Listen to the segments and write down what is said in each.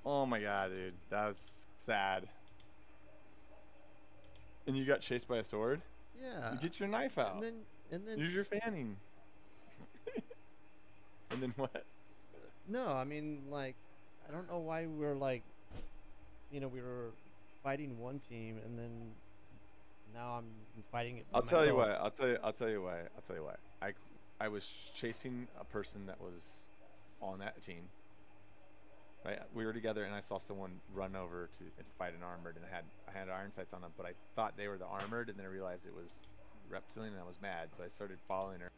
Oh my god, dude. That was sad. And you got chased by a sword? You Yeah. get your knife And out. then and then Use your fanning. And then what? no, I mean like I don't know why we were like we were fighting one team and then now I'm fighting it by I'll tell you myself. what. I'll tell you. I'll tell you why. I'll tell you why. I was chasing a person that was on that team. Right, we were together, and I saw someone run over to and fight an armored, and I had iron sights on them, but I thought they were the armored, and then I realized it was reptilian, and I was mad, so I started following her.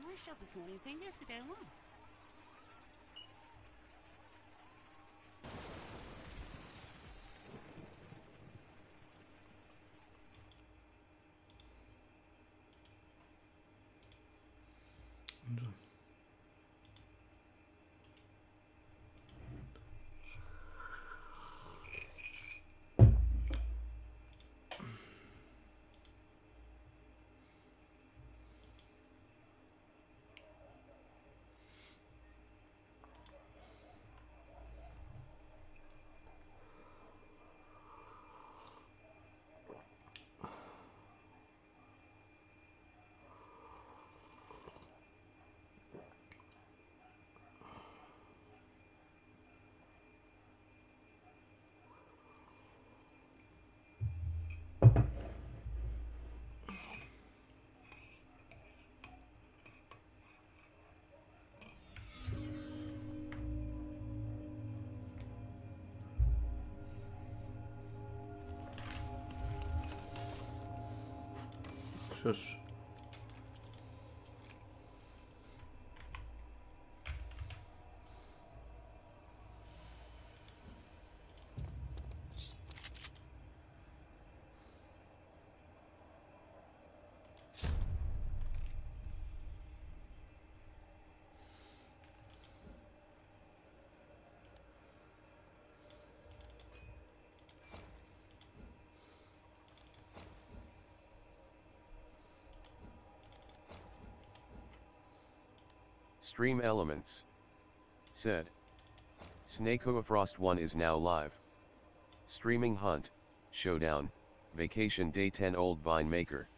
I shoved this morning thing yesterday alone. Shush. Stream Elements said, S.W.Frost 1 is now live. Streaming Hunt, Showdown, Vacation Day 10 Old Vine Maker.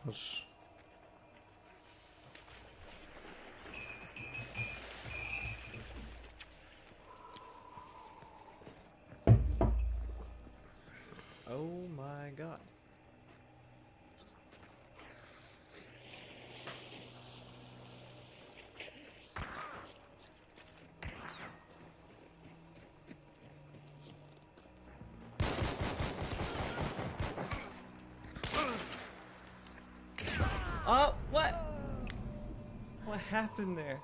Hush. Oh my god. Oh, what? What happened there?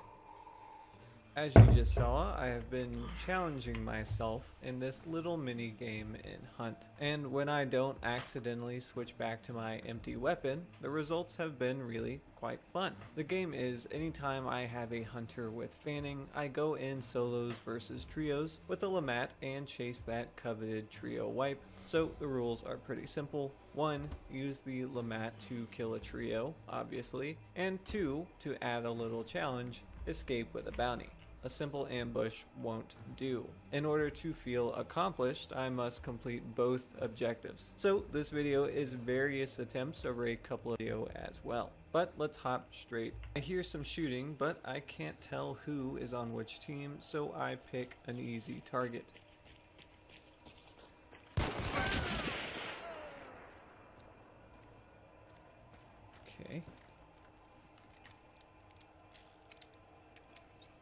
As you just saw, I have been challenging myself in this little mini game in Hunt, and when I don't accidentally switch back to my empty weapon, the results have been really quite fun. The game is anytime I have a hunter with fanning, I go in solos versus trios with a Lamat and chase that coveted trio wipe. So the rules are pretty simple. 1. Use the Lamat to kill a trio, obviously, and 2. To add a little challenge, escape with a bounty. A simple ambush won't do. In order to feel accomplished, I must complete both objectives. So this video is various attempts over a couple of videos as well. But let's hop straight. I hear some shooting, but I can't tell who is on which team, so I pick an easy target. Okay.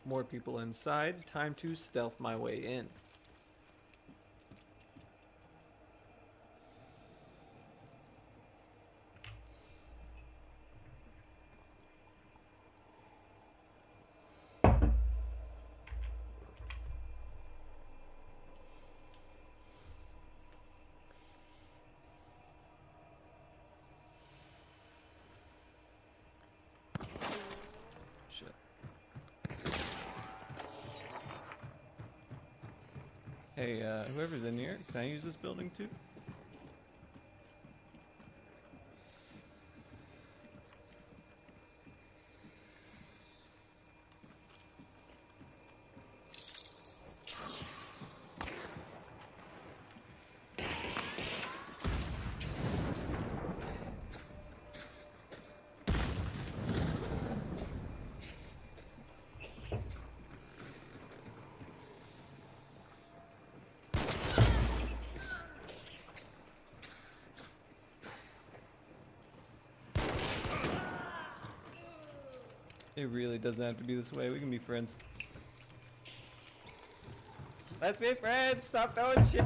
More people inside, time to stealth my way in. Shit. Hey, whoever's in here, can I use this building too? It really doesn't have to be this way. We can be friends. Let's be friends! Stop throwing shit!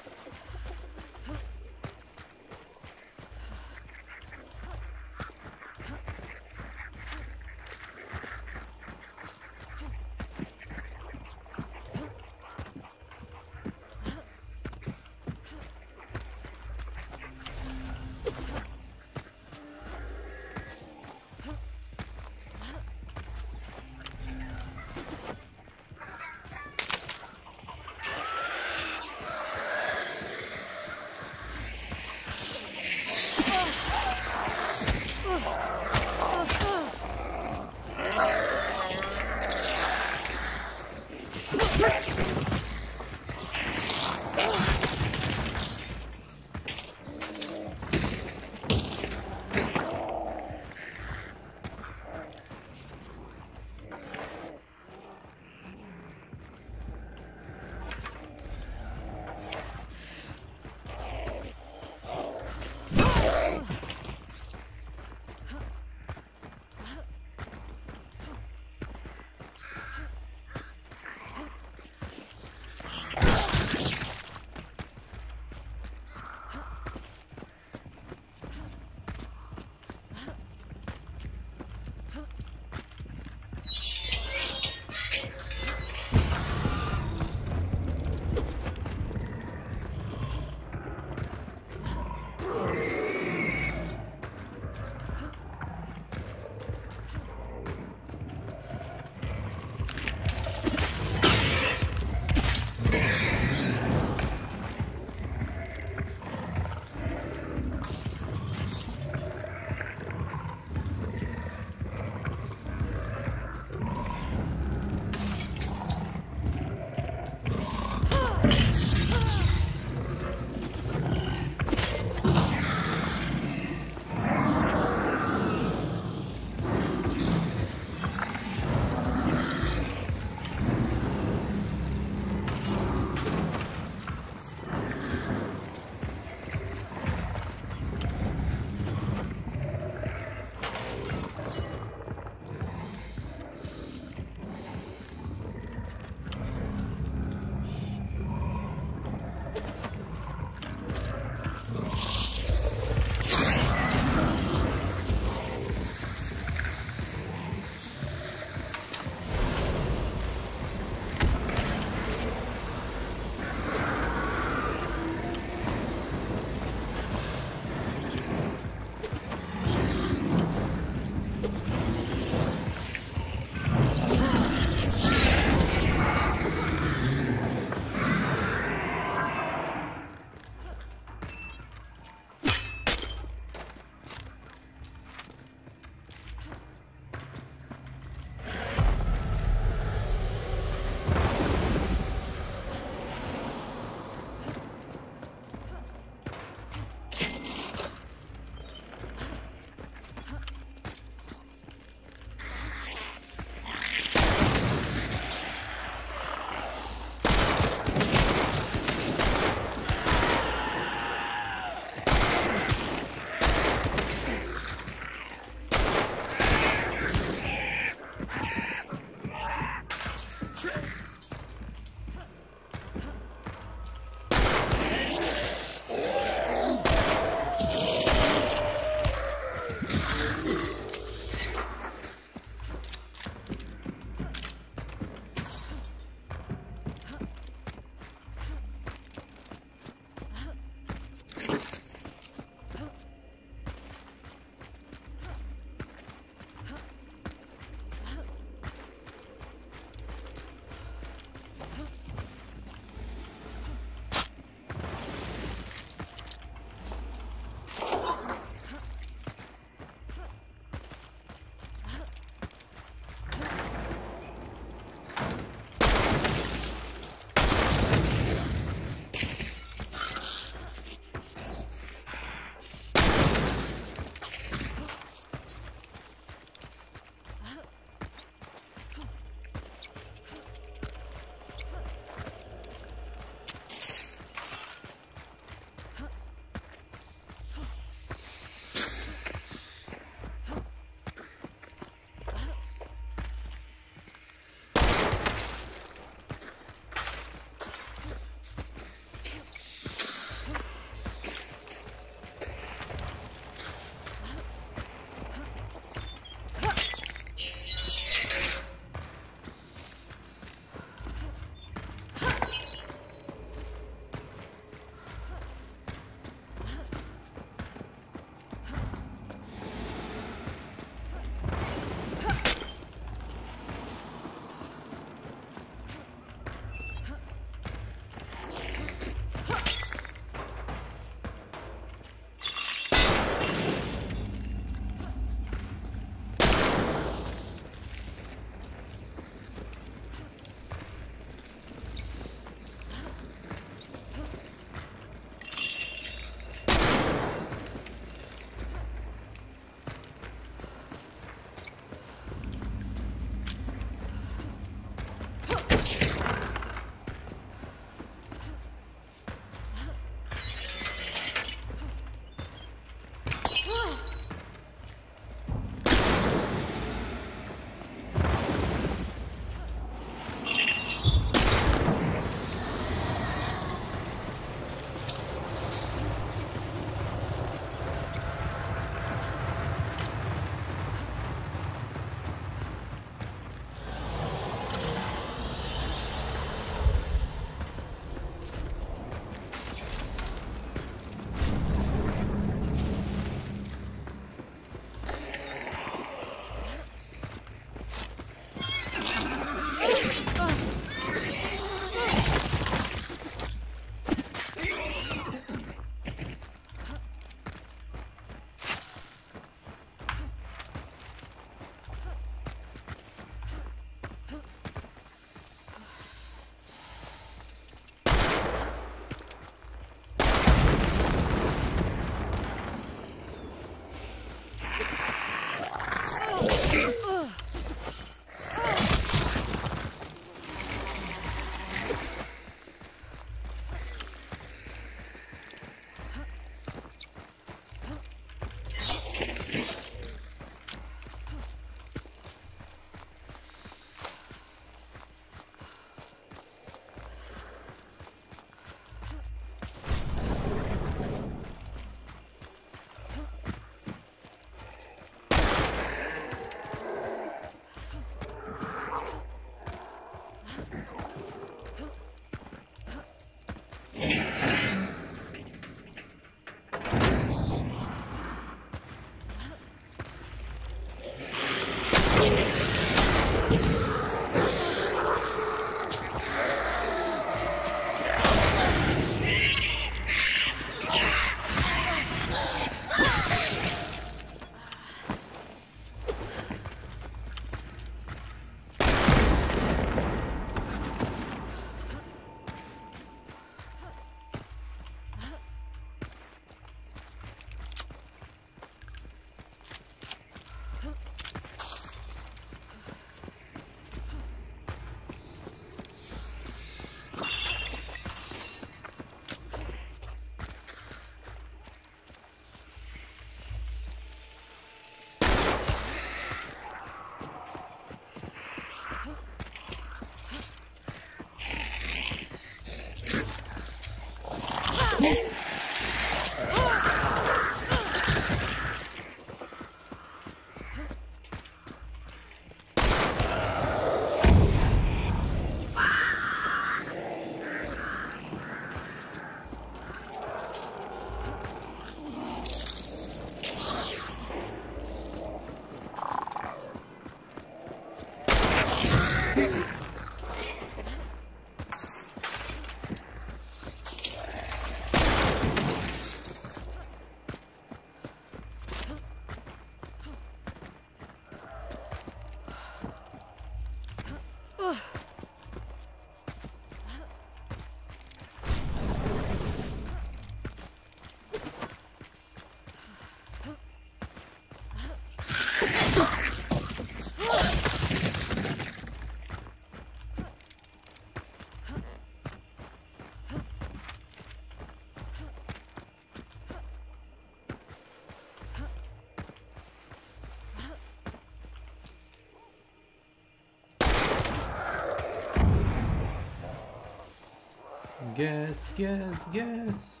Guess, guess, guess.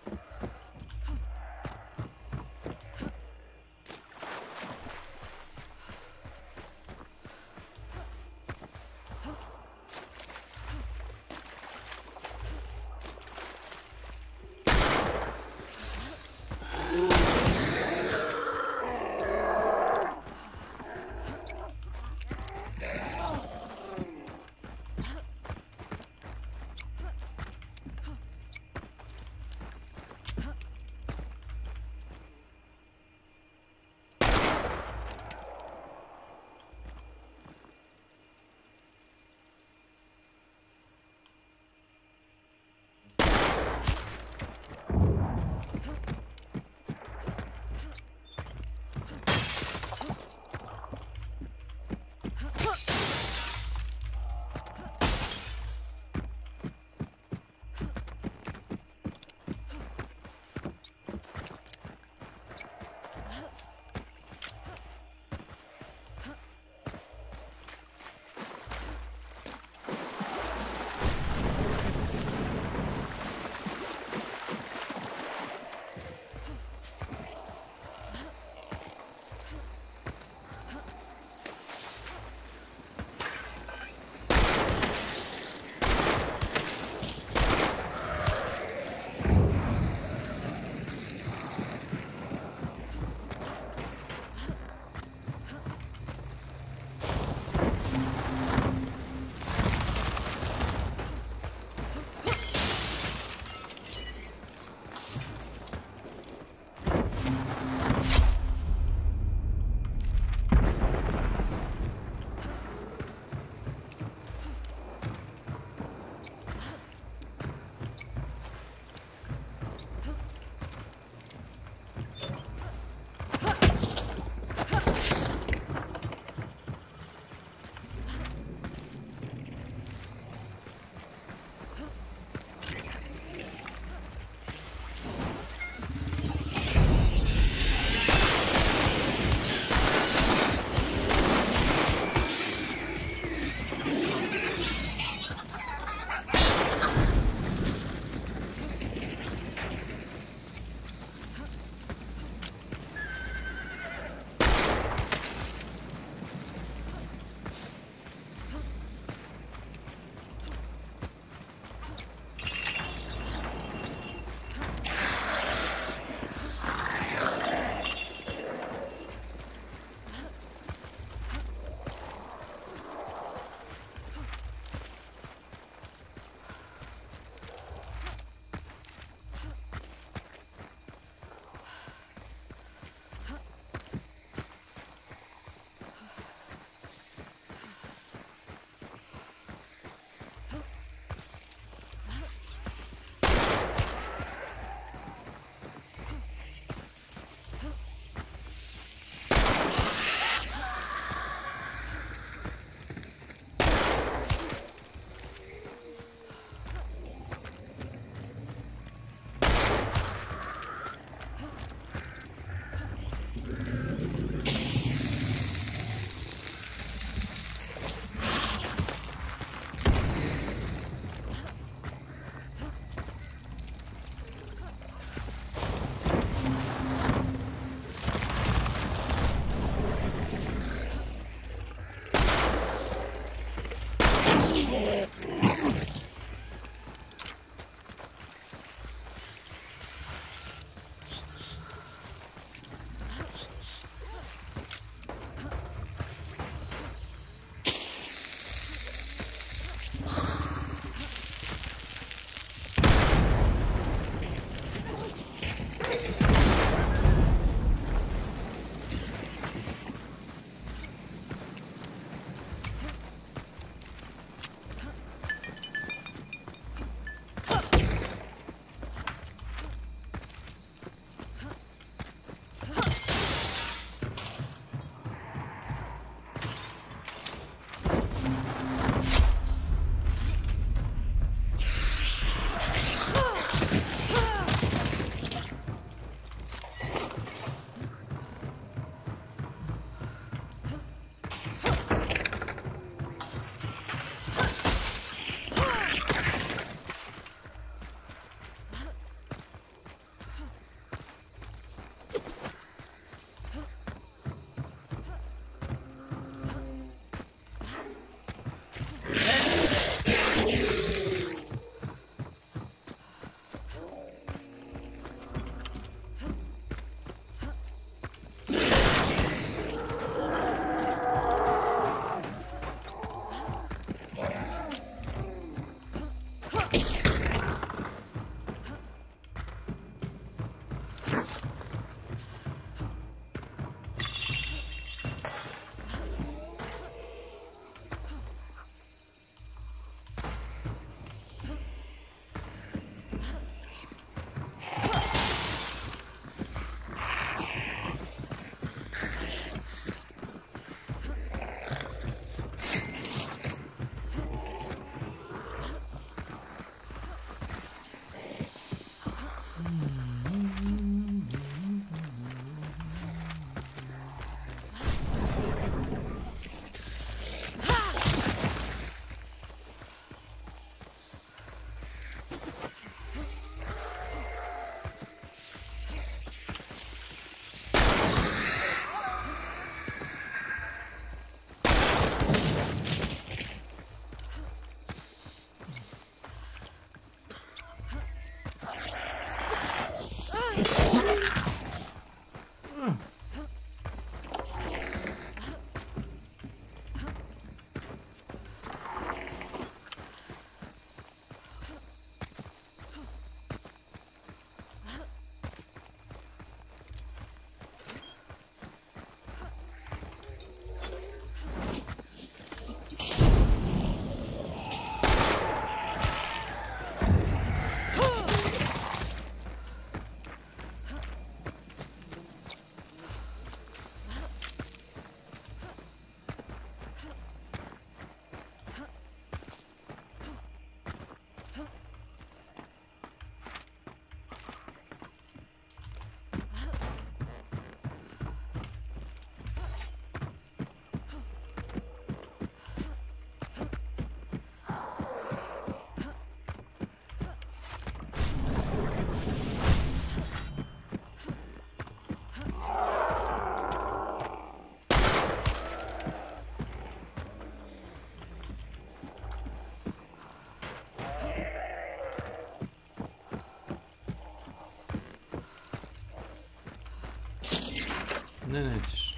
Manage.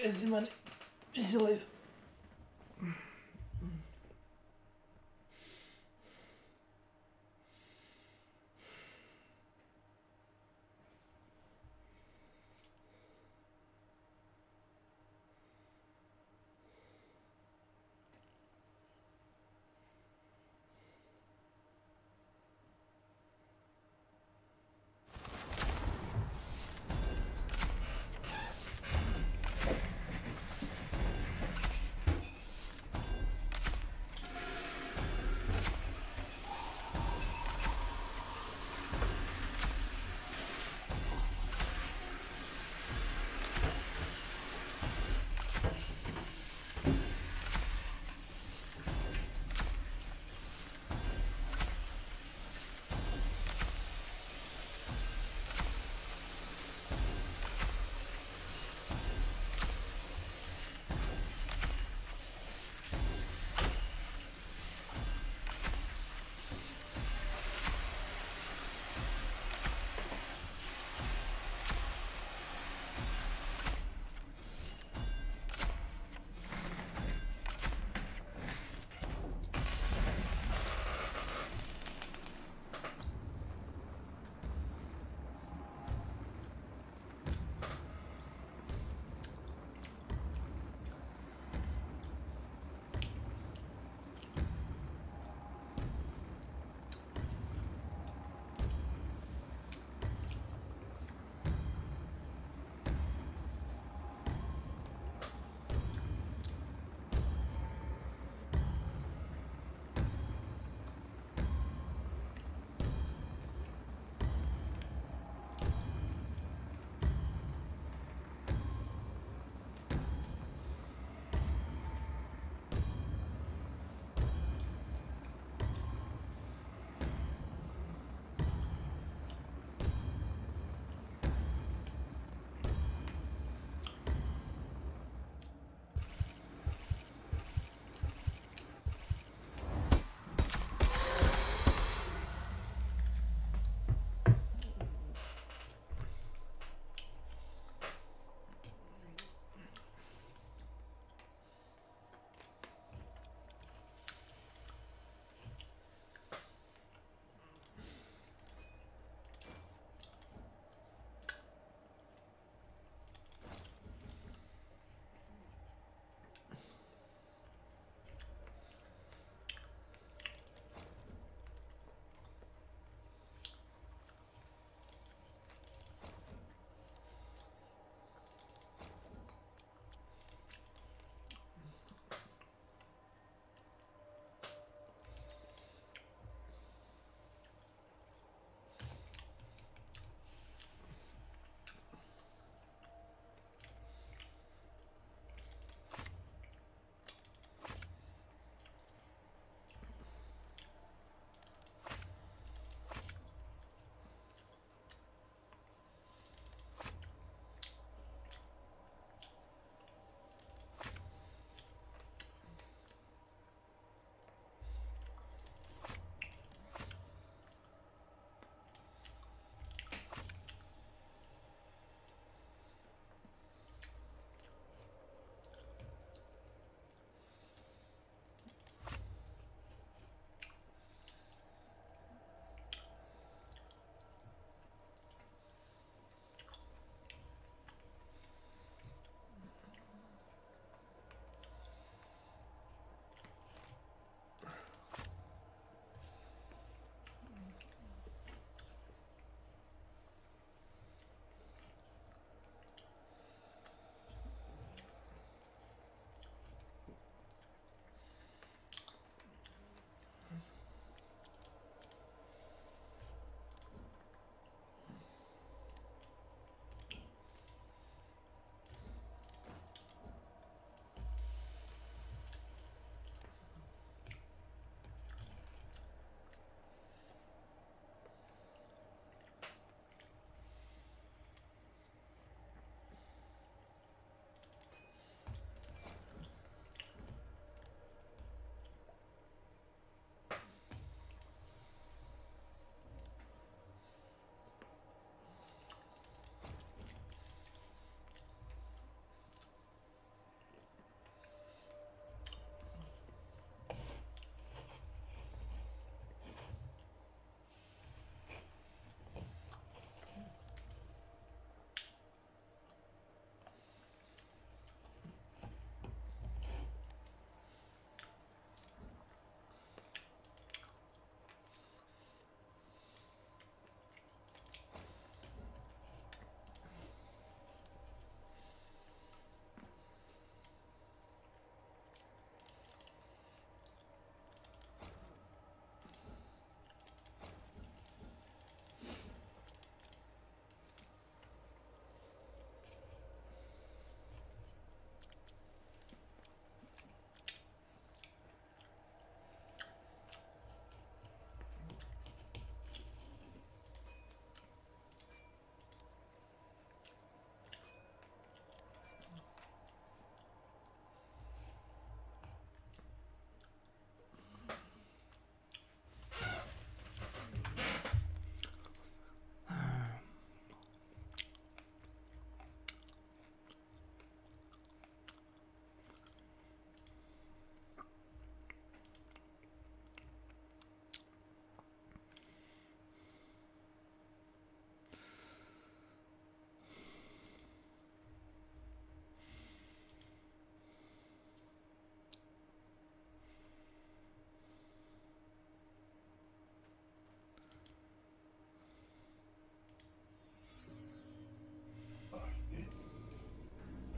Easy money, easy live.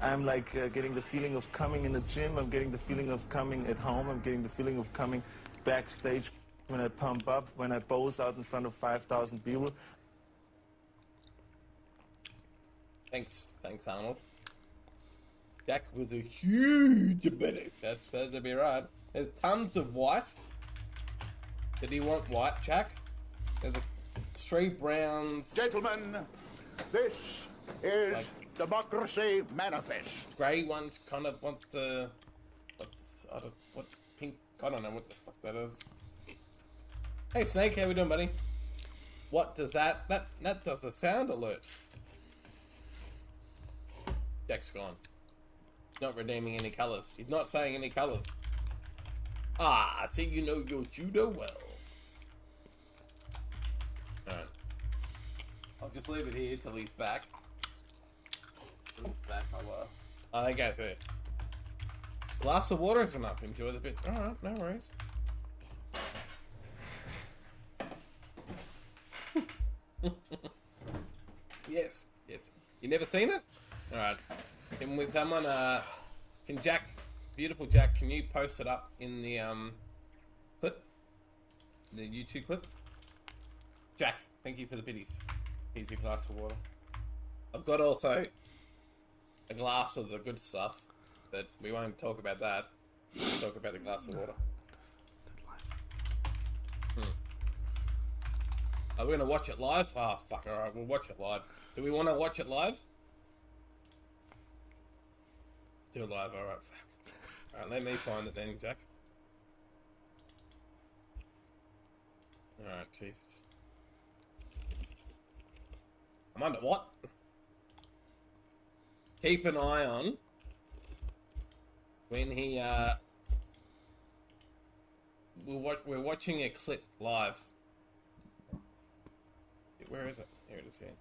I'm like getting the feeling of coming in the gym. I'm getting the feeling of coming at home. I'm getting the feeling of coming backstage when I pump up, when I pose out in front of 5,000 people. Thanks, Arnold. Jack was a huge diabetic. That's to be right. There's tons of white. Did he want white, Jack? There's 3 browns. Gentlemen, this is Democracy Manifest. Grey ones kind of want the what pink? I don't know what the fuck that is. Hey Snake, how we doing, buddy? What does that does a sound alert? Jack's gone. He's not redeeming any colours. He's not saying any colours. Ah, see, you know your judo well. Alright. I'll just leave it here till he's back. Till he's back, I'll go through it. Glass of water is enough. Enjoy the bit. Alright, no worries. Yes. You never seen it? Alright. Can someone, can Jack, beautiful Jack, can you post it up in the, clip? The YouTube clip? Jack, thank you for the biddies. Here's your glass of water. I've got also a glass of the good stuff, but we won't talk about that. We'll talk about the glass of water. Are we going to watch it live? Ah, oh, fuck, alright, we'll watch it live. Do we want to watch it live? Do it live, alright, fuck. Alright, let me find it then, Jack. Alright, jeez. I'm under what? Keep an eye on when he, we're watching a clip live. Where is it? Here it is here.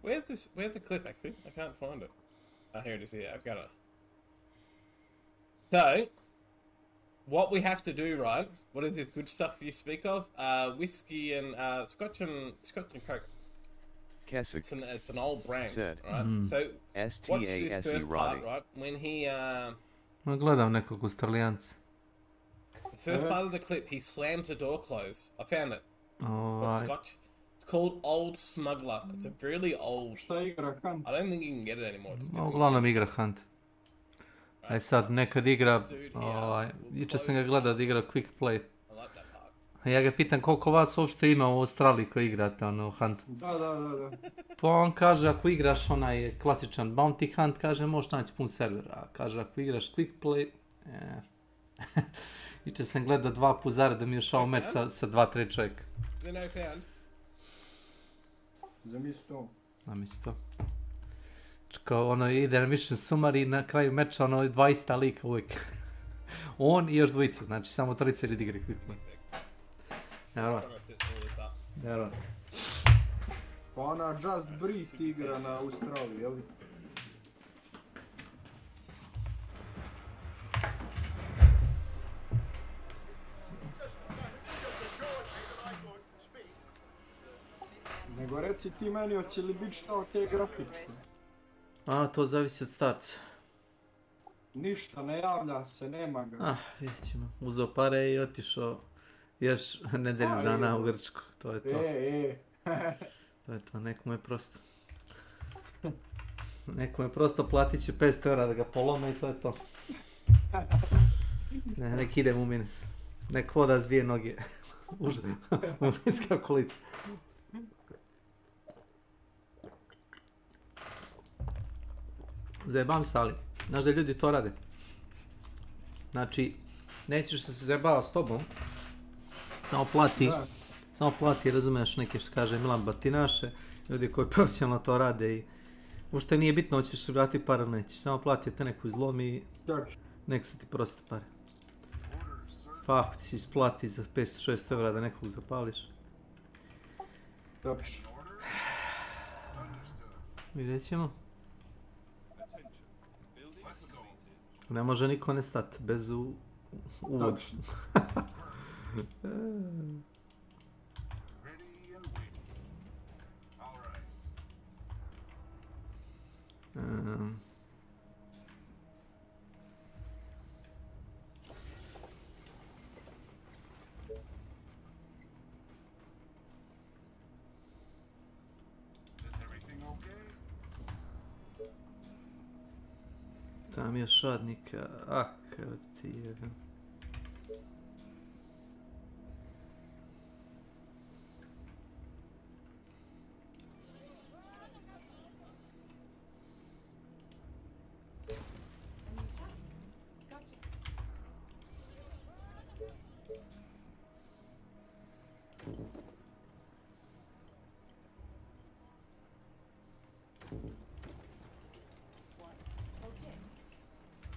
Where's the clip actually? I can't find it. Oh, here it is here. I've got it. So, what we have to do, right? What is this good stuff you speak of? Whiskey and Scotch and Coke. Keswick. It's an old brand, said, right? So, watch this first part, right? When he gledam nekog Australijanca. the first part of the clip, he slams the door closed. I found it. Ovaj. Scotch. It's called Old Smuggler. It's a really old. Šta igra Hunt? I don't think you can get it anymore. It's Uglavnom igra Hunt. Aj sad nekad igra, jučer sam ga gledao da igra Quick Play. A ja ga pitam koliko vas uopšte ima u Australiji koji igrate ono Hunt. Da. Pa on kaže ako igraš onaj klasičan Bounty Hunt, kaže možeš naći pun server. A kaže ako igraš Quick Play, jučer sam gledao 2 puta zarada mi je šao meč sa 2-3 čovjeka. Zamisli to. Kao ono ide na mission summary i na kraju meča ono 20 lika uvijek. On i još dvojica, znači samo 30 ljudi igra Quick Play. Naravno. Pa ona Just Breathe igra na Australiji, jel? Nego reci ti meni, hoće li biti šta od te grafičke? A, to zavisi od starca. Ništa, ne javlja se, nema ga. Vidjet ćemo. Uzeo pare i otišao još nedelju dana u Grčku. To je to. To je to, nekomu je prosto. Nekomu je prosto, platit će 500 € da ga polome i to je to. Nek idem u minus. Nek hoda s 2 noge. U minska kolica. Zajebam se, ali znaš da ljudi to rade. Znači, nećeš da se zajebava s tobom, samo plati, razumiješ neke što kaže Milan Batinaše, ljudi koji profesionalno to rade i uopšte nije bitno hoćeš vratiti pare ili nećeš, samo plati te neko izlomi i nek su ti proste pare. Pa ako ti se isplati za 500-600 € da nekog zapališ. Vidjet ćemo. Ne može niko ne stati bez uvoda. Tam je šadnika, krv ti jebem.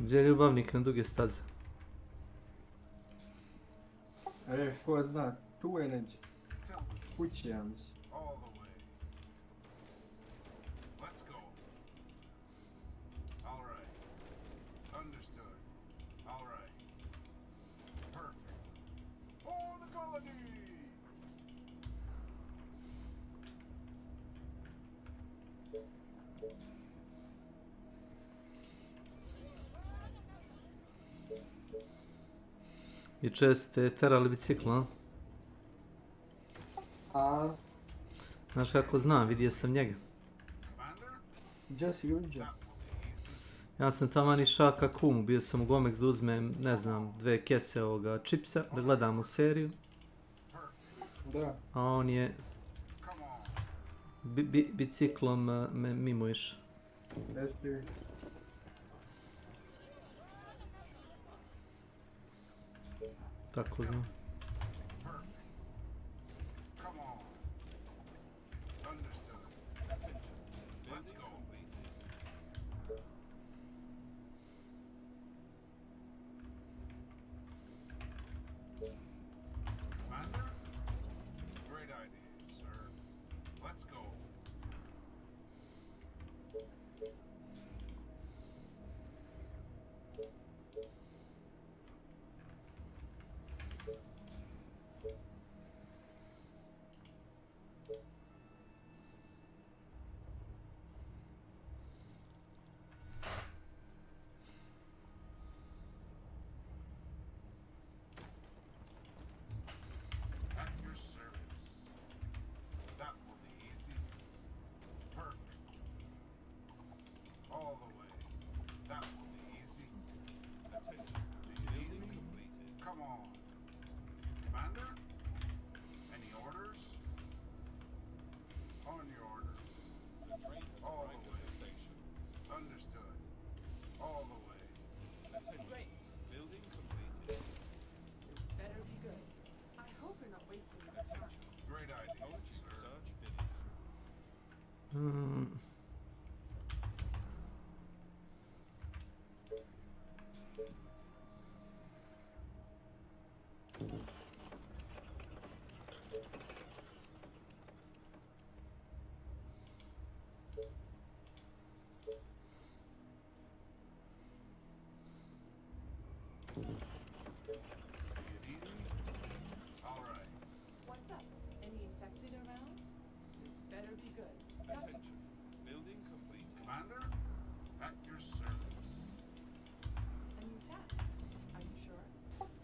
Gdje je ljubavnik na duge staze? Ko zna, tu je neđe. Kući, ja mislim. I često ste terali bicikla, a? A? Znaš kako znam, vidio sam njega. Gdje si uđe? Ja sam tamo išao ka kumu, bio sam u Gomex da uzmem, ne znam, 2 kese ovoga čipsa, da gledamo seriju. Da. A on je biciklom mimo išao. Tako znam.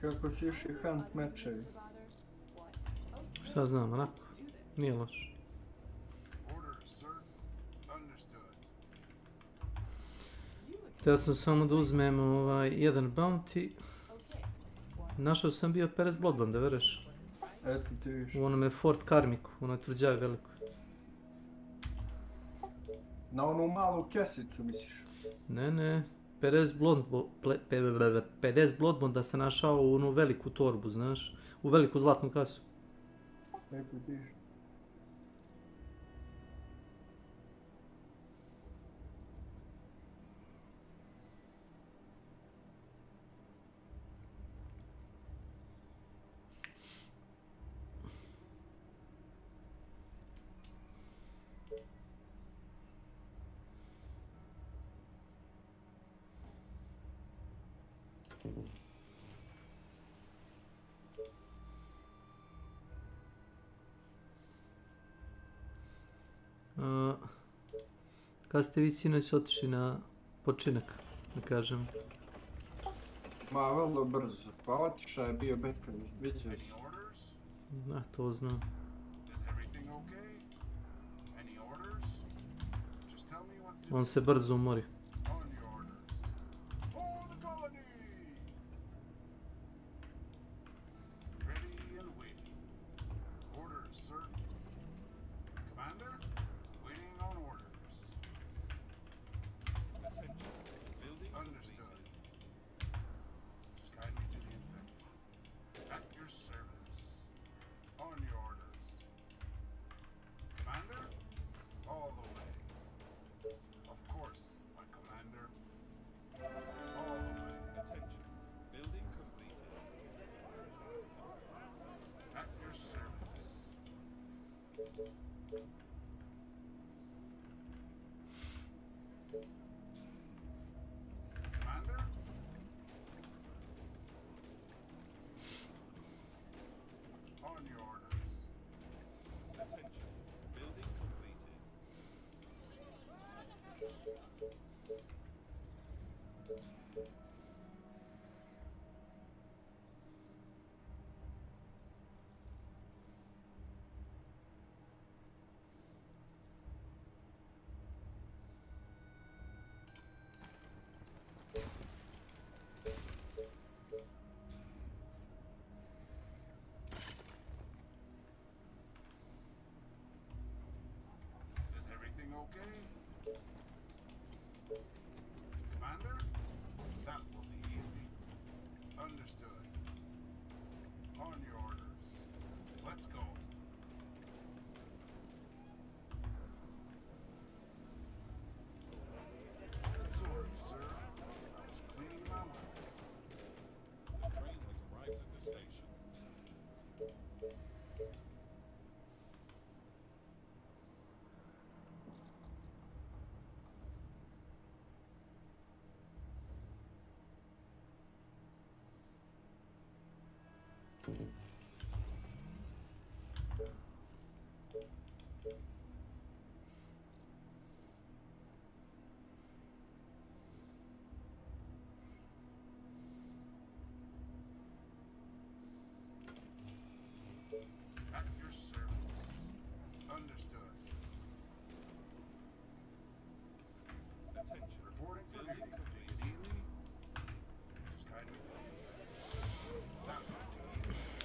Kako će još i hunt mečevi. Šta znam, onako, nije loš. Htio sam samo da uzmem jedan bounty. Našao sam bio Perez Bloodbond, da vereš. Eto ti viš. U onome Fort Karmiku, u onoj tvrđavi velikoj. Na onu malu kesicu misliš? Ne. Perez Bloodbond da se našao u onu veliku torbu, znaš. U veliku zlatnu kasu. Eto ti viš. Kad ste vi sinoć otišli na počinak, da kažem? Ma, vrlo brzo. Pa otiša je bio Bekan, vidiš. Da, to znam. On se brzo umori.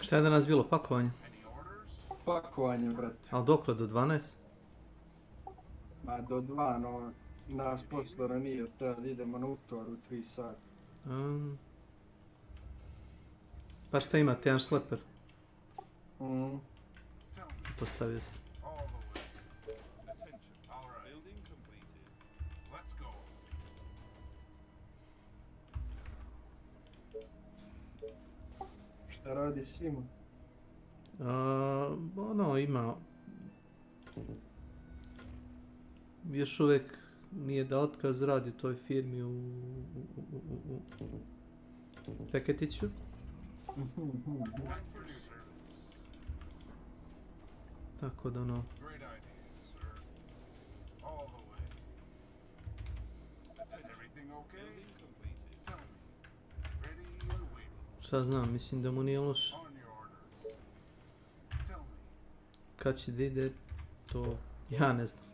Šta je danas bilo, pakovanje? Pakovanje, brate. Ali dokle, do 12? Ma do 2, no, nas posle ranije, treba da idemo na utor u 3 sata. Pa šta imate, jedan šleper? Mhm. Postavio se. Šta radi Simon? Ono, ima... Još uvijek nije da otkaz, radi toj firmi u Feketiću. Tako da ono... Šta znam, mislim da mu nije loš. Kad će da ide, to ja ne znam.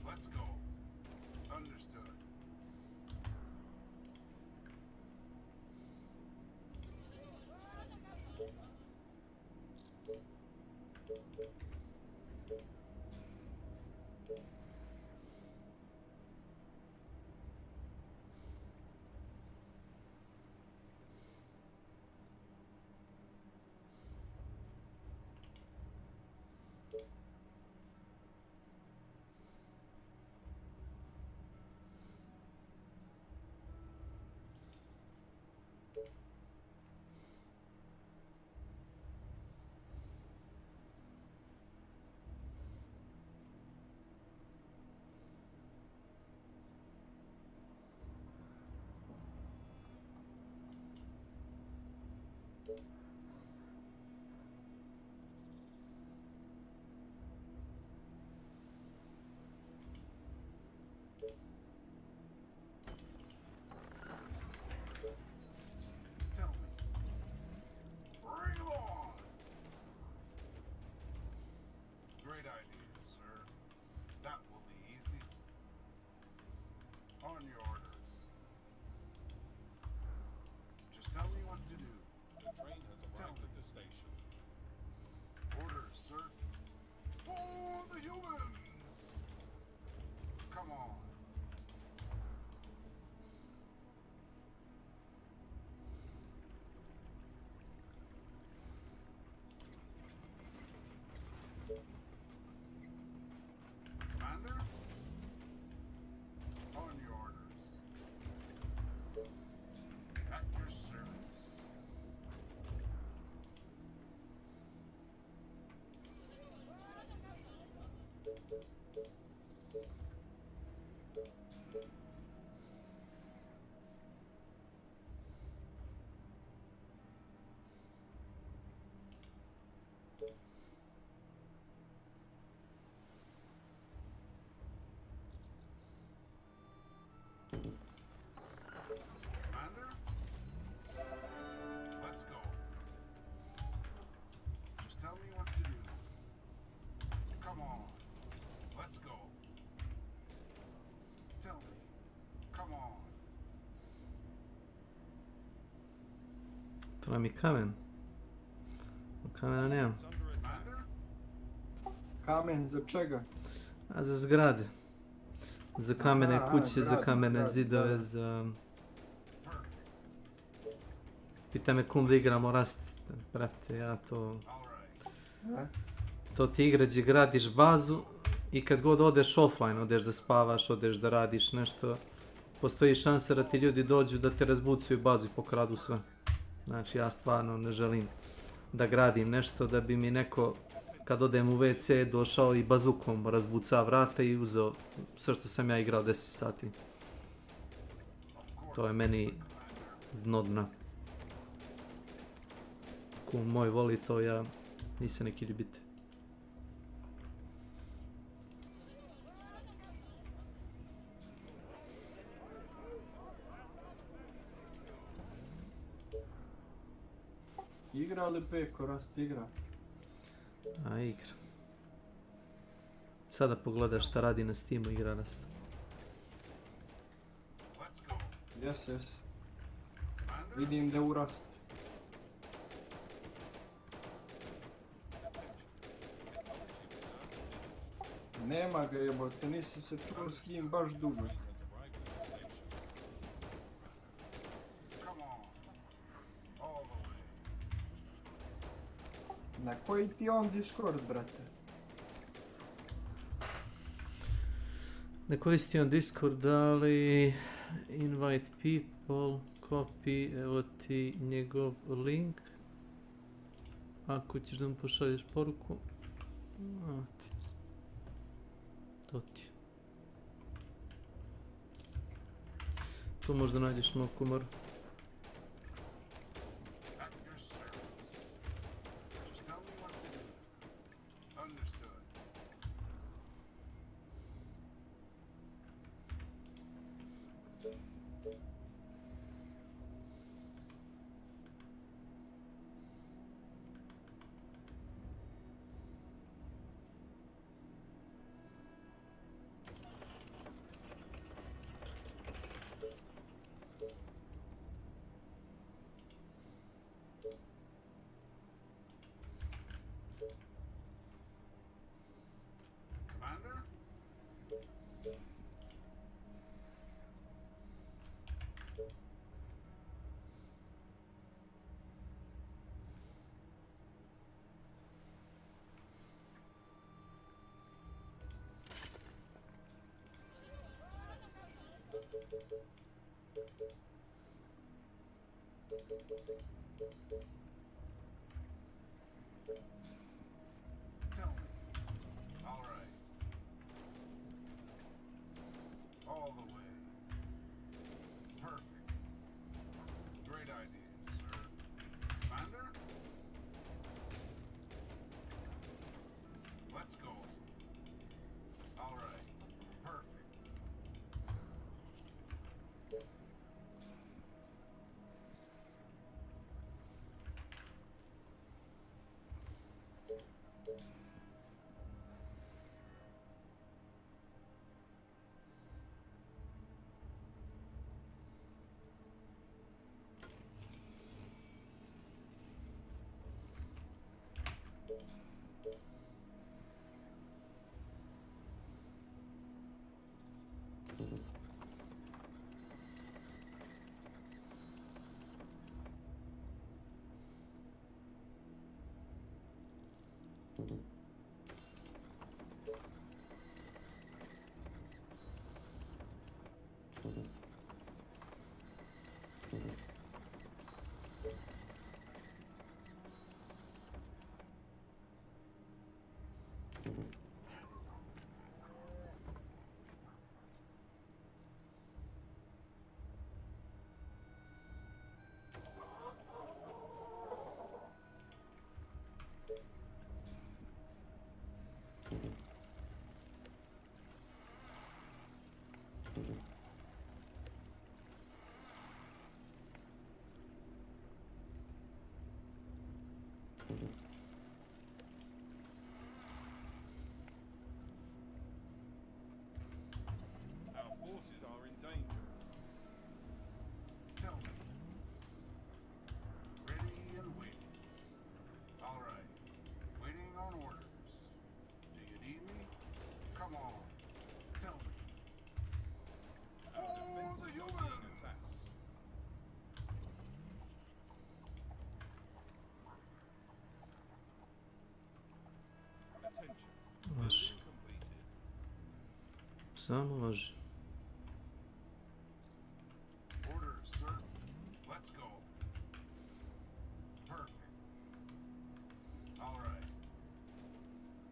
Let's go. Understood. On your orders. Just tell me what to do. The train has arrived at the station. Orders, sir. For the humans! Come on. Commander? On your orders. At your service. Commander? Let's go. Just tell me what to do. Come on. Let's go. Tell me. Come on. To nam je kamen. Kamena nemam. Commander? Kamen za čega? A za zgrade. Za kamene Aha, kuće, za zgrade, kamene zgrade, zidove, da. za... Pita me kum da igramo Rust. Brate, ja to... E? To ti igra gdje gradiš bazu i kad god odeš offline, odeš da spavaš, odeš da radiš nešto, postoji šansa da ti ljudi dođu da te razbucuju bazu i pokradu sve. Znači ja stvarno ne želim da gradim nešto da bi mi neko kad odem u WC došao i bazukom razbuca vrata i uzeo sve što sam ja igrao 10 sati. To je meni dno dna. Kum moj voli to, ja nisam neki ljubitelj. Igra li Peko Rast igra? A igra. Sada pogledaš šta radi na Steamu, igra Rust. Jes, jes. Vidim da u Rast. Nema ga jebote, nisi se čuo s njim baš dugo. Na koji ti on Discord, brate? Ne koristi on Discord, ali invite people, copy, evo ti njegov link. Ako ćeš da mu pošalješ poruku, evo ti. To ti. Tu možda nađeš mog kumaru. Our forces are in danger. Tell me. Ready and waiting. All right. Waiting on orders. Do you need me? Come on. Tell me. Our Oh, the defenses are being humans! attacked. Attention. Može. Building completed. Samo može. Orders, sir. Let's go. Perfect. All right.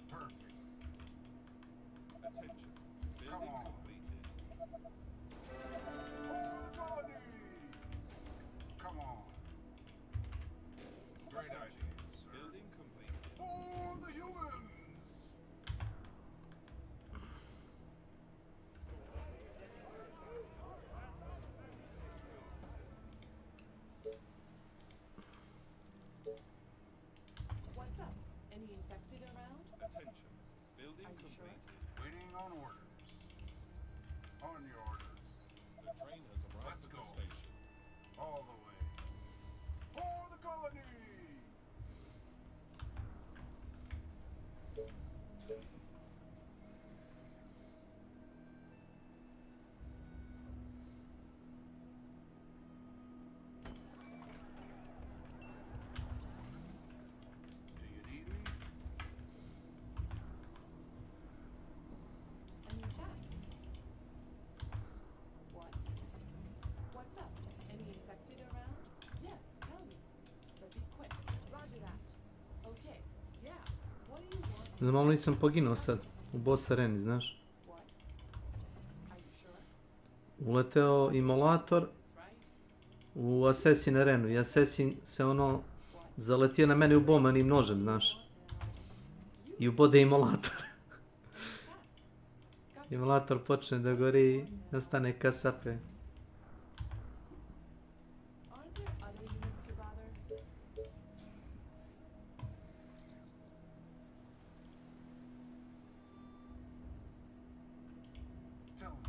Perfect. Attention. Come Building on. completed. For the colony! Come on. Great idea, sir. Building completed. For the humans! What's up? Any infected around? Attention. Building Are you sure? completed. Waiting on orders. On your orders. The train has arrived Let's at go. the station. All the way. For the colony! Do you need me? A new task. What? What's up? Any infected around? Yes, tell me. But be quick. Roger that. Okay. Yeah. What do you want? Znam, malo nisam poginuo sad. U boss areni, znaš. What? Are you sure? Uleteo imolator That's right. u Assassin arenu i Assassin se ono zaletio na mene u bomanim nožem, znaš. I ubode imolator. Imolator počne da gori i nastane kasape. Aren't there other units to bother? Tell me.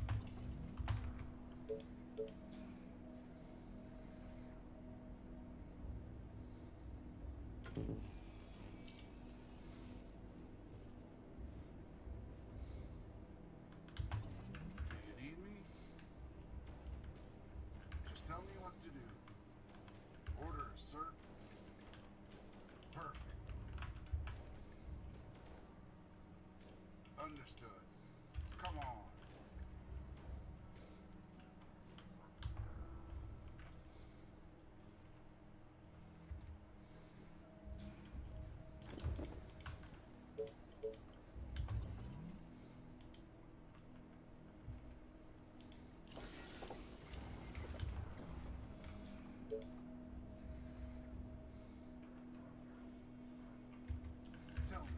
Do you need me? Just tell me what to do. Orders, sir. Perfect. Understood. Come on. Tell me.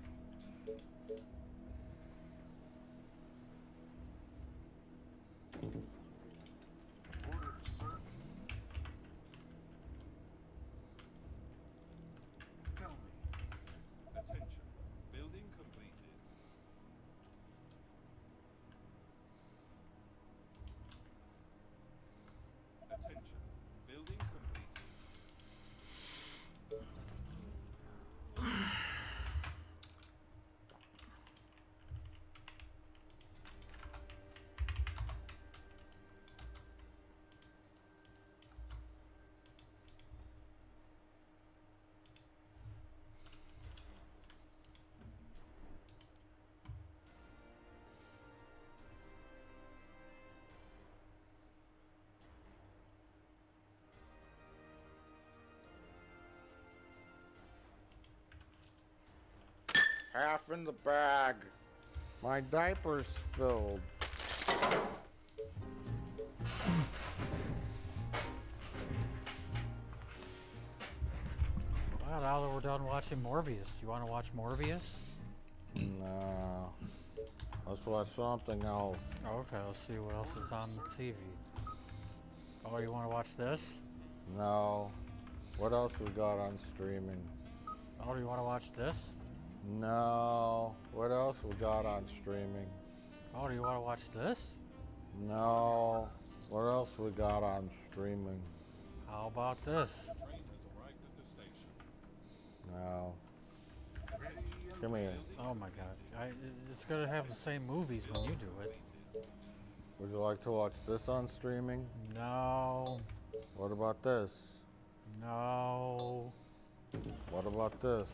Orders, sir. Tell me. Attention. Building completed. Attention. Building completed. half in the bag. My diaper's filled. Well, now that we're done watching Morbius, do you want to watch Morbius? No. Let's watch something else. Okay, let's see what else is on the TV. Oh, you want to watch this? No. What else we got on streaming? Oh, do you want to watch this? No. What else we got on streaming? Oh, do you want to watch this? No. What else we got on streaming? How about this? No. Come here. Oh my god. It's gonna have the same movies when you do it. Would you like to watch this on streaming? No. What about this? No. What about this?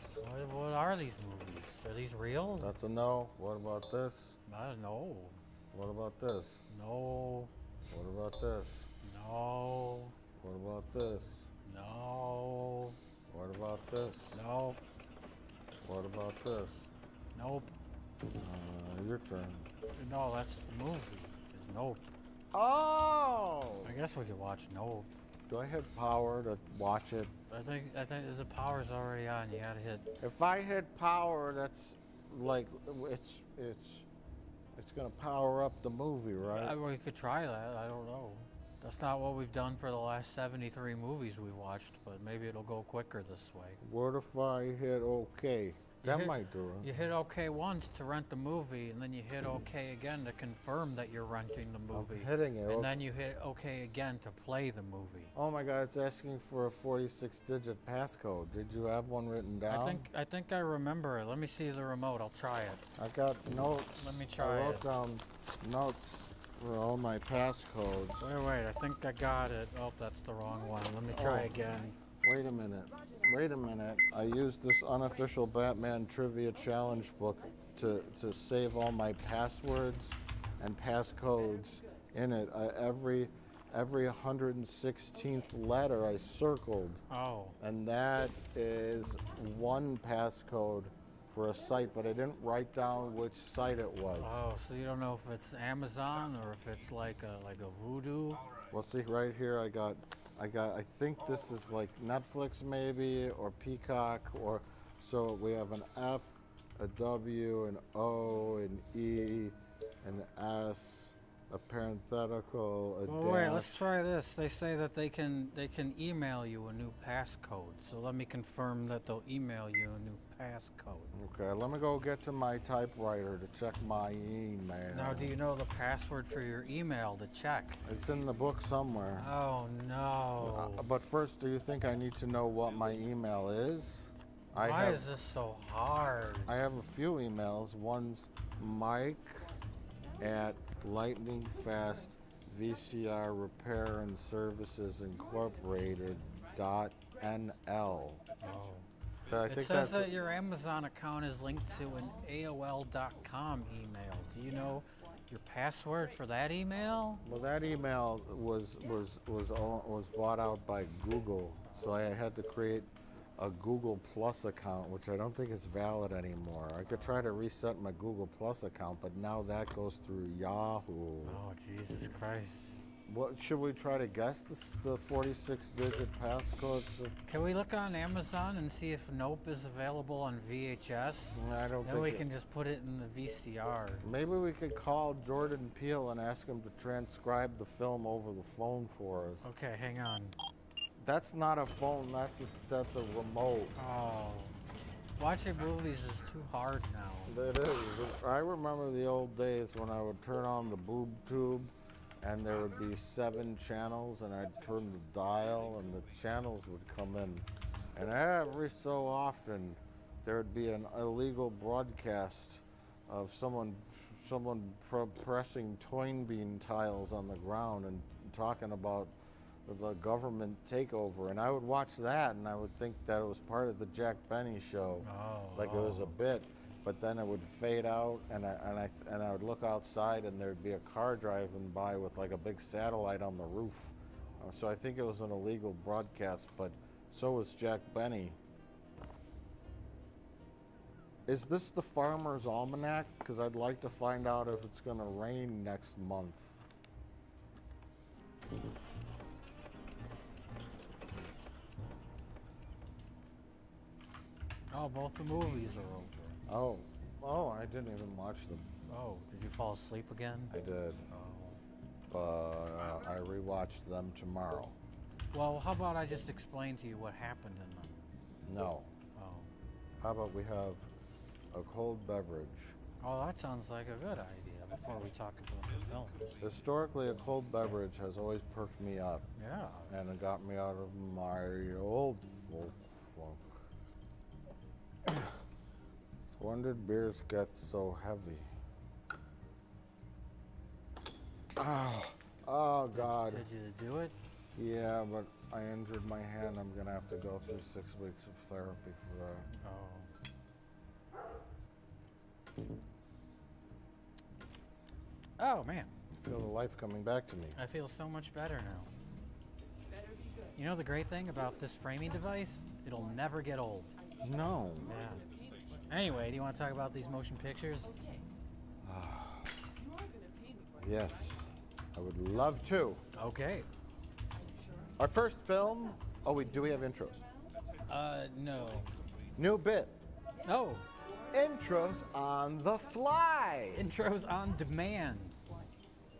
What are these movies? Are these real? That's a no. What about this? I don't know. What about this? No. What about this? No. What about this? No. What about this? Nope. What about this? Nope. Your turn. No, that's the movie. It's Nope. Oh! I guess we could watch Nope. Do I hit power to watch it? I think the power's already on. You gotta hit. If I hit power, that's like it's gonna power up the movie, right? We could try that. I don't know. That's not what we've done for the last 73 movies we've watched, but maybe it'll go quicker this way. What if I hit OK? That might do it. You hit OK once to rent the movie, and then you hit OK again to confirm that you're renting the movie. I'm hitting it. And then you hit OK again to play the movie. Oh my God! It's asking for a 46-digit passcode. Did you have one written down? I think I remember it. Let me see the remote. I'll try it. I got notes. Let me try I wrote it. down notes for all my passcodes. Wait. I think I got it. Oh, that's the wrong one. Let me try again. Wait a minute. I used this unofficial Batman Trivia Challenge book to save all my passwords and passcodes in it. Every 116th letter I circled. Oh. And that is one passcode for a site, but I didn't write down which site it was. Oh, so you don't know if it's Amazon or if it's like a Voodoo? Well, see right here, I think this is like Netflix maybe, or Peacock, or so we have an F, a W, an O, an E, an S, a parenthetical, a dash. Wait, let's try this. They say that they can email you a new passcode. So let me confirm that they'll email you a new passcode. Okay, let me go get to my typewriter to check my email. Now, do you know the password for your email to check? It's in the book somewhere. Oh no. But first, do you think I need to know what my email is? Why is this so hard? I have a few emails. One's Mike at Lightning Fast VCR Repair and Services Incorporated .nl. Oh. It says that your Amazon account is linked to an AOL.com email. Do you know your password for that email? Well, that email was bought out by Google, so I had to create a Google Plus account, which I don't think is valid anymore. I could try to reset my Google Plus account, but now that goes through Yahoo. Oh, Jesus Christ. What should we try to guess the 46-digit passcodes? Can we look on Amazon and see if Nope is available on VHS? I don't then think we can just put it in the VCR. Maybe we could call Jordan Peele and ask him to transcribe the film over the phone for us. Okay, hang on. That's not a phone, that's a remote. Oh. Watching movies is too hard now. It is. I remember the old days when I would turn on the boob tube and there would be 7 channels and I'd turn the dial and the channels would come in. And every so often there would be an illegal broadcast of someone pressing toin bean tiles on the ground and talking about the government takeover, and I would watch that and I would think that it was part of the Jack Benny show, it was a bit, but then it would fade out and I would look outside and there'd be a car driving by with like a big satellite on the roof. So I think it was an illegal broadcast, but so was Jack Benny. Is this the Farmer's Almanac? Because I'd like to find out if it's going to rain next month. Oh, both the movies are over. Oh, I didn't even watch them. Oh, did you fall asleep again? I did. I rewatched them tomorrow. Well, how about I just explain to you what happened in them? No. Oh. How about we have a cold beverage? Oh, that sounds like a good idea before we talk about the films. Historically, a cold beverage has always perked me up. Yeah. And it got me out of my old folk funk. When did beers get so heavy? Oh God. Did you do it? Yeah, but I injured my hand. I'm gonna have to go through 6 weeks of therapy for that. Oh. Oh man. I feel the life coming back to me. I feel so much better now. You know the great thing about this framing device? It'll never get old. No. Yeah. Anyway, do you want to talk about these motion pictures? Yes, I would love to. Okay. Our first film. Oh, do we have intros? No. New bit. No. Intros on the fly. Intros on demand.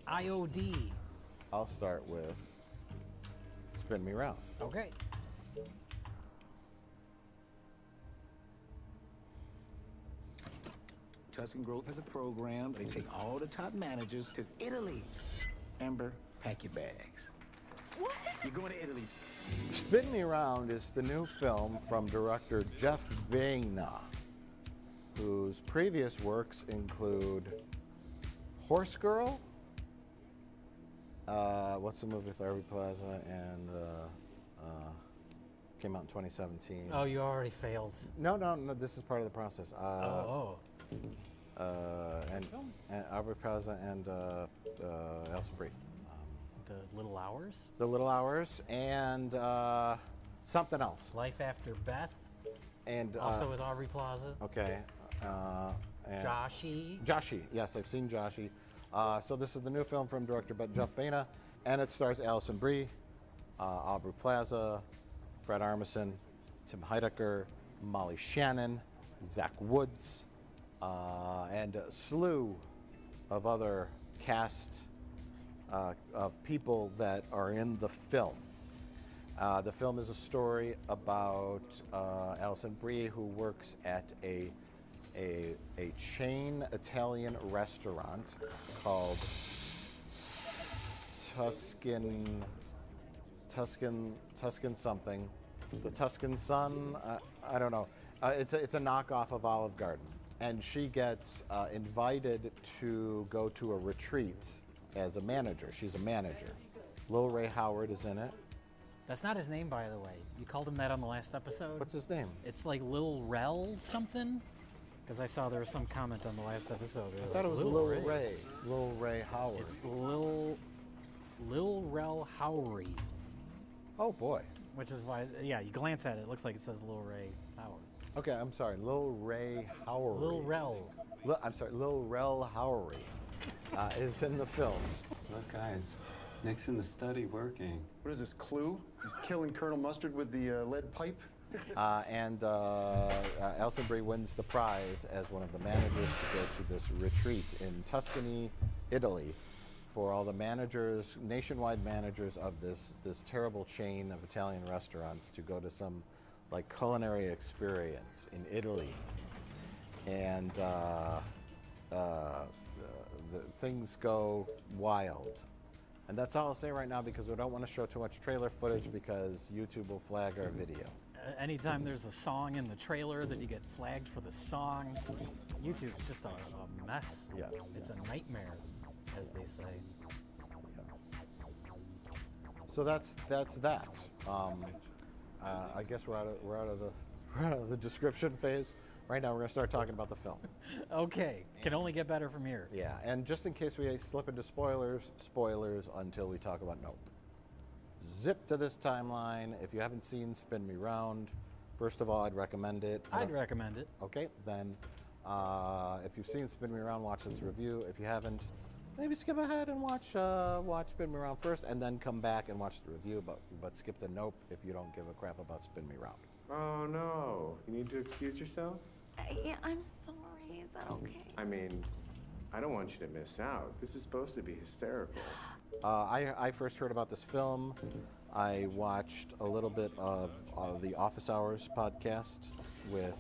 IOD. I'll start with Spin Me Round. Okay. Tuscan Growth has a program. They take all the top managers to Italy. Amber, pack your bags. What? You're going to Italy. Spin Me Round is the new film from director Jeff Baina, whose previous works include Horse Girl, what's the movie with Aubrey Plaza, and came out in 2017. Oh, you already failed. No, this is part of the process. And Aubrey Plaza and Elsa Brie. The Little Hours? The Little Hours, and something else. Life After Beth. And also with Aubrey Plaza. Okay. And Joshi. Yes, I've seen Joshi. So this is the new film from director Jeff Baina, and it stars Alison Brie, Aubrey Plaza, Fred Armisen, Tim Heidecker, Molly Shannon, Zach Woods, and a slew of other cast of people that are in the film. The film is a story about Alison Brie, who works at a chain Italian restaurant called Tuscan something, the Tuscan Sun. I don't know. It's a knockoff of Olive Garden, and she gets invited to go to a retreat as a manager. She's a manager. Lil Ray Howard is in it. That's not his name, by the way. You called him that on the last episode. What's his name? It's like Lil Rel something. Because I saw there was some comment on the last episode. I thought it was Lil Ray. Lil Ray Howard. It's Lil Rel Howery. Oh boy. Which is why, yeah, you glance at it, it looks like it says Lil Ray Howard. Okay, I'm sorry, Lil Ray Howard. Lil Rel. I'm sorry, Lil Rel Howery is in the film. Look, guys, Nick's in the study working. What is this, Clue? He's killing Colonel Mustard with the lead pipe? And Alison Brie wins the prize as one of the managers to go to this retreat in Tuscany, Italy, for all the managers, nationwide managers of this terrible chain of Italian restaurants to go to some like culinary experience in Italy. And things go wild. And that's all I'll say right now, because we don't want to show too much trailer footage because YouTube will flag our video. Anytime there's a song in the trailer, then you get flagged for the song. YouTube's just a mess. Yes. It's a nightmare, as they say. So that's that. I guess we're out of the description phase. Right now, we're gonna start talking about the film. Okay, can only get better from here. Yeah, and just in case we slip into spoilers until we talk about Nope. Zip to this timeline. If you haven't seen Spin Me Round, first of all, I'd recommend it. I'd recommend it. Okay, then If you've seen Spin Me Around, watch this review. If you haven't, maybe skip ahead and watch Spin Me Around first, and then come back and watch the review. But skip the Nope if you don't give a crap about Spin Me Around. Oh no! You need to excuse yourself? Yeah, I'm sorry. Is that okay? I mean, I don't want you to miss out. This is supposed to be hysterical. I first heard about this film. I watched a little bit of the Office Hours podcast with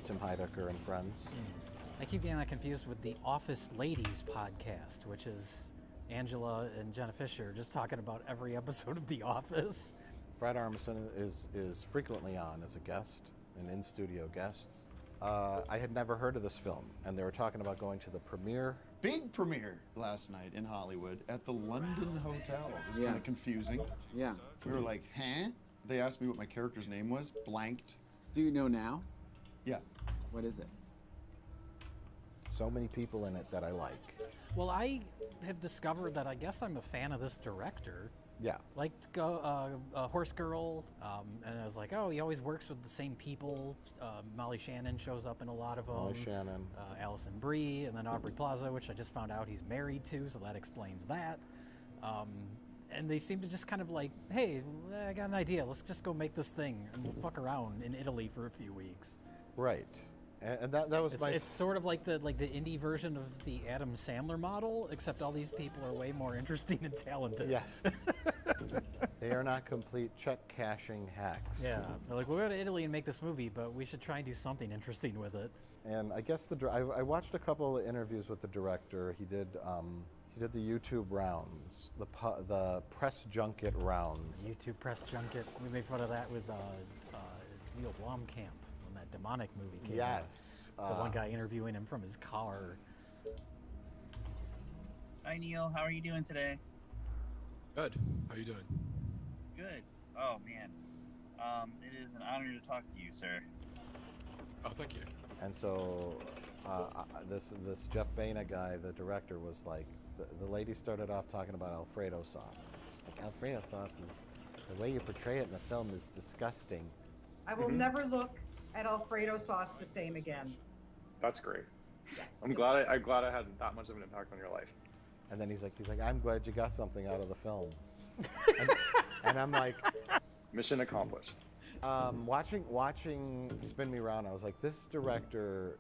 Tim Heidecker and friends. I keep getting that confused with the Office Ladies podcast, which is Angela and Jenna Fisher just talking about every episode of The Office. Fred Armisen is frequently on as a guest, an in-studio guest. I had never heard of this film, and they were talking about going to the premiere. Big premiere last night in Hollywood at the London Hotel. It was Yeah. kind of confusing. Yeah. We were like, huh? They asked me what my character's name was, blanked. Do you know now? Yeah. What is it? So many people in it that I like. Well, I have discovered that I guess I'm a fan of this director. Yeah. Liked Horse Girl, and I was like, oh, he always works with the same people. Molly Shannon shows up in a lot of them. Molly Shannon. Allison Brie, and then Aubrey Plaza, which I just found out he's married to, so that explains that. And they seem to just kind of like, hey, I got an idea. Let's just go make this thing, and we'll fuck around in Italy for a few weeks. Right. And that was It's sort of like the indie version of the Adam Sandler model, except all these people are way more interesting and talented. Yes. They are not complete check-cashing hacks. Yeah, they're like, we'll go to Italy and make this movie, but we should try and do something interesting with it. And I guess I watched a couple of interviews with the director. He did the YouTube rounds, the press junket rounds. YouTube press junket. We made fun of that with Neil Blomkamp when that demonic movie came out. Yes. The one guy interviewing him from his car. Hi Neil, how are you doing today? Good. How are you doing? Good. Oh man, it is an honor to talk to you, sir. Oh, thank you. And so this Jeff Baina guy, the director, was like, the lady started off talking about Alfredo sauce. She's like, Alfredo sauce is, the way you portray it in the film is disgusting. I will never look at Alfredo sauce the same again. That's great. I'm glad I had that much of an impact on your life. And then he's like, I'm glad you got something out of the film. and I'm like, mission accomplished. Watching Spin Me Round, I was like, this director,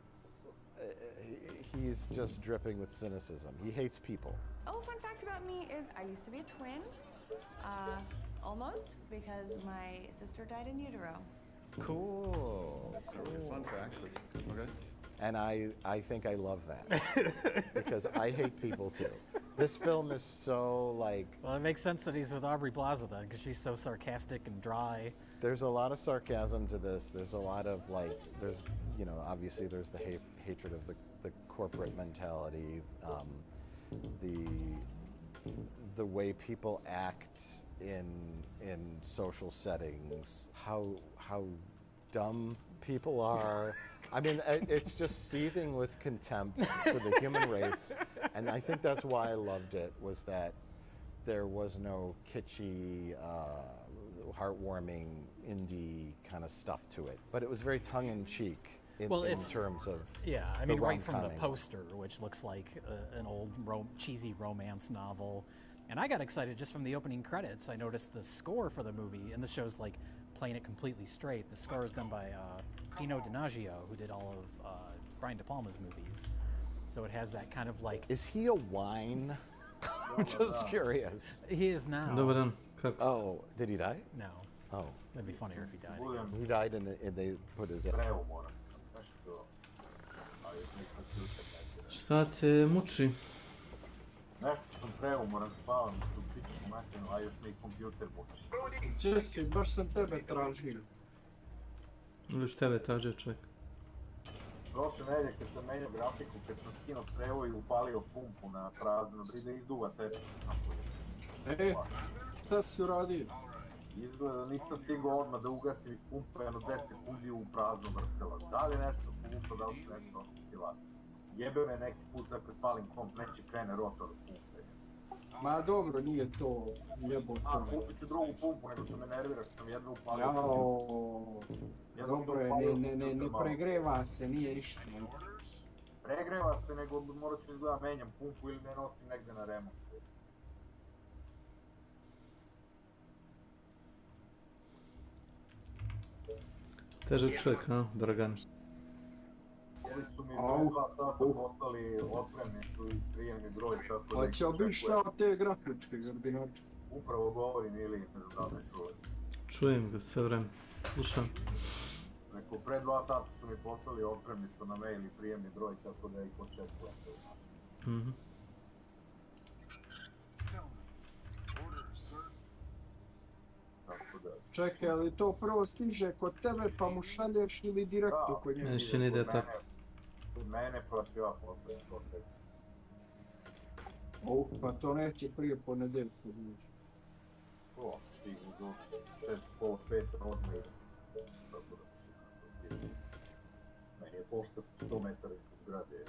he's just dripping with cynicism. He hates people. Oh, fun fact about me is I used to be a twin. Almost, because my sister died in utero. Cool. That's not really a fun fact, but okay. And I think I love that because I hate people too. This film is so like. Well, it makes sense that he's with Aubrey Plaza then, because she's so sarcastic and dry. There's a lot of sarcasm to this. There's a lot of like. There's obviously there's the hatred of the corporate mentality, the way people act in social settings, how dumb people are. I mean, it's just seething with contempt for the human race, and I think that's why I loved it, was that there was no kitschy, heartwarming indie kind of stuff to it, but it was very tongue-in-cheek in terms of I mean, right from the rom-comming. poster, which looks like an old cheesy romance novel. And I got excited just from the opening credits. I noticed the score for the movie, and the show's like playing it completely straight. The score is done by Pino Donaggio, who did all of Brian De Palma's movies. So it has that kind of like... Is he a wine? I'm just curious. He is now. Dobar dan. Kako si? Oh, did he die? No. Oh. That'd be funnier if he died. I guess. He died and they put his... Šta te muči? Nešto sam preumoran, spavam se u pičku materinu, a još me i kompjuter muči. Jesse, baš sam tebe tražio. Ili još tebe tražio čovjek? Prošle nedelje kad sam menjao grafiku, kad sam skinuo crevo i upalio pumpu na prazno, bride izduva tečku. Šta si uradio? Izgleda nisam stigao odmah da ugasim pumpu, jedno 10 sekundi u prazno vrtela. Da li je nešto pumpa, da li se nešto oštetila? Jebe me neki put za kad palim komp, neće krene rotor pumpe. Ma dobro, nije to jebote. A, kupit ću drugu pumpu, nego što me nervira što sam jednu upalio. Jao, dobro je, ne pregreva se, nije ništa. Pregreva se, nego morat ću izgleda menjam pumpu ili ne nosim negdje na remont. Težak čovjek, a, Dragan? Oni su mi 2 sata poslali otpremnicu i prijemni broj, tako da... Pa će obiš šta od te grafičke gardinače? Upravo govorim ili ne znam da me čuje. Čujem ga sve vreme, slušam. Neko, pre 2 sata su mi poslali otpremnicu na mail i prijemni broj, tako da ih očekujem. Čekaj, ali to prvo stiže kod tebe pa mu šalješ ili direktno kod njega? Neće ne ide tako. Kod mene pa ću ja poslati to sve. Pa to neće prije ponedeljka biti. O, stignu do 4:30 odmah. Tako da stižu. Meni je pošta 100 metara ispod zgrade.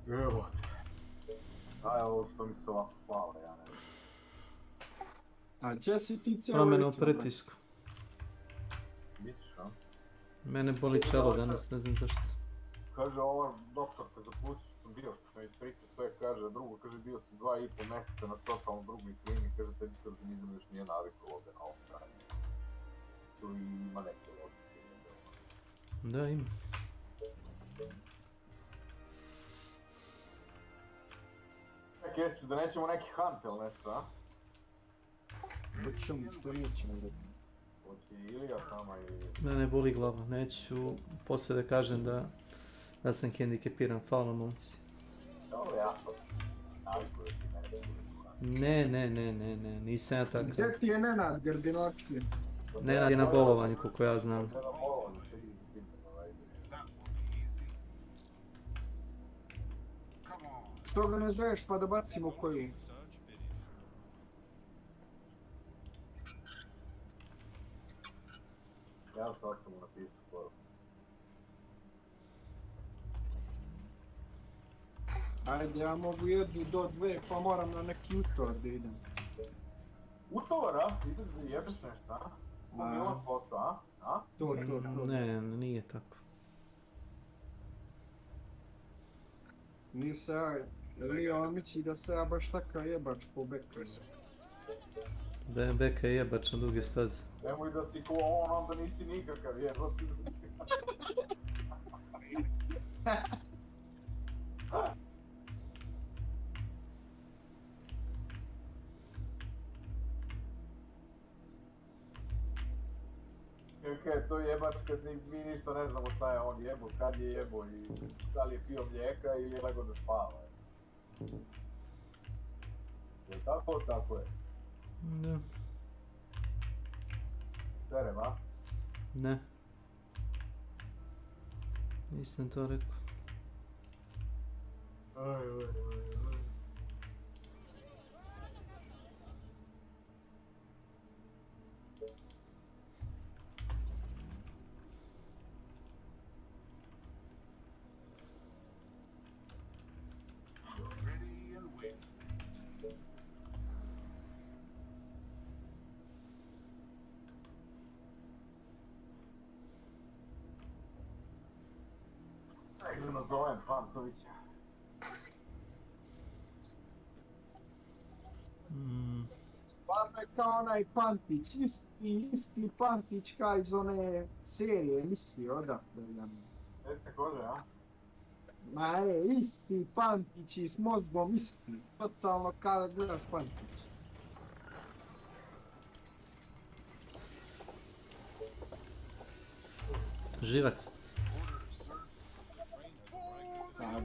Evo te. Aj, ovo što mi se ovako hvala, ja ne znam. A če si ti cijelo Promjena u večer? pritisku. Misliš, a? Mene boli čelo danas, ne znam zašto. Kaže ova doktorka za pluća što sam bio, što sam ispričao sve, kaže drugo, kaže bio si 2,5 mjeseca na totalno drugoj klini, kaže tebi se organizam još nije navikao ovdje na ovo stranje. Tu ima neke logike. Da, ima. Čekaj, ješću da nećemo neki hunt ili nešto, a? Hoćemo što nećemo da... Hoće Ilija tamo i... Mene boli glava, neću poslije da kažem da sam hendikepiran, hvala na momci. Dobro, ja sam navikao da ti mene budeš u Ne, nisam ja takav. Gdje ti je Nenad Gardinočki? Nenad je na bolovanju, koliko ja znam. Što ga ne zoveš pa da bacimo koji? Ja sad sam mu napisao poruku. Ajde, ja mogu 1 do 2, pa moram na neki utor da idem. Utovar, a? Ideš da jebeš nešto, a? Milion posto, a? To. Ne, nije tako. Nisam ja, Lio misli da se ja baš takav jebač po beku. Da je beka jebač na duge staze. Nemoj da si ko on, onda nisi nikakav jebač. Kakaj, to je jebač kad mi ništa ne znamo šta je on jebo, kad je jebo i da li je pio mlijeka ili je lego da spava. Je tako? Tako je. Da. Terem, a? Ne. Nisam to rekao. Aj. Čekaj, nazovem Pantovića. Stvarno je kao onaj Pantić, isti Pantić kao iz one serije, misli odakle. Jeste kože, a? Ma isti Pantić i s mozgom isti, totalno kada gledaš Pantić. Živac.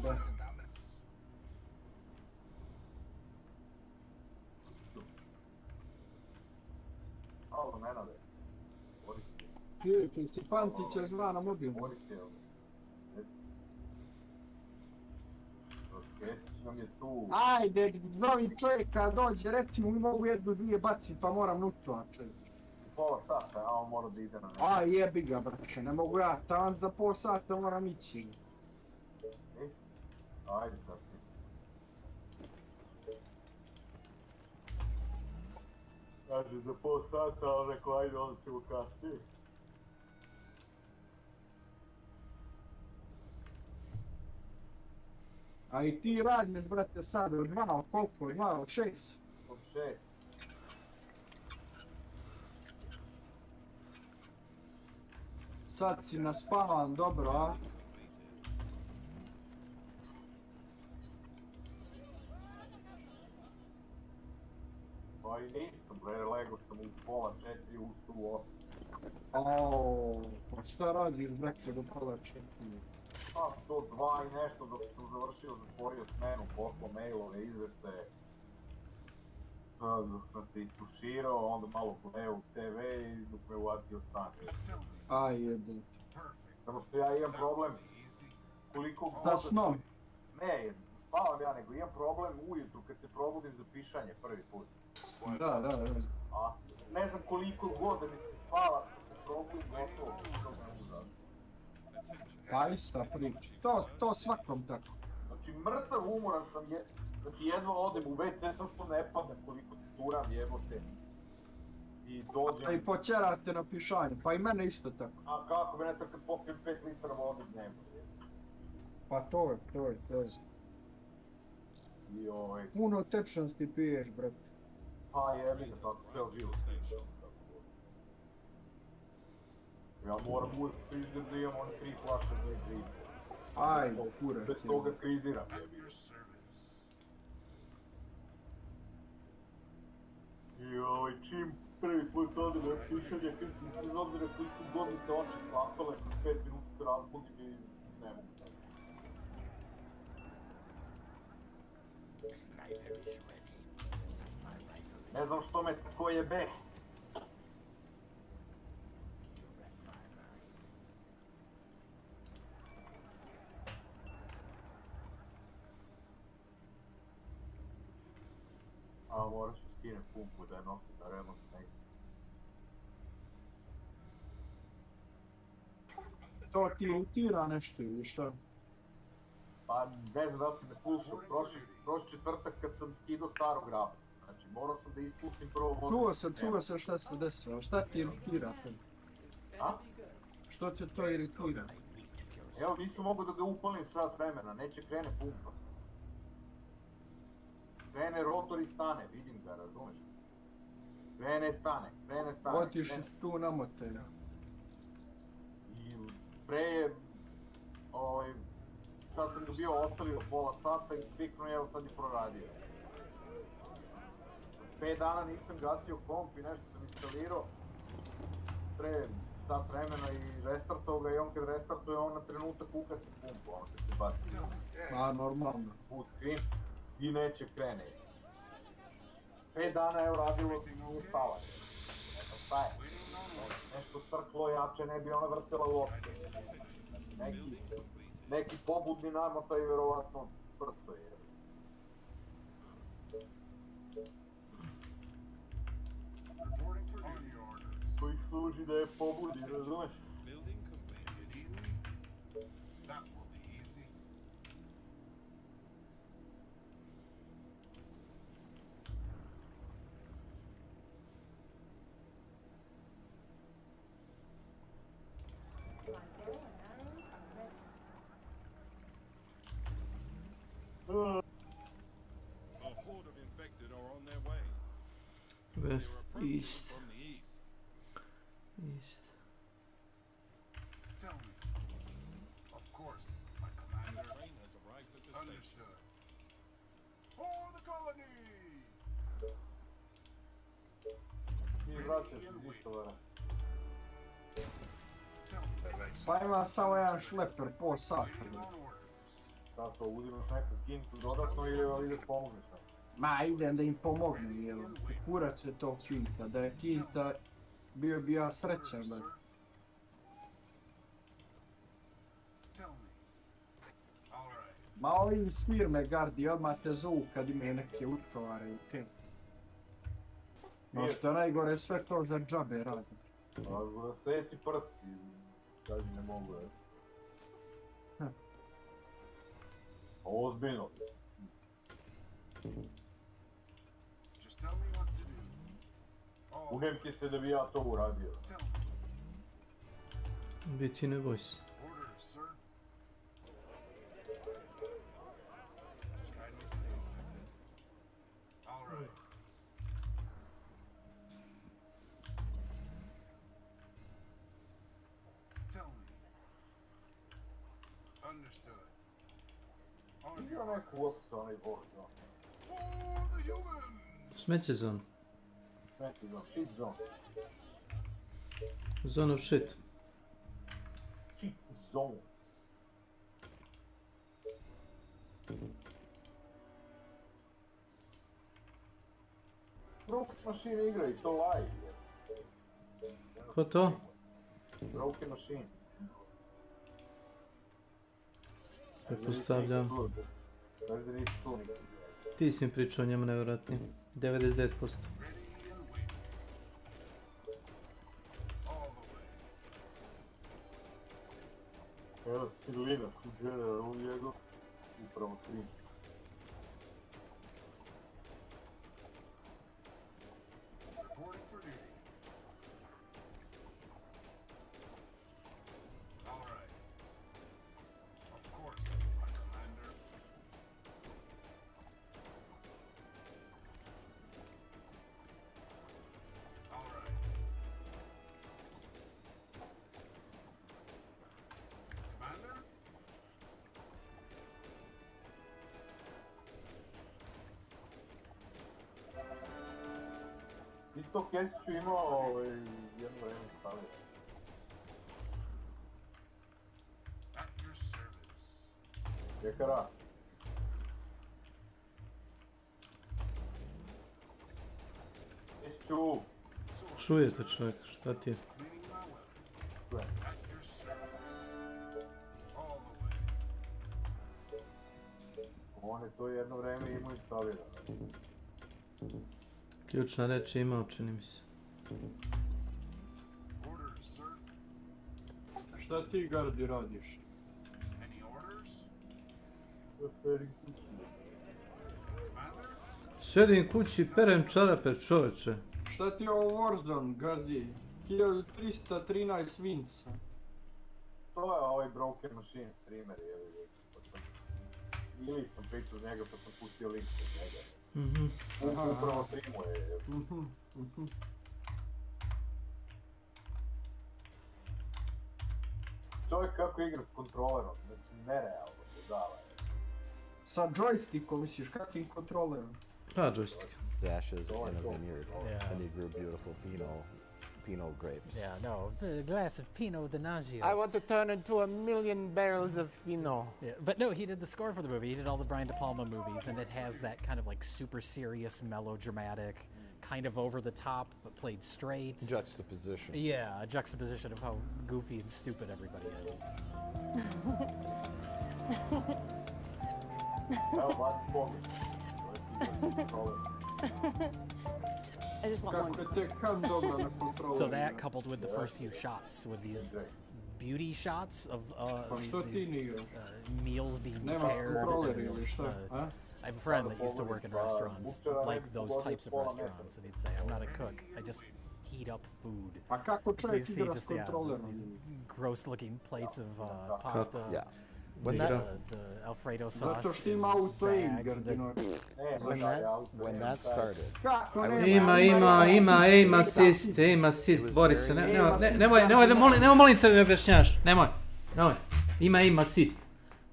Da. Alo, Nenade. Ti si Pantića zva na mobil. Nam je tu. Ajde, novi čovjek kad dođe, recimo mi mogu 1 do 2 baciti pa moram nuto, čovjek. pola sata, a on mora da ide na nešto. A jebi ga, braće, ne mogu ja, taman za pol sata moram ići. Ajde sad ti. Kaže za pol sata, ali rekao ajde, onda ćemo kasnije. A i ti radiš, brate, sad od 2, od koliko, 2, od 6? Od 6. Sad si naspavan, dobro, a? Pa i nisam, bre, lego sam u pola 4, ustu u 8. Oooo, pa šta radiš, brate, do pola 4? Pa, do 2 i nešto dok sam završio, zatvorio smenu, poslao mailove, izveštaje. Dok sam se istuširao, onda malo gledao TV i dok me uvatio san. Aj, jebe. Samo što ja imam problem, koliko god... Sa snom? Ne, spavam ja, nego imam problem ujutru kad se probudim za pišanje prvi put. Da. A ne znam koliko god da mi se spava, kad se probudim gotovo, to me uzad. Pa ista priča, to svakom tako. Znači mrtav umoran sam, znači jedva odem u WC, sam što ne padam koliko turam jebote. I dođem... A i počerate na pišanje, pa i mene isto tako. A kako me neto kad popijem 5 litara vode dnevno. Pa to je. I Puno tečnosti piješ, brate. Pa jebi ga tako, ceo život pišem. Ja moram uvijek frižder da imam one 3 flaše 2 gripe. Ajde, kurac. Bez toga kriziram jebi ga. I čim prvi put odem na pišanje, bez obzira koliko god mi se oči sklapale, 5 minuta se razbudim i ne mogu. Ne znam što me tako jebe. A morat ću skinem pumpu da je nosim na remont negdje. To ti utira nešto ili šta? Pa ne znam da li si me slušao, prošli četvrtak kad sam skidao starog grafa. Znači morao sam da ispustim prvo vodu. Čuo sam šta se desilo, šta ti iritira to? A? Što te to iritira? Evo nisam mogao da ga upalim sat vremena, neće krene pumpa. Krene rotor i stane, vidim ga, razumeš? Krene, stane. Otiši s tu namotenja. I pre je, sad sam ga bio ostavio pola sata i kliknuo evo sad je proradio. 5 dana nisam gasio komp i nešto sam instalirao. Pre sat vremena i restartao ga i on kad restartuje on na trenutak ukasi pumpu, ono kad se baci. A, normalno. Boot screen i neće krene. 5 dana je radilo i nije stala. Ne znam šta je. Nešto crklo jače, ne bi ona vrtela uopšte. Neki pobudni namotaj verovatno prsa je. Koji služi da je pobudi, razumeš? West, east. East. Tell me. Of course, my commander. Train has arrived at the station. Understood. For the colony! Ti vraćaš iz istovara. Pa ima samo jedan šleper, pol sata. Kako, uzimaš neku kintu dodatno ili ideš pomogneš? Ma, idem da im pomognem, jel? Kurac je to kinta, da je kinta, bio bi ja srećan, bre. Ma ovi iz firme gardi odmah te zovu kad imaju neke utovare i te. No što je najgore, sve to za džabe radi. Da seci prsti, kaži ne mogu reći. Ozbiljno. Unem ti se da bi ja to uradio. Biti ne boj se. Vidio neku uopšte onaj Warzone. Smeće zone. Smeće zone, shit zone. Zone of shit. Shit zone. Broken Machine igra i to live. Ko to? Broken Machine. Pretpostavljam. Možda nisi čuo nikad. Ti si mi pričao o njemu nevjerojatnije. 99%. Evo, Sirlina, tu general njegov. Upravo 3. Isto Kesiću imao jedno vreme stavio. Jekara. Kesiću. Čujete čovjek, šta ti je? Čujem. On je to jedno vreme imao instalirano. Ključna reč je imao, čini mi se. Šta ti, Gardi, radiš? Sjedim kući i perem čarape, čoveče. Šta ti je ovo Warzone, Gardi? 1313 vinca. To je ovaj Broken Machine streamer, ili sam pričao z njega pa sam pustio link od njega. Upravo streamuje. Čovjek kako igra s kontrolerom, znači nerealno budala je. Sa joystickom misliš, kakvim kontrolerom? Pa, joystick. Dashes in a vineyard, and he grew beautiful Pinot grapes. Yeah, no, a glass of Pinot Donaggio. I want to turn into 1,000,000 barrels of Pinot. Yeah, but no, he did the score for the movie. He did all the Brian De Palma movies, and it has that kind of like super serious, melodramatic, kind of over the top, but played straight. Juxtaposition. Yeah, a juxtaposition of how goofy and stupid everybody is. I just want one. So that coupled with the first few shots, with these beauty shots of these meals being prepared. I have a friend that used to work in restaurants, like those types of restaurants, and he'd say, "I'm not a cook. I just heat up food." So you see just these gross-looking plates of pasta. Yeah. When the Alfredo sauce. When that started. Aim assist, Boris, nemoj molim te mi objašnjaš, nemoj. Ima aim assist.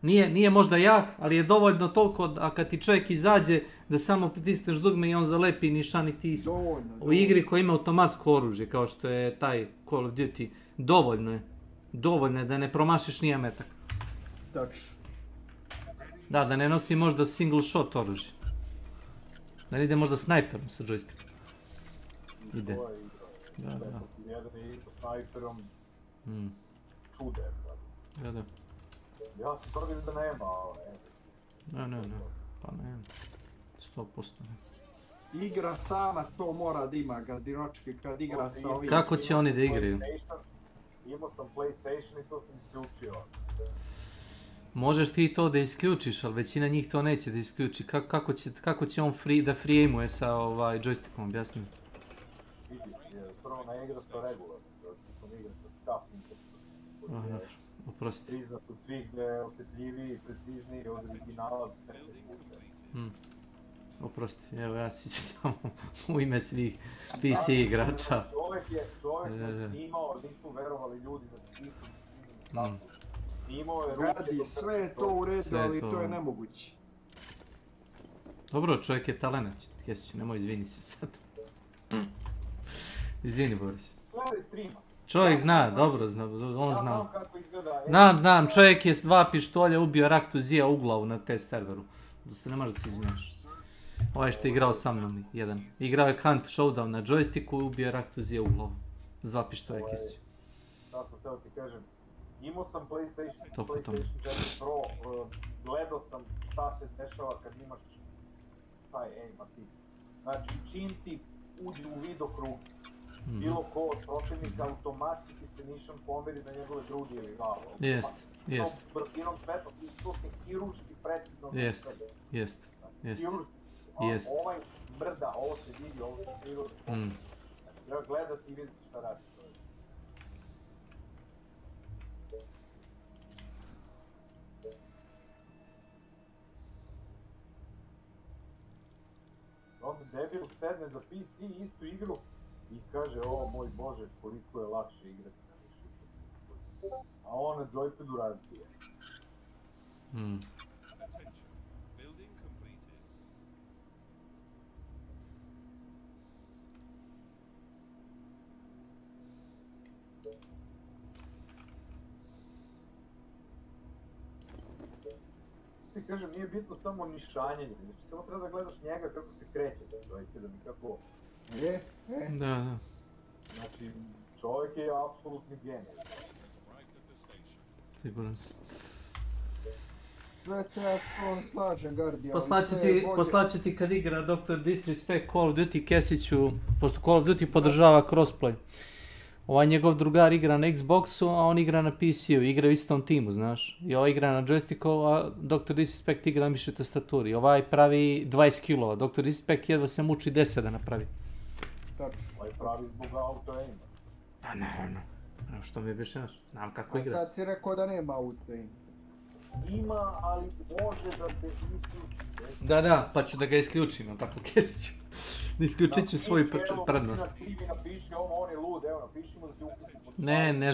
Nije možda jak, ali je dovoljno toliko, a kad ti čovjek izađe da samo pritisneš dugme i on zalepi nišan i ti u igri koja ima automatsko oružje, kao što je taj Call of Duty, dovoljno je da ne promašiš nije metak. Da ne nosi možda single shot oružje. Da ne ide možda snajperom sa joystickom. Ide. Da. Jedan i po snajperom čude. Da. Ja sam tvrdim da nema, Ne, pa ne. 100% ne. Igra sama to mora da ima gardinočke kad igra sa ovim. Kako će oni da igraju? Imao sam PlayStation i to sam isključio. Možeš ti to da isključiš, ali većina njih to neće da isključi. Kako će on da freeamuje sa joystickom, objasnim? Vidi, prvo na igra sa regularnim joystickom, igra sa SCUF. Oprosti. Priznat od svih da je osjetljiviji i precizniji od originala 15 puta. Oprosti, evo ja si ću u ime svih PC igrača. Čovjek je snimao, nisu verovali ljudi, znači isto snimao snimao je ruke... Radi, sve je to u redu, ali to je nemoguće. Dobro, čovjek je talenat, Kesić, nemoj izvini se sad. Izvini, Boris. Gledaj streama. Čovjek zna, dobro zna, on zna. Znam, čovjek je s 2 pištolja ubio Raktuzija u glavu na test serveru. Da se ne može da se izvinaš. Ovaj što je igrao sa mnom, jedan. Igrao je Kant Showdown na joysticku i ubio je Raktuzija u glavu. S 2 pištolja, Kesić. Da sam teo ti kažem, imao sam PlayStation 4 Pro, gledao sam šta se dešava kad imaš taj aim assist. Znači, čim ti uđe u vidokrug, bilo ko od protivnika, automatski ti se nišan pomeri na njegove grudi ili glavu. Jest. Brzinom svetlosti, to se hiruški precizno... Jest. Ovaj mrda, ovo se vidi, ovo se prirodno. Znači, treba gledati i vidjeti šta radi čovjek. Onda debil sedne za PC istu igru i kaže, o moj bože, koliko je lakše igrati na mišu. A on na joypadu razbije. Ti kažem, nije bitno samo nišanjenje, znači samo treba da gledaš njega kako se kreće sa joypadom i kako... Da. Znači, čovjek je apsolutni genij. Siguran sam. Sve se ja to slažem, Guardian. Poslaću ti kad igra Dr. Disrespect Call of Duty Kesiću, pošto Call of Duty podržava crossplay. Ovaj njegov drugar igra na Xboxu, a on igra na PC-u, igra u istom timu, znaš. I ovaj igra na joysticku, a Dr. Disrespect igra na mišu tastaturi. Ovaj pravi 20 kilova, Dr. Disrespect jedva se muči 10 da napravi. Tačno. Ovaj pravi zbog auto-aima. Pa naravno. Što mi objašnjavaš? Znam kako igra. Sad si rekao da nema auto-aima. Ima, ali može da se isključi. Da, pa ću da ga isključim, tako Kesiću. Isključit ću svoju prednost. Napiši ovo, on je lud, evo, napiši mu da ti uključi. Ne, ne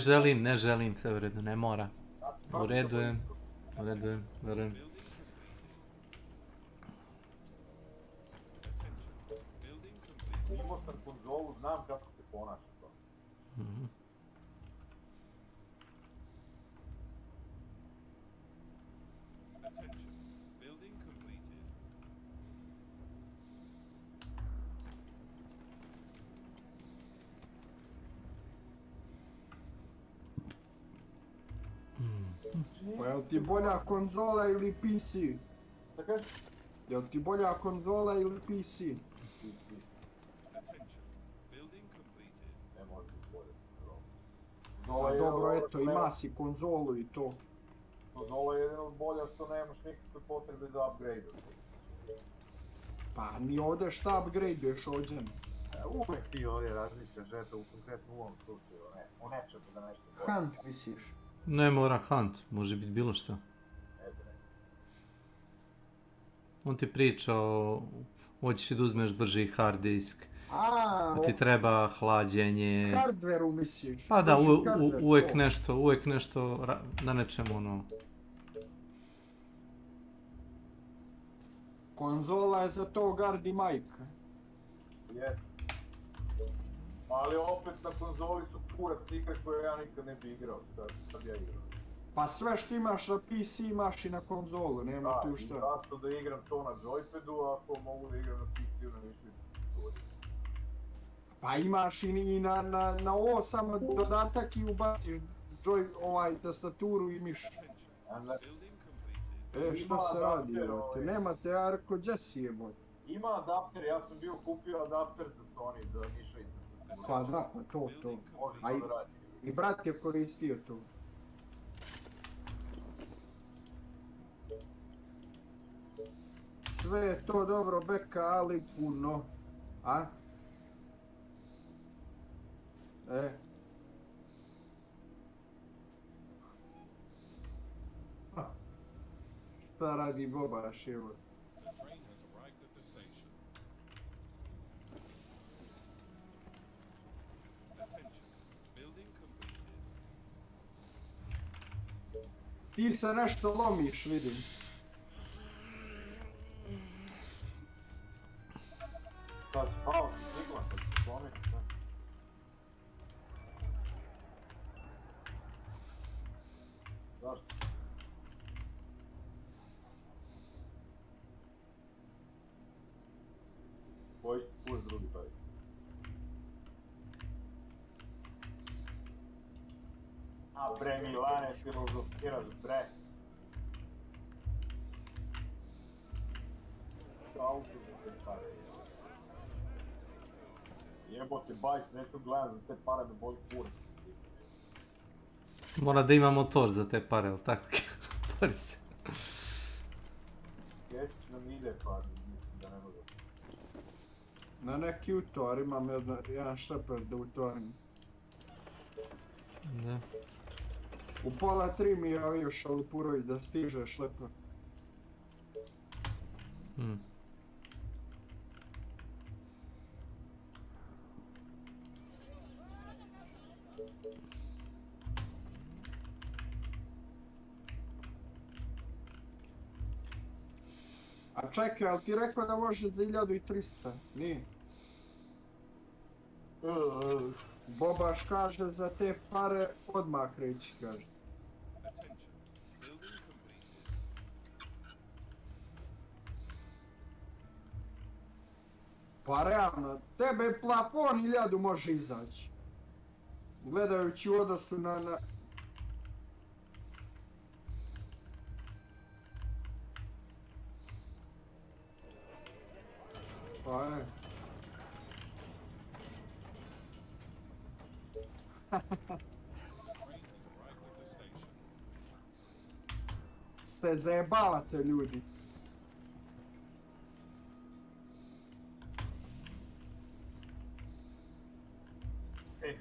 želim, sve u redu, ne mora. U redu je, verujem. Imao sam konzolu, znam kako se ponaša to. Pa jel ti bolja konzola ili PC? Tako? Jel ti bolja konzola ili PC? Ne može biti bolje. A dobro, eto, ima si konzolu i to. Konzola je jedino bolja što nemaš nikakve potrebe za upgrade. Pa ni ovdje šta upgrade-uješ ovdje. Uvijek ti ovdje razmišljaš, eto, u konkretno u ovom slučaju, o nečemu da nešto bolje. Hunt misliš? Ne mora Hunt, može biti bilo što. On ti priča o... Hoćeš da uzmeš brži hard disk, da ti treba hlađenje... Hardveru misliš? Pa da, uvijek nešto na nečemu ono... Konzola je za to gardi majka. Jes. Ali opet na konzoli su kurac igre koje ja nikad ne bi igrao, sad ja igram. Pa sve što imaš na PC imaš i na konzolu, nema tu šta. Da, i zašto da igram to na joypadu ako mogu da igram na PC-u na višoj tastaturi. Pa imaš i na ovo samo dodatak i ubaciš tastaturu i miš. Šta se radi, nemate Arko Jesse jeboj. Ima adapter, ja sam bio kupio adapter za Sony, za miša i tastaturu. Pa da, pa to. Može A to da radi. i brat je koristio to. Sve je to dobro, Beka, ali puno. A? Šta radi Bobaš, evo? The train has arrived at the station. Attention. Building completed. Ti se nešto lomiš, vidim. Šta si pao, cigla, sad se slomiš, šta? Zašto? Koji si puš drugi taj? A bre Milane, filozofiraš bre. Auto za te pare. Jebote bajs, neću gledam za te pare, me boli kurac. Mora da ima motor za te pare, jel tako? Pari se. Jesi nam ide pa, mislim da ne može. Na neki utovar imam jedan šleper da utovarim. Da. U pola 3 mi javio Šalupurović da stiže šleper. A čekaj, ali ti rekao da može za 1300? Nije. Bobaš kaže za te pare odmah reći, kaže. Attention. Building completed. Pa realno, tebe plafon 1000 može izaći. Gledajući u odnosu na... Pa je. Se zajebavate, ljudi.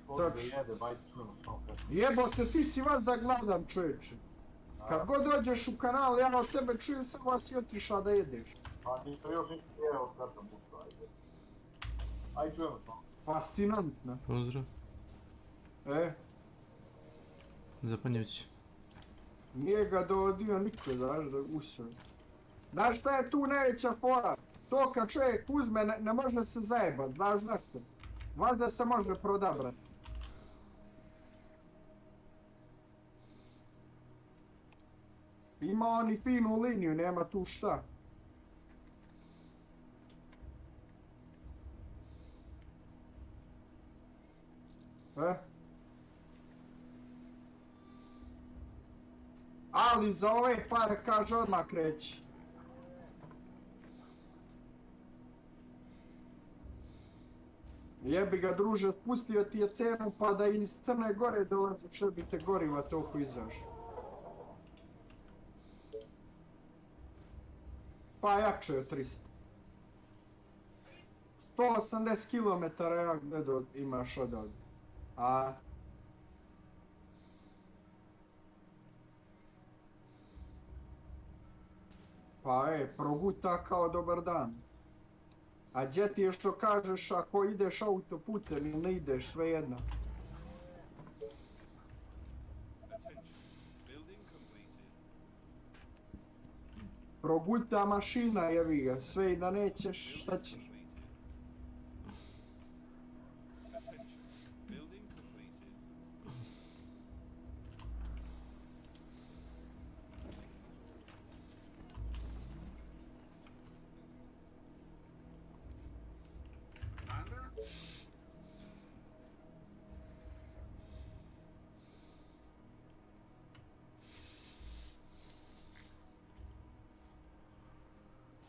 Ovdje jede, bajte čujemo s malo kasnije. Jebote, ti si vas da gladan, čovječe. Kad god dođeš u kanal, ja od tebe čujem samo vas si otišao da jedeš. Pa nisam još ništa jeo od kad sam pustao, ajde. Ajde čujemo s malo. Fascinantno. Pozdrav. Zapanjujući. Nije ga dovodio niko, znaš, da usio. Znaš šta je tu najveća fora? To kad čovjek uzme, ne može se zajebat, znaš zašto? Valjda se može prodabrat. Ima oni finu liniju, nema tu šta. Ali za ove pare kaže odmah reći. Jebi ga druže, spustio ti je cenu pa da iz Crne Gore dolazi što bi te goriva toliko izašlo. Pa jače je 300. 180 km ja gledao imaš odavde. A... Pa proguta kao dobar dan. A gdje ti je što kažeš ako ideš autoputem ili ne ideš, svejedno. Proguta mašina, jevi ga, sve i da nećeš, šta ćeš?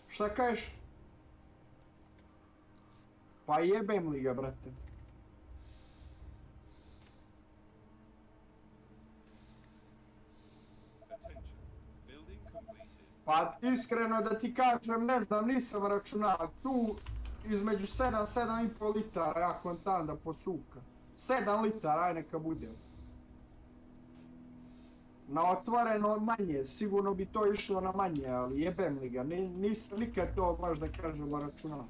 Šta kažeš? Pa jebem li ga, brate. Pa iskreno da ti kažem, ne znam, nisam računao. Tu između 7,5 litara ja kontam da posuka. 7 litara, aj neka bude. Na otvoreno manje, sigurno bi to išlo na manje, ali jebem li ga, nisam nikad to baš da kažemo računao.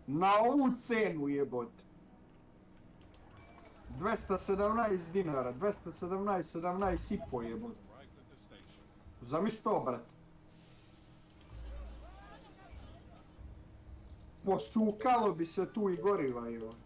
Na ovu cenu jebote. 217 dinara, 217, 17 i po jebote. Zamisli to, brate. Posukalo bi se tu i goriva, jebote.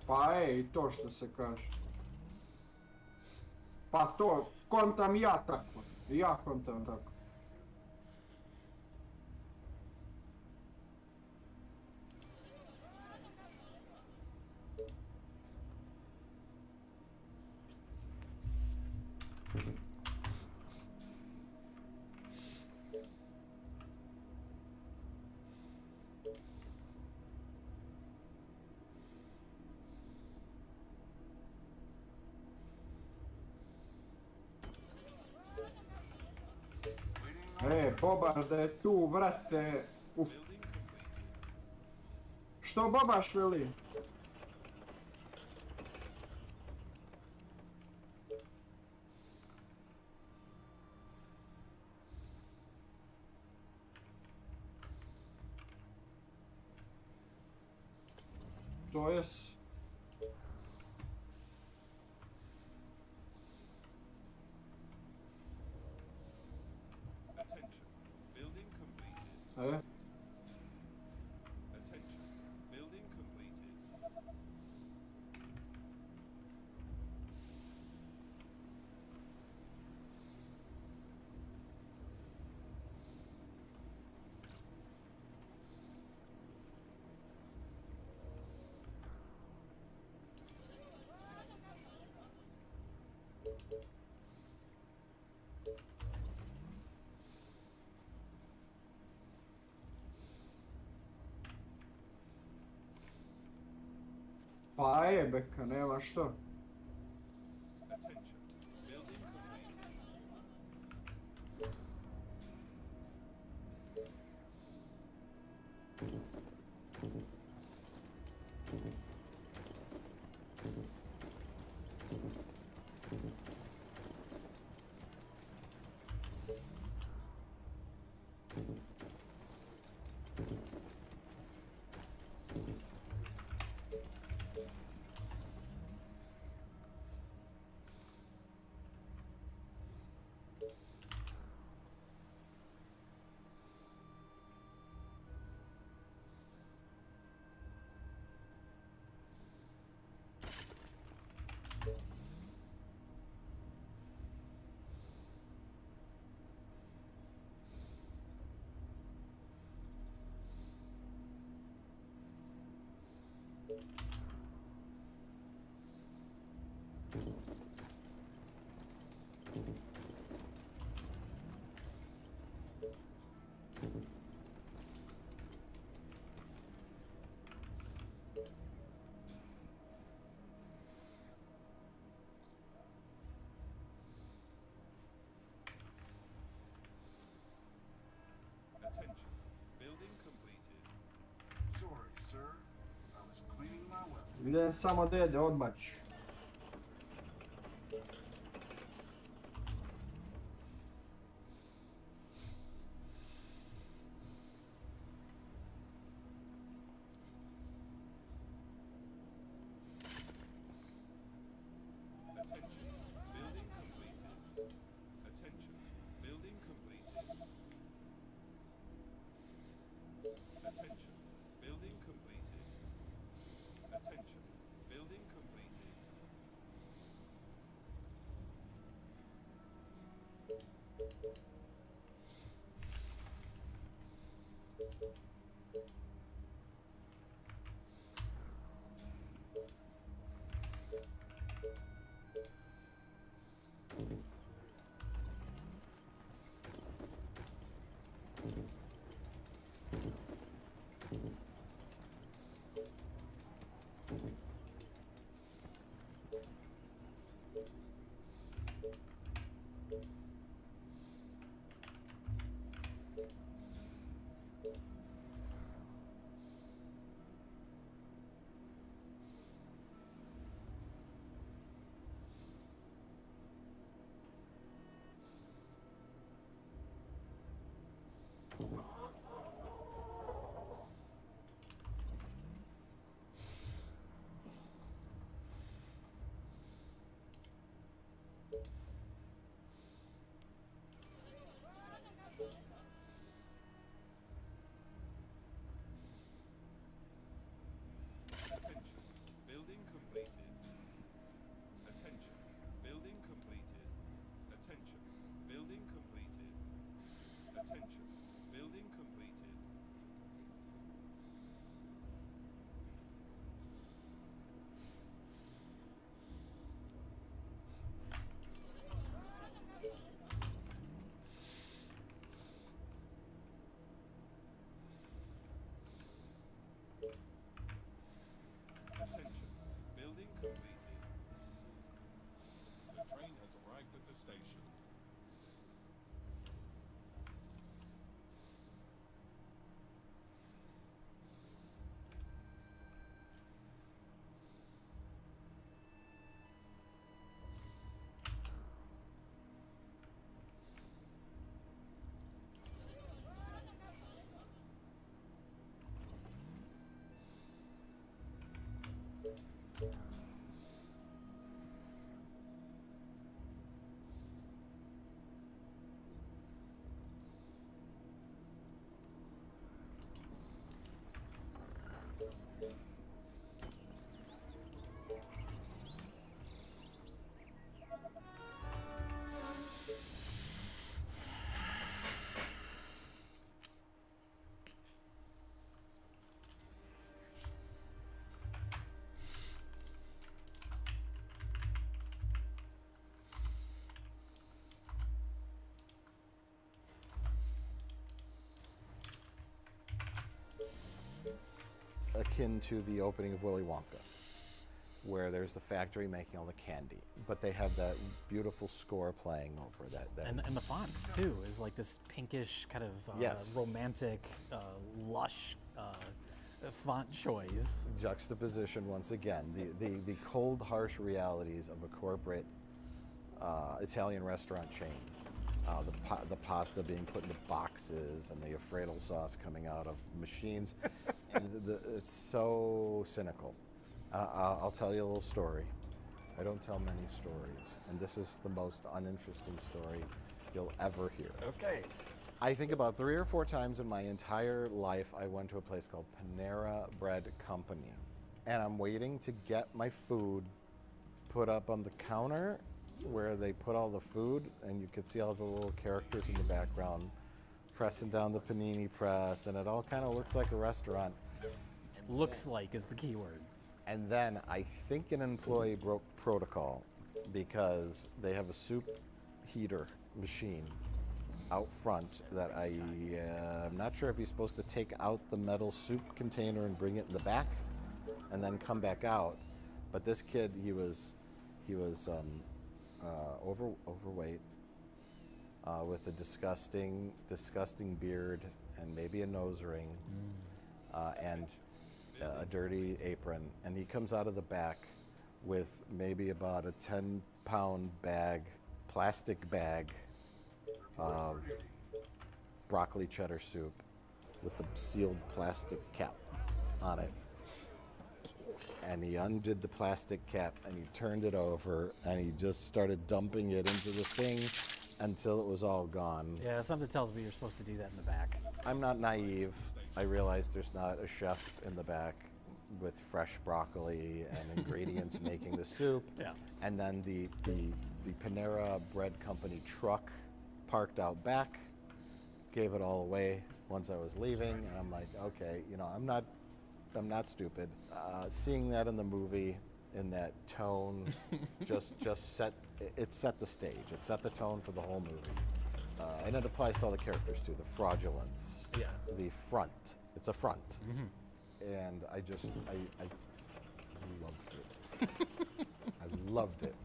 Pa i to što se kaže. Pa to, kontam ja tako. Ja kontam tako. Bobaš da je tu, vrate. Što Bobaš veli? To jest. Attention, building completed. Pa beka, nema što. Attention, building completed. Attention, building completed. Sorry, sir. I was cleaning my weapon. Idem samo dede odmać. Attention. Building completed. Attention. Building completed. Attention. Building completed. Attention. Building completed. Attention. Building completed. The train has arrived at the station. Akin to the opening of Willy Wonka, where there's the factory making all the candy, but they have that beautiful score playing over that. And the fonts too is like this pinkish kind of Yes. romantic, lush font choice. Juxtaposition once again, the cold, harsh realities of a corporate Italian restaurant chain. The pasta being put into boxes and the Alfredo sauce coming out of machines. It's so cynical. I'll tell you a little story. I don't tell many stories, and this is the most uninteresting story you'll ever hear. Okay. I think about 3 or 4 times in my entire life I went to a place called Panera Bread Company, and I'm waiting to get my food put up on the counter where they put all the food, and you could see all the little characters in the background pressing down the panini press, and it all kind of looks like a restaurant. Looks like is the key word. And then I think an employee broke protocol because they have a soup heater machine out front that I'm not sure if he's supposed to take out the metal soup container and bring it in the back and then come back out. But this kid, he was overweight with a disgusting beard and maybe a nose ring and a dirty apron, and he comes out of the back with maybe about a 10-pound plastic bag of broccoli cheddar soup with the sealed plastic cap on it. And he undid the plastic cap and he turned it over and he just started dumping it into the thing until it was all gone. Yeah, something tells me you're supposed to do that in the back. I'm not naive. I realize there's not a chef in the back with fresh broccoli and ingredients making the soup. Yeah. And then the Panera Bread Company truck parked out back, gave it all away once I was leaving, and I'm like, okay, you know, I'm not stupid. Seeing that in the movie, in that tone, just set the stage. It set the tone for the whole movie, and it applies to all the characters too. The fraudulence, yeah, the front. It's a front, and I loved it. I loved it.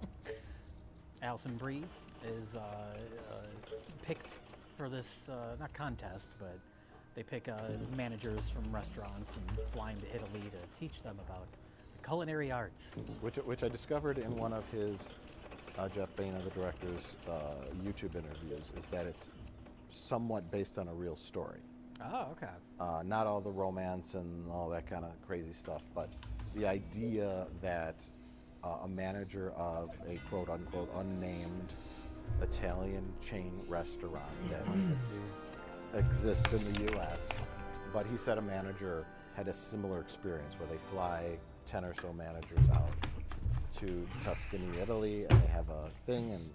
Alison Brie is picked for this not contest, but they pick managers from restaurants and fly them to Italy to teach them about the culinary arts. Which I discovered in one of his, Jeff Baina, the director's, YouTube interviews, is that it's somewhat based on a real story. Oh, okay. Not all the romance and all that kind of crazy stuff, but the idea that a manager of a quote-unquote unnamed Italian chain restaurant that exists in the U.S., but he said a manager had a similar experience where they fly 10 or so managers out to Tuscany, Italy, and they have a thing, and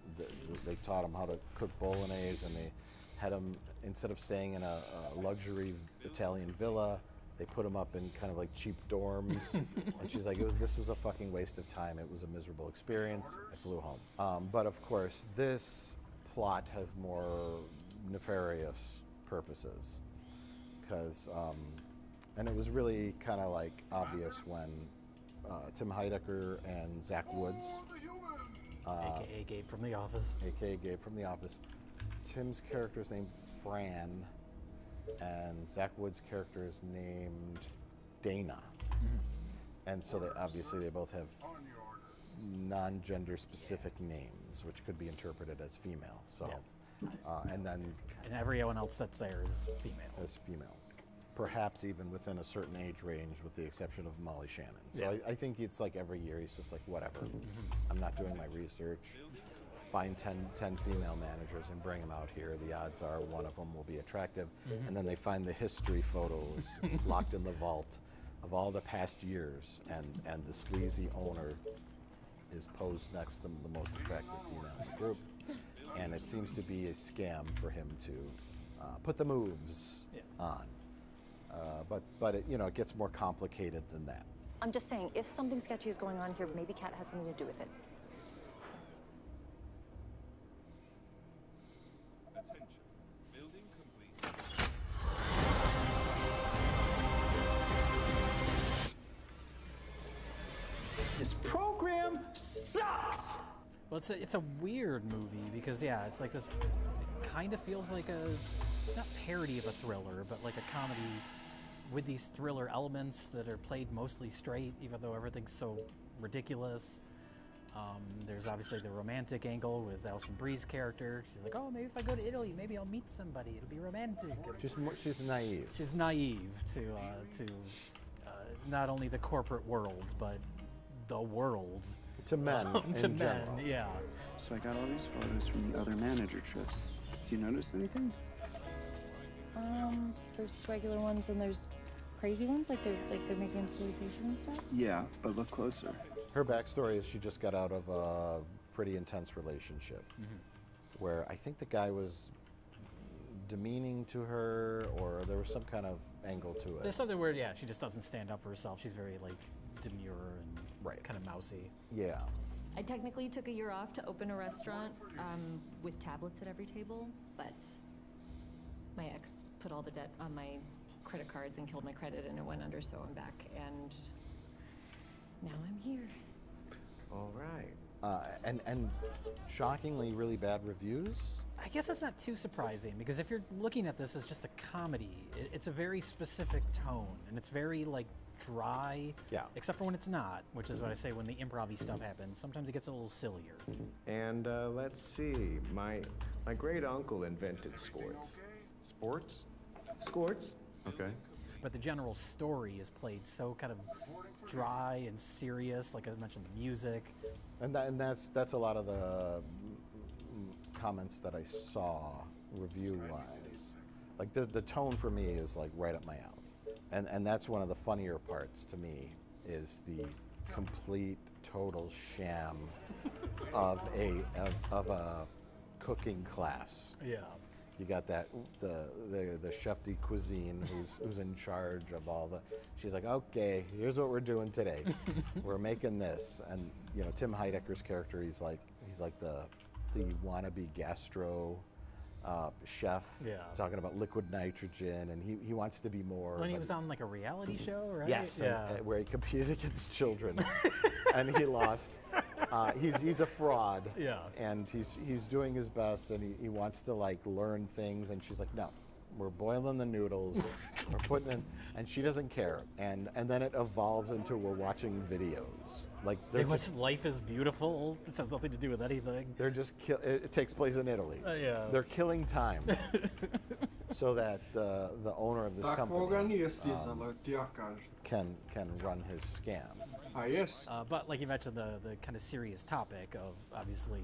they taught them how to cook bolognese, and they had them, instead of staying in a luxury Italian villa, they put them up in kind of like cheap dorms. And she's like, this was a fucking waste of time. It was a miserable experience. I flew home. But of course, this plot has more nefarious purposes. Because, and it was really kind of like obvious when Tim Heidecker and Zach Woods, AKA Gabe from The Office. AKA Gabe from The Office. Tim's character is named Fran, and Zach Woods' character is named Dana. And so they both have non-gender specific names, which could be interpreted as female. So, and everyone else that's there is female. As females. Perhaps even within a certain age range, with the exception of Molly Shannon. So I think it's like every year he's just like, whatever. I'm not doing my research. Find 10 female managers and bring them out here. The odds are one of them will be attractive. And then they find the history photos locked in the vault of all the past years, and the sleazy owner is posed next to the most attractive female in the group. And it seems to be a scam for him to put the moves on. But it, it gets more complicated than that. I'm just saying, if something sketchy is going on here, maybe Kat has something to do with it. Attention. Building complete. This program sucks! Well, it's a weird movie because, it's like this, it kind of feels like a, not parody of a thriller, but like a comedy with these thriller elements that are played mostly straight, even though everything's so ridiculous. There's obviously the romantic angle with Alison Brie's character. She's like, oh, maybe if I go to Italy, maybe I'll meet somebody. It'll be romantic. She's naive. She's naive to not only the corporate world, but the world. To men. To men, general. Yeah. So I got all these photos from the other manager trips. Do you notice anything? There's regular ones and there's crazy ones, like they're making silly faces and stuff. Yeah, but look closer. Her backstory is she just got out of a pretty intense relationship where I think the guy was demeaning to her, or there was some kind of angle to it. There's something where, she just doesn't stand up for herself. She's very, like, demure and kind of mousy. Yeah. I technically took a year off to open a restaurant with tablets at every table, but my ex put all the debt on my credit cards and killed my credit, and it went under, so I'm back, and now I'm here. All right. And shockingly really bad reviews. I guess that's not too surprising, because if you're looking at this as just a comedy, it's a very specific tone, and it's very, like, dry. Yeah. Except for when it's not, which is what I say when the improv-y stuff happens. Sometimes it gets a little sillier. And let's see. My great uncle invented sports. Sports? Sports. Okay. But the general story is played so kind of dry and serious, like I mentioned, the music. And that's a lot of the comments that I saw review-wise. Like the tone for me is like right up my alley. And that's one of the funnier parts to me, is the complete total sham of a cooking class. Yeah. You got the chef de cuisine who's in charge of all the. She's like, okay, here's what we're doing today. We're making this, and Tim Heidecker's character, he's like the wannabe gastro chef, talking about liquid nitrogen, and he wants to be more. When he was on like a reality show, right? Yes, and where he competed against children, and he lost. He's a fraud. Yeah. And he's doing his best, and he wants to like learn things, and she's like, no, we're boiling the noodles, we're putting in, and she doesn't care. And then it evolves into we're watching videos. Like They watch Life is Beautiful, which has nothing to do with anything. They're just it takes place in Italy. Yeah. They're killing time so that the owner of this company can run his scam. Yes. But like you mentioned, the kind of serious topic of obviously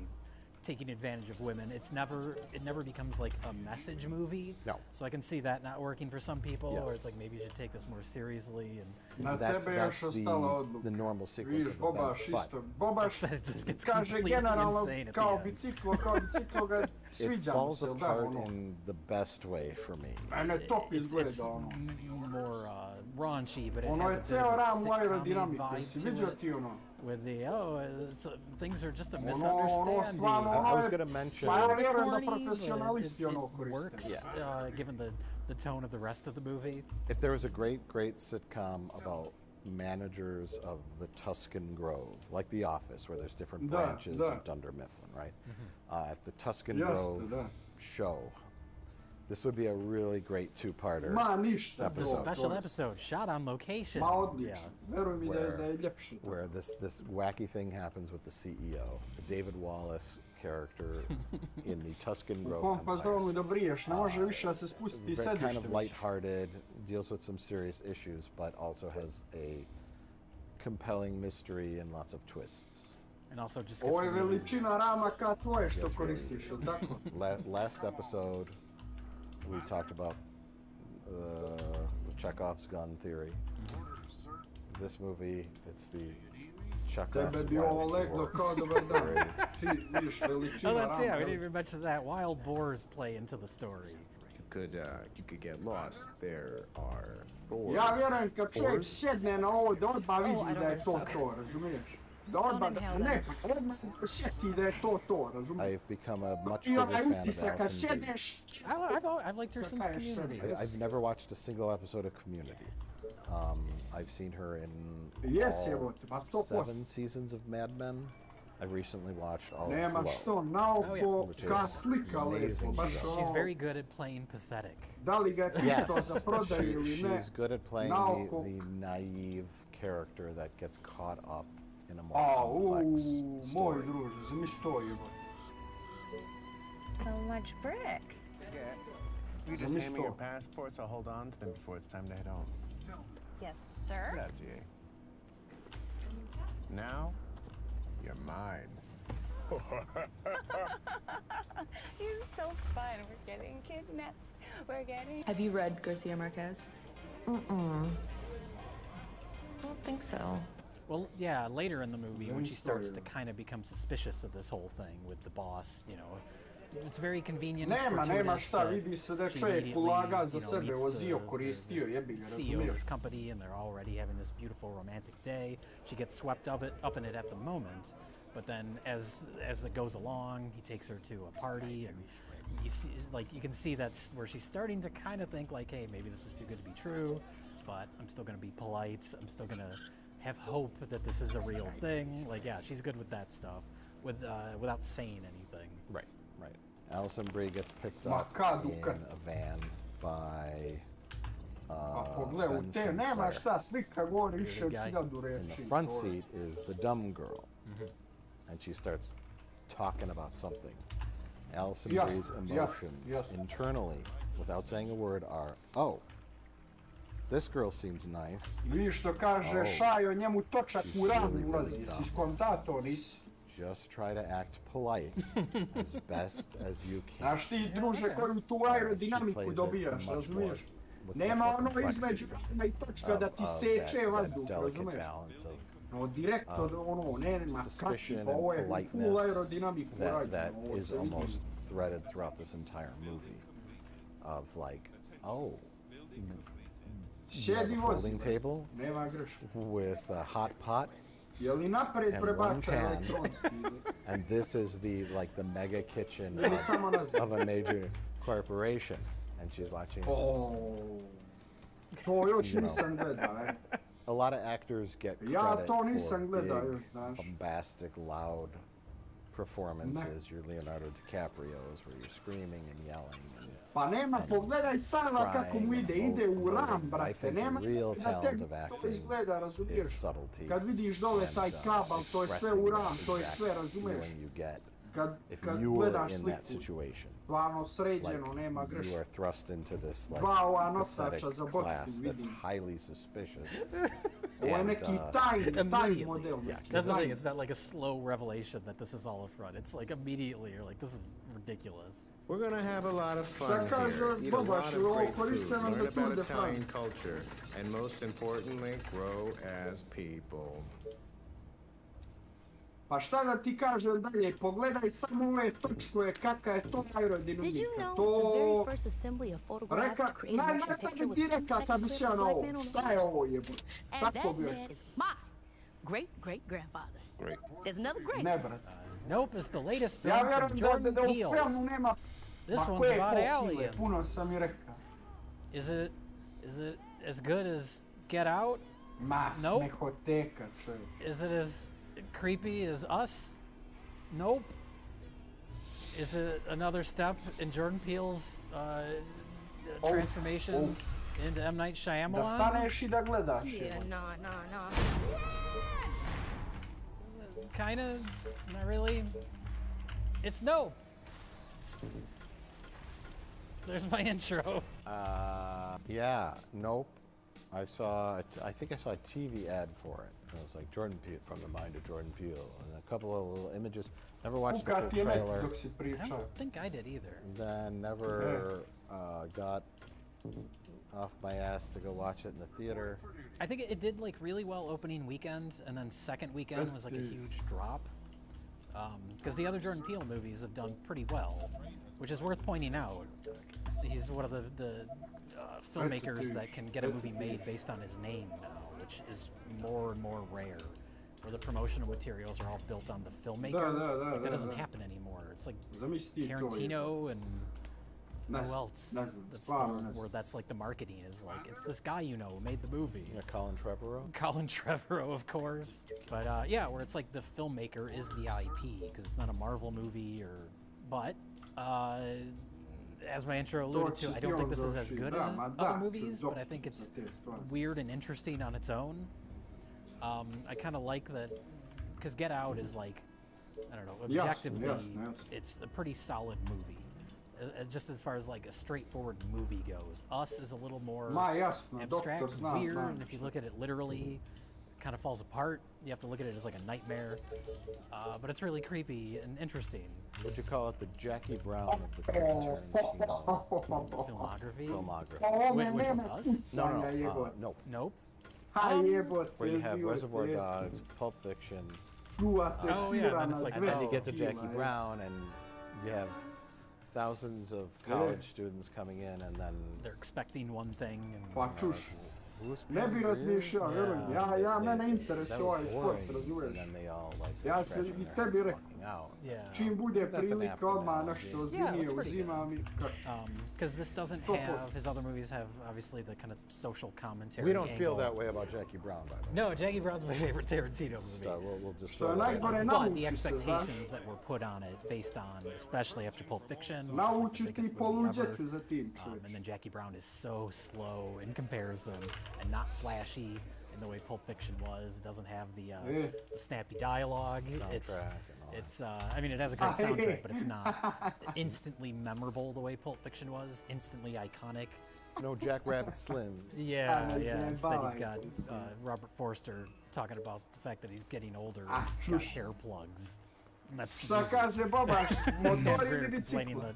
taking advantage of women. It never becomes like a message movie. No. So I can see that not working for some people, Yes. or it's like maybe you should take this more seriously. Na That's tebe još ostala odluka. the normal sequence Vidiš, of Bobaš events. isto. Bobaš It just gets kaže completely generalno insane at the kao end. biciklo ga It sviđa mu falls se, jel da, apart ono. in the best way for me. Mene top It's izgleda, ono. more raunchy, but it Ono je has a bit ceo of a ram u sitcom-y aerodinamiku, vibe jesi to vidio it. ti ono? With the things are just a Ono misunderstanding. stvarno, I ono was je, gonna mention- stvarno vjerujem da Corny, but profesionalisti ono it koriste. works, given the tone of the rest of the movie. If there was a great sitcom about managers of the Tuscan Grove, like The Office, where there's different Da, branches da. of Dunder Mifflin, right? If the Tuscan Jeste, Grove da. show, this would be a really great two-parter. Ma ništa. episode. Special episode shot on location. Ma odlično. Veruj mi da je ljepše. Where this wacky thing happens with the CEO, the David Wallace character in the Tuscan U Grove kom Empire. fazonu da briješ, ne može više da se spusti Very kind sedište. of lighthearted, deals with some serious issues, but also has a compelling mystery and lots of twists. And also just gets Ovo je really veličina rama ka tvoje što Gets really- koristiš, jel tako? Last episode, we talked about the Chekhov's gun theory. This movie, it's the Chekhov's Tebe bi ovo Wild leglo Boar. kao dobar dan. Ti vidiš veličina Oh, rama. that's yeah. We jel? didn't even mention that wild boars play into the story. You could get lost. There are boars. Ja vjerujem kad čovjek Boars? sjedne na ovo da odmah Oh, I vidi don't da je to understand. to, razumiješ? Da odmah, inhale ne, odmah sjeti da je to, razumiješ? I've become a much I bigger onaj fan of utisak kad Alison Brie. sjedneš... I've liked her since Kakaj je Community. sad? I've never watched a single episode of Community. I've seen her in Yes, all evo te, pa 100%. 7 seasons of Mad Men. I recently watched all Nema of Glow. što, naoko, Which ka is slika lepo, amazing baš show. She's ono, very good at playing pathetic. da li ga je pitao za prodaju ili ne, she's good at playing naoko, the naive character that gets caught up in a more a, complex moj story. druže, zamisli to jebo. So much bricks. Yeah. You just Zamisli hand me to. your passports. I'll hold on to them before it's time to head home. Yes, sir. Grazie. Now, you're mine. He's so fun. We're getting kidnapped. We're getting... Have you read Garcia Marquez? Mm-mm. I don't think so. Well, yeah, later in the movie when she starts to story. kind of become suspicious of this whole thing with the boss, you know, it's very convenient. Nema fortuitous šta, that vidi se da je she čovjek immediately, ulaga za you know, sebe, meets vozio, the koristio, jebi ga, CEO of razumiješ? his company, and they're already having this beautiful romantic day. She gets swept up in it at the moment, but then as it goes along, he takes her to a party, and you see, like, you can see that's where she's starting to kind of think like, hey, maybe this is too good to be true, but I'm still gonna be polite. I'm still gonna have hope that this is a real thing. Like, yeah, she's good with that stuff, without saying anything. Right, right. Alison Brie gets picked Ma up kad, in kad. a van by A pogledaj, u Ben te nema Sinclair. šta, slika govori više od guy. 1000 In the reči. front to je. seat is the dumb girl, and she starts talking about something. Alison Yeah, Brie's yeah, emotions yes. internally, without saying a word, are, oh, this girl seems nice. Vidiš što kaže Oh. Šajo, njemu točak She's u ram really, ulazi, really jesi dumb. skontato, nisi? Just try to act polite as best as you can. Znaš ti, druže, koju tu She aerodinamiku plays it dobijaš, much razumiješ? with Nema much more ono complexity između rama i točka da ti of seče that vazduh, delicate razumiješ? balance of No, direktno, ono, nema kakvi, suspicion pa ovo je and full politeness aerodinamiku that rađeno, ovo is se vidi. almost threaded throughout this entire movie. Of like, oh, you have Sjedi a vozi, folding table nema greške. with a hot pot Je li napred and one prebača pan, elektronski? and this is the mega kitchen Ili samo nazad? of a major corporation, and she's watching. Oh, to još You know. nisam gledao, A lot of actors get Ja credit to nisam for gledao big, još, znaš. bombastic, loud performances, your Leonardo DiCaprios, where you're screaming and yelling and Pa nema, pogledaj Sala kako mu ide u ram, but I brate, think nema the real da talent tebi of to acting izgleda, razumiješ? is subtlety Kad vidiš dole and, taj kabal, to je sve expressing u that ram, to je exact sve, razumiješ? feeling you get if Kad you were gledaš in that sliku, situation. stvarno sređeno, Like, nema you greške. are thrust into this like Dva ova pathetic nosača za class bocu, that's vidim. highly suspicious. Ovo je neki tajni model. That's the thing. It's not like a slow revelation that this is all a front. It's like immediately you're like, this is ridiculous. We're gonna have a lot of fun Šta kaže here, eat a lot Bobaš, of ovo great food, korišćeno learn za Tour about de Italian France. culture, and most importantly, grow as people. Pa šta da ti kažem dalje, pogledaj samo ove točkove, kakva je to aerodinamika. Did you know To... the very first assembly of photographs to create a motion picture was 2 kad bi seconds se ja na black ovo, man on the šta je horse? ovo jebote? And Tako that bi man rekao. is my great-great-grandfather. Great. There's another great. Ne, brate. Nope is the latest Ja film from vjerujem Jordan da u Peele. filmu nema... This Ma one's koje about pokile, aliens. puno sam i rekao. Is it as good as Get Out? Ma, Nope. smehoteka, čovjek. Is it as creepy as Us? Nope. Is it another step in Jordan Peele's transformation into M. Night Da Shyamalan? staneš I da gledaš. Yeah, jebote. no. Kinda, not really. It's Nope. There's my intro. Yeah, Nope. I think I saw a TV ad for it. It was like Jordan Peele, from the mind of Jordan Peele, and a couple of little images. Never watched the full trailer. I don't think I did either. Then never got off my ass to go watch it in the theater. I think it did like really well opening weekend, and then second weekend was like a huge drop. Because the other Jordan Peele movies have done pretty well, which is worth pointing out. He's one of the filmmakers that can get a movie made based on his name now, which is more and more rare, where the promotional materials are all built on the filmmaker. Like, that doesn't happen anymore. It's like Tarantino and who else that's still where that's like the marketing is like, it's this guy you know who made the movie. Yeah, Colin Trevorrow? Colin Trevorrow, of course. But yeah, where it's like the filmmaker is the IP, because it's not a Marvel movie but as my intro alluded to, I don't think this is as good as other movies, but I think it's weird and interesting on its own. I kind of like that, because Get Out is like, I don't know, objectively, it's a pretty solid movie. Just as far as like a straightforward movie goes. Us is a little more abstract and weird, and if you look at it literally, it kind of falls apart. You have to look at it as like a nightmare, but it's really creepy and interesting. Would you call it the Jackie Brown of the Quentin Tarantino filmography? Which one, Us? Nope. Nope. Where you have Reservoir Dogs, Pulp Fiction. Oh yeah, and, it's like, and then you get to Jackie Brown, and you have thousands of college students coming in, and then they're expecting one thing. Ne bi razmišljao, vjerujem. Ja mene interesuje ovaj sport, razumiješ? Ja se I tebi rekao. Čim bude prilika, odmah nešto ozbiljnije uzimam I because this doesn't have, his other movies have obviously the kind of social commentary. We don't feel that way about Jackie Brown, by the way. No, Jackie Brown's my favorite Tarantino movie. We'll just but the expectations that were put on it, based on, especially after Pulp Fiction, nauči ti poluđeću za tim, čovječ. And then Jackie Brown is so slow in comparison and not flashy in the way Pulp Fiction was. It doesn't have the snappy dialogue. It's I mean, it has a great soundtrack, but it's not instantly memorable the way Pulp Fiction was. Instantly iconic. No Jackrabbit Slims. Yeah. Instead, you've got Robert Forster talking about the fact that he's getting older and got hair plugs. And that's the Šta kaže Bobaš? Motor ili complaining bicikla? that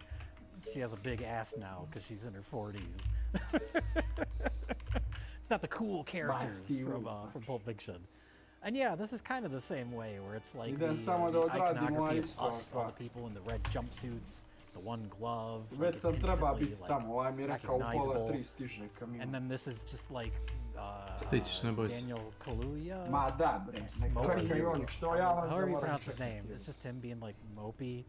she has a big ass now because she's in her 40s. It's not the cool characters from Pulp Fiction. And yeah, this is kind of the same way, where it's like the iconography of Us, all the people in the red jumpsuits, the one glove, like it's instantly like recognizable. And then this is just like Daniel Kaluuya, however you pronounce his name. It's just him being like mopey.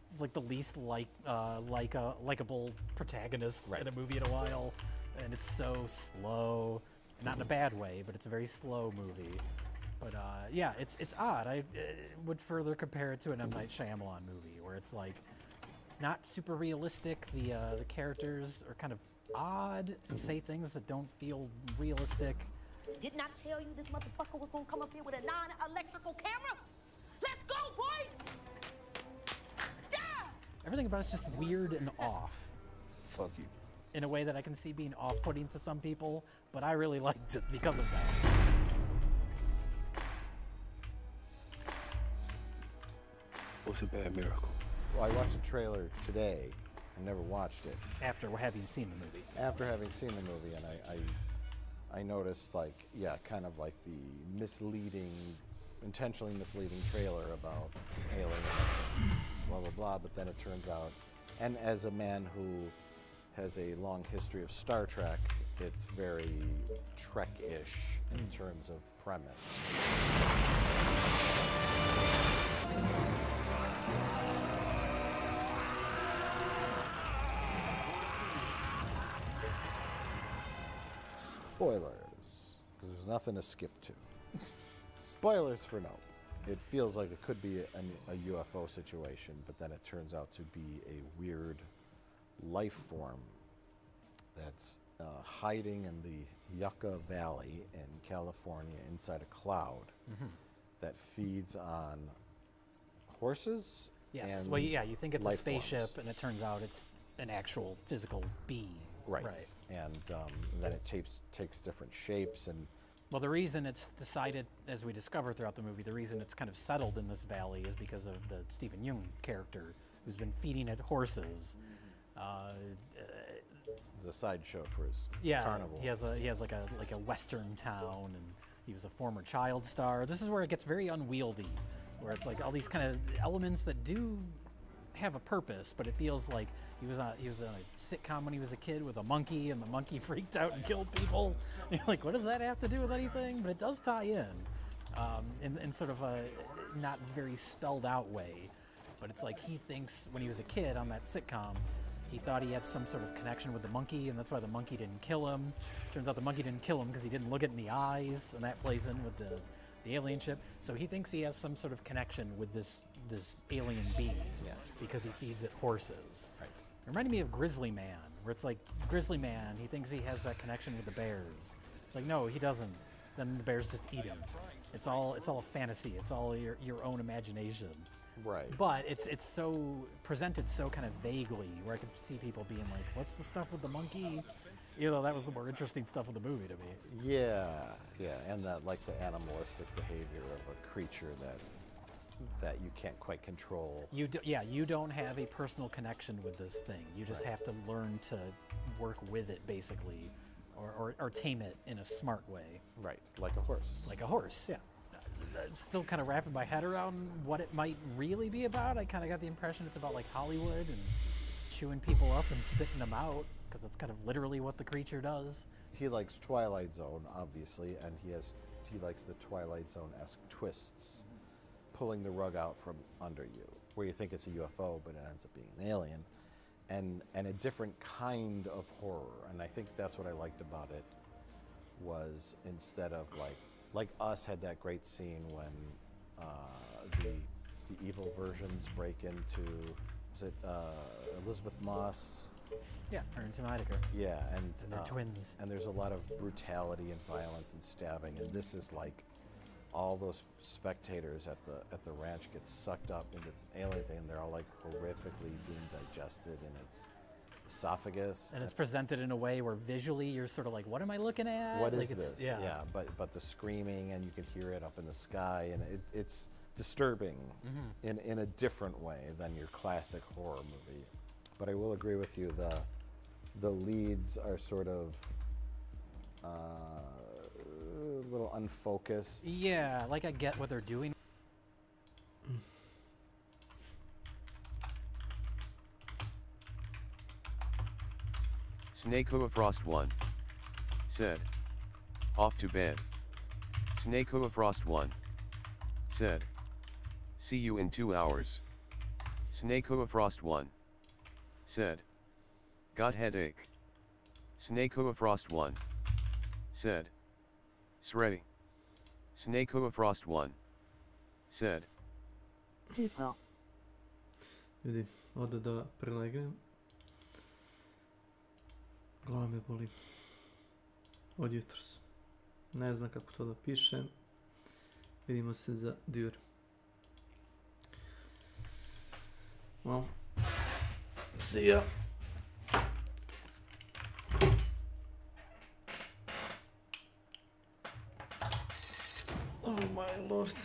He's like the least likable protagonist in a movie in a while, and it's so slow. Not in a bad way, but it's a very slow movie. But yeah, it's odd. I would further compare it to an M. Night Shyamalan movie, where it's like, it's not super realistic. The characters are kind of odd and say things that don't feel realistic. Didn't I tell you this motherfucker was gonna come up here with a non-electrical camera? Let's go, boy! Yeah! Everything about it's just weird and off. Fuck you. In a way that I can see being off-putting to some people, but I really liked it because of that. What's a bad miracle? Well, I watched the trailer today. I never watched it. After having seen the movie. After having seen the movie, and I noticed, like, yeah, kind of like the misleading, intentionally misleading trailer about aliens and blah, blah, blah, but then it turns out, and as a man who has a long history of Star Trek, it's very Trek-ish in terms of premise. Spoilers, because there's nothing to skip to. Spoilers for Nope. It feels like it could be a UFO situation, but then it turns out to be a weird life form that's hiding in the Yucca Valley in California inside a cloud that feeds on horses. Yes. And well, yeah, you think it's a life spaceship, forms. and it turns out it's an actual physical being. Right. And then it takes different shapes and. Well, the reason it's decided, as we discover throughout the movie, the reason it's kind of settled in this valley is because of the Stephen Yeun character, who's been feeding it horses. It's a sideshow for his carnival. He has like a western town, and he was a former child star. This is where it gets very unwieldy, where it's like all these kind of elements that do have a purpose, but it feels like he was on a sitcom when he was a kid with a monkey, and the monkey freaked out and killed people. And you're like, what does that have to do with anything? But it does tie in sort of a not very spelled out way. But it's like he thinks when he was a kid on that sitcom, he thought he had some sort of connection with the monkey, and that's why the monkey didn't kill him. Turns out the monkey didn't kill him because he didn't look it in the eyes, and that plays in with the alien ship. So he thinks he has some sort of connection with this alien being because he feeds it horses. Right. It reminded me of Grizzly Man, where it's like Grizzly Man, he thinks he has that connection with the bears. It's like, no, he doesn't. Then the bears just eat him. It's all a fantasy. It's all your own imagination. Right. But it's so presented so kind of vaguely, where I could see people being like, what's the stuff with the monkey? You know, that was the more interesting stuff of the movie to me. Yeah, and that, like, the animalistic behavior of a creature that you can't quite control. You don't have a personal connection with this thing. You just have to learn to work with it, basically, or tame it in a smart way. Right, like a horse. Like a horse, yeah. I'm still kind of wrapping my head around what it might really be about. I kind of got the impression it's about, like, Hollywood and chewing people up and spitting them out, because that's kind of literally what the creature does. He likes Twilight Zone, obviously, and he likes the Twilight Zone-esque twists, pulling the rug out from under you, where you think it's a UFO, but it ends up being an alien, and a different kind of horror. And I think that's what I liked about it, was instead of like Us had that great scene when the evil versions break into, was it Elizabeth Moss? Yeah, her and Tim Heidecker. Yeah, and they're twins. And there's a lot of brutality and violence and stabbing, and this is like all those spectators at the ranch get sucked up into this alien thing, and they're all like horrifically being digested in its esophagus. And it's presented in a way where visually you're sort of like, what am I looking at? What like is this? Yeah, but the screaming, and you can hear it up in the sky, and it's disturbing in a different way than your classic horror movie. But I will agree with you, the leads are sort of a little unfocused. Yeah, like I get what they're doing. S.W.Frost 1 said, off to bed. S.W.Frost 1 said, see you in 2 hours. S.W.Frost 1 said, got headache. S.W.Frost 1 said, sready. S.W.Frost 1 said, Super. Ljudi, odo da prelegnem. Glava me boli. Od jutros. Ne znam kako to da pišem. Vidimo se za 2 ure. Well, see ya. Oh my lord.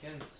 Kent.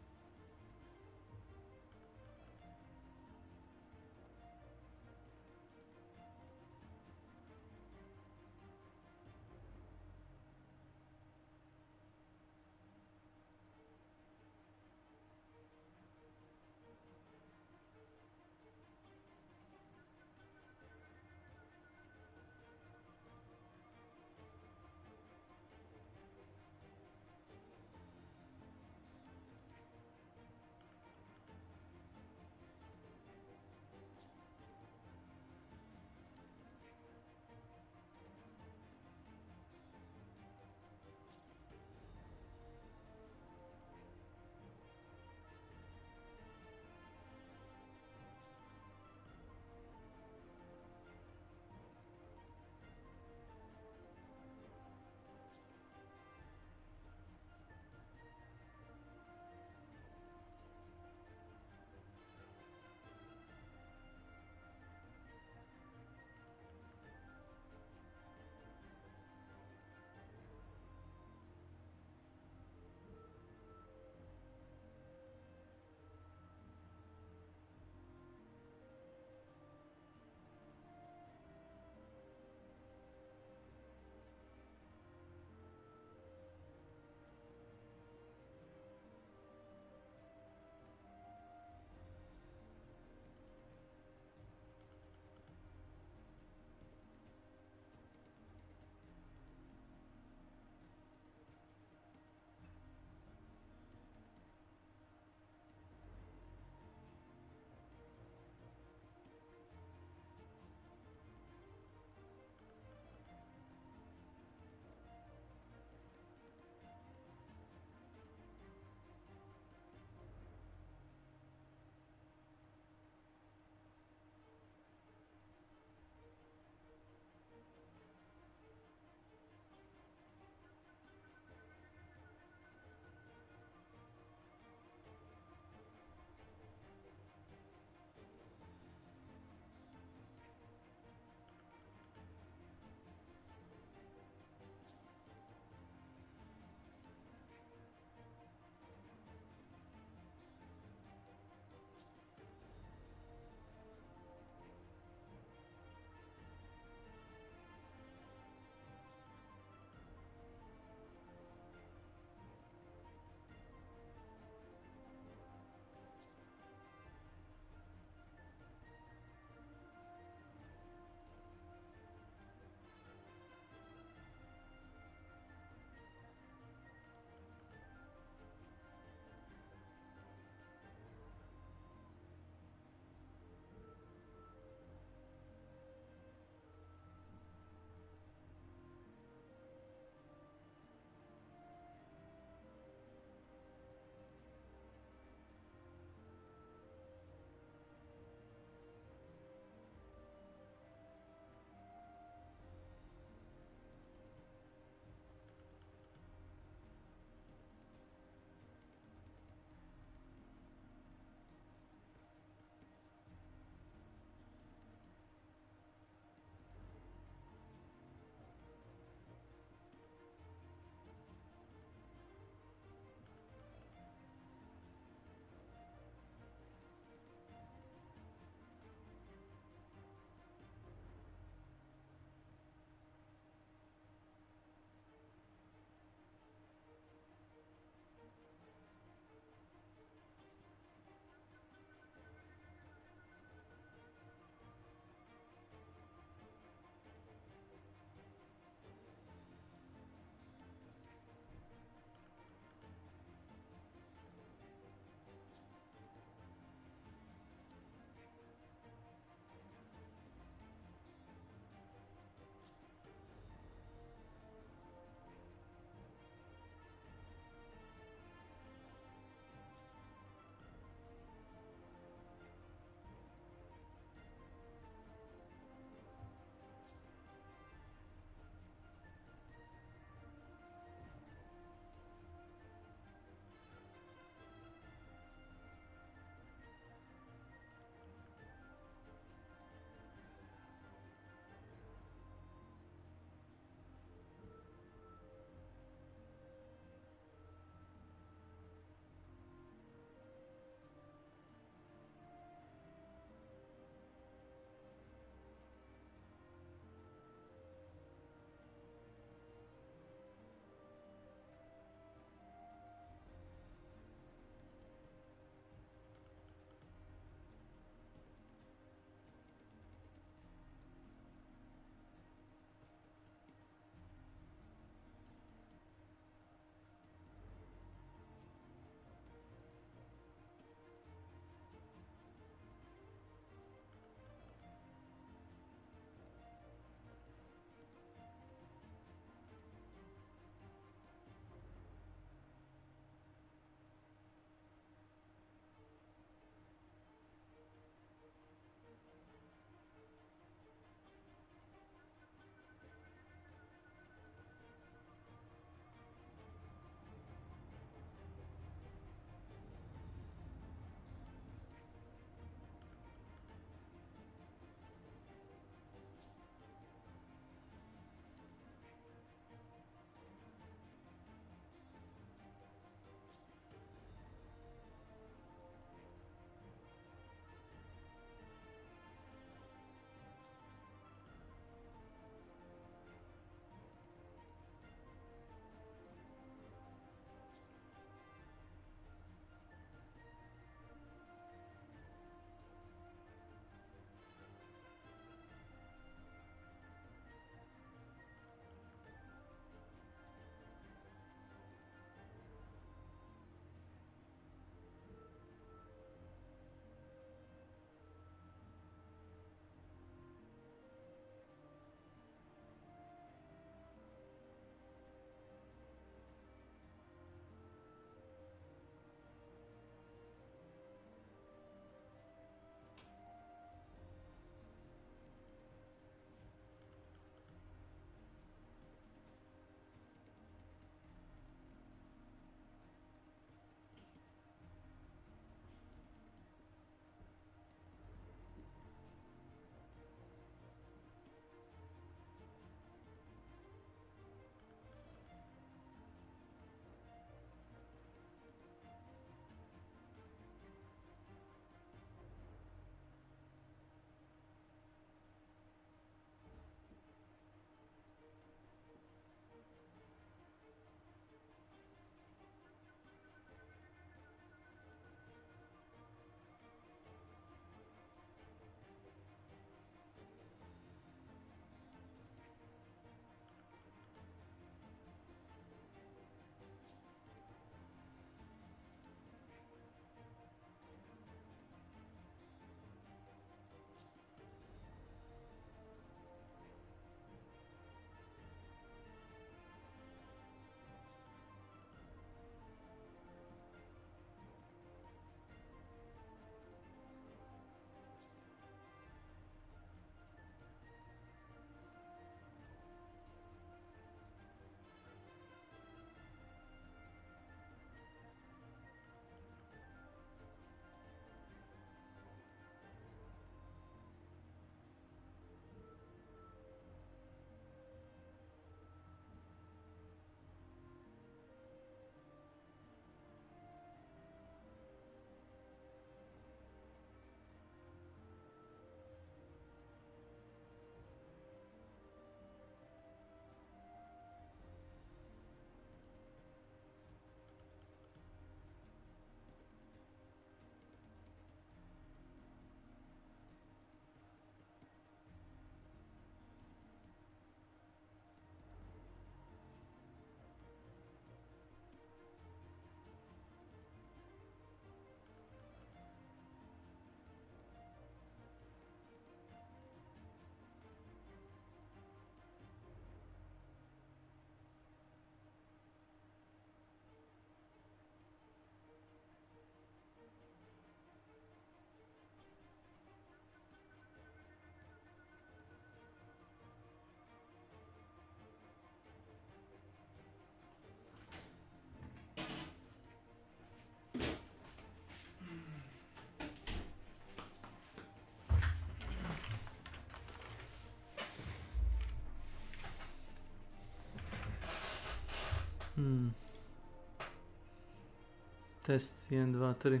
Test 1, 2,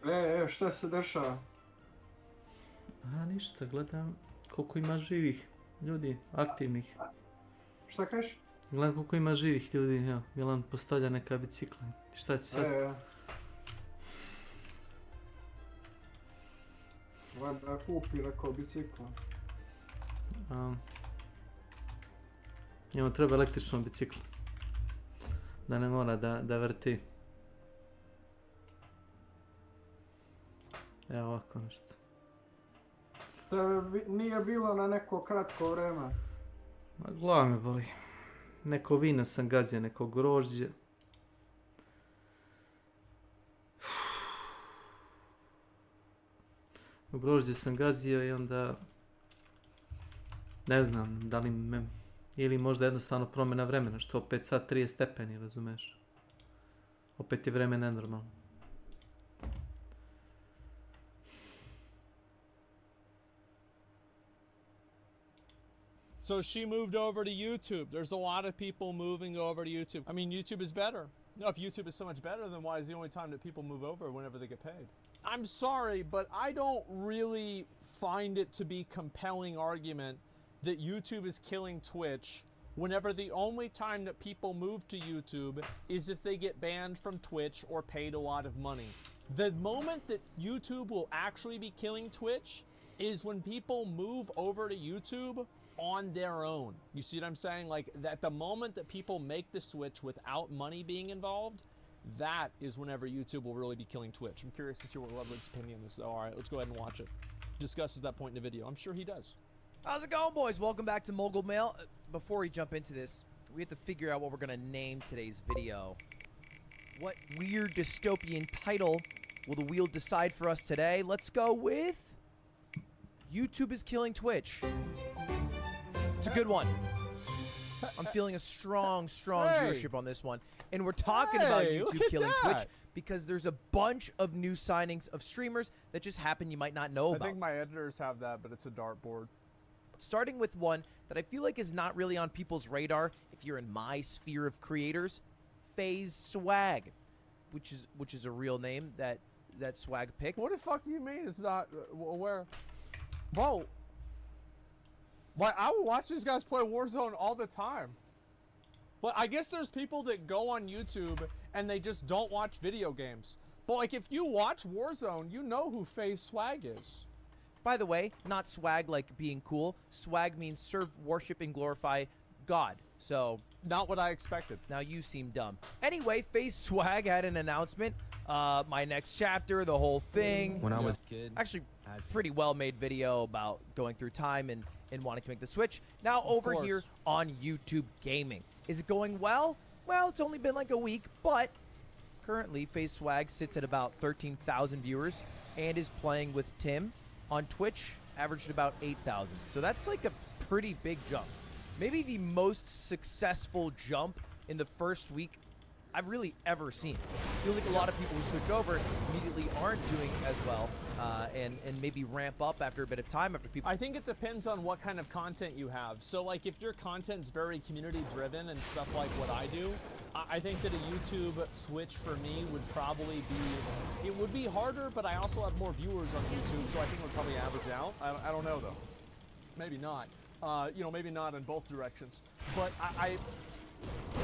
3. Šta se dešava? A ništa, gledam koliko ima živih ljudi, aktivnih. Šta kažeš? Gledam koliko ima živih ljudi, evo, Milan postavlja neka bicikla. Šta će sad? Valjda kupi neko bicikla. Njemu treba električno biciklo. Da ne mora da vrti. Evo ovako nešto. Nije bilo na neko kratko vreme. Ma glava me boli. Neko vino sam gazio, neko grožđe. Grožđe sam gazio i onda... Ne znam, da li me... Ili možda jednostavno promjena vremena, što opet sad 30 stepeni, razumeš? Opet je vreme nenormalno. So she moved over to YouTube. There's a lot of people moving over to YouTube. I mean, YouTube is better. No, if YouTube is so much better, then why is the only time that people move over whenever they get paid? I'm sorry, but I don't really find it to be compelling argument that YouTube is killing Twitch whenever the only time that people move to YouTube is if they get banned from Twitch or paid a lot of money. The moment that YouTube will actually be killing Twitch is when people move over to YouTube on their own. You see what I'm saying? Like, at the moment that people make the switch without money being involved, that is whenever YouTube will really be killing Twitch. I'm curious to see what Ludwig's opinion is, though. All right, let's go ahead and watch it. Discusses that point in the video. I'm sure he does. How's it going, boys? Welcome back to Mogul Mail. Before we jump into this, we have to figure out what we're going to name today's video. What weird dystopian title will the wheel decide for us today? Let's go with YouTube is killing Twitch. It's a good one. I'm feeling a strong viewership on this one. And we're talking about YouTube killing Twitch because there's a bunch of new signings of streamers that just happen you might not know about. I think my editors have that, but it's a dartboard. Starting with one that I feel like is not really on people's radar if you're in my sphere of creators, FaZe Swag, which is a real name that Swag picked. What the fuck do you mean it's not where? Bro, why I will watch these guys play Warzone all the time. But I guess there's people that go on YouTube and they just don't watch video games. But like if you watch Warzone, you know who FaZe Swag is. By the way, not swag like being cool. Swag means serve, worship, and glorify God. So, not what I expected. Now you seem dumb. Anyway, FaZe Swag had an announcement. My next chapter, the whole thing. When I was a kid. Actually, pretty well-made video about going through time and wanting to make the switch. Now over here on YouTube Gaming. Is it going well? Well, it's only been like a week, but currently FaZe Swag sits at about 13,000 viewers and is playing with Tim. On Twitch, averaged about 8,000. So that's like a pretty big jump. Maybe the most successful jump in the first week I've really ever seen. Feels like a lot of people who switch over immediately aren't doing as well and maybe ramp up after a bit of time after people. I think it depends on what kind of content you have. So like if your content's very community driven and stuff like what I do, I think that a YouTube switch for me would probably be, it would be harder, but I also have more viewers on YouTube, so I think it would probably average out. I don't know though. Maybe not. You know, maybe not in both directions. But I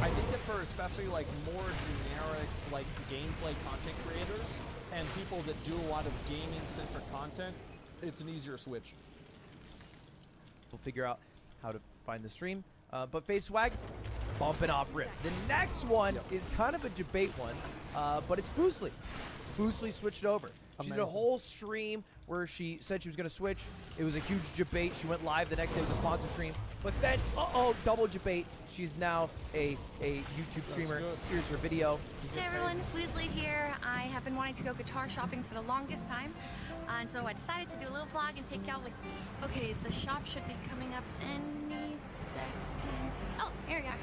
think that for especially like more generic like gameplay content creators and people that do a lot of gaming centric content, it's an easier switch. We'll figure out how to find the stream. But FaZe Swag, bumping off rip. The next one is kind of a debate one, but it's Foosly. Foosly switched over. She did a whole stream where she said she was going to switch. It was a huge debate. She went live the next day with a sponsored stream. But then, double debate. She's now a YouTube streamer. Here's her video. Hey everyone, Foosly here. I have been wanting to go guitar shopping for the longest time. And so I decided to do a little vlog and take y'all with me. Okay, the shop should be coming up any second. Oh, here we are.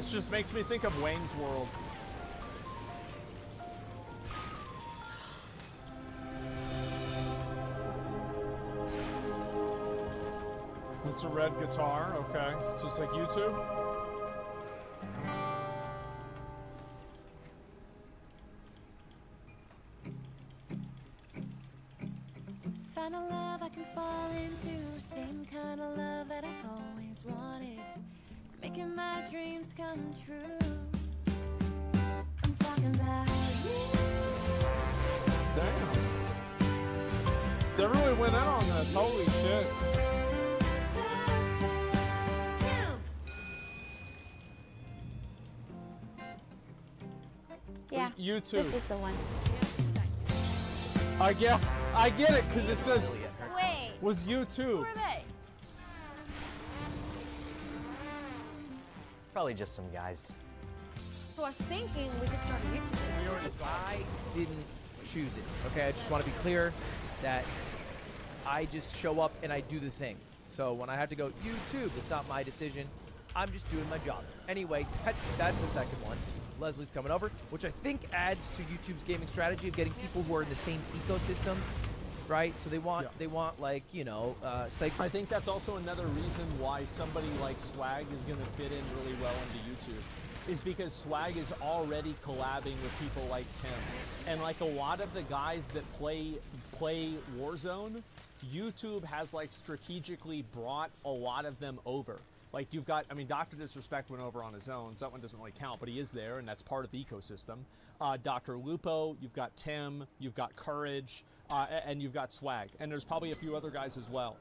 This just makes me think of Wayne's World. It's a red guitar, okay. So it's like YouTube? Find a love I can fall into, same kind of love that I've always wanted, making my dreams come true. I'm talking about you. Damn. They really went in on this. Holy shit. Yeah, YouTube. this is the one. I get it, because it says Wait. was YouTube. Who are they? Probably just some guys. So I was thinking we could start a YouTube. I didn't choose it. Okay, I just want to be clear that I just show up and I do the thing. So when I have to go YouTube, it's not my decision. I'm just doing my job. Anyway, that's the second one. Leslie's coming over, which I think adds to YouTube's gaming strategy of getting people who are in the same ecosystem, right? So they want like, you know, I think that's also another reason why somebody like Swag is going to fit in really well into YouTube, is because Swag is already collabing with people like Tim. And like a lot of the guys that play Warzone, YouTube has like strategically brought a lot of them over. Like you've got, I mean, Dr. Disrespect went over on his own, so that one doesn't really count, but he is there, and that's part of the ecosystem. Dr. Lupo, you've got Tim, you've got Courage, and you've got Swag. And there's probably a few other guys as well.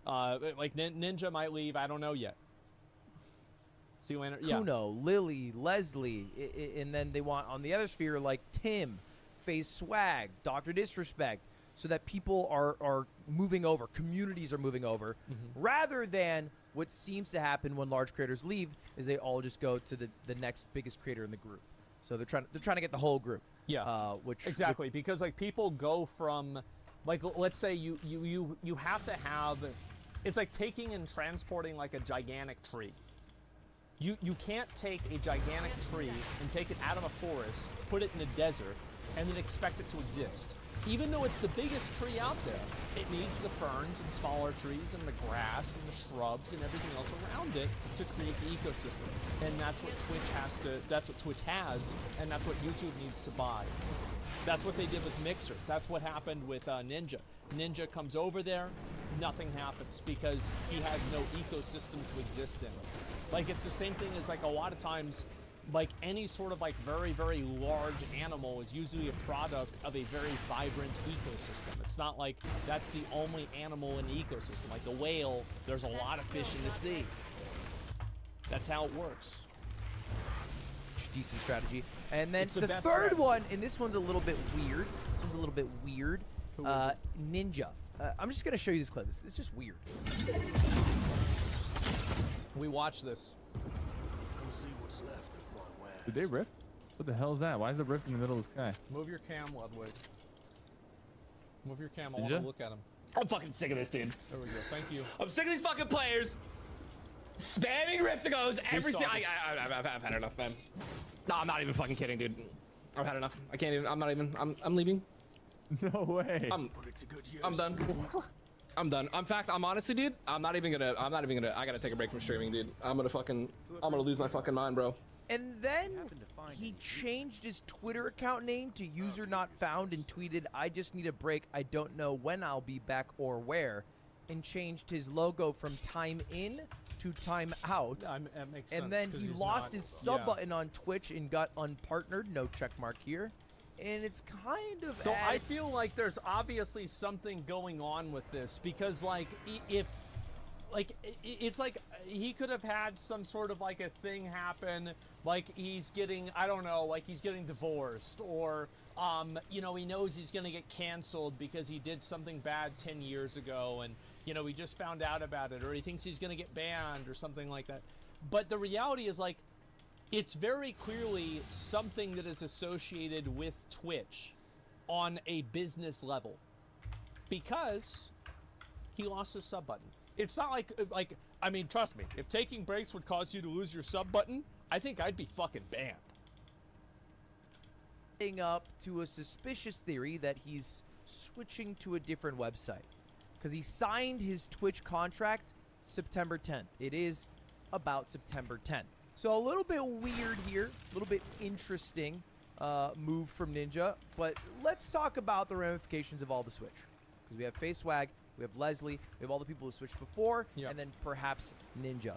Like Ninja might leave, I don't know yet. See, Lantern, yeah. Kuno, Lily, Leslie, and then they want on the other sphere like Tim, FaZe Swag, Dr. Disrespect, so that people are moving over, communities are moving over, rather than what seems to happen when large creators leave is they all just go to the next biggest creator in the group. So they're trying to get the whole group. Yeah, exactly, because like people go from, like, let's say you have to have, it's like taking and transporting like a gigantic tree. You can't take a gigantic tree and take it out of a forest, put it in a desert, and then expect it to exist. Even though it's the biggest tree out there, it needs the ferns and smaller trees and the grass and the shrubs and everything else around it to create the ecosystem. And that's what Twitch has, and that's what YouTube needs to buy. That's what they did with Mixer. That's what happened with Ninja. Ninja comes over there, nothing happens because he has no ecosystem to exist in. Like, it's the same thing as like a lot of times, like any sort of like very, very large animal is usually a product of a very vibrant ecosystem. It's not like that's the only animal in the ecosystem. Like the whale, there's a lot of fish in the sea. That's how it works. Decent strategy. And then It's the the best third strategy. one, and this one's a little bit weird. This one's a little bit weird. Ninja. I'm just gonna show you this clip. It's just weird. We watched this. Did they rift? What the hell is that? Why is the rift in the middle of the sky? Move your cam, Ludwig. Move your cam. I Ninja? want to look at him. I'm fucking sick of this, dude. There we go. Thank you. I'm sick of these fucking players spamming Riftigos every saw single. this. I've had enough, man. No, I'm not even fucking kidding, dude. I've had enough. I can't even. I'm not even. I'm leaving. No way. I'm done. I'm done. In fact, I'm honestly, dude. I'm not even gonna. I gotta take a break from streaming, dude. I'm gonna lose my fucking mind, bro. And then he changed his Twitter account name to user not found and tweeted, "I just need a break. I don't know when I'll be back or where," and changed his logo from time in to time out. Yeah, that makes sense, and then 'cause he he's lost not- his sub yeah. button on Twitch and got unpartnered. No check mark here. And it's kind of So I feel like there's obviously something going on with this because like it's like he could have had some sort of like a thing happen, like he's getting, I don't know, like he's getting divorced, or you know, he knows he's gonna get canceled because he did something bad 10 years ago and you know he just found out about it, or he thinks he's gonna get banned or something like that. But the reality is, like, it's very clearly something that is associated with Twitch on a business level because he lost his sub button. It's not like I mean, trust me, if taking breaks would cause you to lose your sub button, I think I'd be fucking banned. Up to a suspicious theory that he's switching to a different website because he signed his Twitch contract September 10th. It is about September 10th. So a little bit weird here, a little bit interesting move from Ninja, but let's talk about the ramifications of all the switch. Because we have FaceWag, we have Leslie, we have all the people who switched before, and then perhaps Ninja.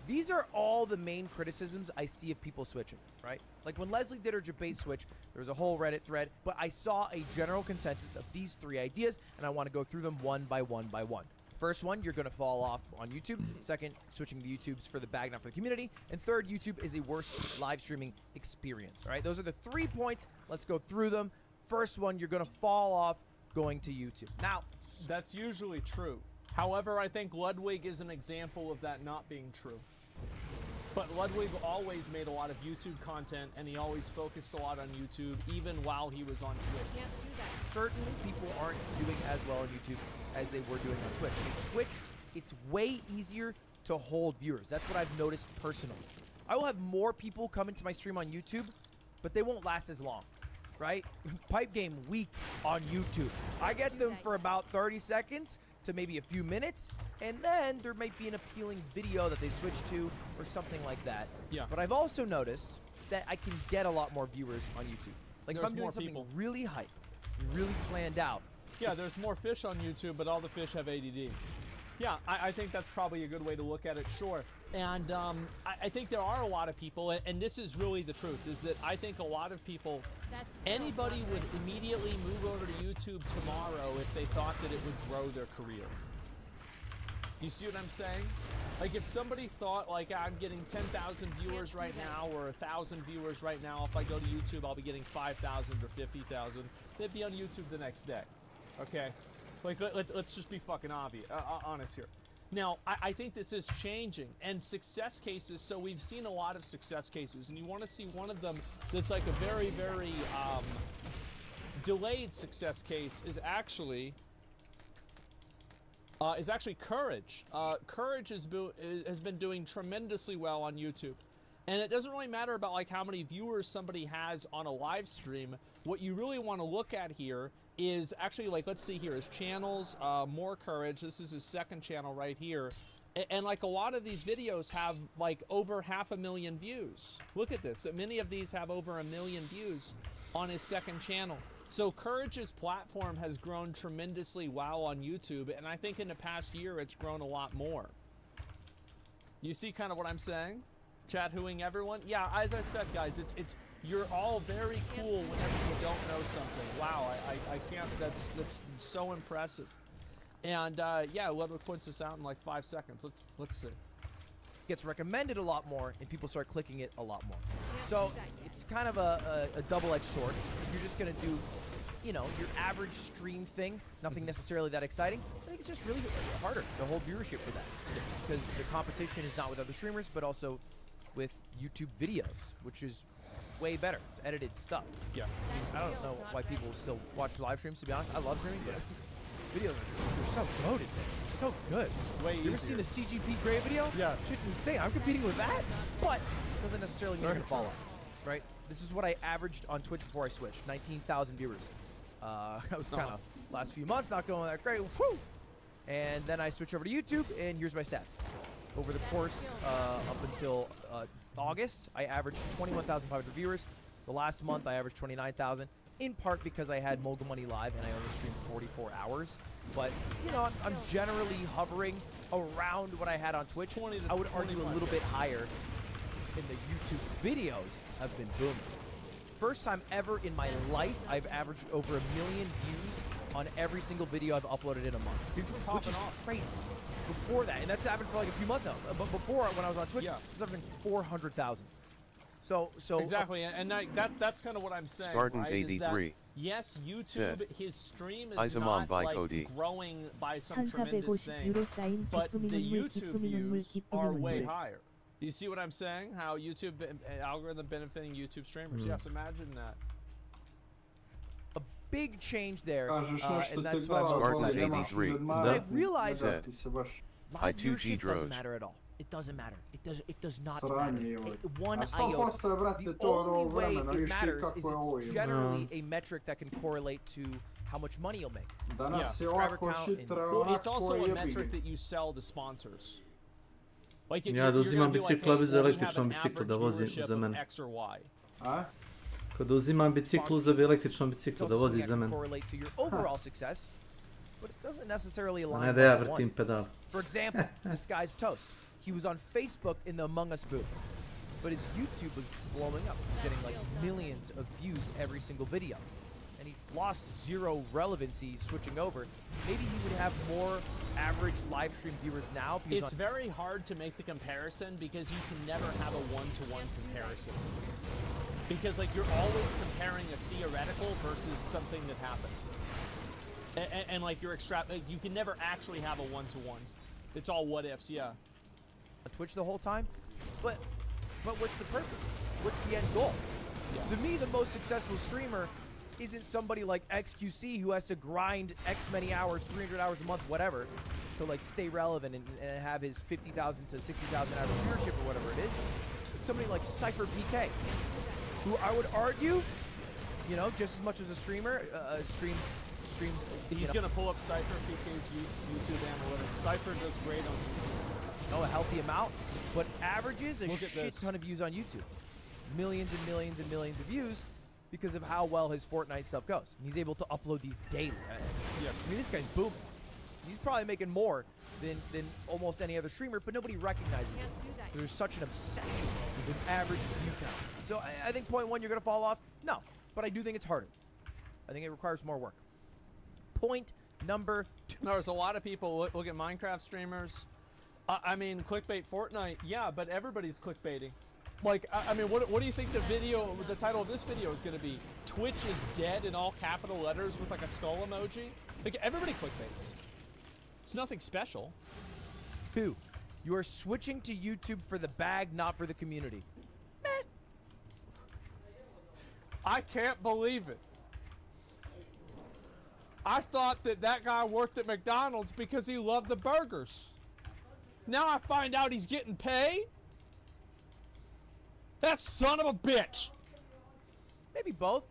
These are all the main criticisms I see of people switching, right? Like when Leslie did her debate switch, there was a whole Reddit thread, but I saw a general consensus of these 3 ideas, and I want to go through them one by one by one. First one, you're going to fall off on YouTube. Second, switching to YouTube's for the bag, not for the community. And third, YouTube is a worse live streaming experience, all right? Those are the 3 points. Let's go through them. First one, you're going to fall off going to YouTube. Now, that's usually true. However, I think Ludwig is an example of that not being true. But Ludwig always made a lot of YouTube content, and he always focused a lot on YouTube, even while he was on Twitch. Can't do that. Certainly, people aren't doing as well on YouTube as they were doing on Twitch. On Twitch, it's way easier to hold viewers. That's what I've noticed personally. I will have more people come into my stream on YouTube, but they won't last as long, right? Pipe game week on YouTube. I get them for about 30 seconds to maybe a few minutes, and then there might be an appealing video that they switch to or something like that. Yeah. But I've also noticed that I can get a lot more viewers on YouTube. Like if There's I'm doing more something people. really hype, really planned out. Yeah, there's more fish on YouTube, but all the fish have ADD. Yeah, I think that's probably a good way to look at it, sure. And I think there are a lot of people, and this is really the truth, is that I think a lot of people, anybody would immediately move over to YouTube tomorrow if they thought that it would grow their career. You see what I'm saying? Like if somebody thought like I'm getting 10,000 viewers right now or 1,000 viewers right now, if I go to YouTube, I'll be getting 5,000 or 50,000. They'd be on YouTube the next day. Okay? Like, let's just be fucking obvious, honest here. Now, I think this is changing, and success cases, so we've seen a lot of success cases, and you want to see one of them that's like a very, very delayed success case is actually Courage. Courage has been doing tremendously well on YouTube. And it doesn't really matter about like how many viewers somebody has on a live stream. What you really want to look at here is actually, like, let's see here, his channels, More Courage. This is his second channel right here. And like a lot of these videos have like over 500,000 views. Look at this. Many of these have over 1 million views on his second channel. So Courage's platform has grown tremendously well on YouTube, and I think in the past year it's grown a lot more. You see kind of what I'm saying? Chat-hooing everyone? Yeah, as I said, guys, it's you're all very cool whenever you don't know something. Wow, I can't, that's so impressive. And yeah, Ludwig points this out in like 5 seconds. Let's see. Gets recommended a lot more, and people start clicking it a lot more. So it's kind of a double-edged sword. You're just gonna do, you know, your average stream thing, nothing necessarily that exciting. I think it's just really harder to hold viewership for that, because the competition is not with other streamers, but also with YouTube videos, which is way better. It's edited stuff. Yeah. I don't know why people still watch live streams, to be honest. I love streaming, but videos are so goated, man. They're so good. It's way easier. You ever seen the CGP Gray video? Yeah. Shit's insane. I'm competing with that, but it doesn't necessarily mean you're gonna follow, right? This is what I averaged on Twitch before I switched. 19,000 viewers. I was kind of last few months not going that great. Whew! And then I switched over to YouTube, and here's my stats. Over the course up until August, I averaged 21,500 viewers. The last month, I averaged 29,000, in part because I had Mogul Money Live and I only streamed 44 hours. But, you know, I'm generally hovering around what I had on Twitch. I would argue a little bit higher, and the YouTube videos have been booming. First time ever in my life, I've averaged over 1 million views on every single video I've uploaded in a month. Which is crazy. Before that, and that's happened for like a few months now, but before, when I was on Twitch, it's been 400,000. So exactly, and that's kind of what I'm saying. Spartans right, 83. Yes, YouTube, said, his stream is Isamon not by like Cody. growing by some tremendous thing, but the YouTube views are way higher. You see what I'm saying? How YouTube algorithm benefiting YouTube streamers? Yes, imagine that. A big change there, Kažeš nešto and ti that's what I'm most glava excited boli, about. nemaš ni But I odmarati, realized ne da ti se baš Live I2G viewership doesn't Droge. matter at all. It doesn't matter. It does not Sranje matter. je ovo. One A 100% iota. je, brate, The to od only ovog way vremena, it vidiš ti matters kako is je ovo it's ima. generally a metric that can correlate to how much money you'll make. Danas je Subscriber ovako count šitra, and- Well, it's onako also a jebi metric ga. that you sell to sponsors. Like Ja you're da uzimam gonna be like, bicikla hey, bez well, we have električnom an biciklu da average vozim viewership za of mene. X or Y. A? Kada uzimam biciklu, uzeo bi električnom It's biciklu da also vozi something za that can mene. correlate to your overall success, but it doesn't necessarily A align ne da ja one-to-one. vrtim pedal. For example, this guy's Toast. He was on Facebook in the Among Us booth, but his YouTube was blowing up, getting like millions of views every single video. And he lost zero relevancy switching over. Maybe he would have more average live stream viewers now. Because It's very hard to make the comparison because you can never have a one-to-one comparison. Because like you're always comparing a theoretical versus something that happened. And like you're you can never actually have a one-to-one. It's all what ifs, yeah. on Twitch the whole time, but what's the purpose? What's the end goal? Yeah. To me, the most successful streamer isn't somebody like XQC who has to grind X many hours, 300 hours a month, whatever, to like stay relevant and have his 50,000 to 60,000 average viewership or whatever it is. It's somebody like Cypher PK, who I would argue, you know, just as much as a streamer, streams. He's gonna pull up Cypher PK's YouTube analytics. Cypher does great on YouTube. No, a healthy amount, but averages a Look at shit this. ton of views on YouTube. Millions and millions and millions of views because of how well his Fortnite stuff goes. And he's able to upload these daily. Yeah. I mean, this guy's booming. He's probably making more than almost any other streamer, but nobody recognizes it. There's such an obsession with an average view count. So I think point one, you're going to fall off. No, but I do think it's harder. I think it requires more work. Point number two. There's a lot of people look at Minecraft streamers. I mean, clickbait Fortnite, yeah, but everybody's clickbaiting. Like, I mean, what do you think the title of this video is going to be? Twitch is dead in all capital letters with like a skull emoji? Like, everybody clickbaits. It's nothing special. Two, you are switching to YouTube for the bag, not for the community. I can't believe it. I thought that guy worked at McDonald's because he loved the burgers. Now I find out he's getting paid? That son of a bitch! Maybe both.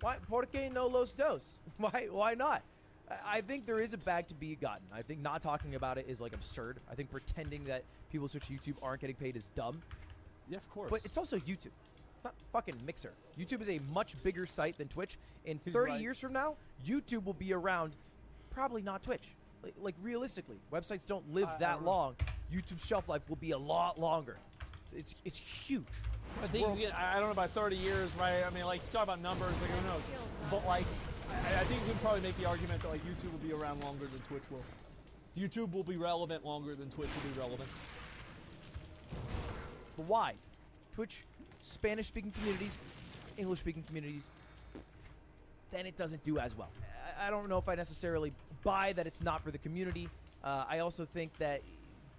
Why? ¿Por qué no los dos? Why not? I think there is a bag to be gotten. I think not talking about it is like absurd. I think pretending that people switch to YouTube aren't getting paid is dumb. Yeah, of course. But it's also YouTube. It's not fucking Mixer. YouTube is a much bigger site than Twitch. In He's 30 right. years from now, YouTube will be around, probably not Twitch. Like realistically, websites don't live that long. YouTube's shelf life will be a lot longer. It's huge. I think you get, I don't know about 30 years, right? I mean, like, you talk about numbers, like, who knows? But, like, I think you can probably make the argument that, like, YouTube will be around longer than Twitch will. YouTube will be relevant longer than Twitch will be relevant. But why? Twitch, Spanish-speaking communities, English-speaking communities, then it doesn't do as well. I don't know if I necessarily buy that it's not for the community. I also think that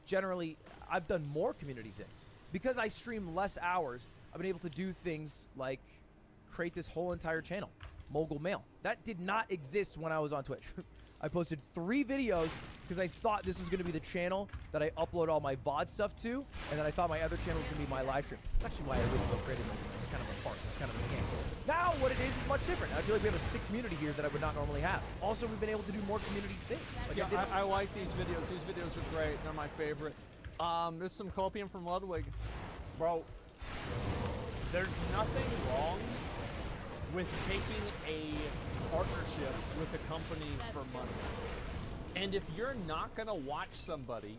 generally I've done more community things. Because I stream less hours, I've been able to do things like create this whole entire channel, Mogul Mail. That did not exist when I was on Twitch. I posted 3 videos because I thought this was going to be the channel that I upload all my VOD stuff to, and then I thought my other channel was going to be my live stream. That's actually why I originally created Mogul Mail. It's kind of a farce. It's kind of a scam. Now what it is much different. I feel like we have a sick community here that I would not normally have. Also, we've been able to do more community things. Like Yeah, I like these videos. These videos are great. They're my favorite. There's some copium from Ludwig. Bro, there's nothing wrong with taking a partnership with a company for money. And if you're not going to watch somebody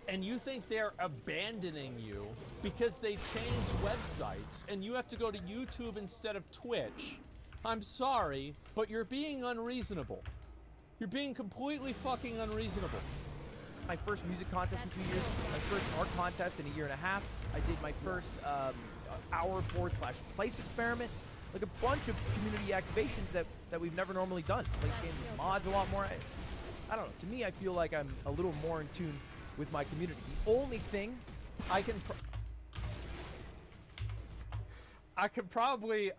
and you think they're abandoning you because they changed websites and you have to go to YouTube instead of Twitch, I'm sorry, but you're being unreasonable. You're being completely fucking unreasonable. My first music contest in 2 years, my first art contest in a year and a half. I did my first hour/place experiment, like a bunch of community activations that we've never normally done. Played games with mods a lot more. I don't know. To me, I feel like I'm a little more in tune with my community. The only thing I probably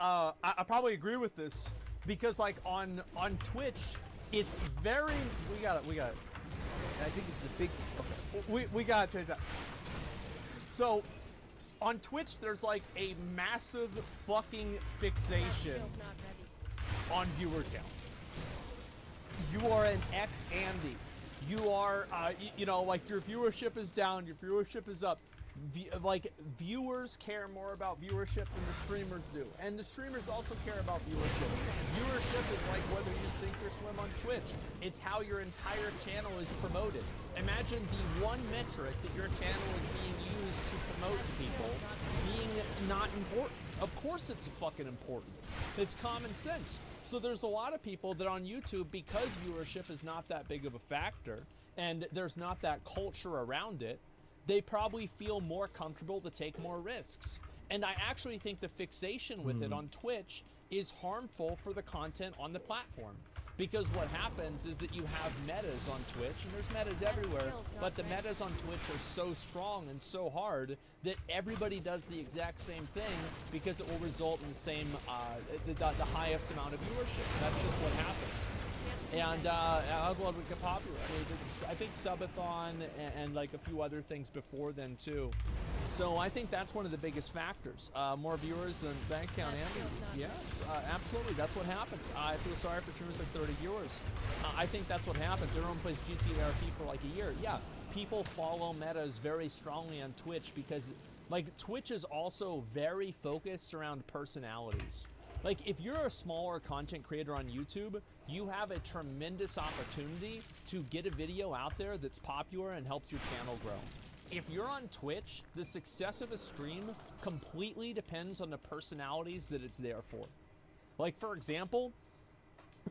agree with this because like on Twitch, it's very we got it. And I think this is a big. Okay. We gotta change that. So, on Twitch, there's like a massive fucking fixation on viewer count. You are an ex-Andy. You are, you know, like your viewership is down, your viewership is up. Like, viewers care more about viewership than the streamers do. And the streamers also care about viewership. Viewership is like whether you sink or swim on Twitch. It's how your entire channel is promoted. Imagine the one metric that your channel is being used to promote to people being not important. Of course it's fucking important. It's common sense. So there's a lot of people that on YouTube, because viewership is not that big of a factor, and there's not that culture around it, they probably feel more comfortable to take more risks. And I actually think the fixation with it on Twitch is harmful for the content on the platform. Because what happens is that you have metas on Twitch, and there's metas everywhere, but the metas on Twitch are so strong and so hard that everybody does the exact same thing because it will result in the same, the highest amount of viewership. That's just what happens. And I'm glad we get popular. I mean, I think Subathon and like a few other things before then too. So I think that's one of the biggest factors. More viewers than bank account, Andy. Yeah, absolutely. That's what happens. I feel sorry for streamers like 30 viewers. I think that's what happens. Everyone plays GTRP for like a year. Yeah, people follow metas very strongly on Twitch because, like, Twitch is also very focused around personalities. Like, if you're a smaller content creator on YouTube, you have a tremendous opportunity to get a video out there that's popular and helps your channel grow. If you're on Twitch, the success of a stream completely depends on the personalities that it's there for. Like, for example,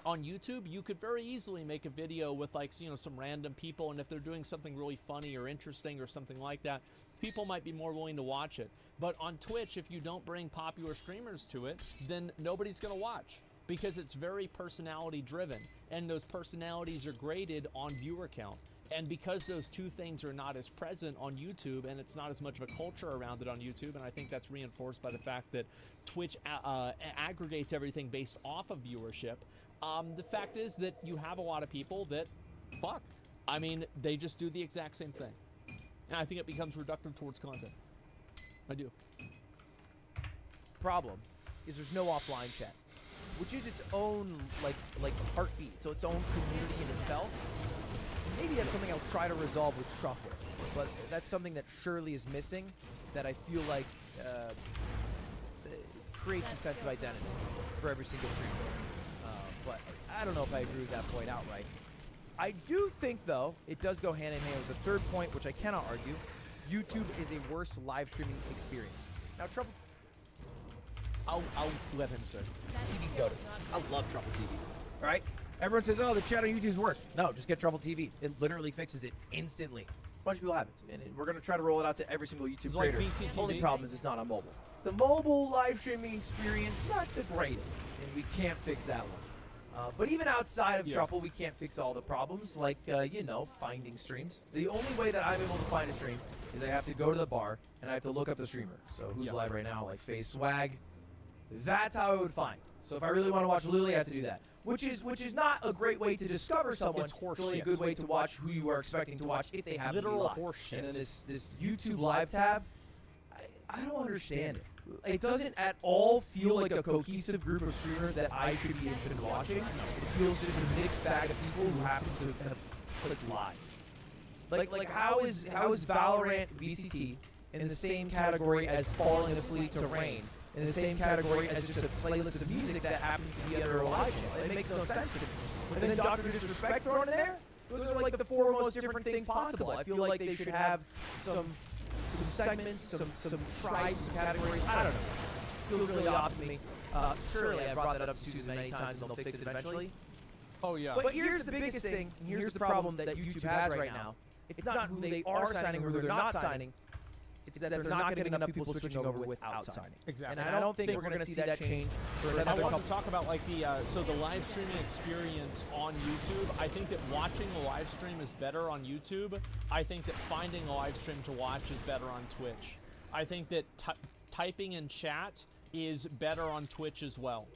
on YouTube, you could very easily make a video with, like, you know, some random people, and if they're doing something really funny or interesting or something like that, people might be more willing to watch it. But on Twitch, if you don't bring popular streamers to it, then nobody's gonna watch because it's very personality driven, and those personalities are graded on viewer count. And because those two things are not as present on YouTube, and it's not as much of a culture around it on YouTube, and I think that's reinforced by the fact that Twitch aggregates everything based off of viewership, the fact is that you have a lot of people that, fuck, I mean, they just do the exact same thing. And I think it becomes reductive towards content. I do. Problem is there's no offline chat, which is its own like heartbeat, so its own community in itself. Maybe that's something I'll try to resolve with Truffle, but that's something that surely is missing, that I feel like creates a sense of identity for every single streamer. But I don't know if I agree with that point outright. I do think, though, it does go hand in hand with the third point, which I cannot argue. YouTube is a worse live streaming experience. Now, Truffle... I'll let him say. TV's goated. I love Truffle TV. All right? Everyone says, oh, the chat on YouTube's worse. No, just get Truffle TV. It literally fixes it instantly. A bunch of people have it. And we're going to try to roll it out to every single YouTube creator. Like The only problem is it's not on mobile. The mobile live streaming experience, not the greatest. And we can't fix that one. But even outside of Truffle, we can't fix all the problems, like, you know, finding streams. The only way that I'm able to find a stream is I have to go to the bar, and I have to look up the streamer. So who's live right now, like Face Swag? That's how I would find. So if I really want to watch Lily, I have to do that. Which is not a great way to discover someone. It's only a good way to watch who you are expecting to watch if they have literal horseshit. And then this YouTube live tab, I don't understand it. It doesn't at all feel like a cohesive group of streamers that I should be interested in watching. It feels just a mixed bag of people who happen to have clicked live. Like how is Valorant VCT in the same category as Falling Asleep to Rain? In the same category as just a playlist of music that happens to be under a live channel? It makes no sense to me. And then Dr. Disrespect thrown in there? Those are like the four most different things possible. I feel like they should have some segments, some tribes, some categories. I don't know. Feels really off to me. Surely I brought that up to Susan many times and they'll fix it eventually. Oh, yeah. But here's the biggest thing, and here's the problem that YouTube has right now. It's not who they are signing or who they're not signing. It's that they're not getting enough people switching over without signing. Exactly. And I don't think we're going to see that change for another I want couple. to talk about like the live streaming experience on YouTube. I think that watching a live stream is better on YouTube. I think that finding a live stream to watch is better on Twitch. I think that typing in chat is better on Twitch as well.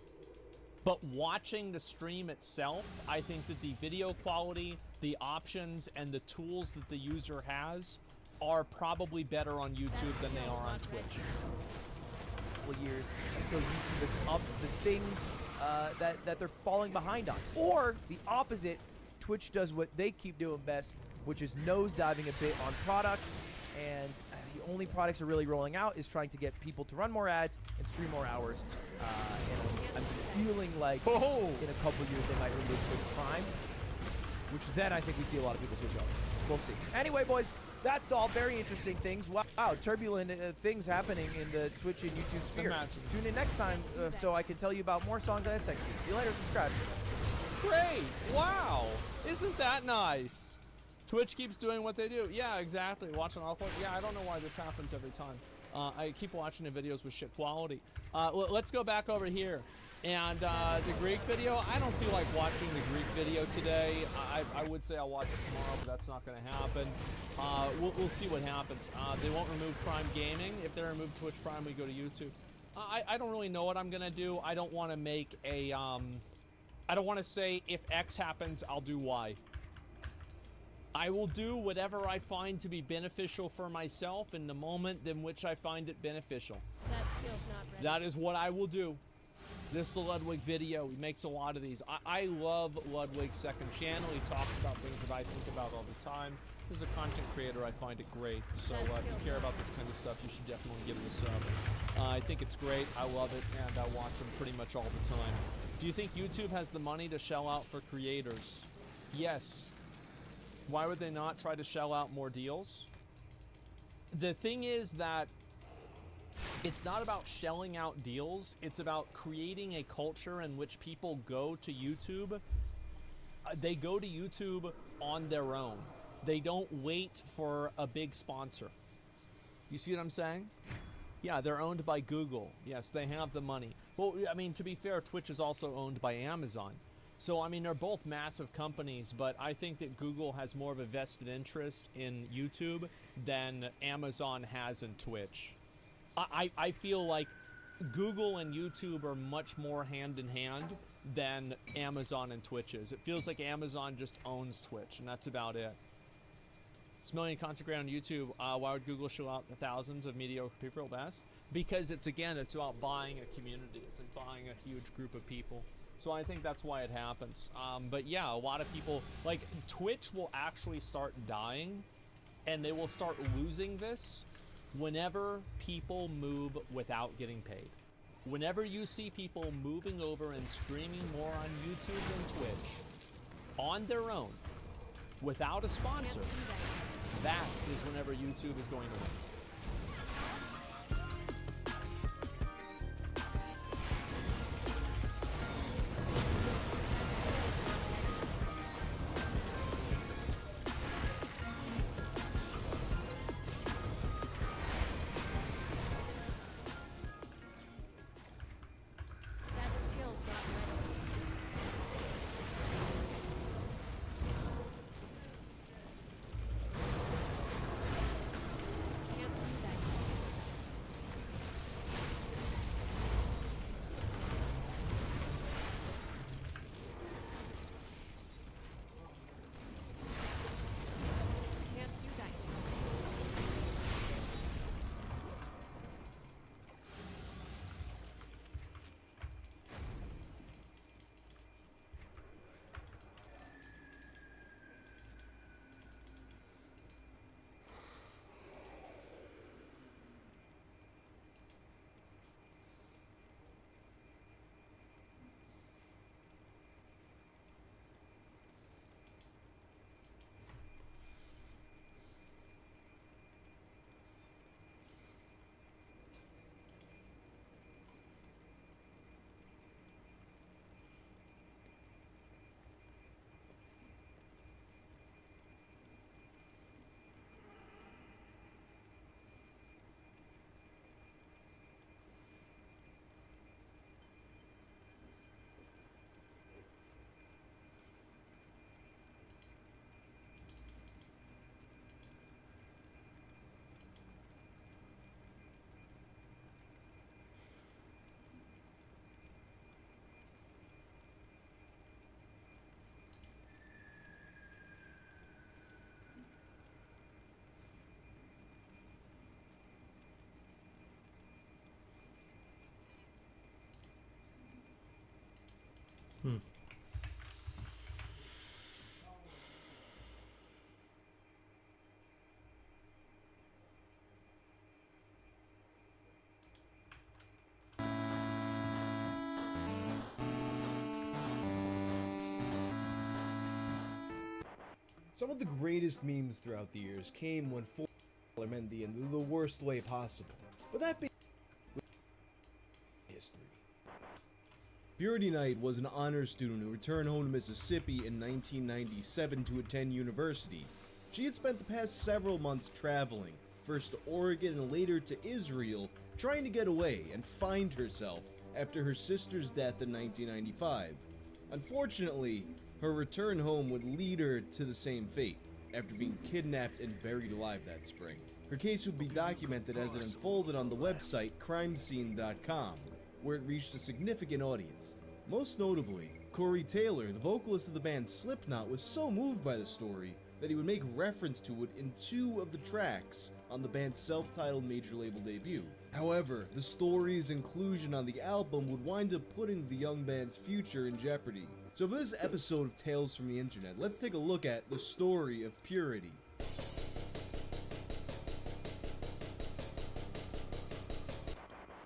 But watching the stream itself, I think that the video quality, the options, and the tools that the user has are probably better on YouTube than they are on Twitch. Years until YouTube has upped the things that they're falling behind on. Or the opposite, Twitch does what they keep doing best, which is nosediving a bit on products, and the only products they're really rolling out is trying to get people to run more ads and stream more hours. And I'm feeling like in a couple years they might remove Twitch Prime, which then I think we see a lot of people switch over. We'll see. Anyway, boys, that's all very interesting things. Wow, turbulent things happening in the Twitch and YouTube sphere. Tune in next time so I can tell you about more songs I have sex to. See you later, subscribe. Great, wow, isn't that nice? Twitch keeps doing what they do. Yeah, exactly, watching all yeah, I don't know why this happens every time. I keep watching the videos with shit quality. Let's go back over here. And the Greek video, I don't feel like watching the Greek video today. I would say I'll watch it tomorrow, but that's not going to happen. We'll see what happens. They won't remove Prime Gaming. If they remove Twitch Prime, we go to YouTube. I don't really know what I'm going to do. I don't want to make a... I don't want to say if X happens, I'll do Y. I will do whatever I find to be beneficial for myself in the moment in which I find it beneficial. That skill's not ready. That is what I will do. This is the Ludwig video. He makes a lot of these. I love Ludwig's second channel. He talks about things that I think about all the time. As a content creator, I find it great. So if you care about this kind of stuff, you should definitely give it a sub. I think it's great. I love it, and I watch him pretty much all the time. Do you think YouTube has the money to shell out for creators? Yes. Why would they not try to shell out more deals? The thing is that it's not about shelling out deals. It's about creating a culture in which people go to YouTube. They go to YouTube on their own. They don't wait for a big sponsor. You see what I'm saying? Yeah, they're owned by Google. Yes, they have the money. Well, I mean, to be fair, Twitch is also owned by Amazon. So, I mean, they're both massive companies, but I think that Google has more of a vested interest in YouTube than Amazon has in Twitch. I feel like Google and YouTube are much more hand in hand than Amazon and Twitch is. It feels like Amazon just owns Twitch, and that's about it. It's million content creator on YouTube. Why would Google show out the thousands of mediocre people? Bass? Because it's about buying a community. It's like buying a huge group of people. So I think that's why it happens. But yeah, a lot of people, like Twitch will actually start dying, and they will start losing this whenever people move without getting paid. Whenever you see people moving over and streaming more on YouTube than Twitch on their own without a sponsor, that is whenever YouTube is going to win. Some of the greatest memes throughout the years came when $4 meant the end in the worst way possible. But that being history. Purity Knight was an honors student who returned home to Mississippi in 1997 to attend university. She had spent the past several months traveling, first to Oregon and later to Israel, trying to get away and find herself after her sister's death in 1995. Unfortunately, her return home would lead her to the same fate, after being kidnapped and buried alive that spring. Her case would be documented as it unfolded on the website crimescene.com, where it reached a significant audience. Most notably, Corey Taylor, the vocalist of the band Slipknot, was so moved by the story that he would make reference to it in 2 of the tracks on the band's self-titled major label debut. However, the story's inclusion on the album would wind up putting the young band's future in jeopardy. So for this episode of Tales from the Internet, let's take a look at the story of Purity.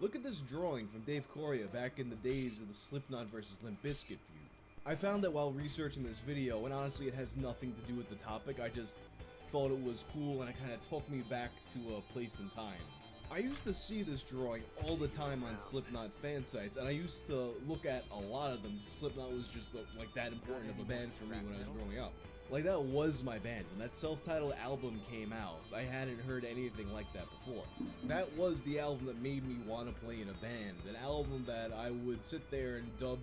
Look at this drawing from Dave Correa back in the days of the Slipknot vs. Limp Bizkit feud. I found that while researching this video, and honestly it has nothing to do with the topic, I just thought it was cool and it kind of took me back to a place in time. I used to see this drawing all the time on Slipknot fan sites, and I used to look at a lot of them. Slipknot was just like that important of a band for me when I was growing up. Like, that was my band. When that self-titled album came out, I hadn't heard anything like that before. That was the album that made me want to play in a band. An album that I would sit there and dub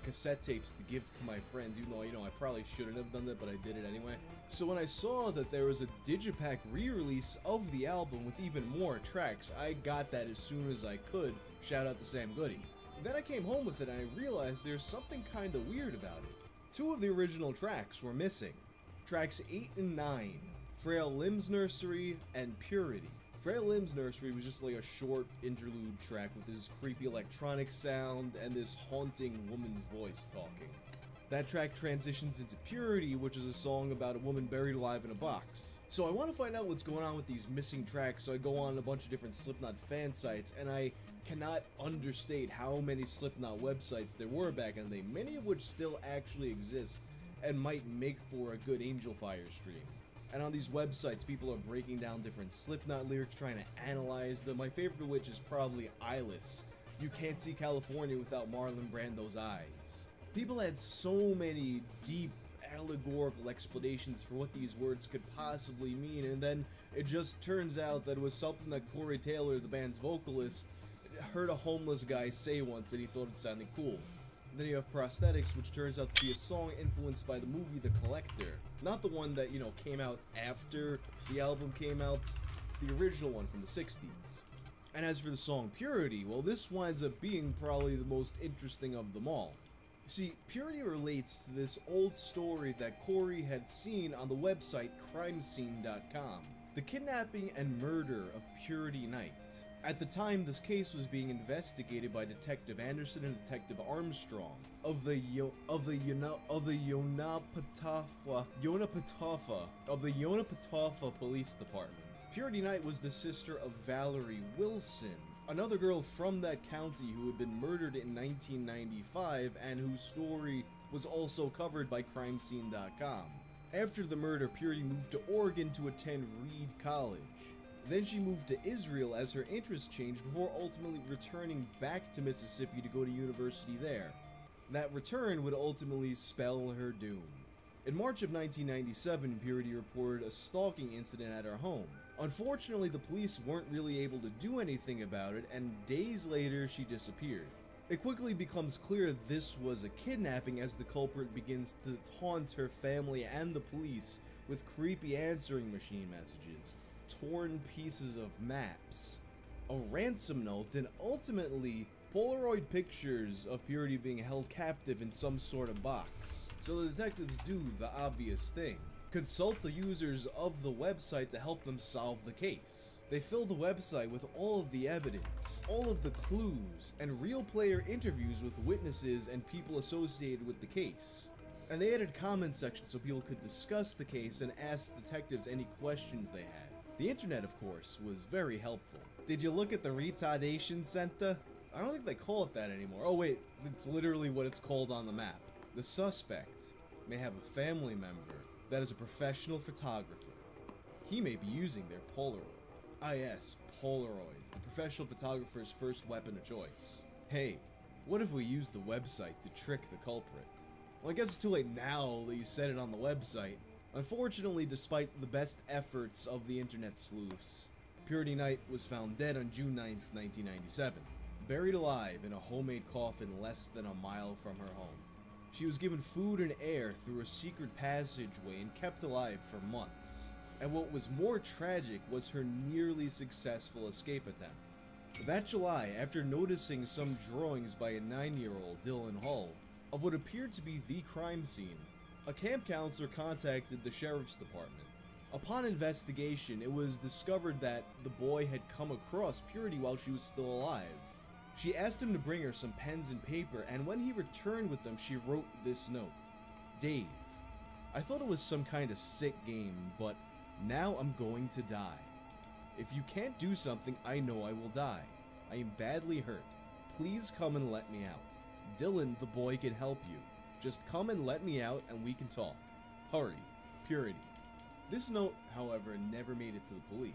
cassette tapes to give to my friends, even though, you know, I probably shouldn't have done that, but I did it anyway. So when I saw that there was a digipack re-release of the album with even more tracks, I got that as soon as I could. Shout out to Sam Goody. Then I came home with it and I realized there's something kinda weird about it. 2 of the original tracks were missing. Tracks 8 and 9, Frail Limbs Nursery and Purity. Frail Limbs Nursery was just like a short interlude track with this creepy electronic sound and this haunting woman's voice talking. That track transitions into Purity, which is a song about a woman buried alive in a box. So I want to find out what's going on with these missing tracks, so I go on a bunch of different Slipknot fan sites, and I cannot understate how many Slipknot websites there were back in the day, many of which still actually exist and might make for a good Angel Fire stream. And on these websites, people are breaking down different Slipknot lyrics, trying to analyze them. My favorite of which is probably Eyeless. You can't see California without Marlon Brando's eyes. People had so many deep allegorical explanations for what these words could possibly mean, and then it just turns out that it was something that Corey Taylor, the band's vocalist, heard a homeless guy say once and he thought it sounded cool. Then you have Prosthetics, which turns out to be a song influenced by the movie The Collector. Not the one that, you know, came out after the album came out, the original one from the 60s. And as for the song Purity, well, this winds up being probably the most interesting of them all. See, Purity relates to this old story that Corey had seen on the website crimescene.com. The kidnapping and murder of Purity Knight. At the time, this case was being investigated by Detective Anderson and Detective Armstrong of the Yonapatawpha Police Department. Purity Knight was the sister of Valerie Wilson, another girl from that county who had been murdered in 1995 and whose story was also covered by crimescene.com. After the murder, Purity moved to Oregon to attend Reed College. Then she moved to Israel as her interests changed before ultimately returning back to Mississippi to go to university there. That return would ultimately spell her doom. In March of 1997, Purity reported a stalking incident at her home. Unfortunately, the police weren't really able to do anything about it, and days later, she disappeared. It quickly becomes clear this was a kidnapping as the culprit begins to taunt her family and the police with creepy answering machine messages, torn pieces of maps, a ransom note, and ultimately Polaroid pictures of Purity being held captive in some sort of box. So the detectives do the obvious thing: consult the users of the website to help them solve the case. They filled the website with all of the evidence, all of the clues, and real player interviews with witnesses and people associated with the case. And they added comment sections so people could discuss the case and ask detectives any questions they had. The internet, of course, was very helpful. Did you look at the retardation center? I don't think they call it that anymore. Oh wait, it's literally what it's called on the map. The suspect may have a family member that is a professional photographer. He may be using their Polaroid. Ah yes, Polaroids, the professional photographer's first weapon of choice. Hey, what if we use the website to trick the culprit? Well, I guess it's too late now that you said it on the website. Unfortunately, despite the best efforts of the internet sleuths, Purity Knight was found dead on June 9th, 1997, buried alive in a homemade coffin less than a mile from her home. She was given food and air through a secret passageway and kept alive for months. And what was more tragic was her nearly successful escape attempt. That July, after noticing some drawings by a 9-year-old, Dylan Hull, of what appeared to be the crime scene, a camp counselor contacted the sheriff's department. Upon investigation, it was discovered that the boy had come across Purity while she was still alive. She asked him to bring her some pens and paper, and when he returned with them, she wrote this note. Dave, I thought it was some kind of sick game, but now I'm going to die. If you can't do something, I know I will die. I am badly hurt. Please come and let me out. Dylan, the boy, can help you. Just come and let me out and we can talk. Hurry. Purity. This note, however, never made it to the police.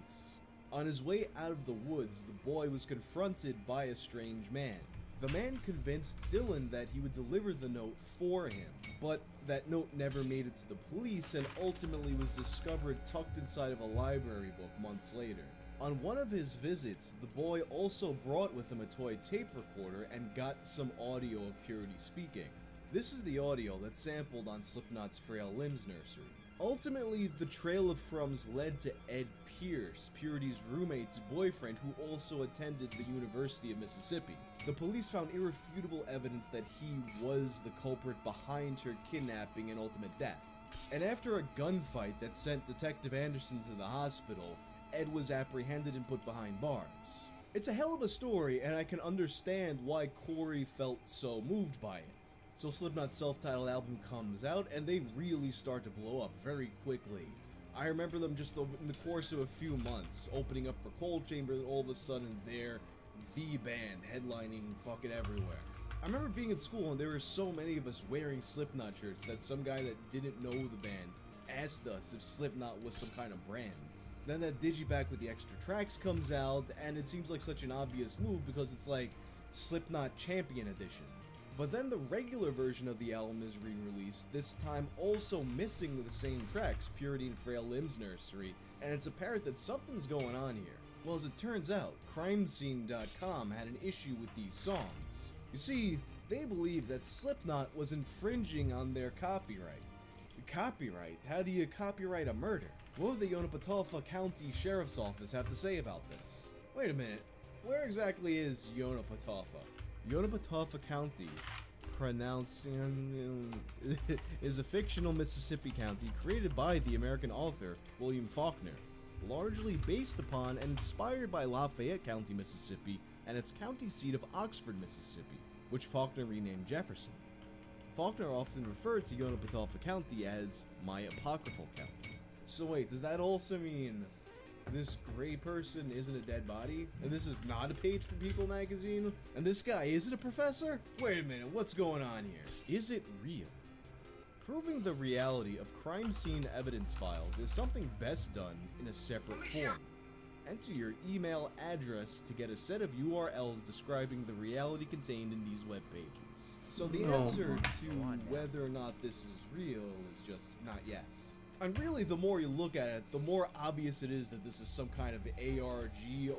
On his way out of the woods, the boy was confronted by a strange man. The man convinced Dylan that he would deliver the note for him, but that note never made it to the police and ultimately was discovered tucked inside of a library book months later. On one of his visits, the boy also brought with him a toy tape recorder and got some audio of Purity speaking. This is the audio that's sampled on Slipknot's Frail Limbs Nursery. Ultimately, the trail of crumbs led to Ed Pierce, Purity's roommate's boyfriend, who also attended the University of Mississippi. The police found irrefutable evidence that he was the culprit behind her kidnapping and ultimate death. And after a gunfight that sent Detective Anderson to the hospital, Ed was apprehended and put behind bars. It's a hell of a story, and I can understand why Corey felt so moved by it. So Slipknot's self-titled album comes out, and they really start to blow up very quickly. I remember them just in the course of a few months, opening up for Cold Chamber, and all of a sudden they're the band, headlining fucking everywhere. I remember being in school, and there were so many of us wearing Slipknot shirts that some guy that didn't know the band asked us if Slipknot was some kind of brand. Then that digipack with the extra tracks comes out, and it seems like such an obvious move because it's like Slipknot Champion Edition. But then the regular version of the album is re-released, this time also missing the same tracks, Purity and Frail Limbs Nursery, and it's apparent that something's going on here. Well, as it turns out, crimescene.com had an issue with these songs. You see, they believe that Slipknot was infringing on their copyright. Copyright? How do you copyright a murder? What would the Yonapatawpha County Sheriff's Office have to say about this? Wait a minute, where exactly is Yonapatawpha? Yonapatawpha County, pronounced is a fictional Mississippi county created by the American author William Faulkner, largely based upon and inspired by Lafayette County, Mississippi, and its county seat of Oxford, Mississippi, which Faulkner renamed Jefferson. Faulkner often referred to Yonapatawpha County as my apocryphal county. So wait, does that also mean this gray person isn't a dead body? And this is not a page for People magazine? And this guy isn't a professor? Wait a minute, what's going on here? Is it real? Proving the reality of crime scene evidence files is something best done in a separate form. Enter your email address to get a set of URLs describing the reality contained in these web pages. So the answer to whether or not this is real is just not yes. And really, the more you look at it, the more obvious it is that this is some kind of ARG,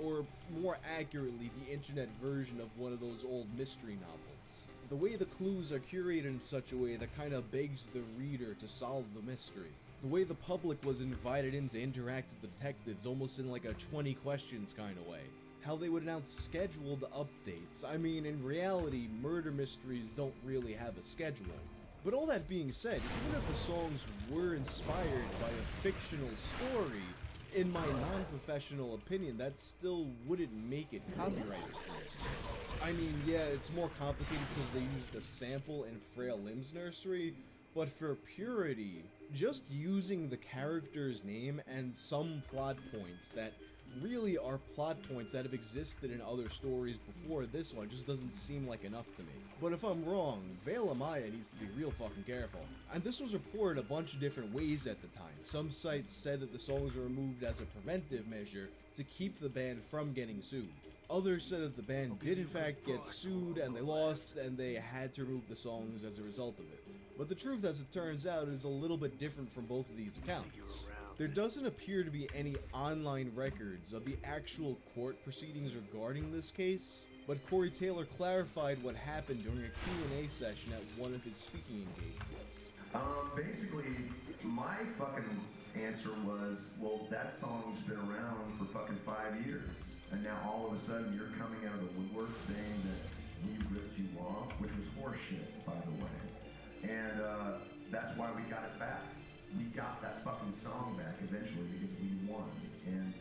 or more accurately, the internet version of one of those old mystery novels. The way the clues are curated in such a way that kind of begs the reader to solve the mystery. The way the public was invited in to interact with the detectives, almost in like a 20 questions kind of way. How they would announce scheduled updates. I mean, in reality, murder mysteries don't really have a schedule. But all that being said, even if the songs were inspired by a fictional story, In my non-professional opinion, that still wouldn't make it copyrighted. I mean, yeah, it's more complicated because they used a sample in Frail Limbs Nursery, but for purity, just using the character's name and some plot points that really are plot points that have existed in other stories before this one just doesn't seem like enough to me. But if I'm wrong, Veil Amaya needs to be real fucking careful. And this was reported a bunch of different ways at the time. Some sites said that the songs were removed as a preventive measure to keep the band from getting sued. Others said that the band did in fact get sued and they lost and they had to remove the songs as a result of it. But the truth, as it turns out, is a little bit different from both of these accounts. There doesn't appear to be any online records of the actual court proceedings regarding this case, but Corey Taylor clarified what happened during a Q&A session at one of his speaking engagements. Basically, my fucking answer was, well, that song's been around for fucking 5 years, and now all of a sudden you're coming out of the woodwork saying that we ripped you off, which was horseshit, by the way. And that's why we got it back. We got that fucking song back eventually because we won, and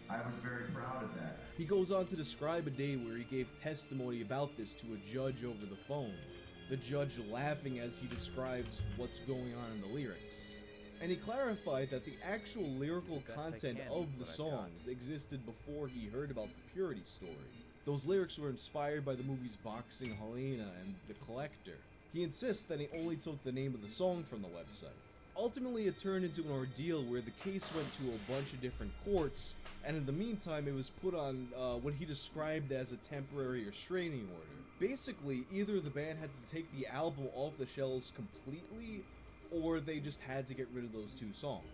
I was very proud of that. He goes on to describe a day where he gave testimony about this to a judge over the phone, the judge laughing as he describes what's going on in the lyrics. And he clarified that the actual lyrical content of the songs existed before he heard about the Purity story. Those lyrics were inspired by the movies Boxing Helena and The Collector. He insists that he only took the name of the song from the website. Ultimately, it turned into an ordeal where the case went to a bunch of different courts, and in the meantime, it was put on what he described as a temporary restraining order. Basically, either the band had to take the album off the shelves completely, or they just had to get rid of those 2 songs.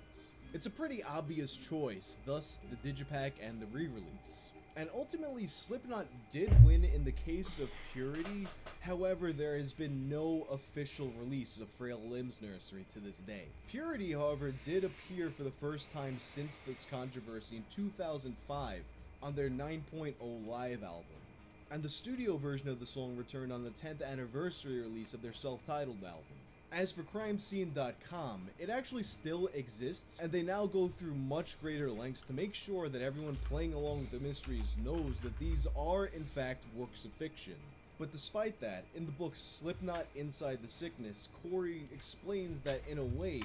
It's a pretty obvious choice, thus the digipack and the re-release. And ultimately, Slipknot did win in the case of Purity. However, there has been no official release of Frail Limbs Nursery to this day. Purity, however, did appear for the first time since this controversy in 2005 on their 9.0 live album. And the studio version of the song returned on the 10th anniversary release of their self-titled album. As for crimescene.com, it actually still exists, and they now go through much greater lengths to make sure that everyone playing along with the mysteries knows that these are in fact works of fiction. But despite that, in the book Slipknot Inside the Sickness, Corey explains that in a way,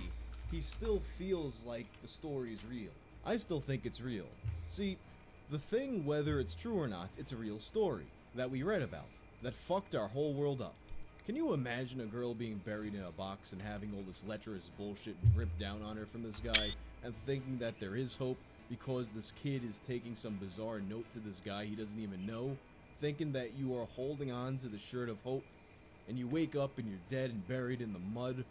he still feels like the story's real. I still think it's real. See, the thing, whether it's true or not, it's a real story that we read about, that fucked our whole world up. Can you imagine a girl being buried in a box and having all this lecherous bullshit drip down on her from this guy, and thinking that there is hope because this kid is taking some bizarre note to this guy he doesn't even know, thinking that you are holding on to the shirt of hope, and you wake up and you're dead and buried in the mud?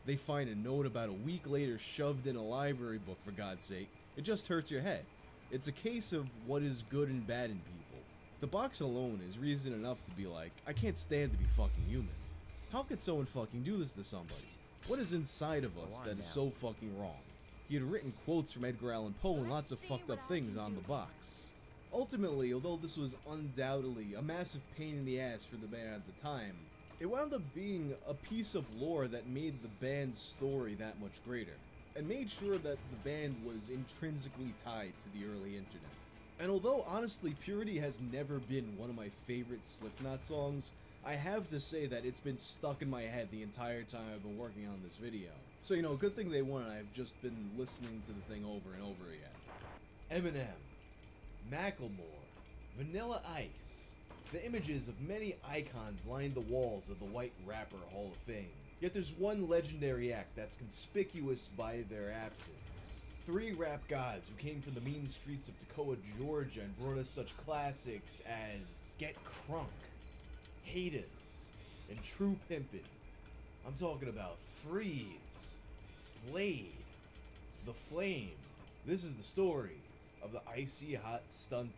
They find a note about a week later shoved in a library book, for God's sake. It just hurts your head. It's a case of what is good and bad in people. The box alone is reason enough to be like, I can't stand to be fucking human. How could someone fucking do this to somebody? What is inside of us that is so fucking wrong? He had written quotes from Edgar Allan Poe and lots of fucked up things on the box. Ultimately, although this was undoubtedly a massive pain in the ass for the band at the time, it wound up being a piece of lore that made the band's story that much greater, and made sure that the band was intrinsically tied to the early internet. And although honestly Purity has never been one of my favorite Slipknot songs, I have to say that it's been stuck in my head the entire time I've been working on this video. So, you know, good thing they won, and I've just been listening to the thing over and over again. Eminem, Macklemore, Vanilla Ice. The images of many icons line the walls of the White Rapper Hall of Fame. Yet there's one legendary act that's conspicuous by their absence. 3 rap gods who came from the mean streets of Toccoa, Georgia and brought us such classics as Get Crunk, Haters, and True Pimpin'. I'm talking about Freeze, Blade, The Flame. This is the story of the Icy Hot Stunters.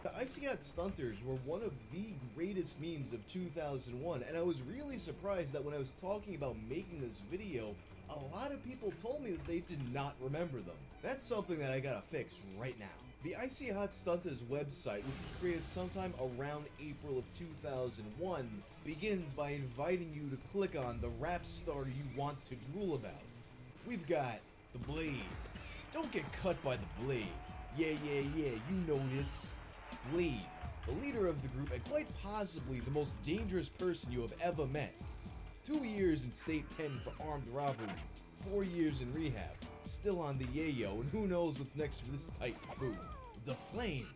The Icy Hot Stunters were one of the greatest memes of 2001, and I was really surprised that when I was talking about making this video, a lot of people told me that they did not remember them. That's something that I gotta fix right now. The Icy Hot Stunters website, which was created sometime around April of 2001, begins by inviting you to click on the rap star you want to drool about. We've got the Blade. Don't get cut by the Blade. Yeah, you know this. Blade, the leader of the group and quite possibly the most dangerous person you have ever met. 2 years in state pen for armed robbery, 4 years in rehab, still on the yayo, and who knows what's next for this tight food. The Flame.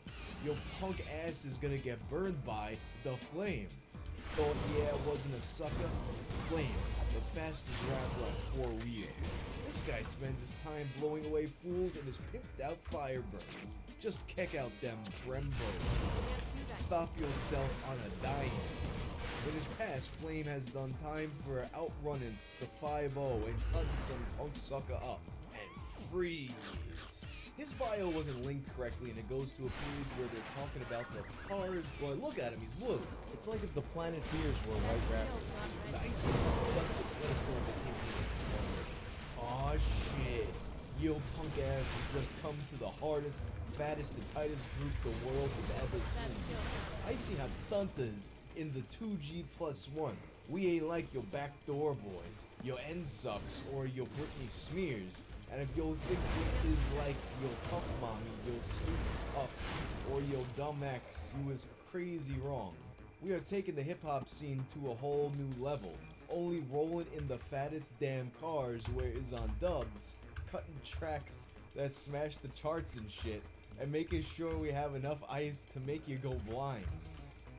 Your punk ass is gonna get burned by the Flame. Thought yeah wasn't a sucker? Flame, the fastest rapper on 4 wheels. This guy spends his time blowing away fools in his pimped out Firebird. Just kick out them Brembos. Stop yourself on a dime. In his past, Flame has done time for outrunning the 5-0 and cutting some punk sucker up. And freeze. His bio wasn't linked correctly and it goes to a page where they're talking about their cars. Boy, look at him, he's blue. It's like if the Planeteers were white rappers. The Icy Hot Stunters, let us know if they came here. Aw shit. Yo punk ass has just come to the hardest, fattest, and tightest group the world has ever seen. Icy Hot Stunters in the 2G+1. We ain't like your backdoor boys, your end sucks, or your Britney Smears. And if you think it is like your puff mommy, your sweet puff, or your dumb ex, you is crazy wrong. We are taking the hip-hop scene to a whole new level, only rolling in the fattest damn cars where it's on dubs, cutting tracks that smash the charts and shit, and making sure we have enough ice to make you go blind.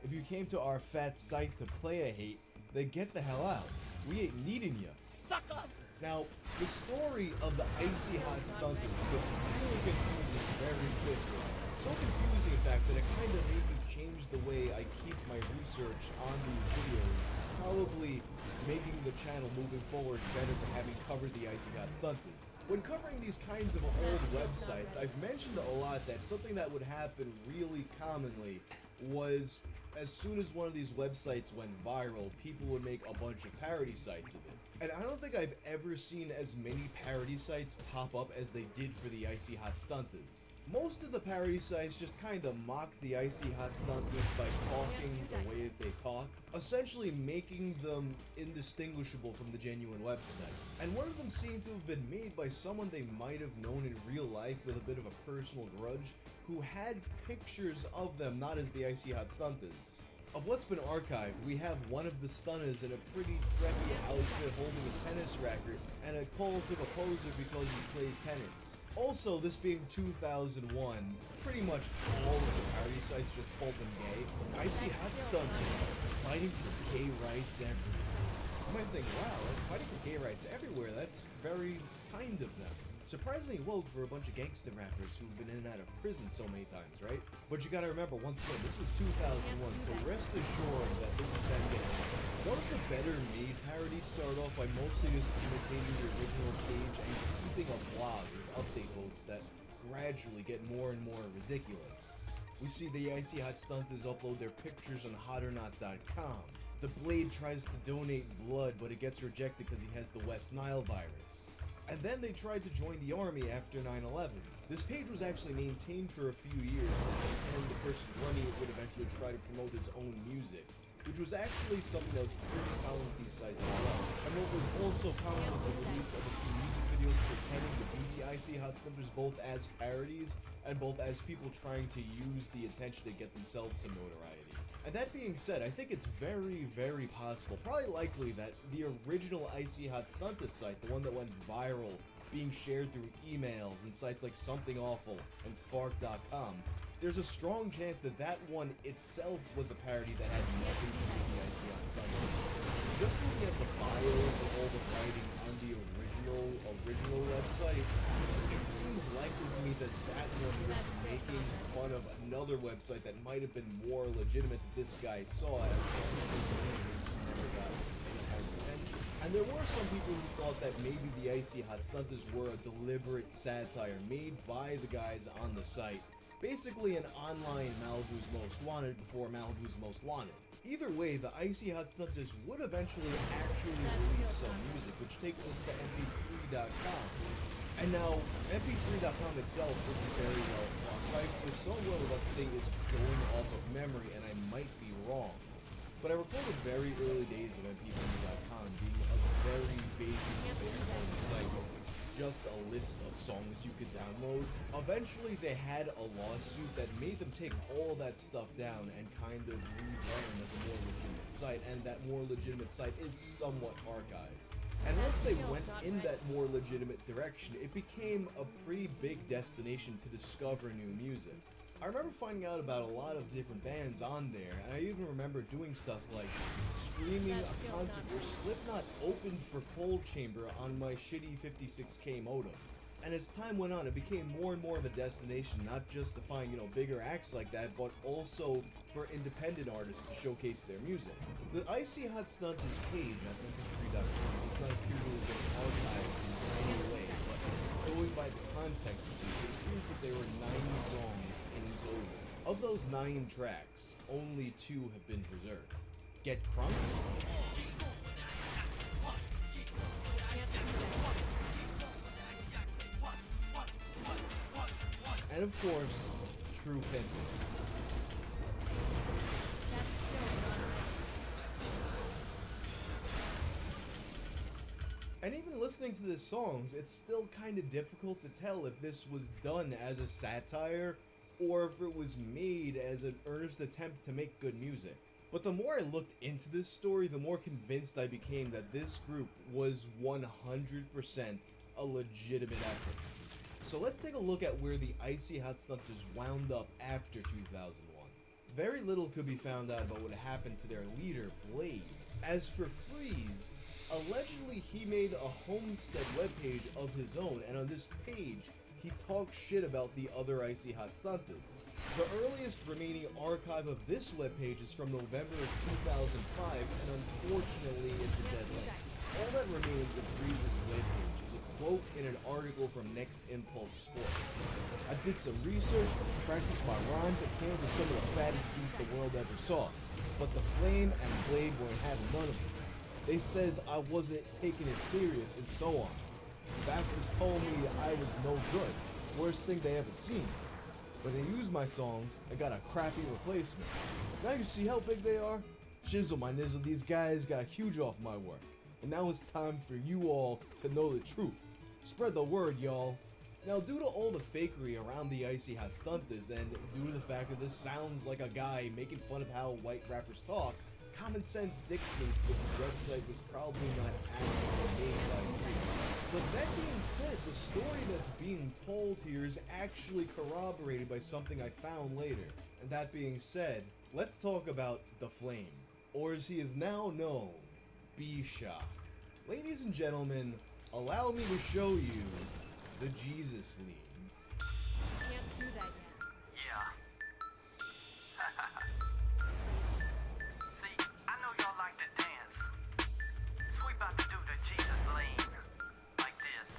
If you came to our fat site to play a hate, then get the hell out. We ain't needing you. Suck up! Now, the story of the Icy Hot Stunters gets really confusing very quickly. So confusing, in fact, that it kind of made me change the way I keep my research on these videos, probably making the channel moving forward better for having covered the Icy Hot Stunters. When covering these kinds of old websites, I've mentioned a lot that something that would happen really commonly was as soon as one of these websites went viral, people would make a bunch of parody sites of it. And I don't think I've ever seen as many parody sites pop up as they did for the Icy Hot Stunters. Most of the parody sites just kind of mock the Icy Hot Stunters by talking the way that they talk, essentially making them indistinguishable from the genuine website. And one of them seemed to have been made by someone they might have known in real life with a bit of a personal grudge, who had pictures of them not as the Icy Hot Stunters. Of what's been archived, we have one of the stunners in a pretty preppy outfit holding a tennis racket, and it calls him a poser because he plays tennis. Also, this being 2001, pretty much all of the parody sites just called them gay. Icy Hot Stunters, fighting for gay rights everywhere. You might think, wow, that's fighting for gay rights everywhere, that's very kind of them. Surprisingly woke for a bunch of gangster rappers who've been in and out of prison so many times, right? But you gotta remember, once again, this is 2001, so rest assured that this is that game. One of the better made parodies started off by mostly just imitating the original page and keeping a blog with update votes that gradually get more and more ridiculous. We see the Icy Hot Stunters upload their pictures on hotornot.com. The Blade tries to donate blood, but it gets rejected because he has the West Nile virus. And then they tried to join the army after 9/11. This page was actually maintained for a few years, and the person running it would eventually try to promote his own music, which was actually something that was pretty common with these sites as well. And what was also common was the release of a few music videos pretending to be the Icy Hot Stunters both as parodies and both as people trying to use the attention to get themselves some notoriety. And that being said, I think it's very, very possible, probably likely, that the original Icy Hot Stunters site, the one that went viral, being shared through emails and sites like Something Awful and Fark.com, there's a strong chance that that one itself was a parody that had nothing to do with the Icy Hot Stunters. Just looking at the bios and all the writing on the original website, it seems likely to me that that one was making fun of another website that might have been more legitimate that this guy saw as never got any kind of attention. And there were some people who thought that maybe the Icy Hot Stunters were a deliberate satire made by the guys on the site. Basically an online Malibu's Most Wanted before Malibu's Most Wanted. Either way, the Icy Hot Stunters would eventually actually release some music, which takes us to mp3.com. And now, mp3.com itself isn't very well archived, so some what I'm about to say is going off of memory, and I might be wrong. But I recall the very early days of mp3.com being a very basic site with just a list of songs you could download. Eventually, they had a lawsuit that made them take all that stuff down and kind of rebrand as a more legitimate site, and that more legitimate site is somewhat archived. And once they went in that more legitimate direction, it became a pretty big destination to discover new music. I remember finding out about a lot of different bands on there, and I even remember doing stuff like streaming a concert where Slipknot opened for Cold Chamber on my shitty 56K modem. And as time went on, it became more and more of a destination, not just to find, bigger acts like that, but also for independent artists to showcase their music. The Icy Hot Stunters page at mp3.com does not appear to have been archived in any way, but going by the context of it, it appears that there were 9 songs in total. Of those 9 tracks, only 2 have been preserved. Get Crunk? And of course, True Pimpin'. And even listening to the songs, it's still kind of difficult to tell if this was done as a satire or if it was made as an earnest attempt to make good music. But the more I looked into this story, the more convinced I became that this group was 100% a legitimate effort. So let's take a look at where the Icy Hot Stunters wound up after 2001. Very little could be found out about what happened to their leader, Blade. As for Freeze, allegedly he made a Homestead webpage of his own, and on this page, he talks shit about the other Icy Hot Stunters. The earliest remaining archive of this webpage is from November of 2005, and unfortunately it's a dead link. All that remains of Freeze's webpage is a quote in an article from Next Impulse Sports. I did some research, practiced my rhymes, and came with some of the fattest beasts the world ever saw. But the Flame and Blade weren't having none of it. They says I wasn't taking it serious and so on. Bastards told me I was no good, worst thing they ever seen. But they used my songs and got a crappy replacement. Now you see how big they are? Shizzle my nizzle, these guys got huge off my work. And now it's time for you all to know the truth. Spread the word, y'all. Now, due to all the fakery around the Icy Hot Stunters, and due to the fact that this sounds like a guy making fun of how white rappers talk, common sense dictates that this website was probably not actually made by me. But that being said, the story that's being told here is actually corroborated by something I found later. And that being said, let's talk about the Flame, or as he is now known, B-Shock. Ladies and gentlemen, allow me to show you the Jesus Lean. Can't do that yet. Yeah. See, I know y'all like to dance. So we about to do the Jesus Lean. Like this.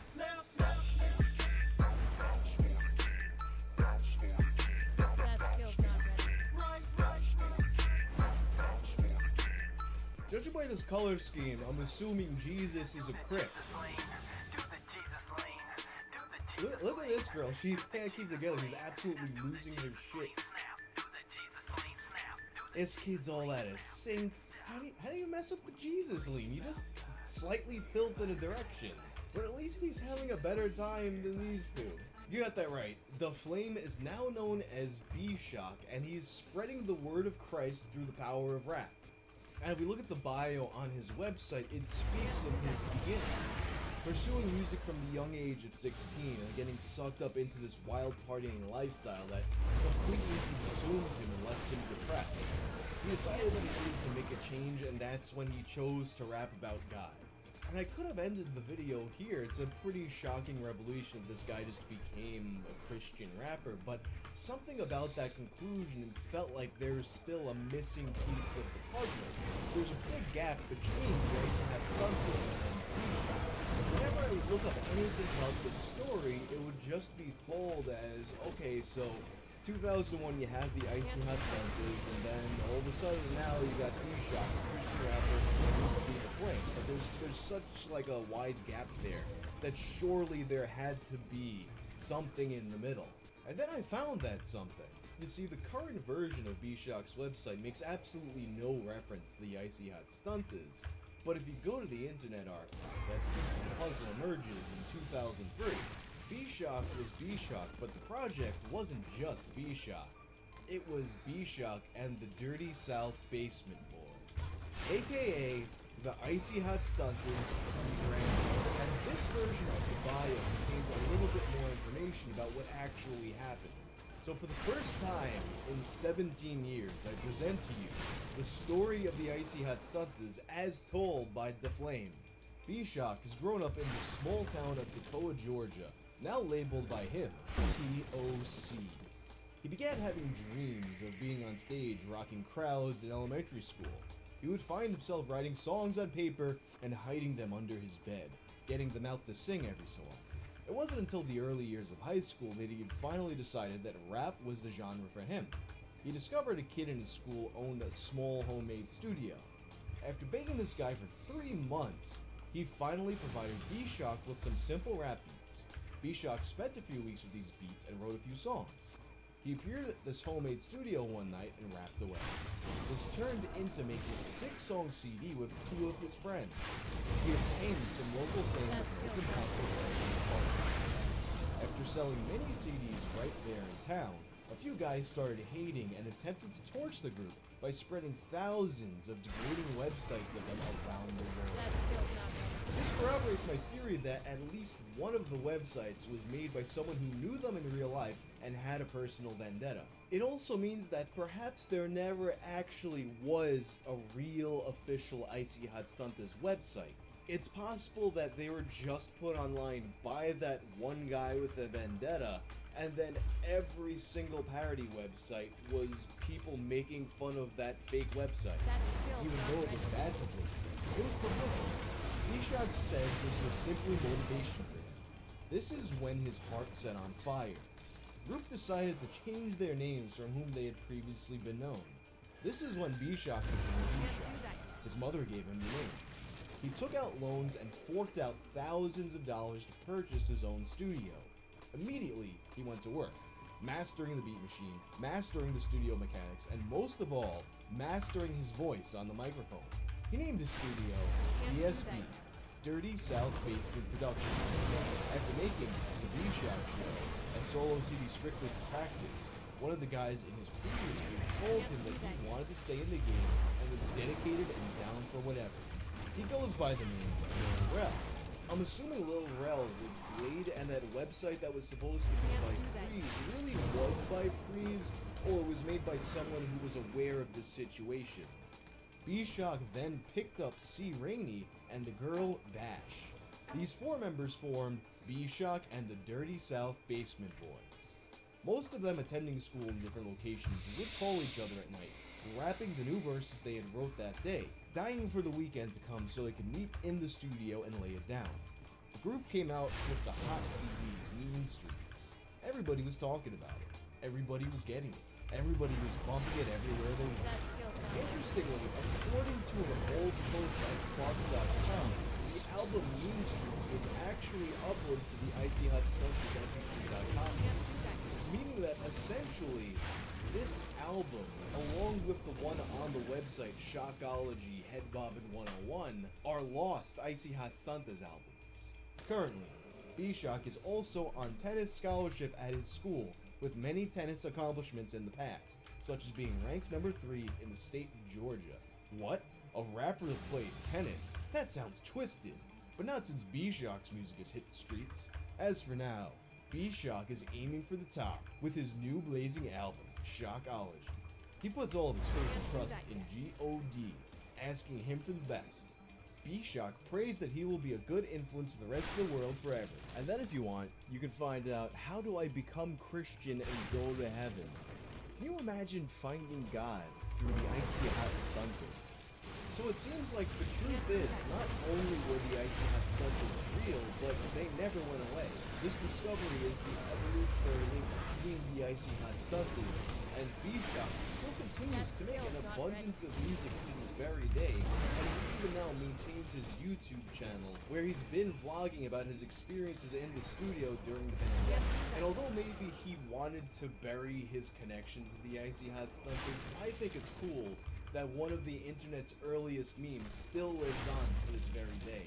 Judging by this color scheme, I'm assuming Jesus is a Crip. Look at this girl, she can't keep together, she's absolutely losing her shit. This kid's all out of sync. How do you mess up the Jesus Lean? You just slightly tilt in a direction. But at least he's having a better time than these two. You got that right. The Flame is now known as B-Shock, and he's spreading the word of Christ through the power of rap. And if we look at the bio on his website, it speaks of his beginning. Pursuing music from the young age of 16 and getting sucked up into this wild partying lifestyle that completely consumed him and left him depressed. He decided that he needed to make a change, and that's when he chose to rap about God. And I could have ended the video here. It's a pretty shocking revelation that this guy just became a Christian rapper, but something about that conclusion felt like there's still a missing piece of the puzzle. There's a big gap between the Icy Hot Stunters and B-Shock. Whenever I would look up anything about this story, it would just be told as, okay, so 2001, you have the Icy Hot Stunters, and then all of a sudden now you got B-Shock, Christian rapper, used to be the Flame. But there's such like a wide gap there that surely there had to be something in the middle. And then I found that something. You see, the current version of B-Shock's website makes absolutely no reference to the Icy Hot Stunters. But if you go to the Internet Archive, that piece of the puzzle emerges in 2003. B-Shock was B-Shock, but the project wasn't just B-Shock. It was B-Shock and the Dirty South Basement Boys, aka the Icy Hot Stunters rebranded. And this version of the bio contains a little bit more information about what actually happened. So for the first time in 17 years, I present to you the story of the Icy Hot Stunters as told by The Flame. B-Shock has grown up in the small town of Toccoa, Georgia, now labeled by him, T.O.C. He began having dreams of being on stage rocking crowds in elementary school. He would find himself writing songs on paper and hiding them under his bed, getting them out to sing every so often. It wasn't until the early years of high school that he had finally decided that rap was the genre for him. He discovered a kid in his school owned a small homemade studio. After begging this guy for 3 months, he finally provided B-Shock with some simple rap beats. B-Shock spent a few weeks with these beats and wrote a few songs. He appeared at this homemade studio one night and rapped away. This turned into making a 6-song CD with 2 of his friends. He obtained some local fame with an open concert in the park. After selling many CDs right there in town, a few guys started hating and attempted to torch the group by spreading thousands of degrading websites of them around the world. This corroborates my theory that at least one of the websites was made by someone who knew them in real life and had a personal vendetta. It also means that perhaps there never actually was a real official Icy Hot Stunters website. It's possible that they were just put online by that one guy with a vendetta, and then every single parody website was people making fun of that fake website. Even though it was bad publicity, it was publicity. B-Shock said this was simply motivation for him. This is when his heart set on fire. The group decided to change their names from whom they had previously been known. This is when B-Shock became B-Shock. His mother gave him the name. He took out loans and forked out thousands of dollars to purchase his own studio. Immediately, he went to work, mastering the beat machine, mastering the studio mechanics, and most of all, mastering his voice on the microphone. He named his studio DSP, Dirty South Basement Productions. After making the B-Shock show a solo CD strictly for practice, one of the guys in his previous group told him that he wanted to stay in the game and was dedicated and down for whatever. He goes by the name Lil Rel. I'm assuming Lil Rel was Blade, and that website that was supposed to be by Freeze really was by Freeze, or was made by someone who was aware of this situation. B-Shock then picked up C. Rainey and the girl Bash. These 4 members formed B-Shock and the Dirty South Basement Boys. Most of them attending school in different locations would call each other at night, rapping the new verses they had wrote that day, dying for the weekend to come so they could meet in the studio and lay it down. The group came out with the hot CD, Mean Streets. Everybody was talking about it. Everybody was getting it. Everybody was bumping it everywhere they went. Interestingly, according to an old post at Clark.com, the album Mean Streets was actually uploaded to the Icy Hot Stunters MP3.com, meaning that essentially this album, along with the one on the website Shockology Head Bobbin 101, are lost Icy Hot Stunters albums. Currently, B-Shock is also on tennis scholarship at his school, with many tennis accomplishments in the past, such as being ranked number 3 in the state of Georgia. What? A rapper that plays tennis? That sounds twisted. But not since B-Shock's music has hit the streets. As for now, B-Shock is aiming for the top with his new blazing album, Shockology. He puts all of his faith and trust in G.O.D., asking him for the best. B-Shock prays that he will be a good influence for the rest of the world forever. And then if you want, you can find out, how do I become Christian and go to heaven? Can you imagine finding God through the Icy Hot Stunters? So it seems like the truth is, not only were the Icy Hot Stunters real, but they never went away. This discovery is the evolutionary link between the Icy Hot Stunters and Beef Shop still continues to make an abundance of music to this very day, and he even now maintains his YouTube channel, where he's been vlogging about his experiences in the studio during the pandemic. And although maybe he wanted to bury his connection to the Icy Hot Stunters, I think it's cool that one of the internet's earliest memes still lives on to this very day.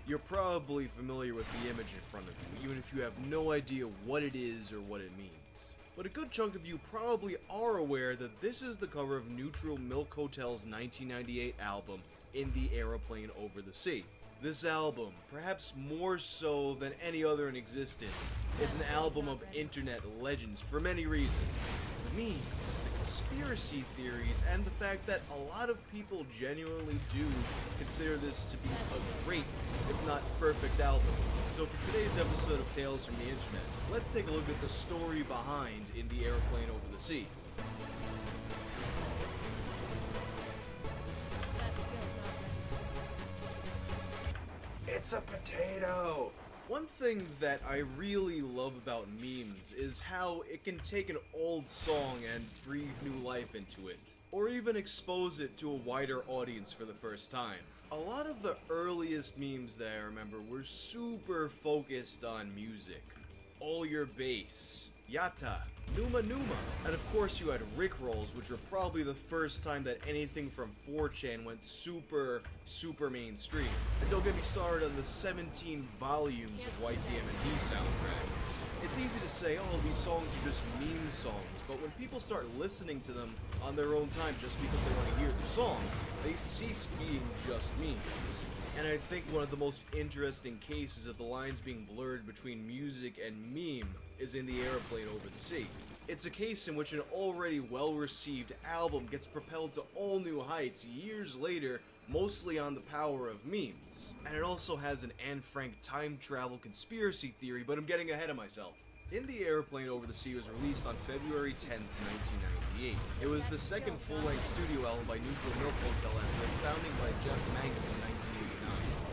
You're probably familiar with the image in front of you, even if you have no idea what it is or what it means. But a good chunk of you probably are aware that this is the cover of Neutral Milk Hotel's 1998 album, In the Aeroplane Over the Sea. This album, perhaps more so than any other in existence, is an album of internet legends for many reasons. Memes, the conspiracy theories, and the fact that a lot of people genuinely do consider this to be a great, if not perfect album. So for today's episode of Tales from the Internet, let's take a look at the story behind In the Aeroplane Over the Sea. It's a potato! One thing that I really love about memes is how it can take an old song and breathe new life into it, or even expose it to a wider audience for the first time. A lot of the earliest memes that I remember were super focused on music. All Your Bass, Yatta, Numa Numa, and of course you had Rickrolls, which were probably the first time that anything from 4chan went super mainstream. And don't get me started on the 17 volumes of YTM&D soundtracks. It's easy to say, oh, these songs are just meme songs, but when people start listening to them on their own time just because they want to hear the song, they cease being just memes. And I think one of the most interesting cases of the lines being blurred between music and meme is In the Aeroplane Over the Sea. It's a case in which an already well-received album gets propelled to all new heights years later, mostly on the power of memes. And it also has an Anne Frank time travel conspiracy theory, but I'm getting ahead of myself. In the Aeroplane Over the Sea was released on February 10th, 1998. It was the second full-length studio album by Neutral Milk Hotel after the founding by Jeff Mangum in 1989.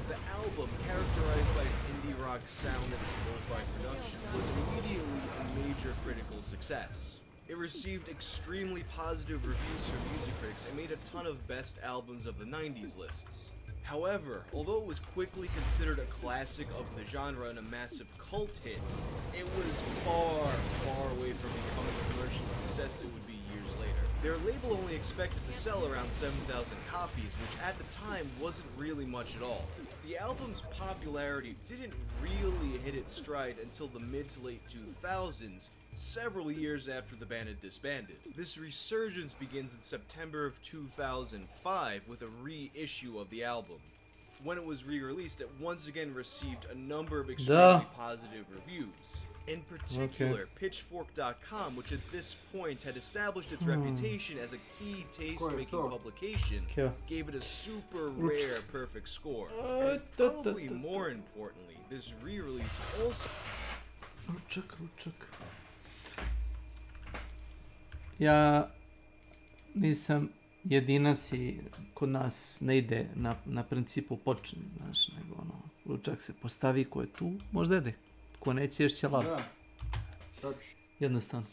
The album, characterized by its indie rock sound and its lo-fi production, was immediately a major critical success. It received extremely positive reviews from music critics and made a ton of best albums of the 90s lists. However, although it was quickly considered a classic of the genre and a massive cult hit, it was far away from becoming the commercial success it would be years later. Their label only expected to sell around 7,000 copies, which at the time wasn't really much at all. The album's popularity didn't really hit its stride until the mid to late 2000s, several years after the band had disbanded. This resurgence begins in September of 2005 with a reissue of the album. When it was re-released, it once again received a number of extremely positive reviews. In particular, Pitchfork.com, which at this point had established its reputation as a key taste-making publication, gave it a super rare perfect score. And probably more importantly, this re-release also... Ja nisam jedinac i kod nas ne ide na principu počni, znaš, nego ono, ručak se postavi, ko je tu, možda jede, ko neće ješće lado. Jednostavno.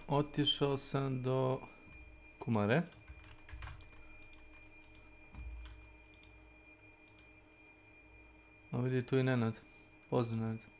Otišao sam do Kumare. A vidi tu i Nenad. Pozdrav Nenad.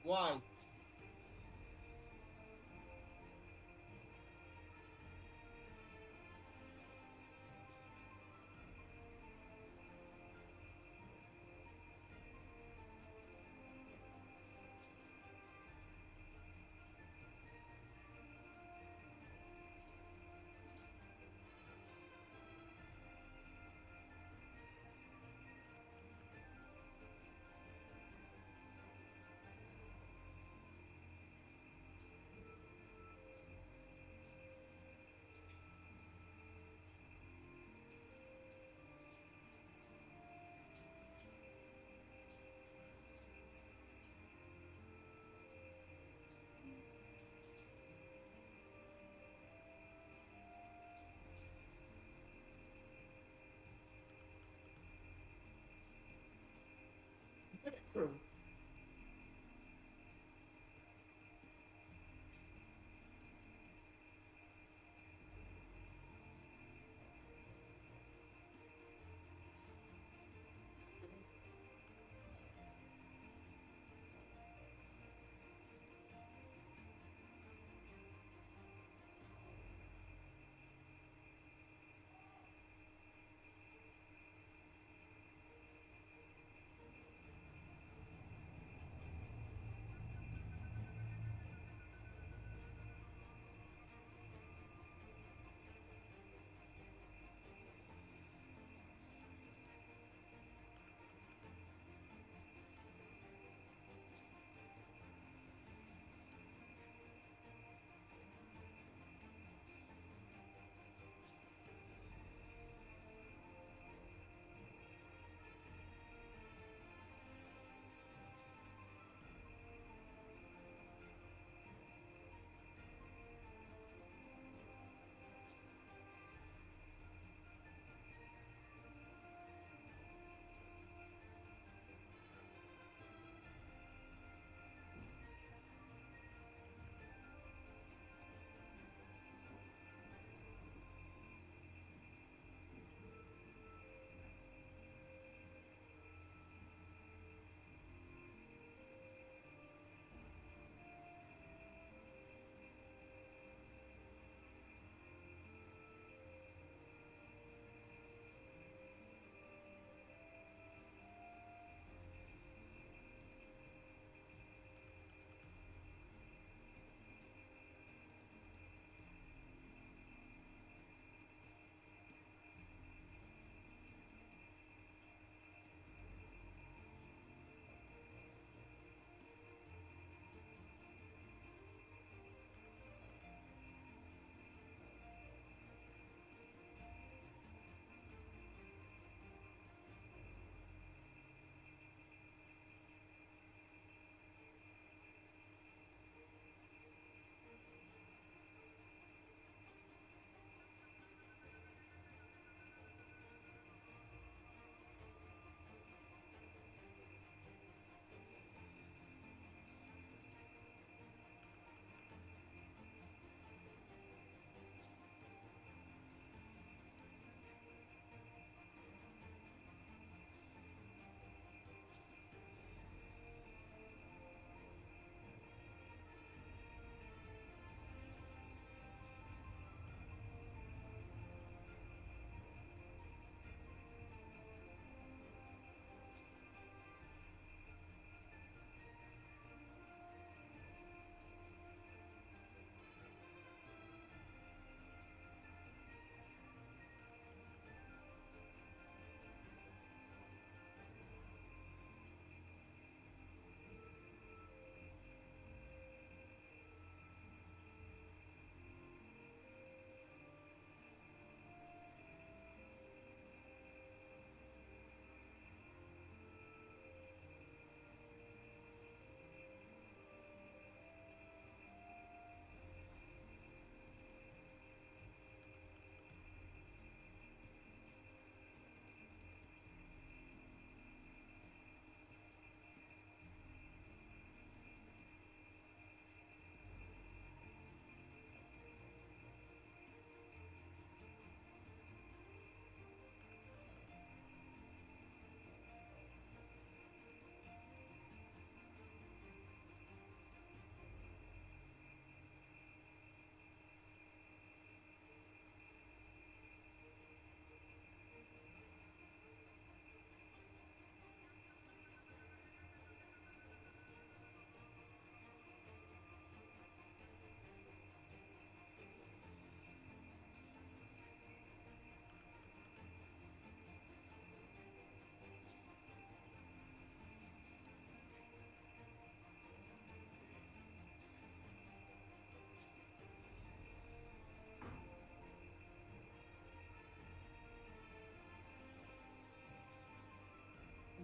Why?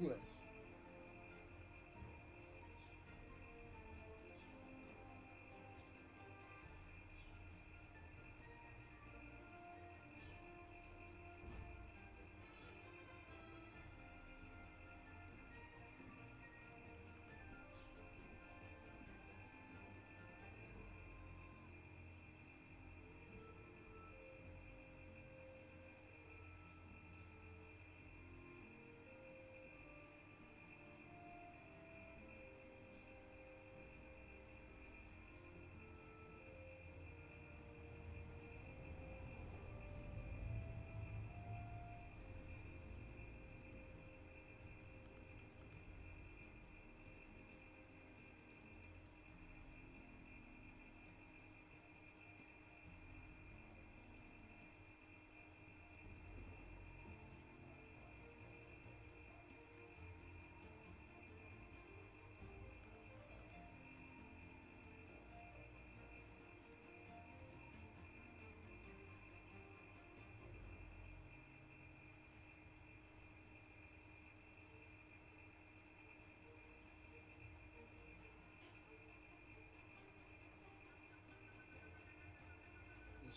Gle.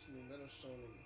Mislim, gledaš što onim.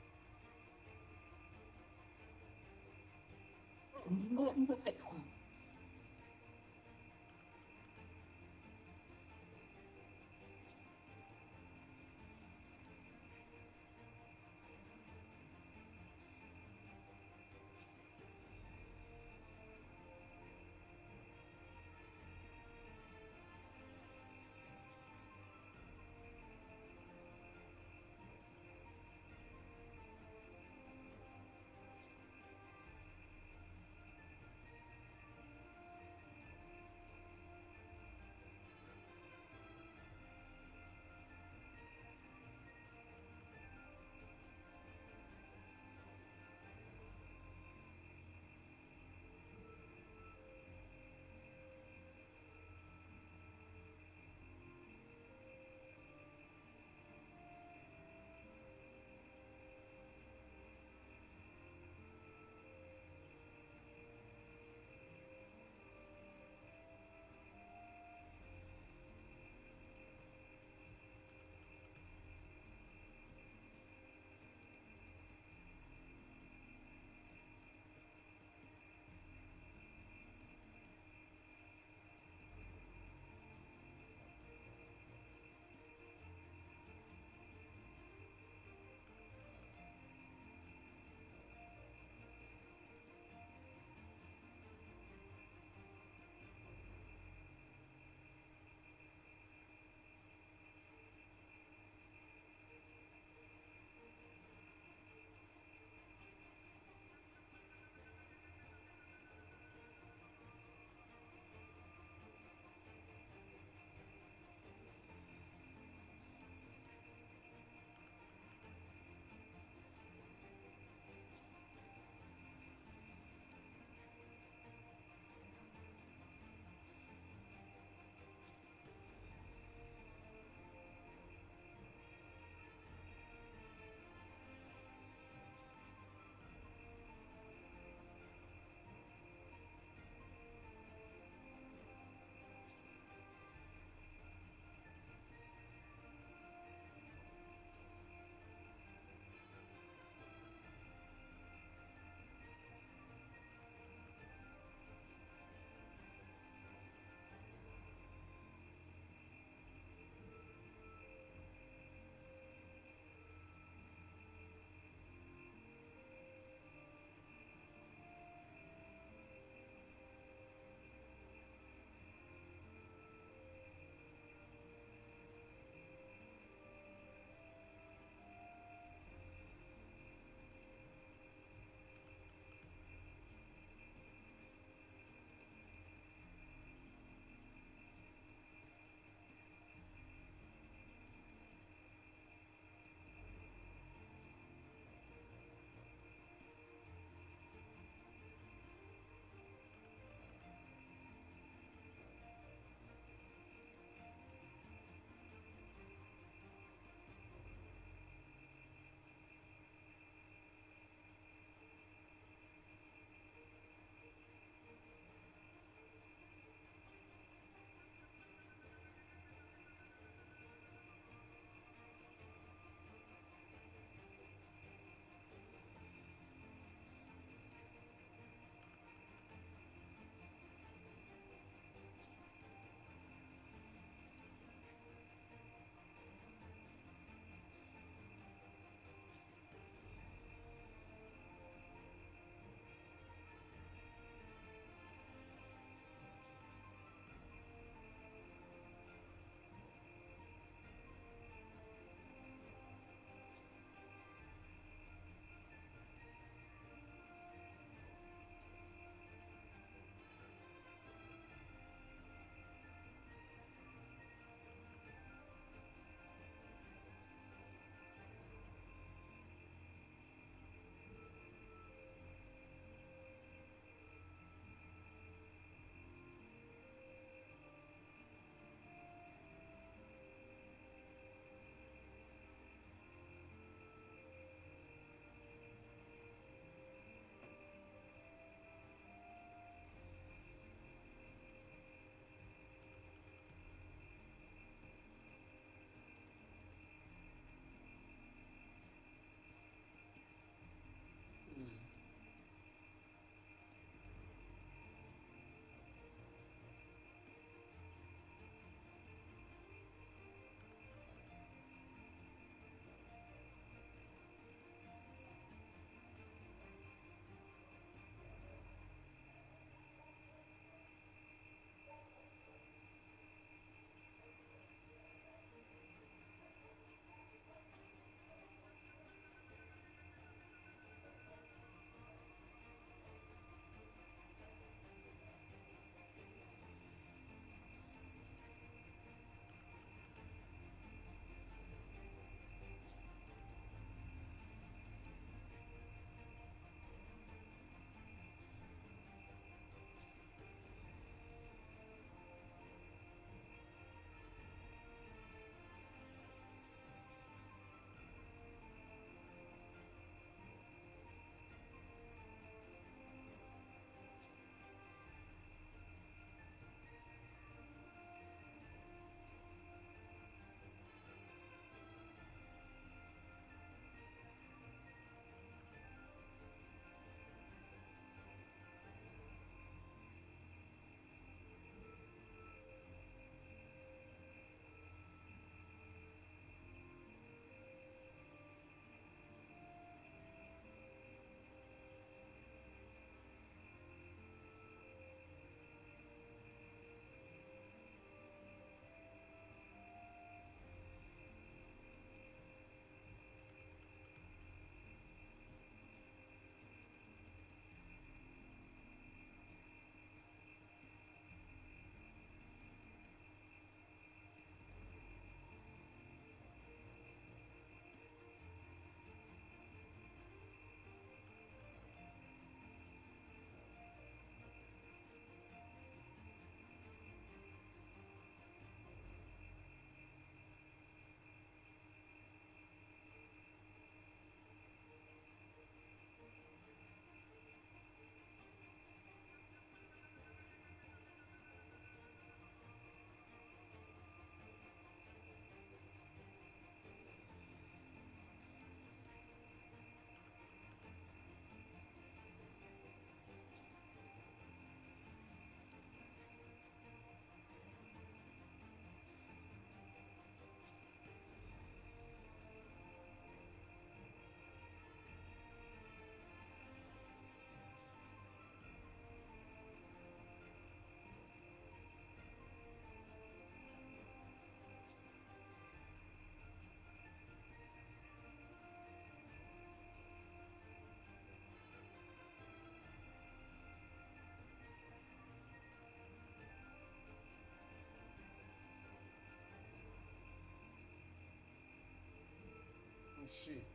shit.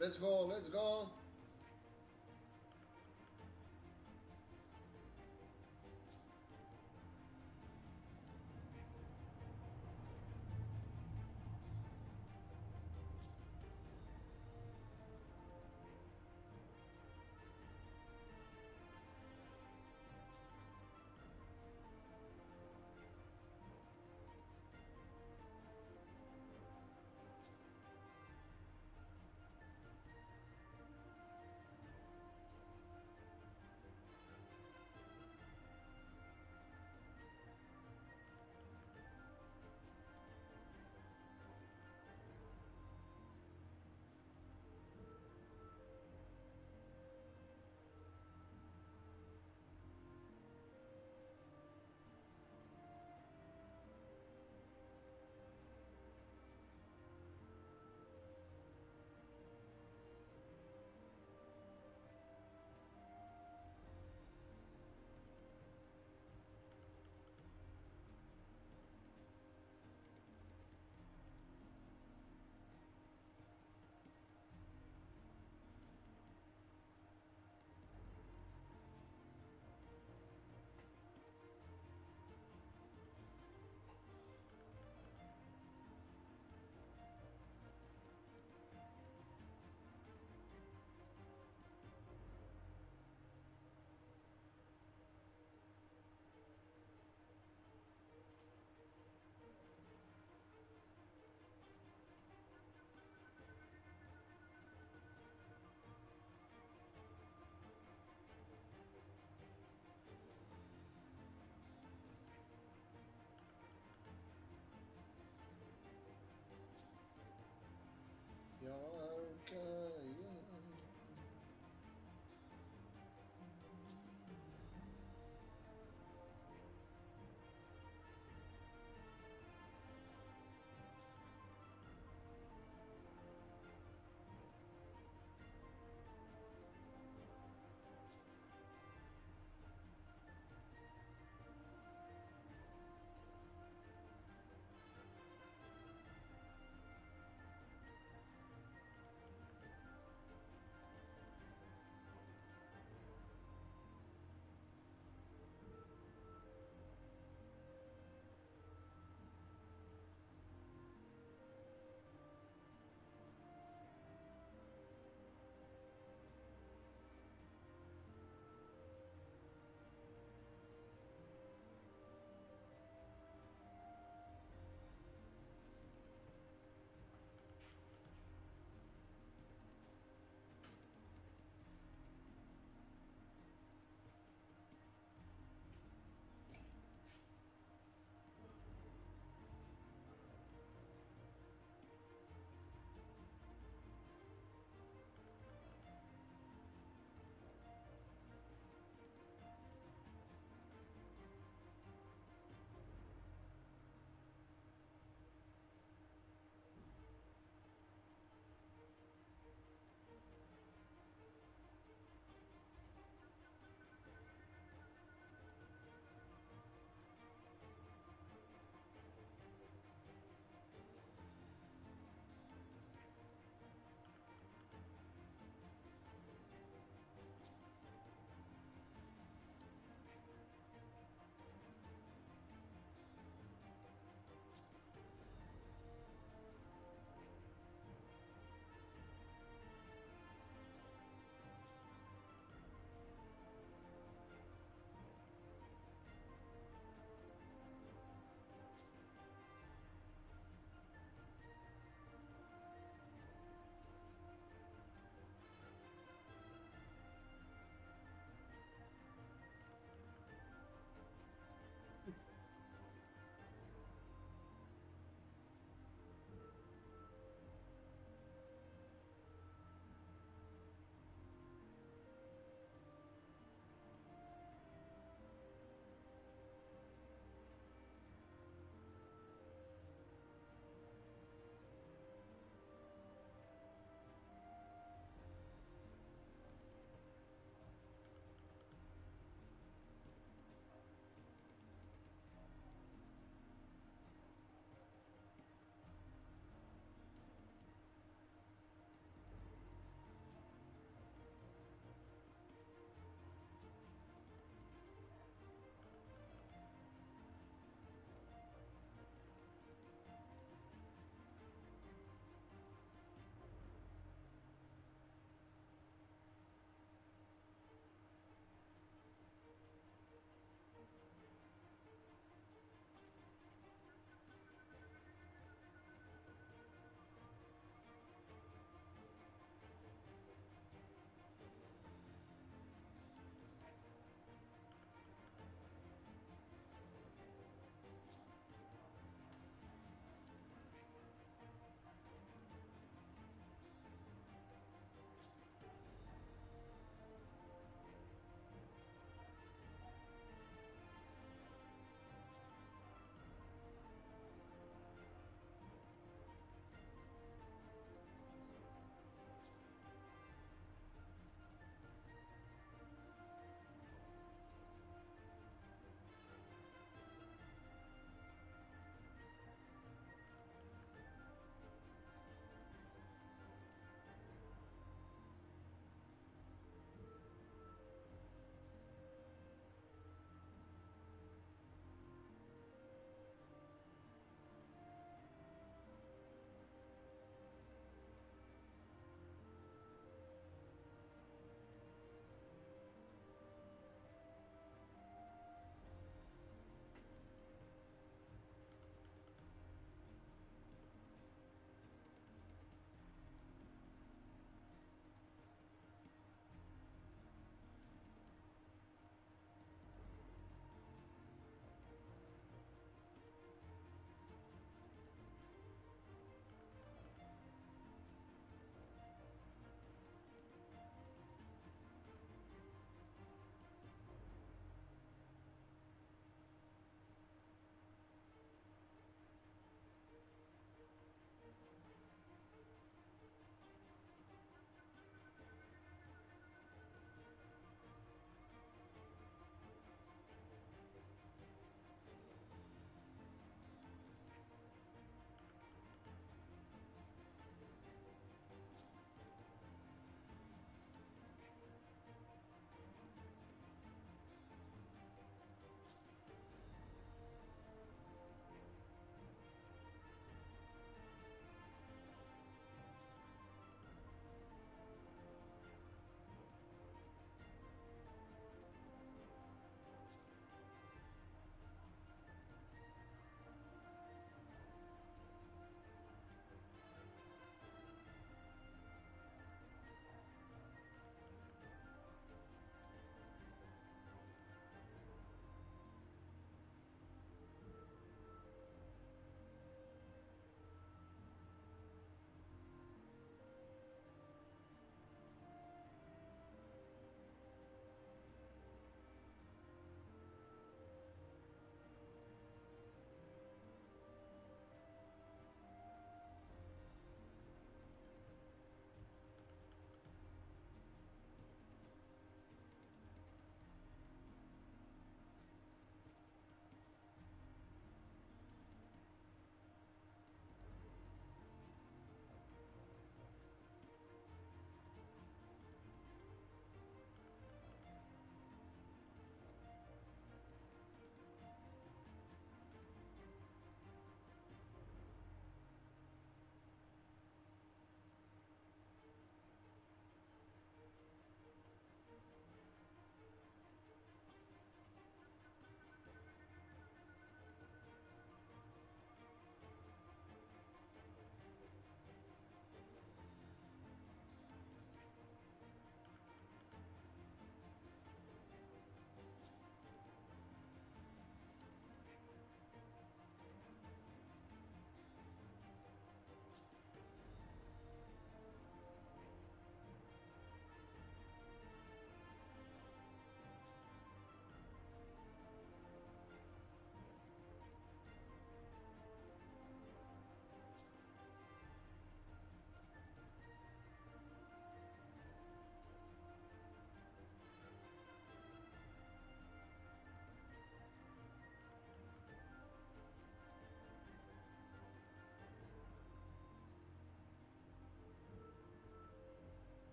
Let's go, let's go.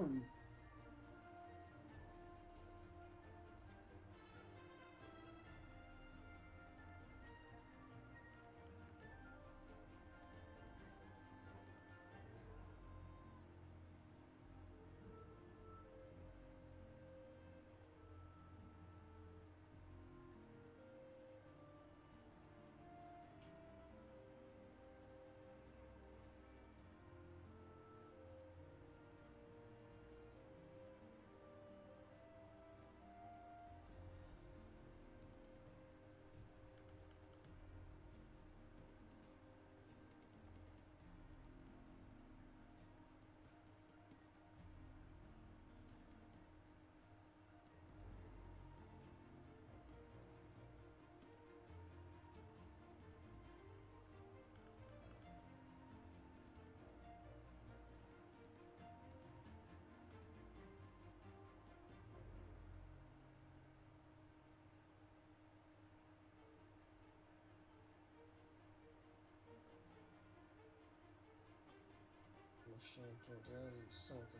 Машина туда и сам-то.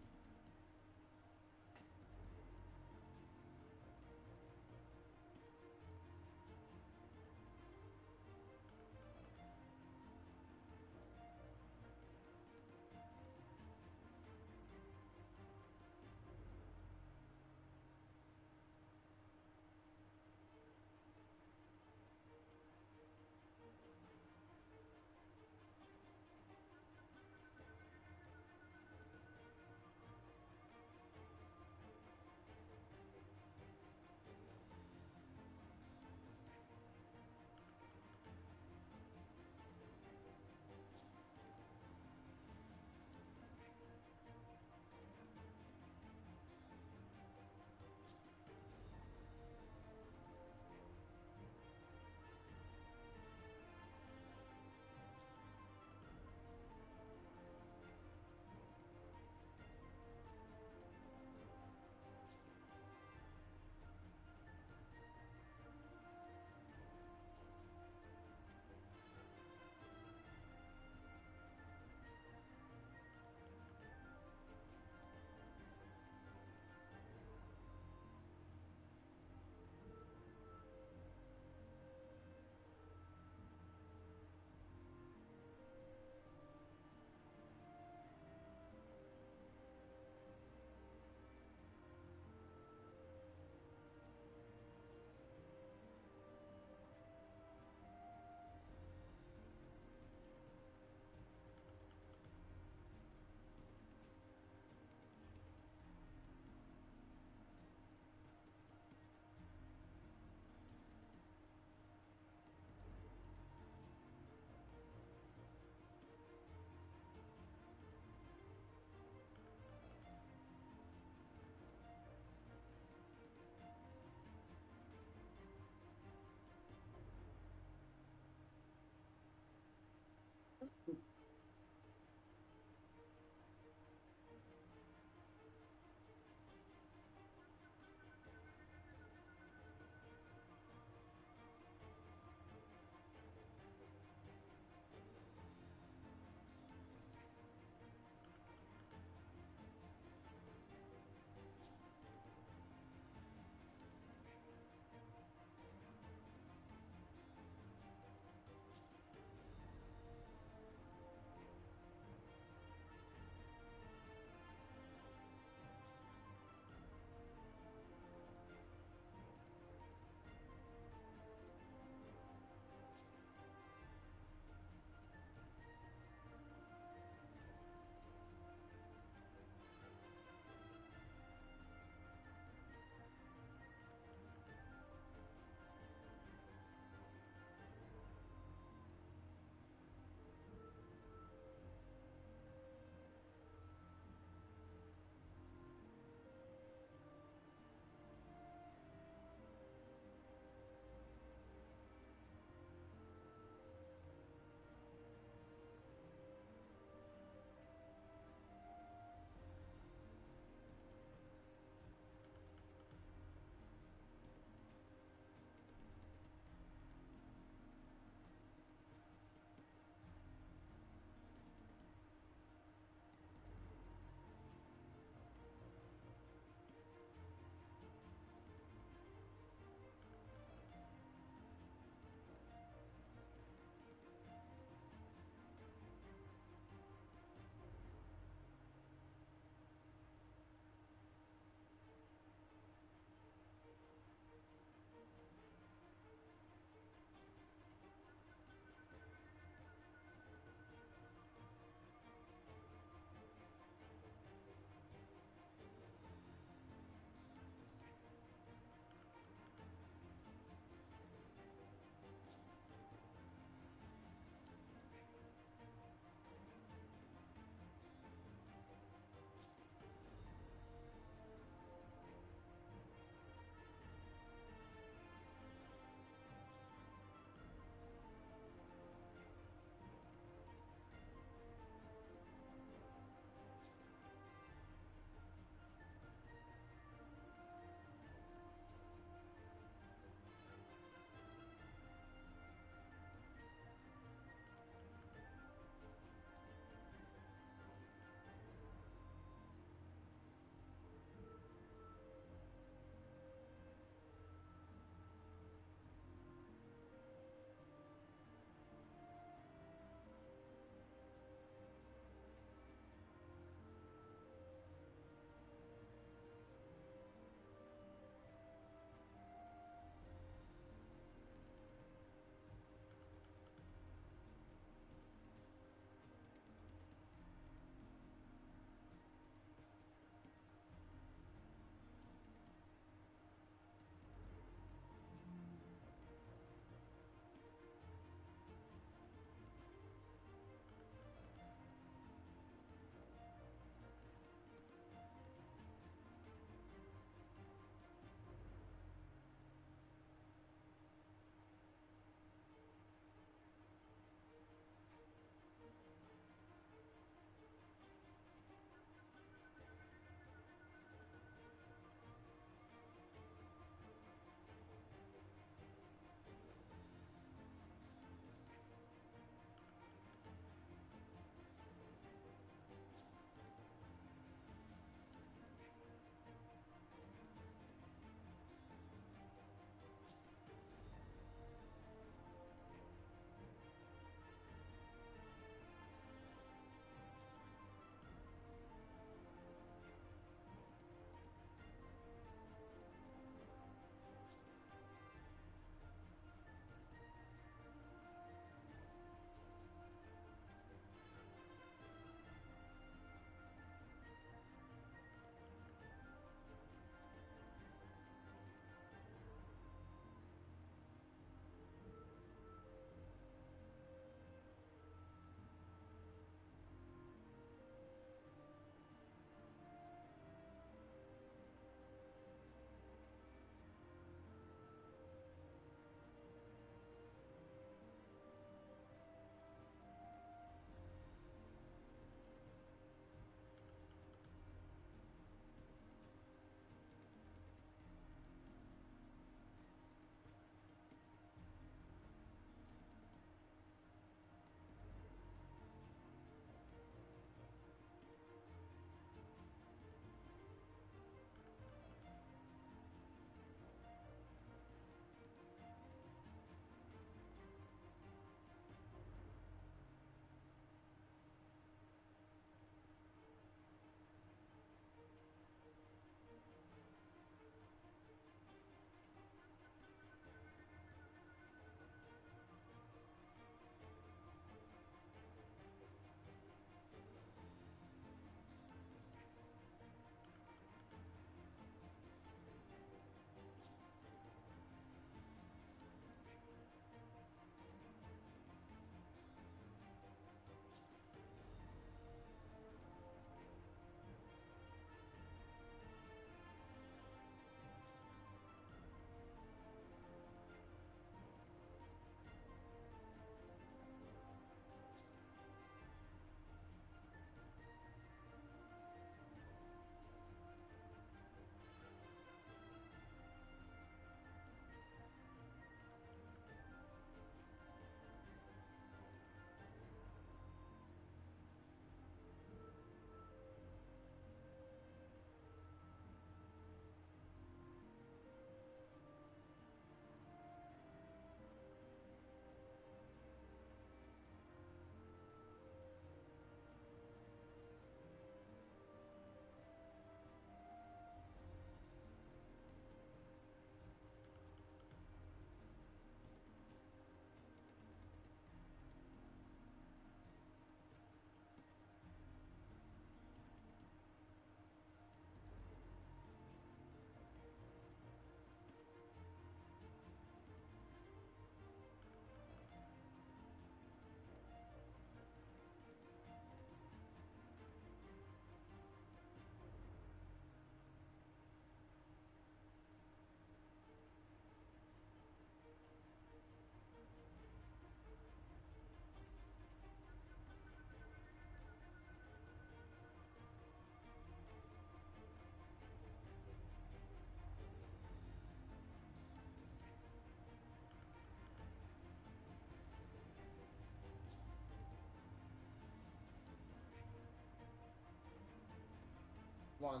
One.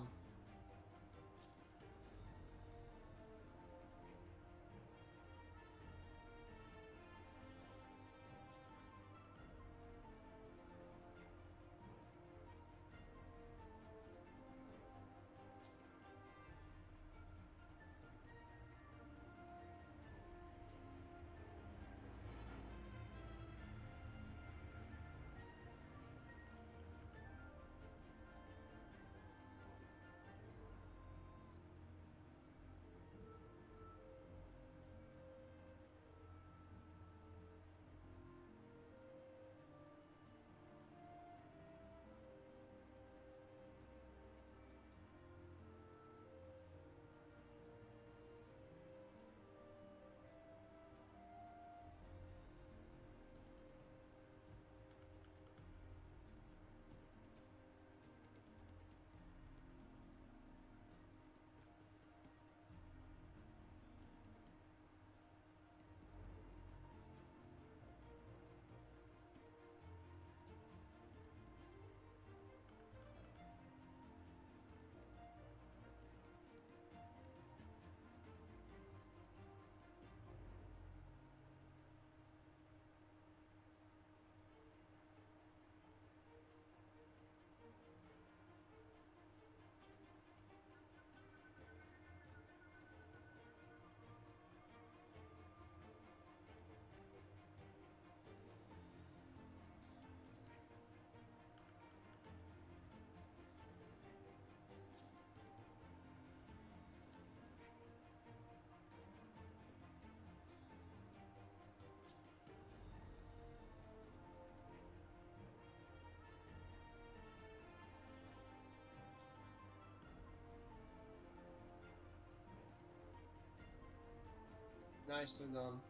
Nicely done.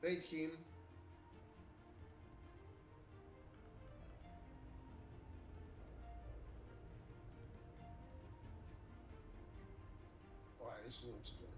Great him. slučaj.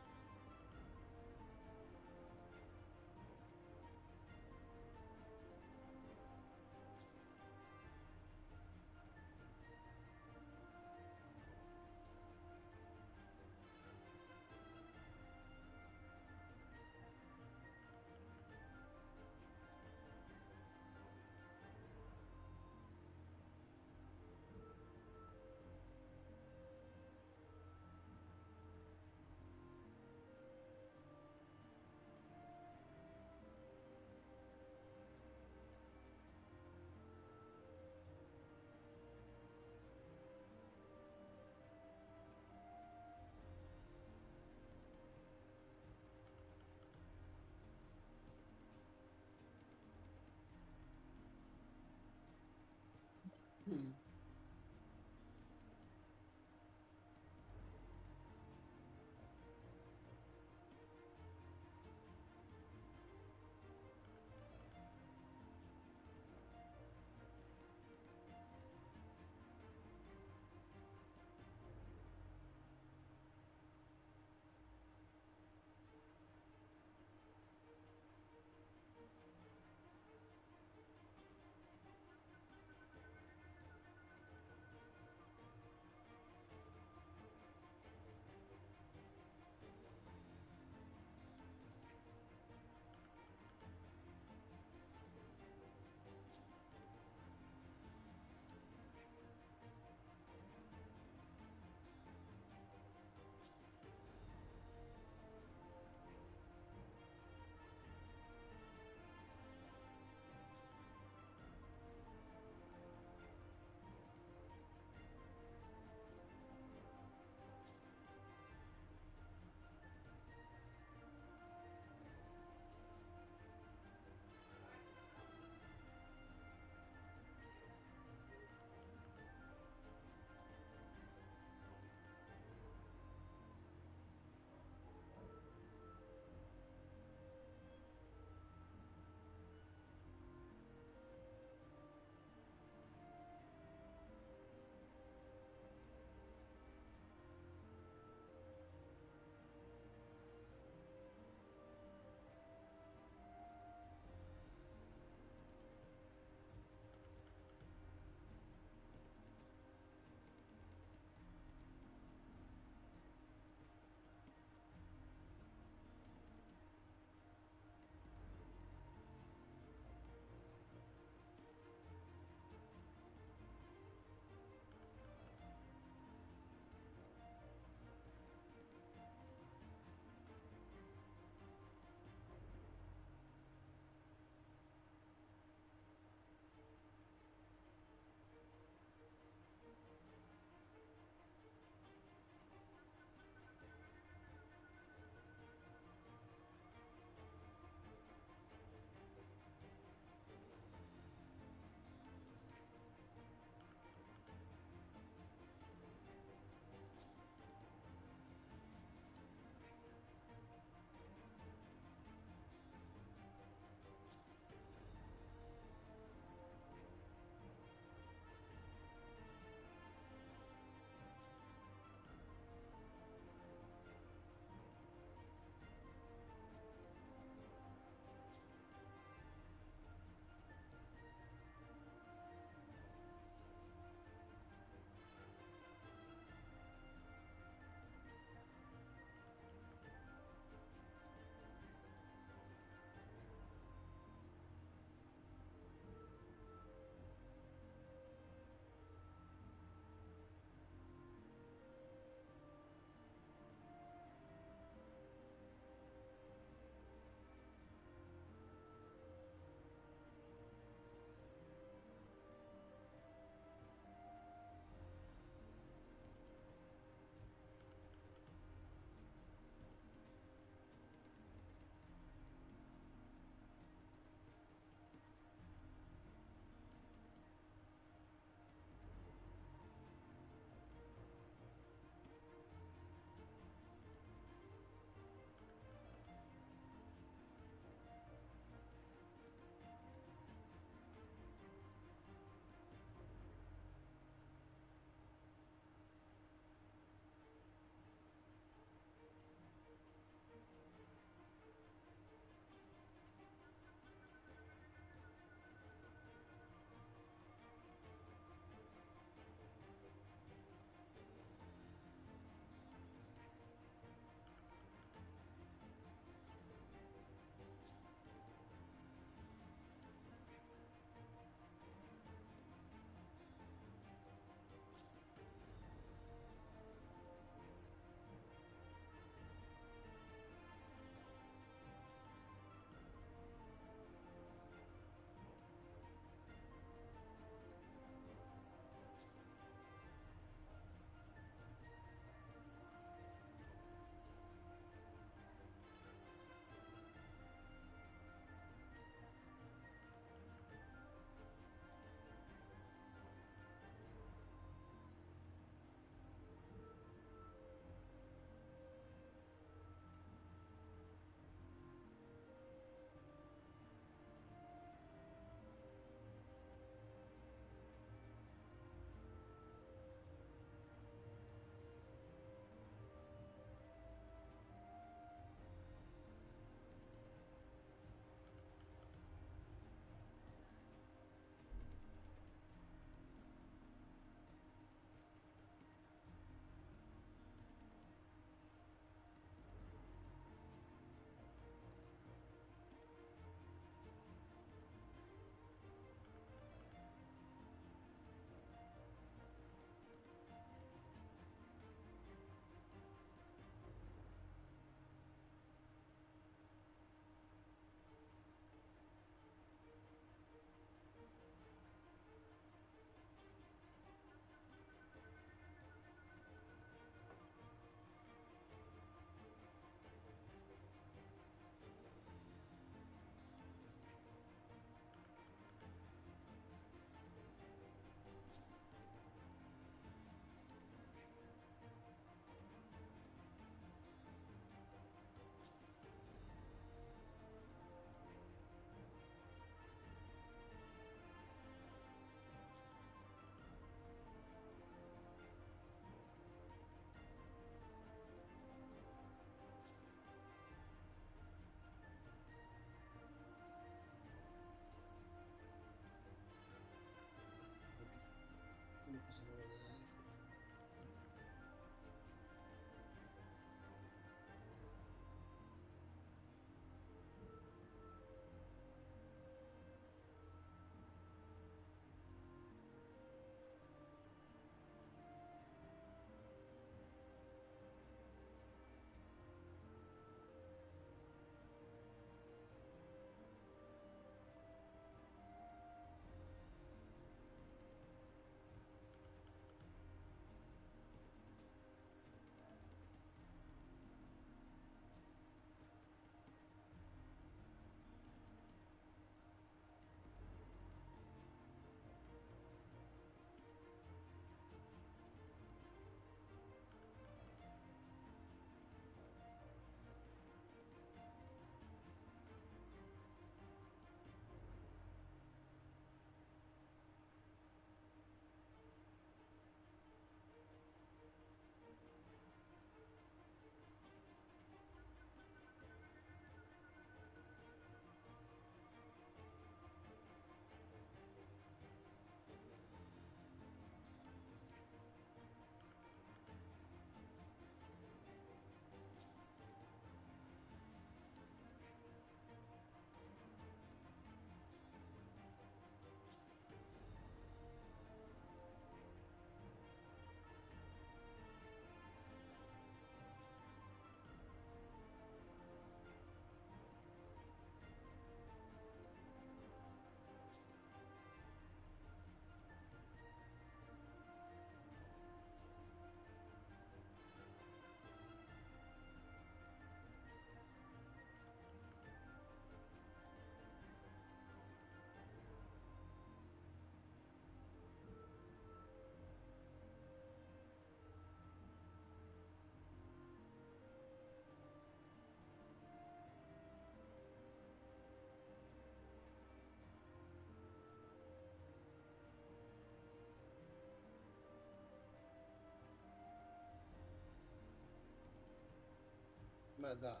Ma da.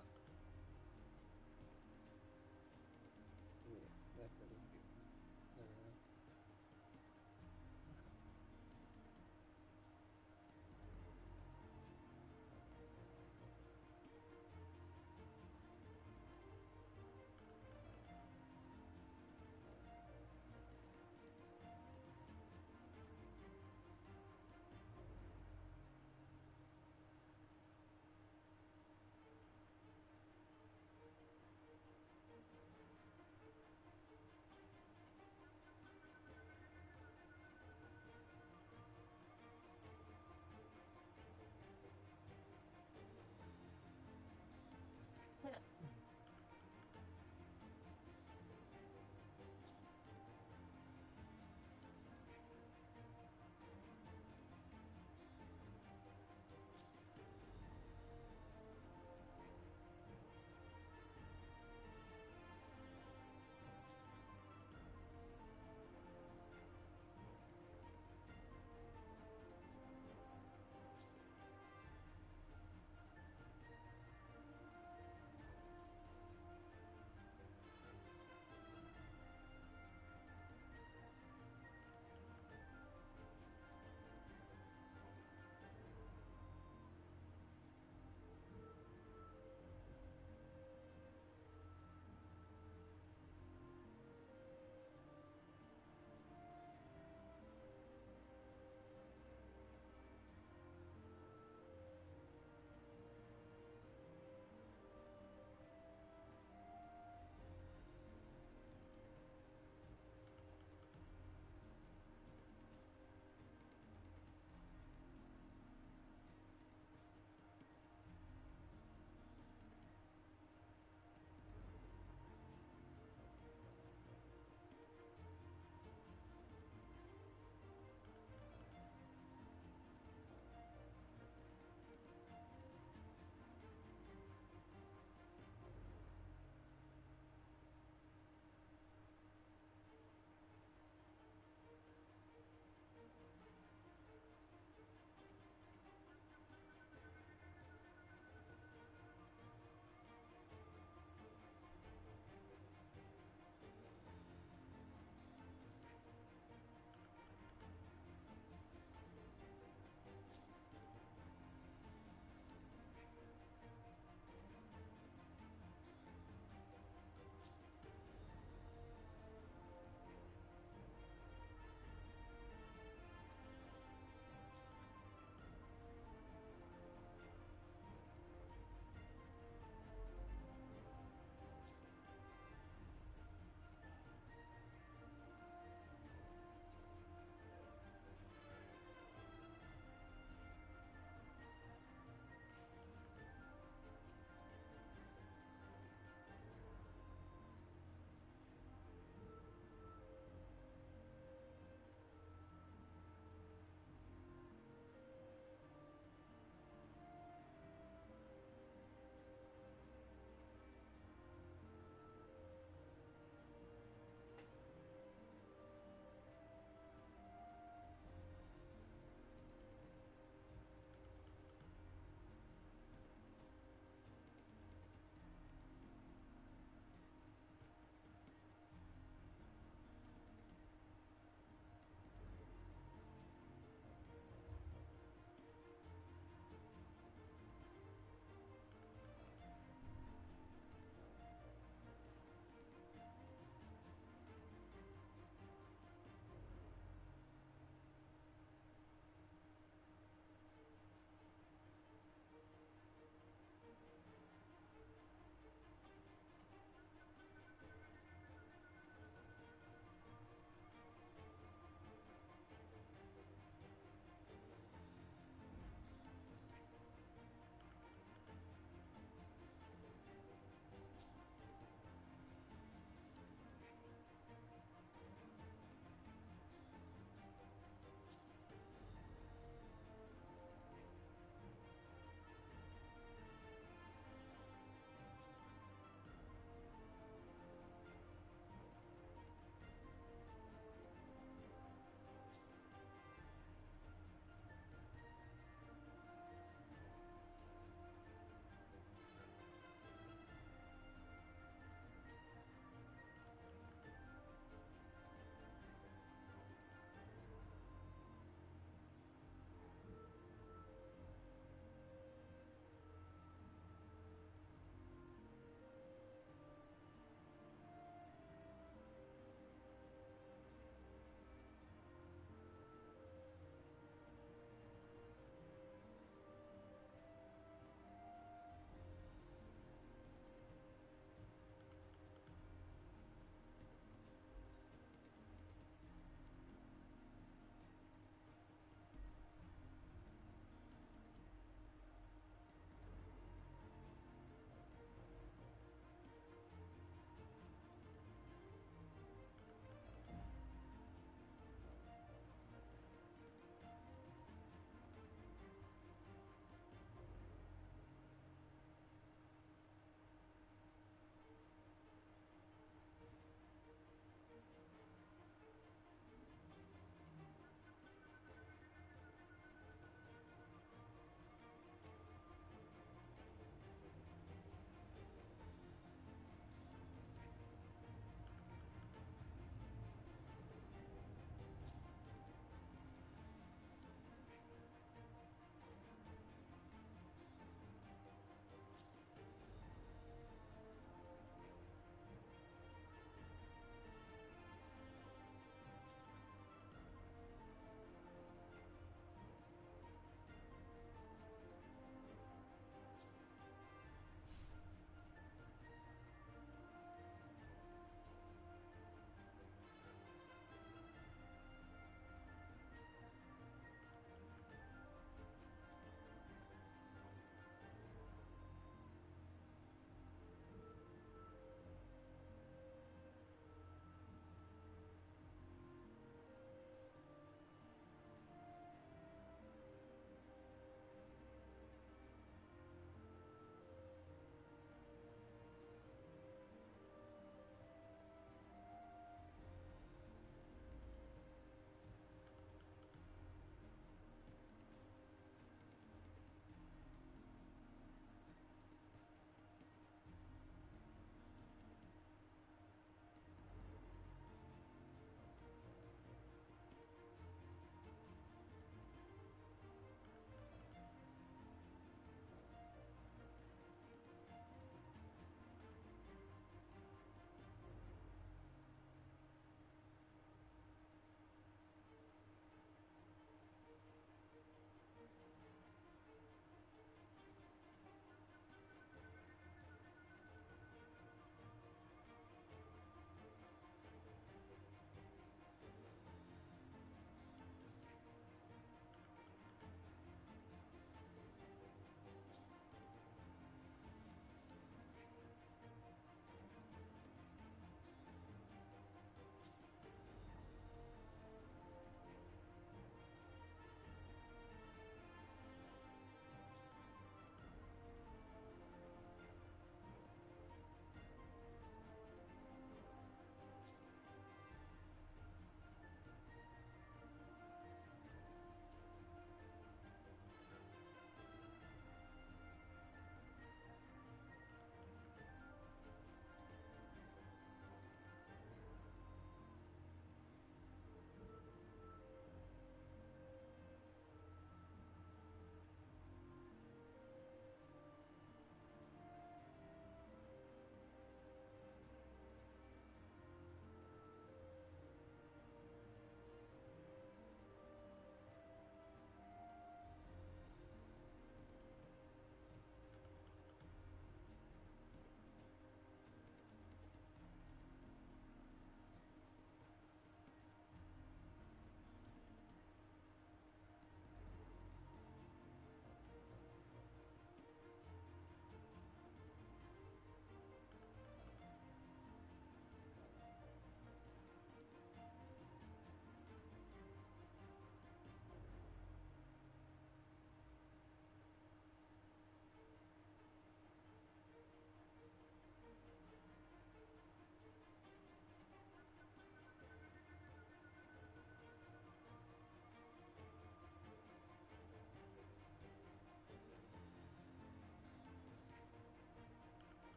Nekad ubio.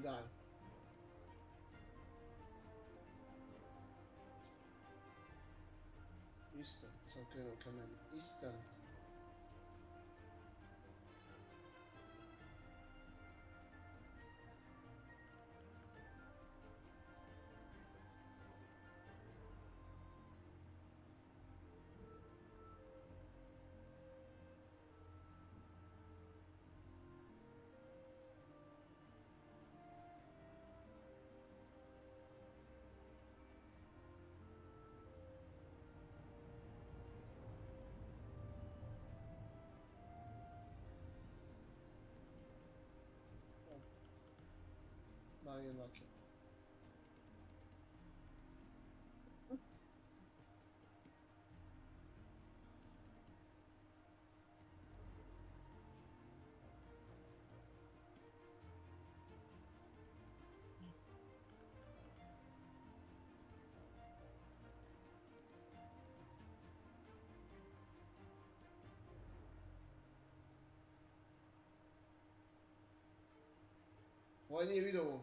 kralj. Instant, sam krenuo ka meni. Instant. Manje lake. Ovo nije video.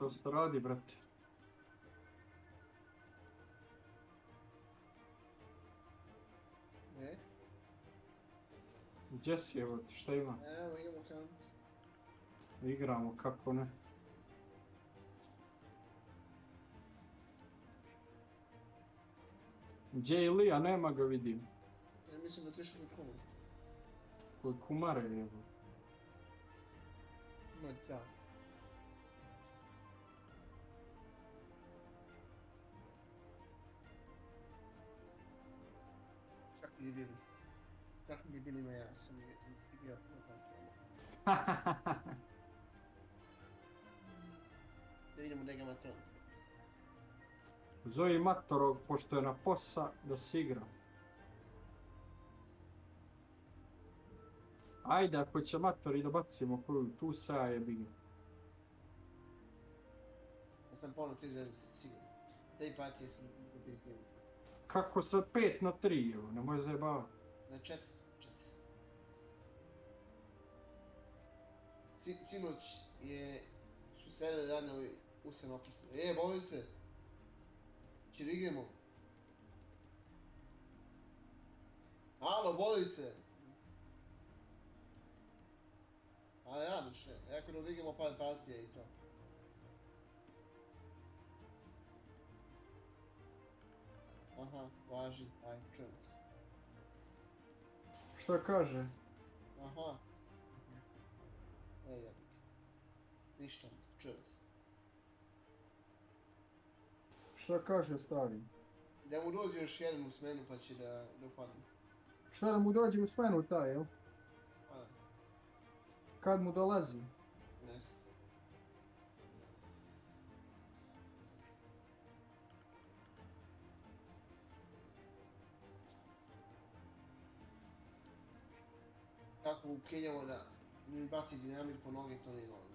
Prosto radi, brate. Ne? Gdje si, evo ti, šta ima? Evo, idemo kant. Igramo, kako ne. Gdje je Ilija, nema ga vidim. Ja mislim da ti išao kod kuma. Kod kumare, evo. Ma da. Čak mi vidim. Čak mi vidim ja sam igrao na kantu. Da vidimo da ga ima to. Zovi Matorog, pošto je na posa, da se igra. Ajde, ako će Matori da bacimo koju, tu se ja jebi ga. Ja sam ponovno 3 zvezdice sigurno. Te partije sam ubizio. Kako sa 5-3, evo, nemoj zajebavati. Na 4 sam. Sinoć su sedeli radno u sem oprostu. Boli se! Če li igramo? Alo, boli se! Ali radiš, ne? Ako da odigramo par partije i to. Aha, važi, aj, čujem se. Šta kaže? Aha. Jebik. Ništa, čujem se. Šta kaže stari? Da mu dođe još jedan u smenu pa će da upadne. Šta da mu dođe u smenu taj, jel? A, Kad mu dolazi? ne znam. Kako ukenjamo da mi baci dinamit po noge, to nije normalno.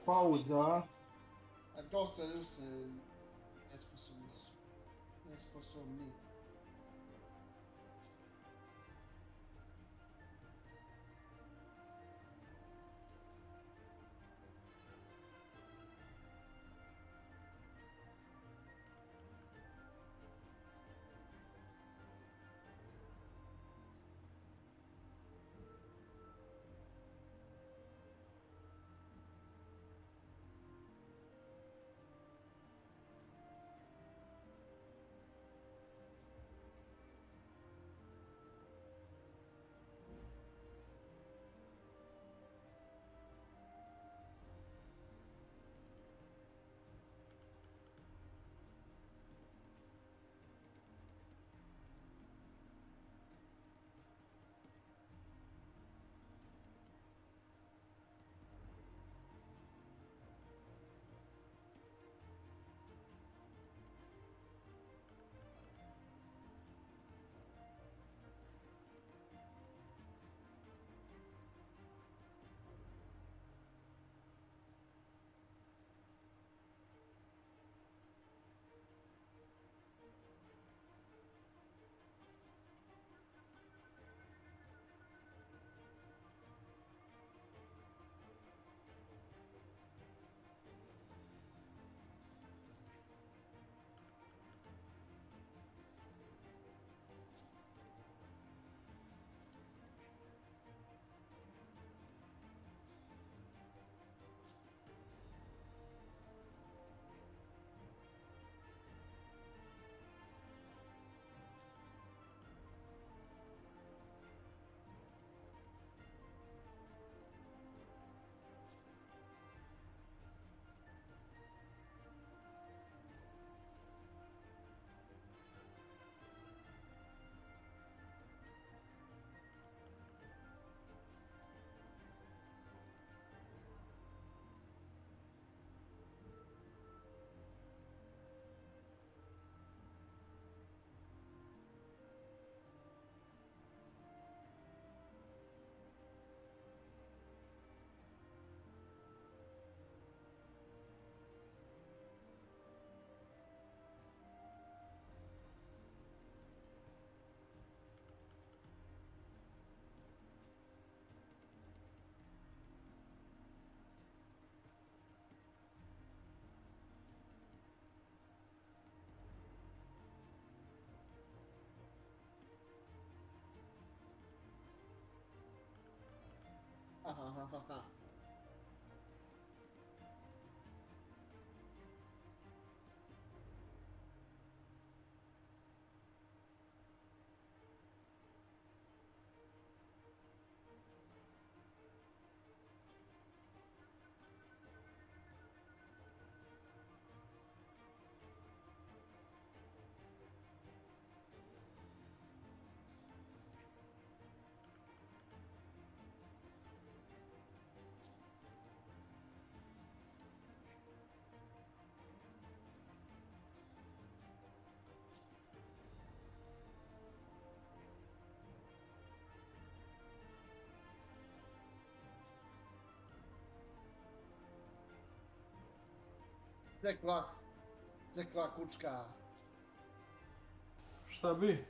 Pauza. A dosta ljudi se nesposobni su. Nesposobni. ha, ha, ha. Zekla kučka. Šta bi?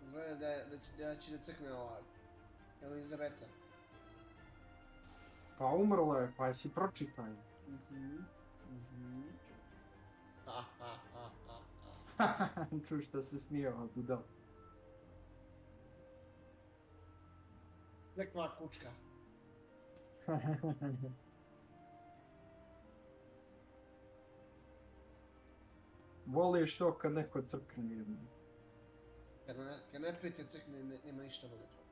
Izgleda da će da crkne ova Elizabeta. Pa umrla je, pa jesi pročitaj. Ha, ha, ha, ha. Čuj što se smijao, budal. Zekla kučka. Voliš to kad neko crkne jedno. Kad neprijatelj crkne, nema ništa bolje to.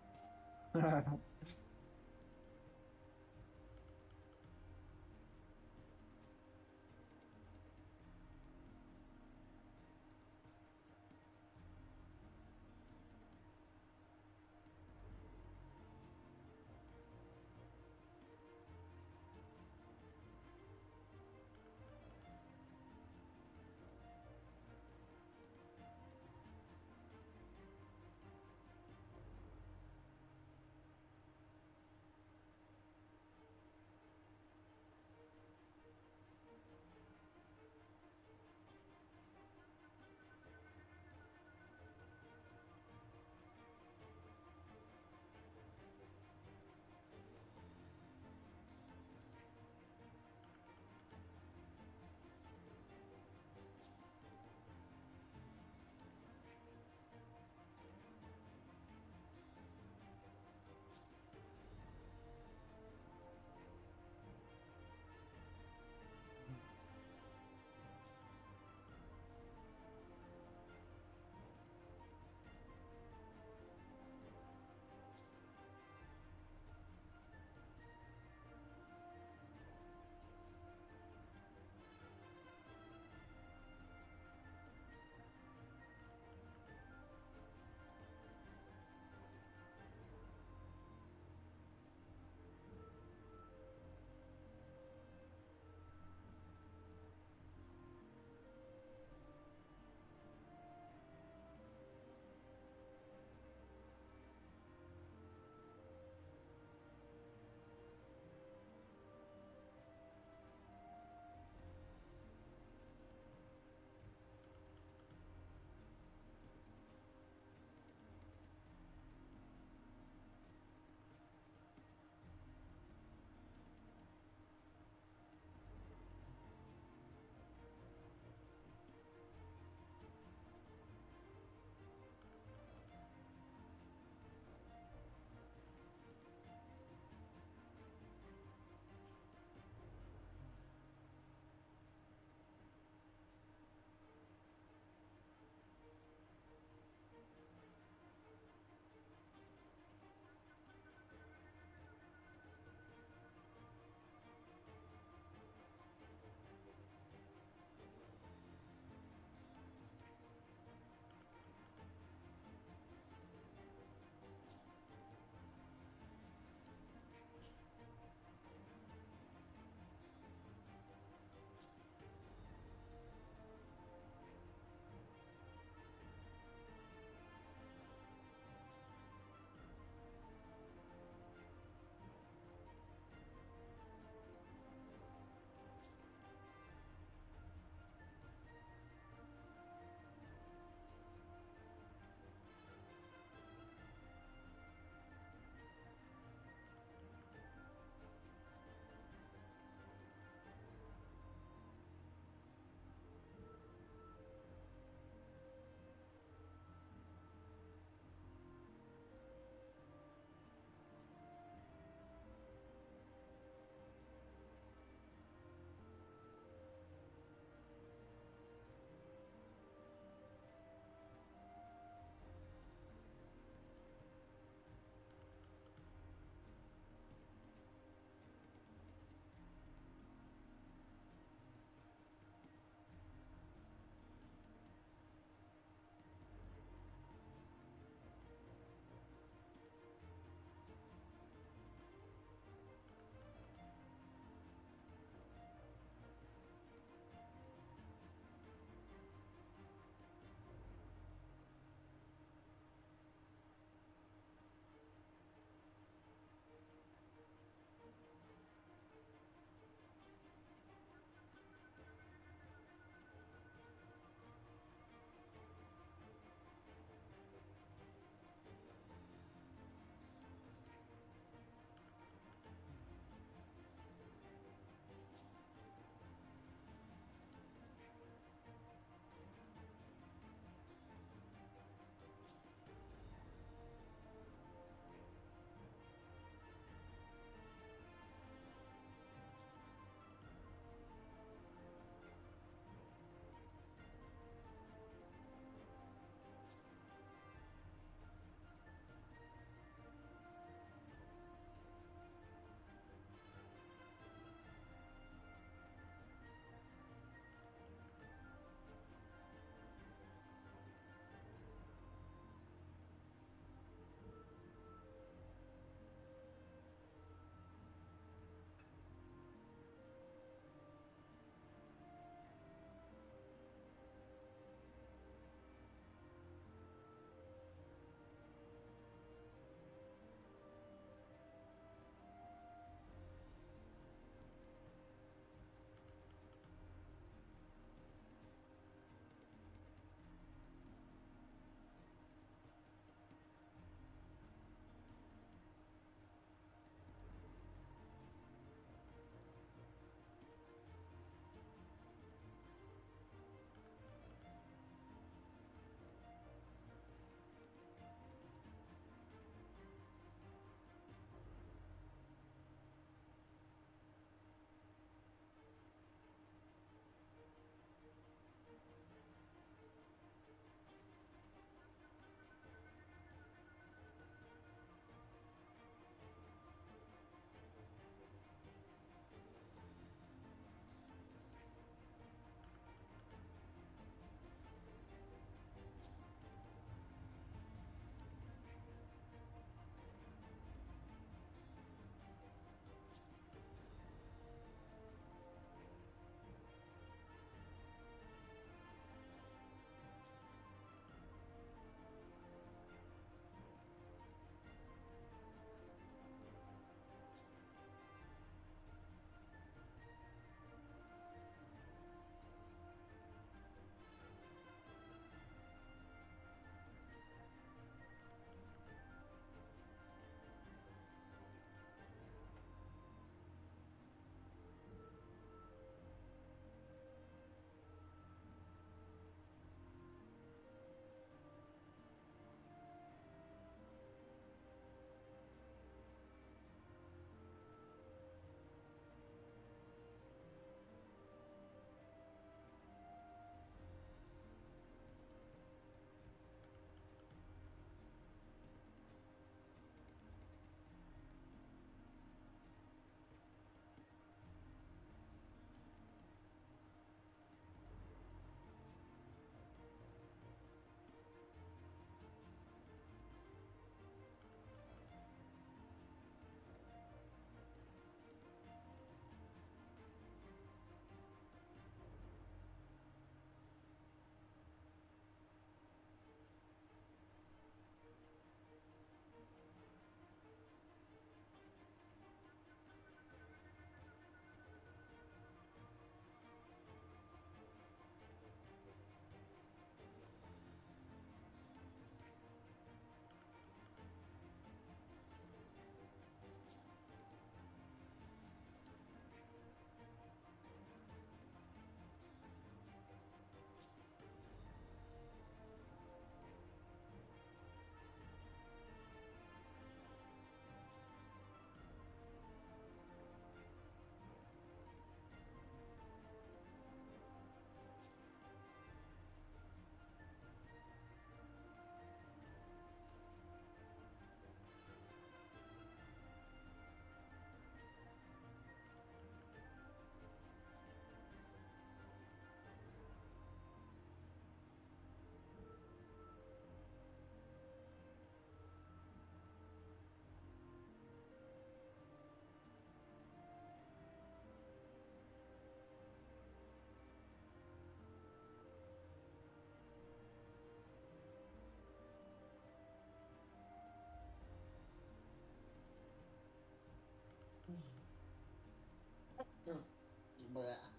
Bleh.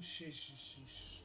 Sheesh.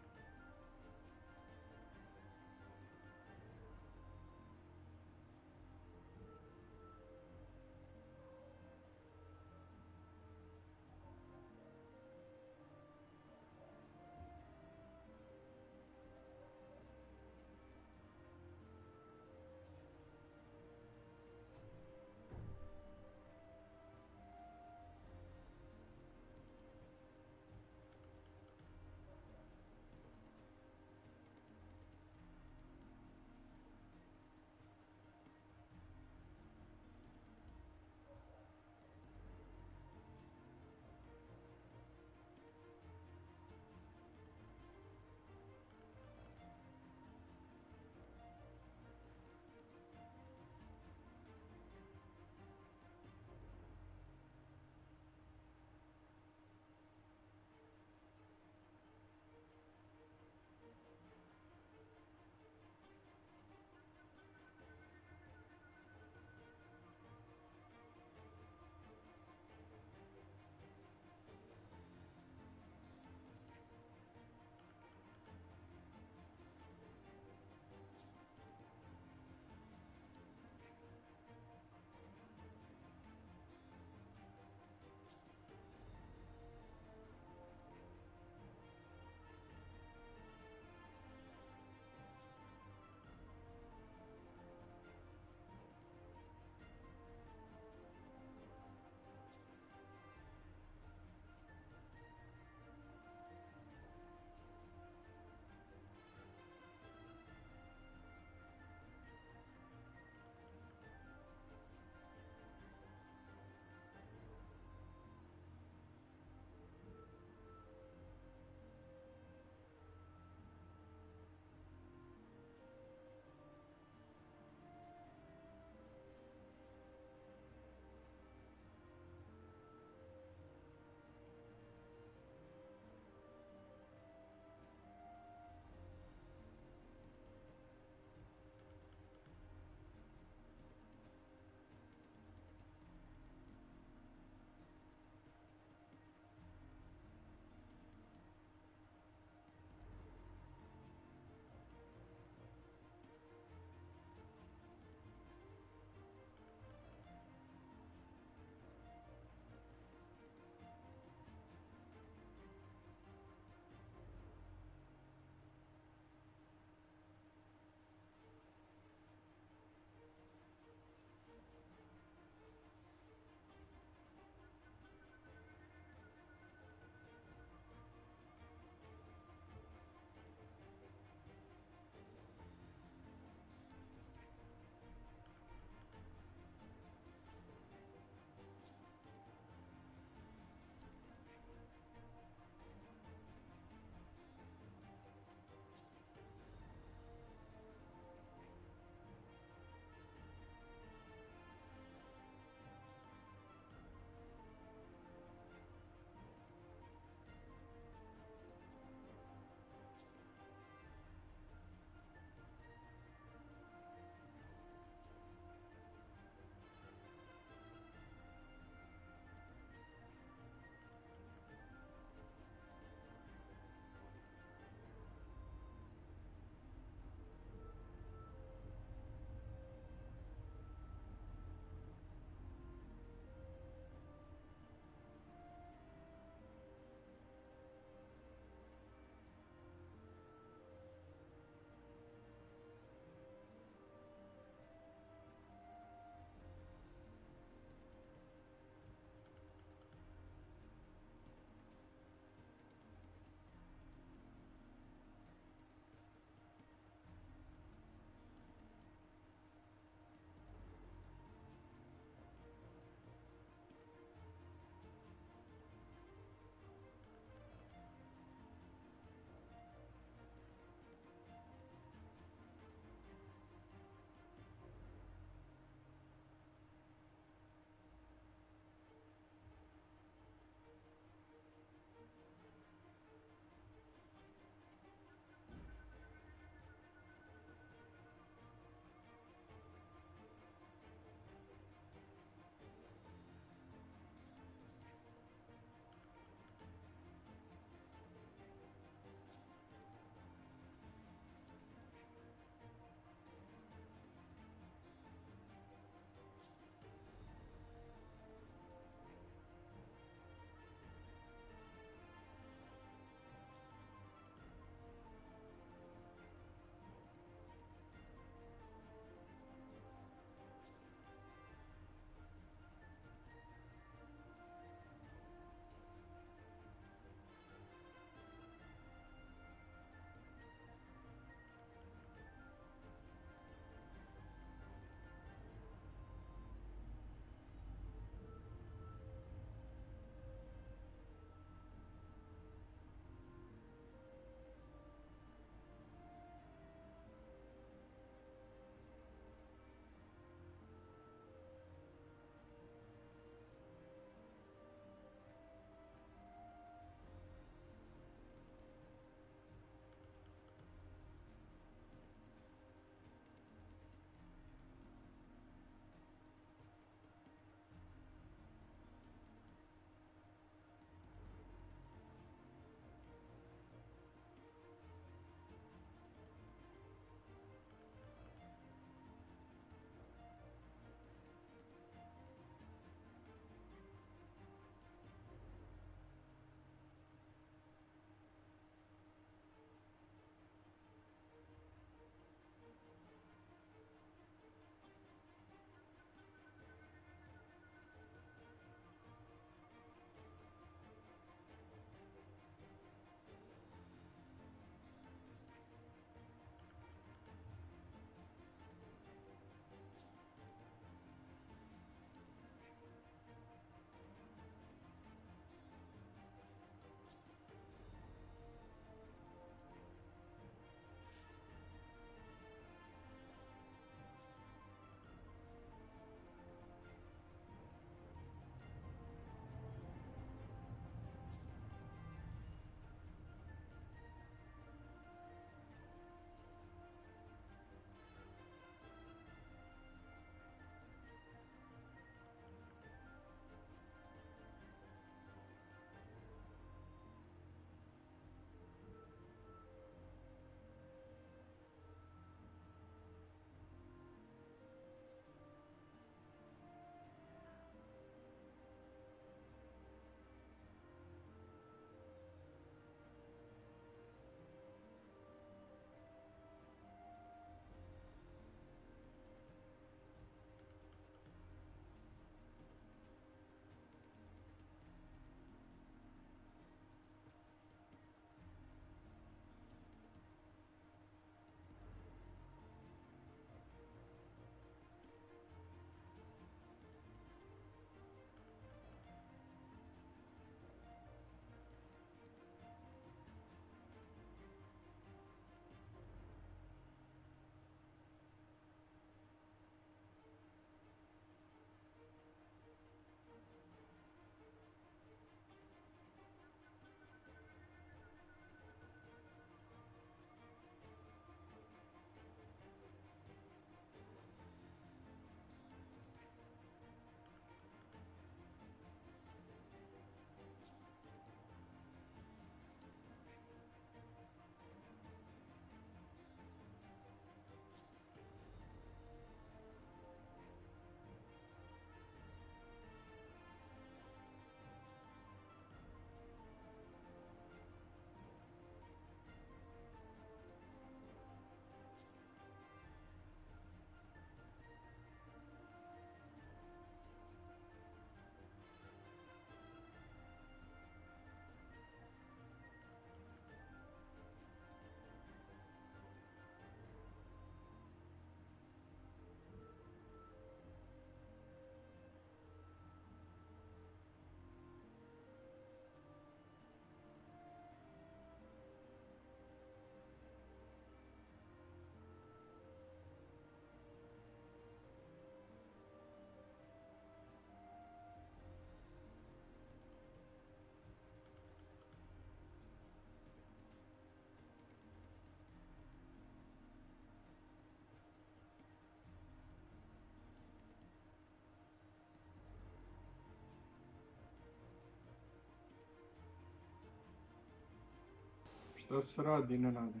Šta se radi, Nenade?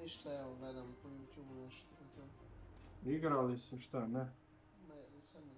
Ništa, evo, gledam po YouTube nešto. Igrali se šta, ne? Ne, za sad ne.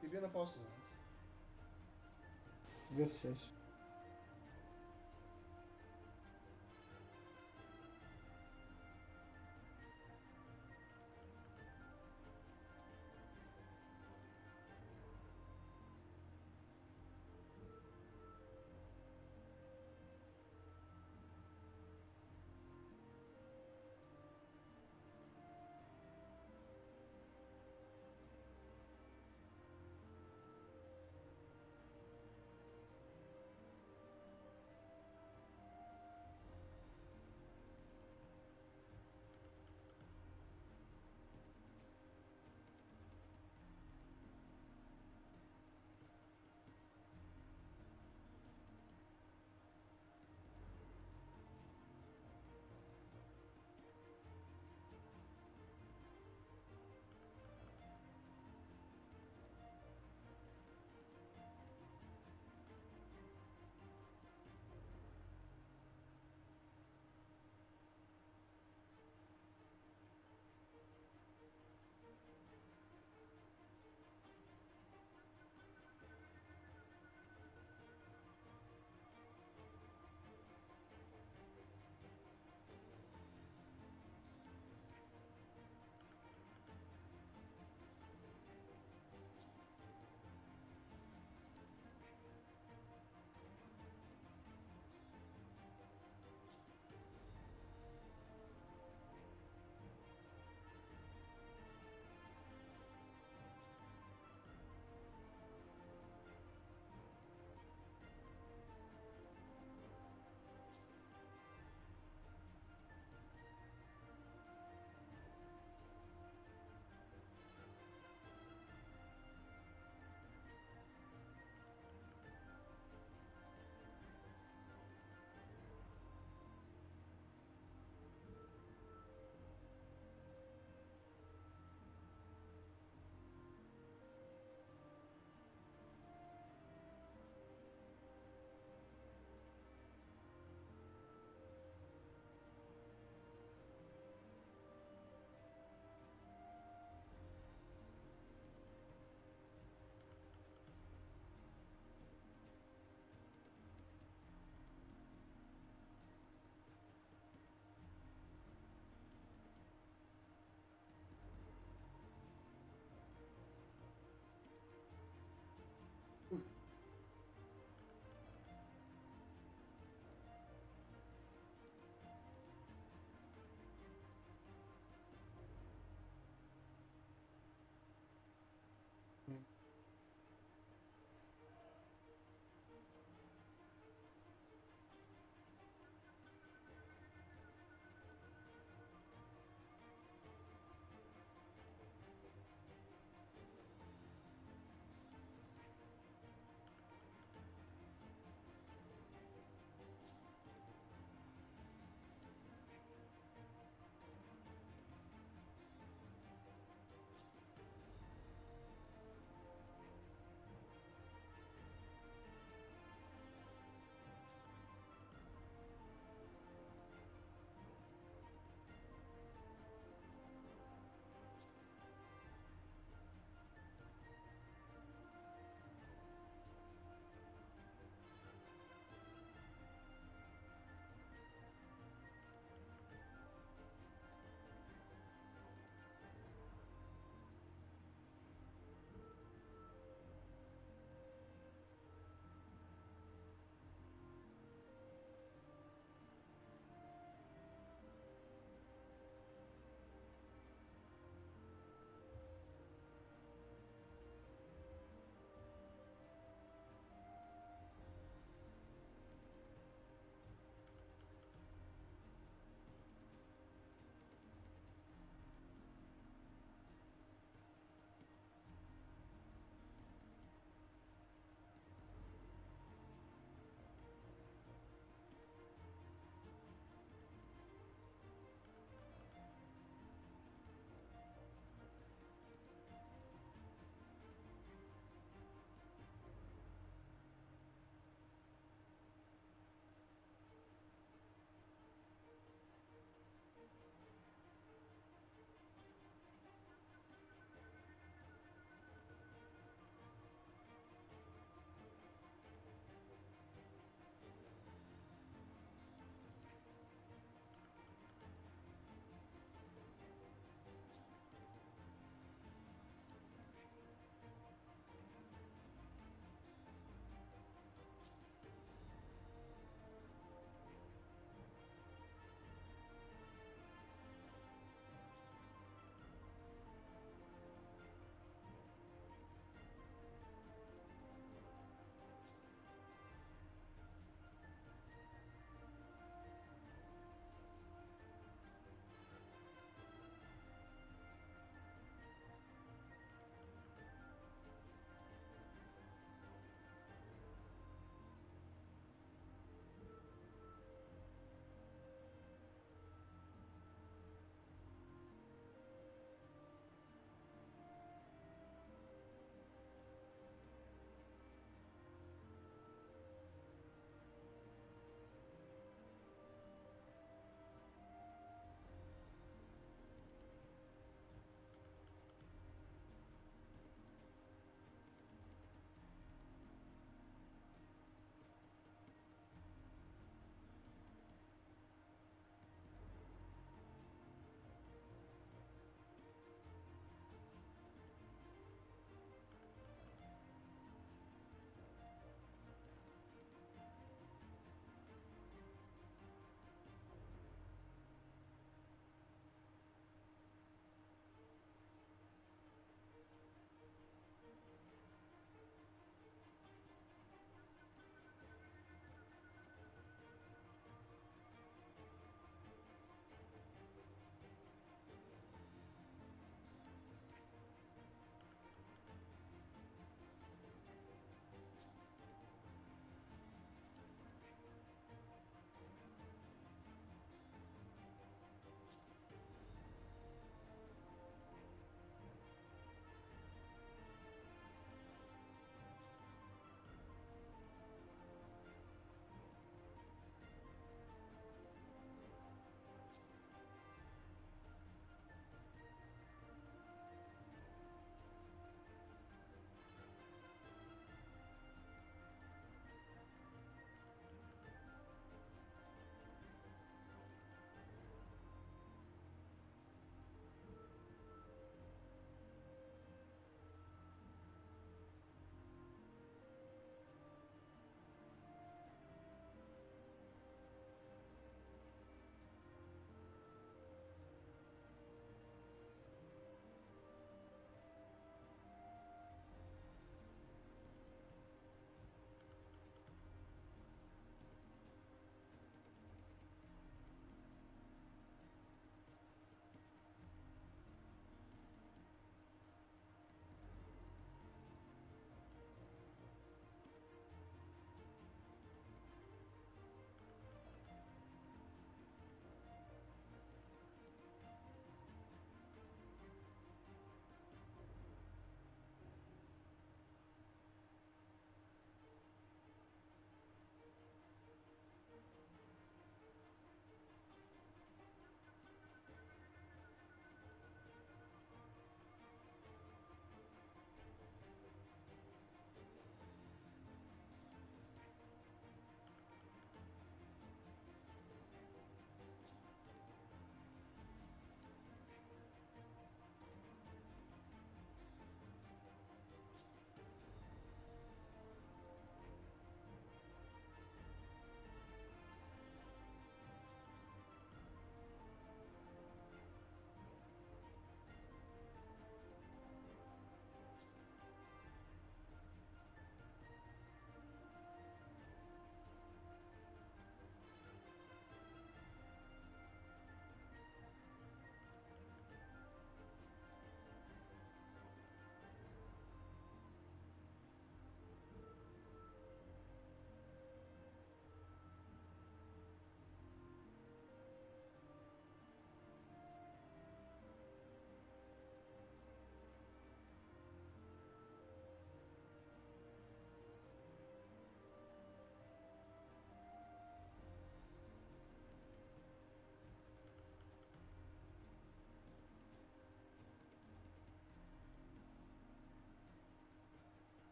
Ti bio na poslu danas? Jes.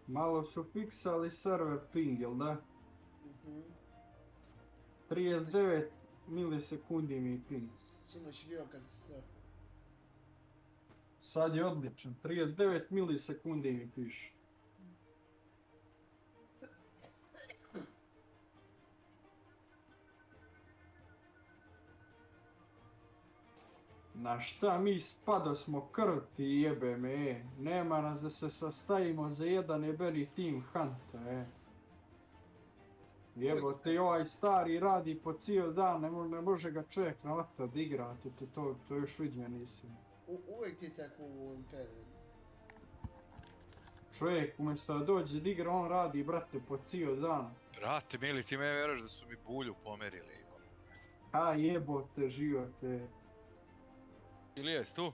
Malo su fiksali server ping, jel da? 39 milisekundi mi ping. Sinoć bio katastrofa. Sad je odličan, 39 milisekundi mi piše. Na šta mi spadosmo krv ti jebe me, nema nas da se sastavimo za jedan jebeni team hunta, Jebote, i ovaj stari radi po cijel dan, ne može ga čovjek navata da igra, to još vidio nisam. Uvijek ti je tako u Imperiju. Čovjek umjesto da dođe da igra, on radi, brate, po cijel dan. Brate, mili, ti me veraš da su mi bulju pomerili. A jebote, živote. Ilija, jesi tu?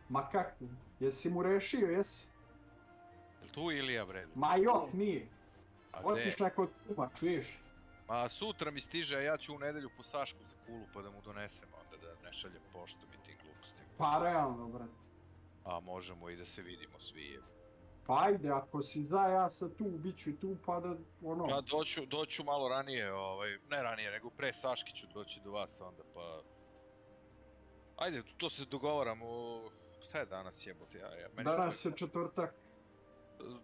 Ma kako? Jesi mu rešio, jesi? Jel tu Ilija, bre? Ma jok, nije. A Otišla kod kuma, čuješ? Ma sutra mi stiže, a ja ću u nedelju po Sašku za kulu pa da mu donesem, onda da ne šaljem poštom i tim glupostima. Pa realno, brate. A možemo i da se vidimo svi, jebe. Pa ajde, ako si za, ja sad tu, bit ću tu, pa da, ono... Ja doću malo ranije, ne ranije, nego pre Saški ću doći do vas onda, pa... Ajde, to se dogovaramo, šta je danas jebote, Danas je četvrtak.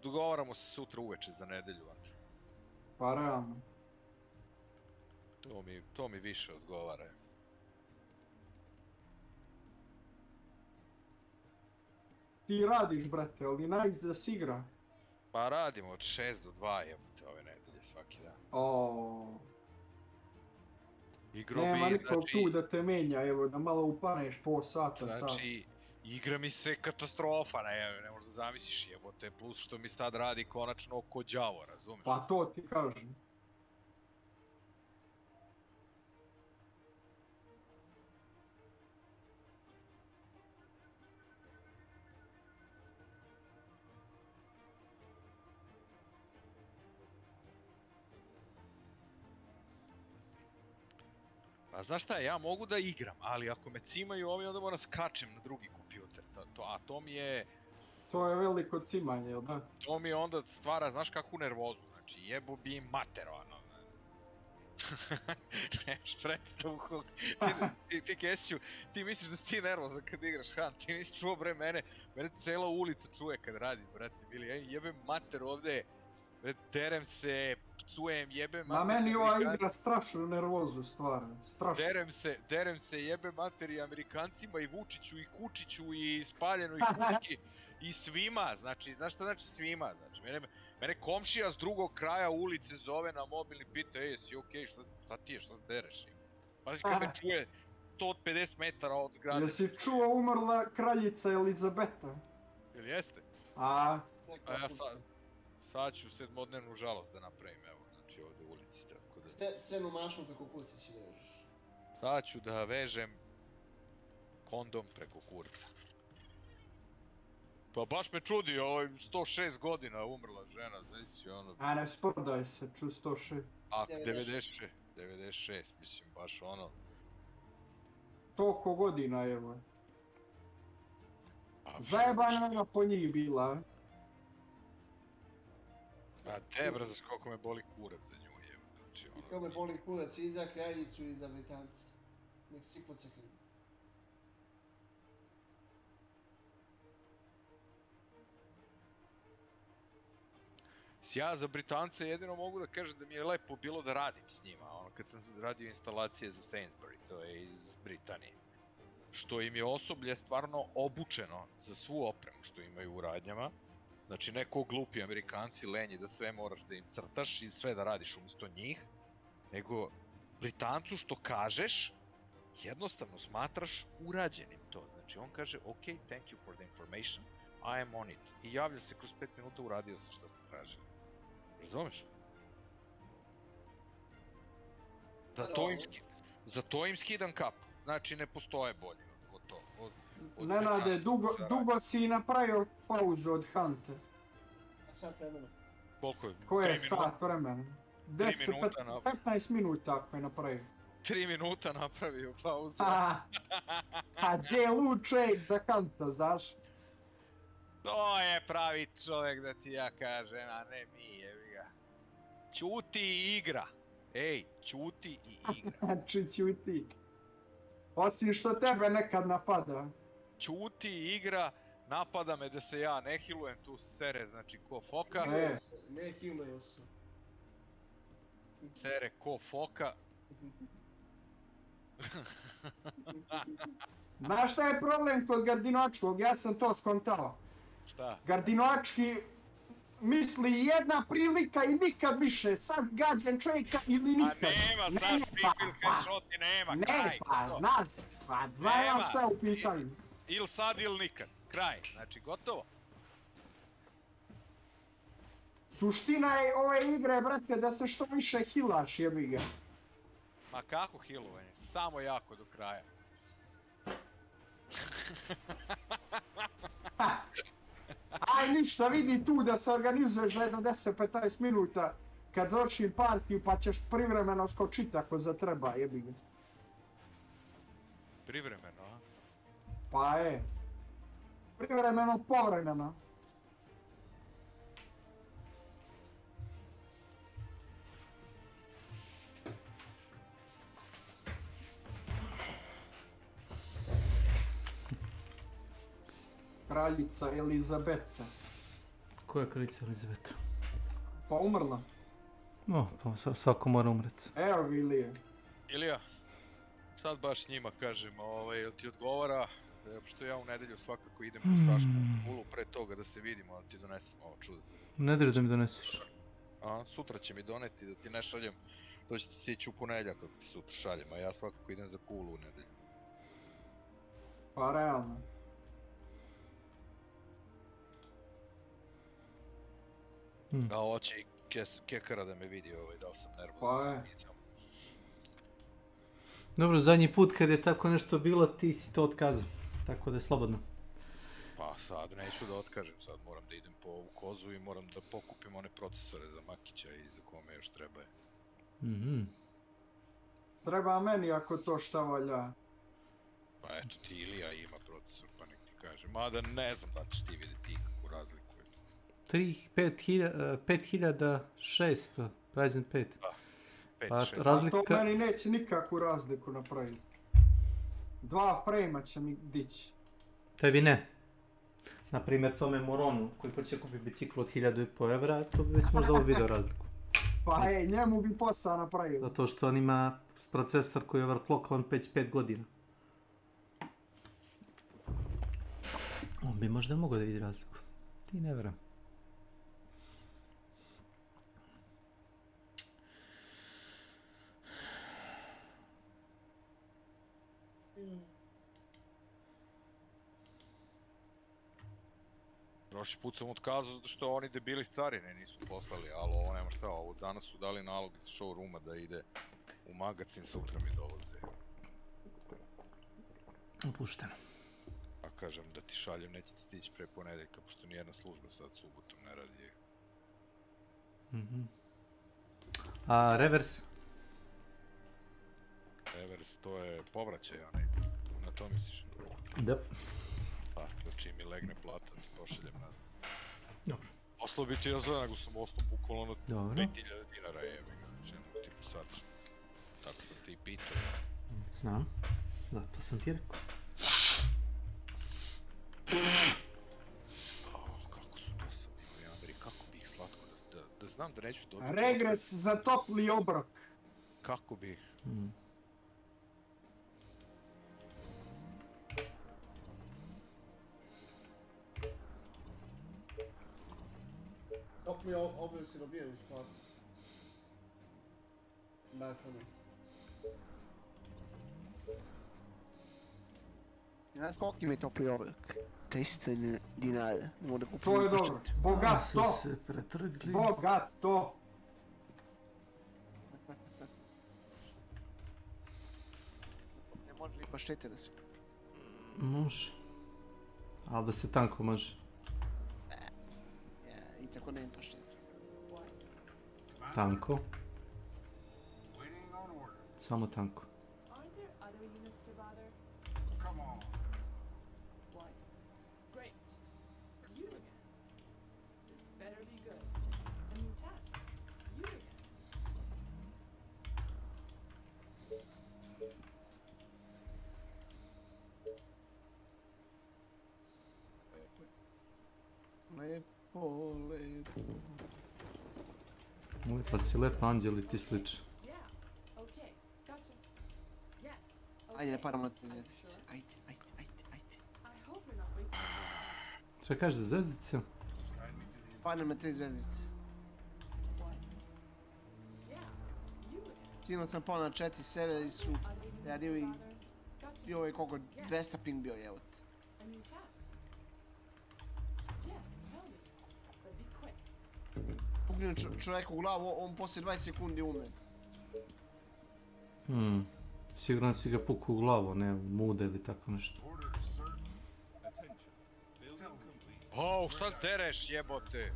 Dogovaramo se sutra uveče za nedelju, onda. Pa realno. To mi više odgovara. Ti radiš, brate, ali najzad da si igra. Pa radimo od 6 do 2 jebote ove nedelje svaki dan. Nema nikog tu da te menja, evo, da malo upaneš po sata. Znači, igra mi se katastrofa, ne možda zamisliš jebote, plus što mi sad radi konačno ko đavo, razumiješ? Pa to ti kažem. A znaš šta, ja mogu da igram, ali ako me cimaju ovi, onda moram skačem na drugi kompjuter, a to mi je... To je veliko cimanje, jel da? To mi onda stvara, znaš kakvu nervozu, znači jebo bi im matero, ono. Nemaš predstavu ti Kesiju, ti misliš da si ti nervozan kad igraš Hunt, ti nisi čuo bre mene cela ulica čuje kad radim, brate, bili, ja jebem mater ovde, derem se, psujem, jebem mater... Na meni ova igra strašno nervozu stvara, strašno. Derem se, jebem mater i Amerikancima i Vučiću i Kučiću i Spaljenoj kućki i svima, znači, znaš šta znači svima, znači, mene komšija s drugog kraja ulice zove na mobilni, pita, jesi okej, šta ti je, šta se dereš? Pazi kad me čuje 150 metara od zgrade. Jesi čuo umrla kraljica Elizabeta? Jel jeste? A ja sad ću sedmodnevnu žalost da napravim, evo, znači ovde u ulici, tako da... Scenu mašnu preko kurca će da vežeš. Sad ću da vežem kondom preko kurca. Pa baš me čudi, 106 godina umrla žena, znači ono... A ne sprdaj se, ču 106. A, 96, mislim, baš ono... Toliko godina, evo. Zajebana ona po njih bila. A te, bro, znaš koliko me boli kurac za nju, evo, znači ono... I kao me boli kurac i za kraljicu i za Britanca. Nek si pocekli. Ja za Britance jedino mogu da kažem da mi je lepo bilo da radim s njima, ono kad sam radio instalacije za Sainsbury, to je iz Britanije. Što im je osoblje stvarno obučeno za svu opremu što imaju u radnjama. Znači neko glupi Amerikanci lenji da sve moraš da im crtaš i sve da radiš umjesto njih, nego Britancu što kažeš, jednostavno smatraš urađenim to. Znači on kaže, ok, thank you for the information, I am on it. I javlja se kroz 5 minuta, uradio sam šta ste tražili. Razumeš? Za to im skidam kapu. Znači ne postoje bolje od to. Nenade, dugo si napravio pauzu od Hunta. A sat vremena? Koliko je? Ko je sat vremena? 15 minuta ako je napravio. 3 minuta napravio pauzu. A gdje je lud čovjek za Hunta, znaš? To je pravi čovjek da ti ja kažem, a ne mi, jebi ga. Ćuti i igra. Ej, ćuti i igra. Znači ćuti. Osim što tebe nekad napada. Ćuti i igra, napada me da se ja ne hilujem, tu sere, znači ko foka. Ne hiluje se. Sere ko foka. Znaš šta je problem kod Gardinočkog? Ja sam to skontao. Šta? Gardinočki misli jedna prilika i nikad više. Sad gađam čovjeka ili nikad. A nema, sad people headshoti nema, kraj. Ne, pa, znam šta je u pitanju. Ili sad ili nikad, kraj, znači gotovo. Suština je ove igre, brate, da se što više hilaš, jebi ga. Ma kako hilovanje, samo jako do kraja. Aj ništa, vidi tu da se organizuješ za jedno 10-15 minuta kad završim partiju pa ćeš privremeno skočiti ako zatreba, jebi ga. Privremeno, a? Pa privremeno, povremeno. Kraljica Elizabeta. Koja je kraljica Elizabeta? Pa umrla. No, pa svako mora umreti. Evo ga Ilija. Ilija, sad baš njima kažem, jel ti odgovara, što ja u nedelju svakako idem u strašnu kulu pre toga da se vidimo, da ti donesem ovo čudo. U nedelju da mi doneseš? A, sutra će mi doneti da ti ne šaljem, to će ti sići u ponedjeljak kako ti sutra šaljem, a ja svakako idem za kulu u nedelju. Pa realno. A hoće i Kekara da me vidi, da li sam nervozan. Pa Dobro, zadnji put kad je tako nešto bilo, ti si to otkazao. Tako da je slobodno. Pa sad neću da otkažem, sad moram da idem po ovu kozu i moram da pokupim one procesore za Makića i za kome još treba. Treba meni ako to šta valja. Pa eto ti Ilija ima procesor, pa nek ti kaže. Mada ne znam da ćeš ti vidjeti ikakvu razliku. 5600, Ryzen 5. Pa razlika... A to meni neće nikakvu razliku napraviti. 2 frame-a će mi dići. Tebi ne. Naprimjer tome Moronu koji hoće kupiti biciklu od 1500 evra, to bi već možda ovo video razliku. Pa njemu bi posao napravio. Zato što on ima procesor koji je overclockovan 5 godina. On bi možda mogao da vidi razliku. Ti ne veram. Prošli put sam otkazao zato što oni debili s carine nisu poslali, ali ovo nema šta, ovo danas su dali nalog iz showrooma da ide u magazin, sutra mi dolaze. Opušteno. A kažem da ti šaljem, neće ti stići pre ponedeljka, pošto nijedna služba sad subotom ne radi. A reverse? Reverse, to je povraćaj, onaj, na to misliš? Da. Pa, da čim mi legne plata, ti pošaljem nazad. Dobro. Poslao bi ti ja za, nego sam ostao bukvalno na 5000 dinara, jebi ga, znači, tipu sad. Tako sam ti pitao. Znam, zato sam ti rekao. Kako su dosadni ovi Ameri, kako bi ih slatko, da znam da neću dobiti... Regres za topli obrok. Kako bi... Topli obrok si dobio u spadu. Mindfulness. Znaš koliko mi je topli obrok? 300 dinara. Mogu kupiti. To je dobro. Bogato. se pretrgli. Bogato. Ne može li paštete da se kupi? Može. Ali da se tanko može. I tako nema paštete. Tanko. Samo tanko. O, lepo. Uvijek pa si lepa anđeli ti sliče. Ajde, ne paramo na te zvjezdice. Ajde. Šta kažeš za zvezdice? Padnem na 3 zvjezdice. Sino sam pao na 4, serveri su radili i ovo je koliko 200 ping bio, evo te. Puknem čovjeku u glavu, on poslije 20 sekundi umre. Sigurno si ga pukao u glavu, ne mude ili tako nešto. O, šta dereš, jebote?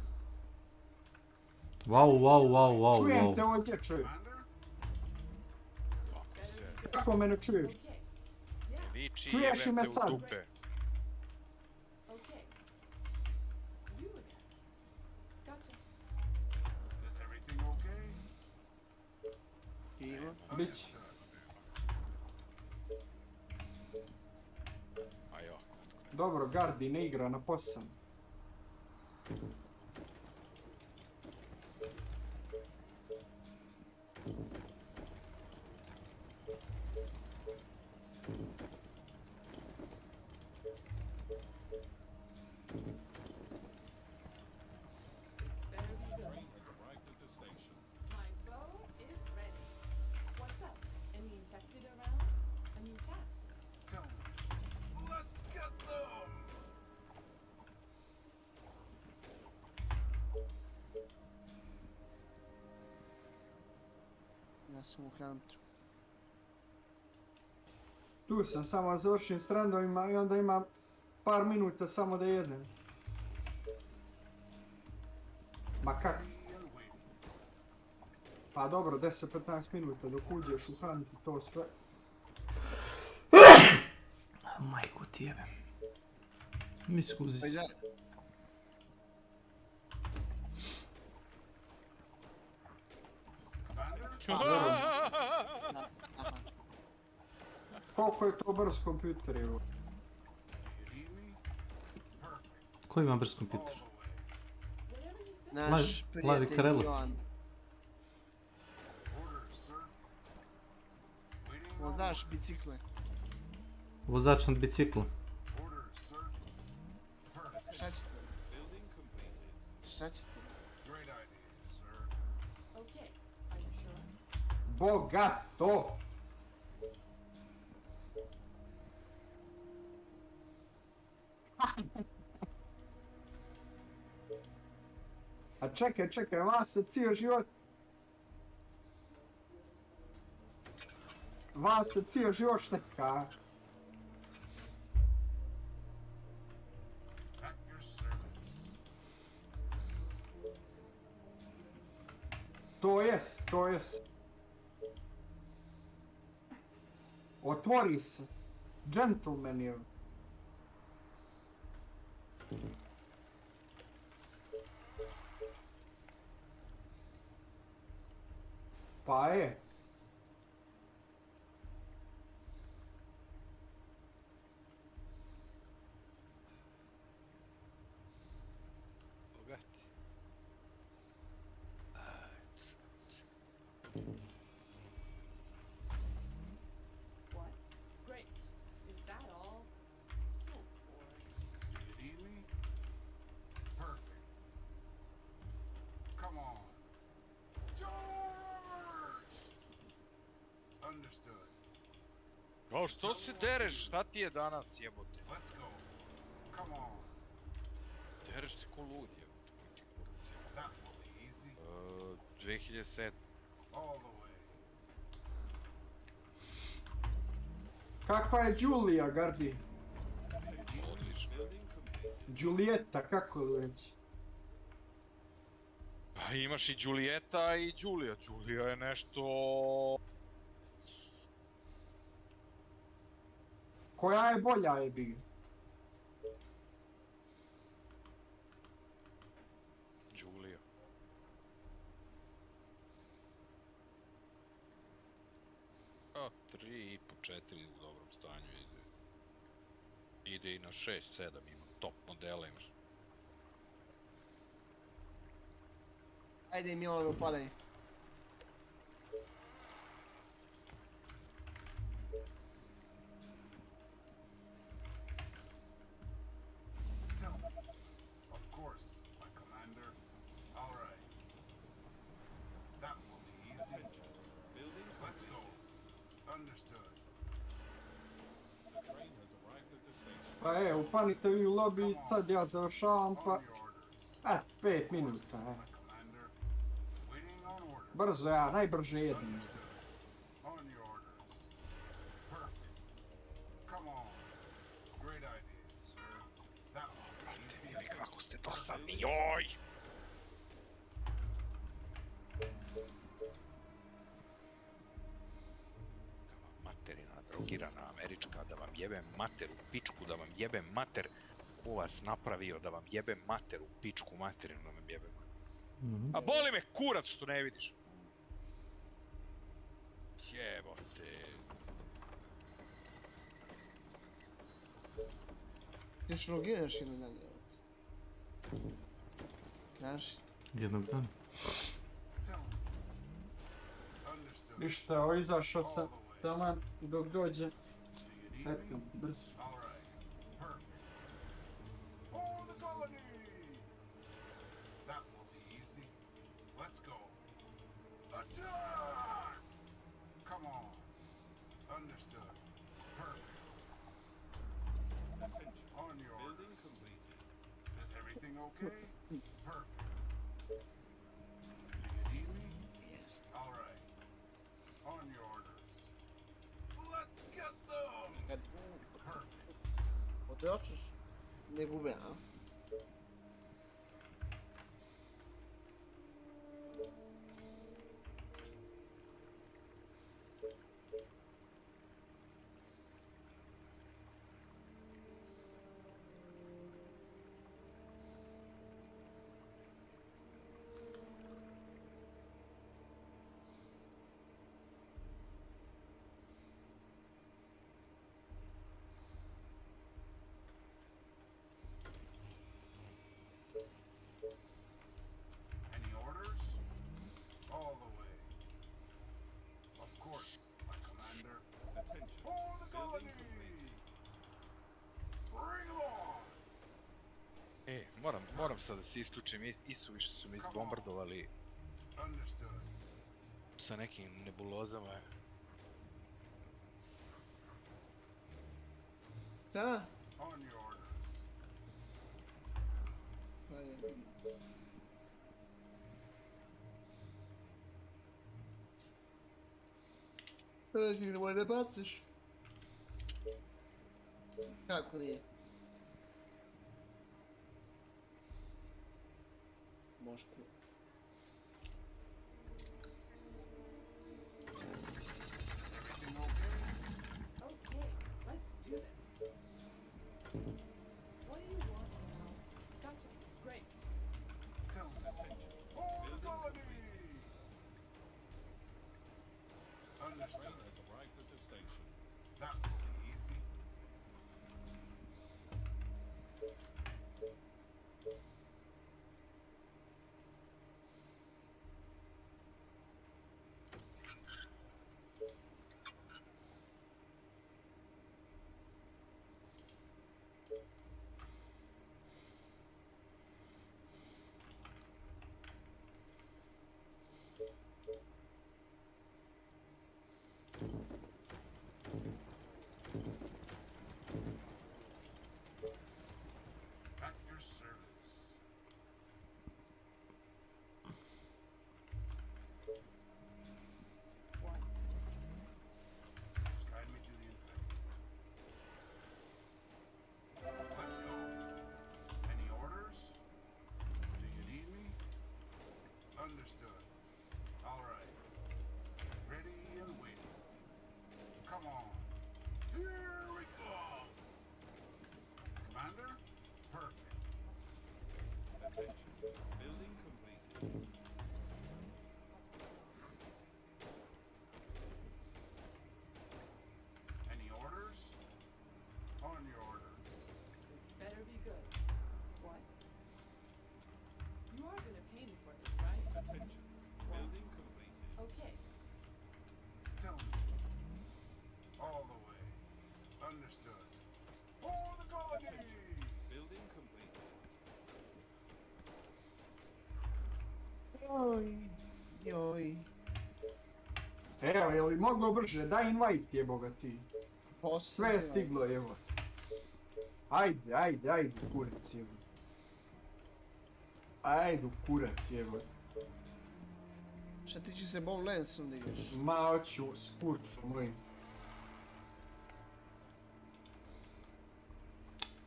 Wow. Čujem te ovdje, čujem. Kako me ne čuješ? Viči Čuješ i me jebem te sad. u dupe. Bić. Dobro, Gardi ne igra na posao. Ja sam u kantru. Tu sam, samo završim s randovima i onda imam par minuta samo da jedem. Ma kak? Pa dobro, 10-15 minuta dok uđeš u kantu, to sve. Majku ti jebem. Mi skuzi se. Koliko je to brz kompjuter, evo? Ko ima brz kompjuter? Naš Lavi prijatelj Karelac. Jovan. Vozač bicikle. Vozač nad bicikla. Šta ćete? Šta ćete? Bogato! A čekaj, vas se cijel život... Vas se cijel život šteka. To jest. Otvori se. Gentleman je. Pa je. O, što se dereš? Šta ti je danas, jebote? Dereš se ko lud, jebote. 2007. Kakva je Julia, Gardi? Odlično. Julieta, kako li već? Pa imaš i Julieta i Julia. Julia je nešto... Koja je bolja je bi? Julia. A, 3,5, 4 u dobrom stanju ide. Ide i na 6, 7, ima top modela, imaš. Ajde Milano, upadaj. Of course, my commander. All right. That will be easy. Building. Let's go. Understood. The train has arrived at the station. Pa upanite vi u lobby, sad ja završavam, pa... 5 minuta, Waiting on order. Brzo ja, najbrže jedem. On your orders. Perfect. Come on. Great idea, sir. That will be easy. Kako ste dosadni, joj! Materina, drogirana američka, da vam jebem mater u pičku, da vam jebem mater. Ko vas napravio da vam jebem mater u pičku materinu, da vam jebem mater. A boli me kurac što ne vidiš. Jebote. Ti što gineš ili ne, djevate? Znaš? Jednog dana. Ništa, evo izašao sam taman dok dođe. Eto, brzo. That will be easy. Let's go. Attack! Come on. Understood. Perfect. Attention. On your building completed. Is everything okay? Perfect. Do you need me? Yes. All right. On your orders. Let's get them. Perfect. Otočiš? Ne gube, a? Any orders? All the way. Of course, my commander. Attention. For the colony! Bring 'em on! Moram sad da se isključim, isuviše su me izbombardovali Understood. sa nekim nebulozama. Da. On your orders. Ajde. Sada ti nemoj da baciš. Kako nije? Mošku. Okay, let's do this. What do you want now? Gotcha. Great. Tell them attention. For the colony! Understood. Has arrived at the station. That will be easy. At your service. What? Just guide me to the infected. Let's go. Any orders? Do you need me? Understood. All right. Ready and waiting. Come on. Here we go. Commander? Perfect. Attention. Building completed. Any orders? On your orders. This better be good. What? You are gonna pay me for this, right? Attention. Understood. For the colony! Building complete. Joj. Evo, je li moglo brže? Daj invite jeboga ti. Sve je stiglo evo. Ajde, kurac jebo. Ajde, kurac jebo. Šta ti će se Bone Lanceom da igraš? Ma, hoću s kurcom mojim.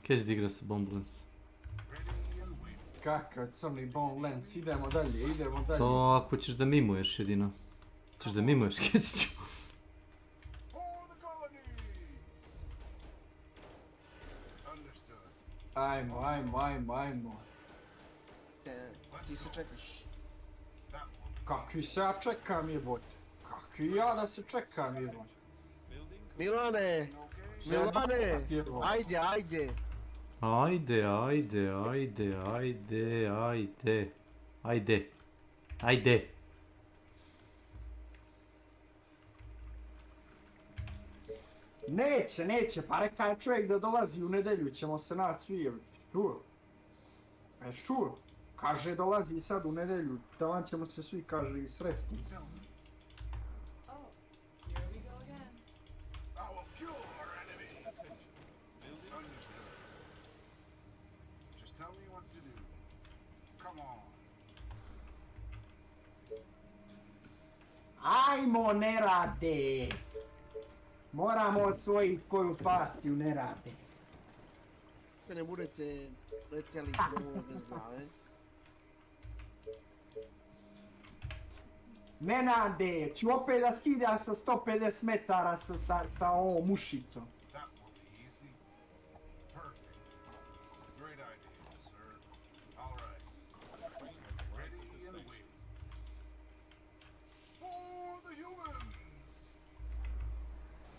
Kaj si da igra sa Bomblance? Kakav crni Bone Lance, idemo dalje. To ako ćeš da mimuješ jedino. Ćeš da mimuješ, Kesiću. Ajmo. Ti se čekaš. Kakvi se ja čekam jebote? Kakvi ja da se čekam jebote? Milane! Ajde! Ajde. Neće, pa reka je čovjek da dolazi u nedelju, ćemo se naći svi jebote. Čuo? Kaže dolazi sad u nedelju, taman ćemo se svi, kaže, i sresti. Ajmo, ne rade! Moramo osvojiti koju partiju, ne rade. Ako ne budete letjeli bez glave. Nenade, ću opet da skida sa 150 metara sa ovom mušicom.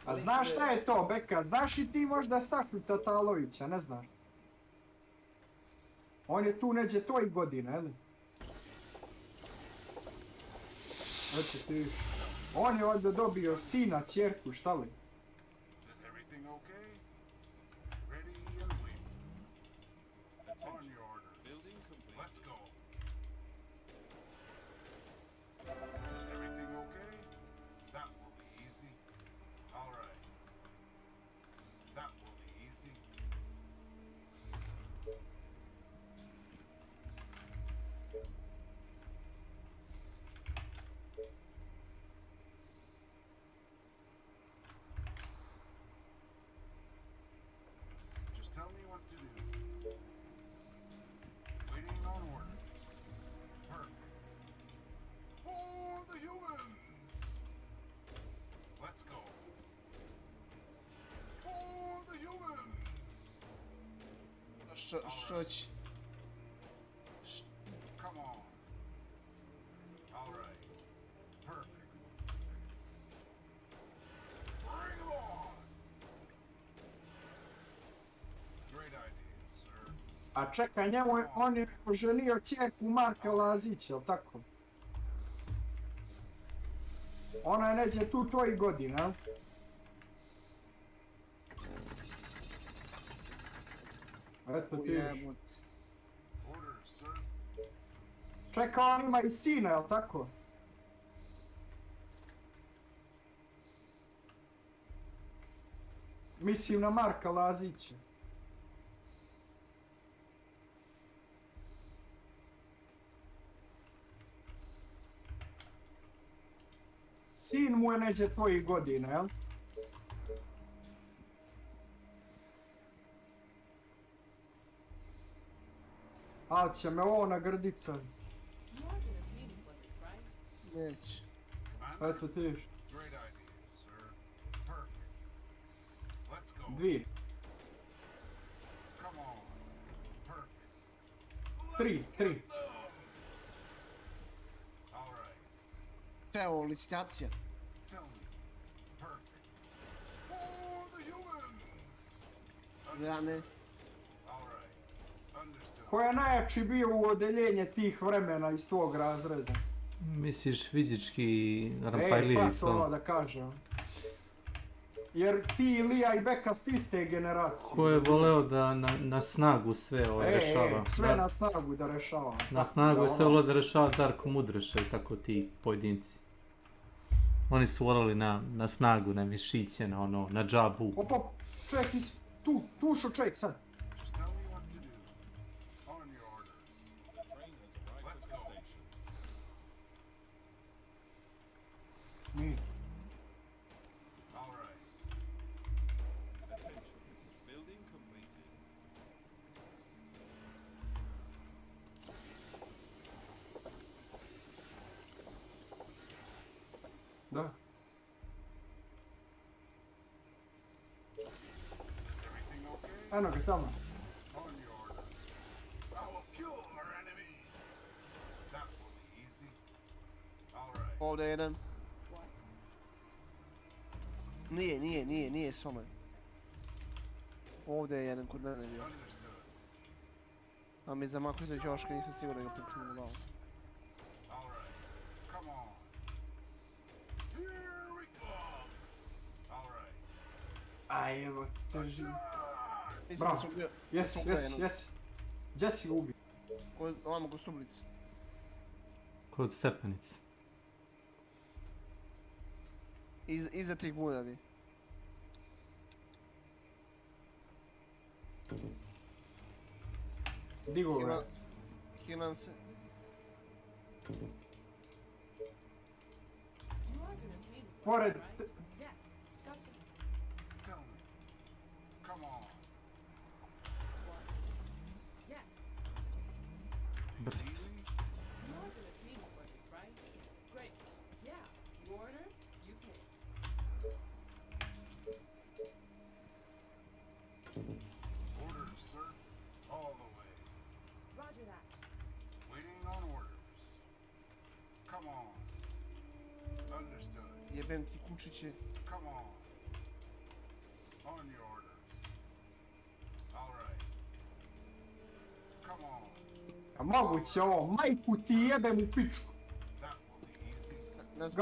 A znaš šta je to, Beka? Znaš i ti možda Sašu Tatalovića, ne znaš? On je tu neđe tvojih godina, jel? Eto ti. On je ovdje dobio sina, ćerku, šta li? Što će? A čekaj, on je oženio ćerku Marka Lazića, jel tako? Ona je neđe tu tvojih godina, jel? Eto ti viš. Čekaj, on ima i sina, jel tako? Mislim na Marka Lazića. Sin mu je neđe tvojih godina, jel? Ali će me ovo nagrdit sad. Neće. Eto ti viš. 2. 3. Evo, licitacija. Ja ne. Ko je najjači bio u odeljenje tih vremena iz tvog razreda? Misliš fizički rampajljivi baš ovo da kažem. Jer ti, Ilija i Beka ste iste generacije. Ko je voleo da na snagu sve rešava? Sve na snagu da rešava. Na snagu je sve voleo da rešava Darko Mudreša i tako ti pojedinci. Oni su voleli na snagu, na mišiće, na džabu. Opa, čovjek tu što čovjek sad. Da. Eno ga tamo. Ovdje je jedan. Nije s vama. Ovdje je jedan kod mene bio. A mi zamako za Joška, nisam siguran da ga puknuo malo. Aj, evo, trži. Mislim da sam bio... Jesi. Gdje si ubi? Ovamo kod stublice. Kod stepenice. Iza tih budadi. Digo ga. Hilam se. Pored... Brt. Orders, sir. All the way. Roger that. Waiting on orders. Come on. Understood. Jebem ti kučiće. Come on. On your orders. All right. Come on. A moguće ovo, majku ti jebem u pičku. Nas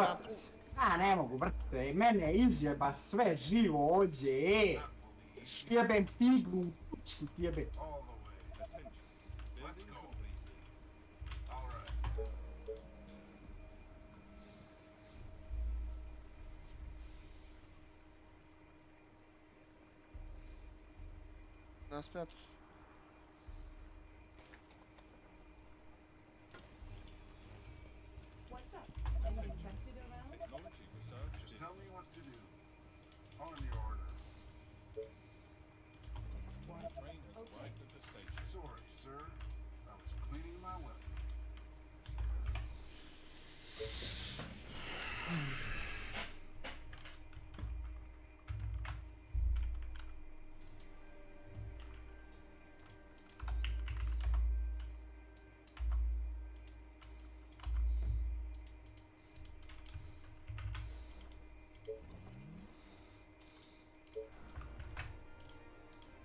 ne mogu, brate, mene izjeba sve živo ovdje, jebem tigru u pičku ti jebem. Nas pjatus. What's up? Any infected around? Technology research. Just tell me what to do. On your orders. Trainers arrived at the station. Sorry, sir. I was cleaning my weapon.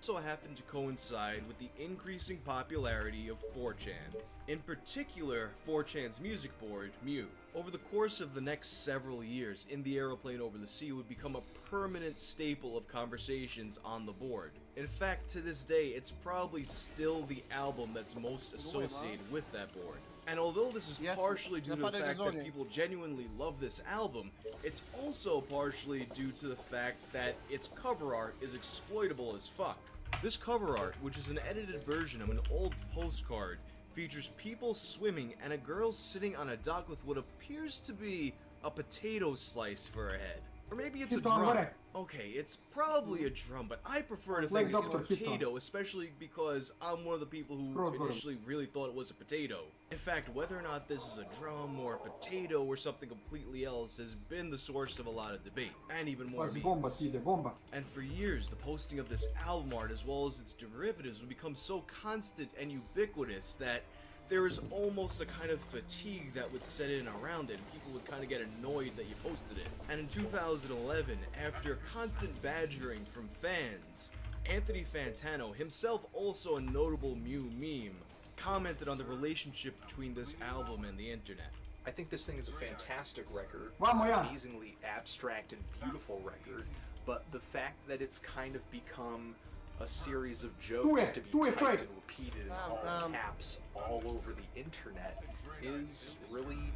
Also happened to coincide with the increasing popularity of 4chan, in particular 4chan's music board, Mew. Over the course of the next several years, In the Aeroplane Over the Sea would become a permanent staple of conversations on the board. In fact, to this day, it's probably still the album that's most associated with that board. And although this is partially due to the fact that people genuinely love this album, it's also partially due to the fact that its cover art is exploitable as fuck. This cover art, which is an edited version of an old postcard, features people swimming and a girl sitting on a dock with what appears to be a potato slice for a head. Or maybe it's a drum. Okay, it's probably a drum, but I prefer to think it's a potato, especially because I'm one of the people who initially really thought it was a potato. In fact, whether or not this is a drum or a potato or something completely else has been the source of a lot of debate, and even more memes. And for years, the posting of this album art as well as its derivatives would become so constant and ubiquitous that there was almost a kind of fatigue that would set in around it. People would kind of get annoyed that you posted it. And in 2011, after constant badgering from fans, Anthony Fantano, himself also a notable Mew meme, commented on the relationship between this album and the internet. I think this thing is a fantastic record, Vamos, an amazingly abstract and beautiful record. but the fact that it's kind of become a series of jokes to be typed and repeated in all caps all over the internet is really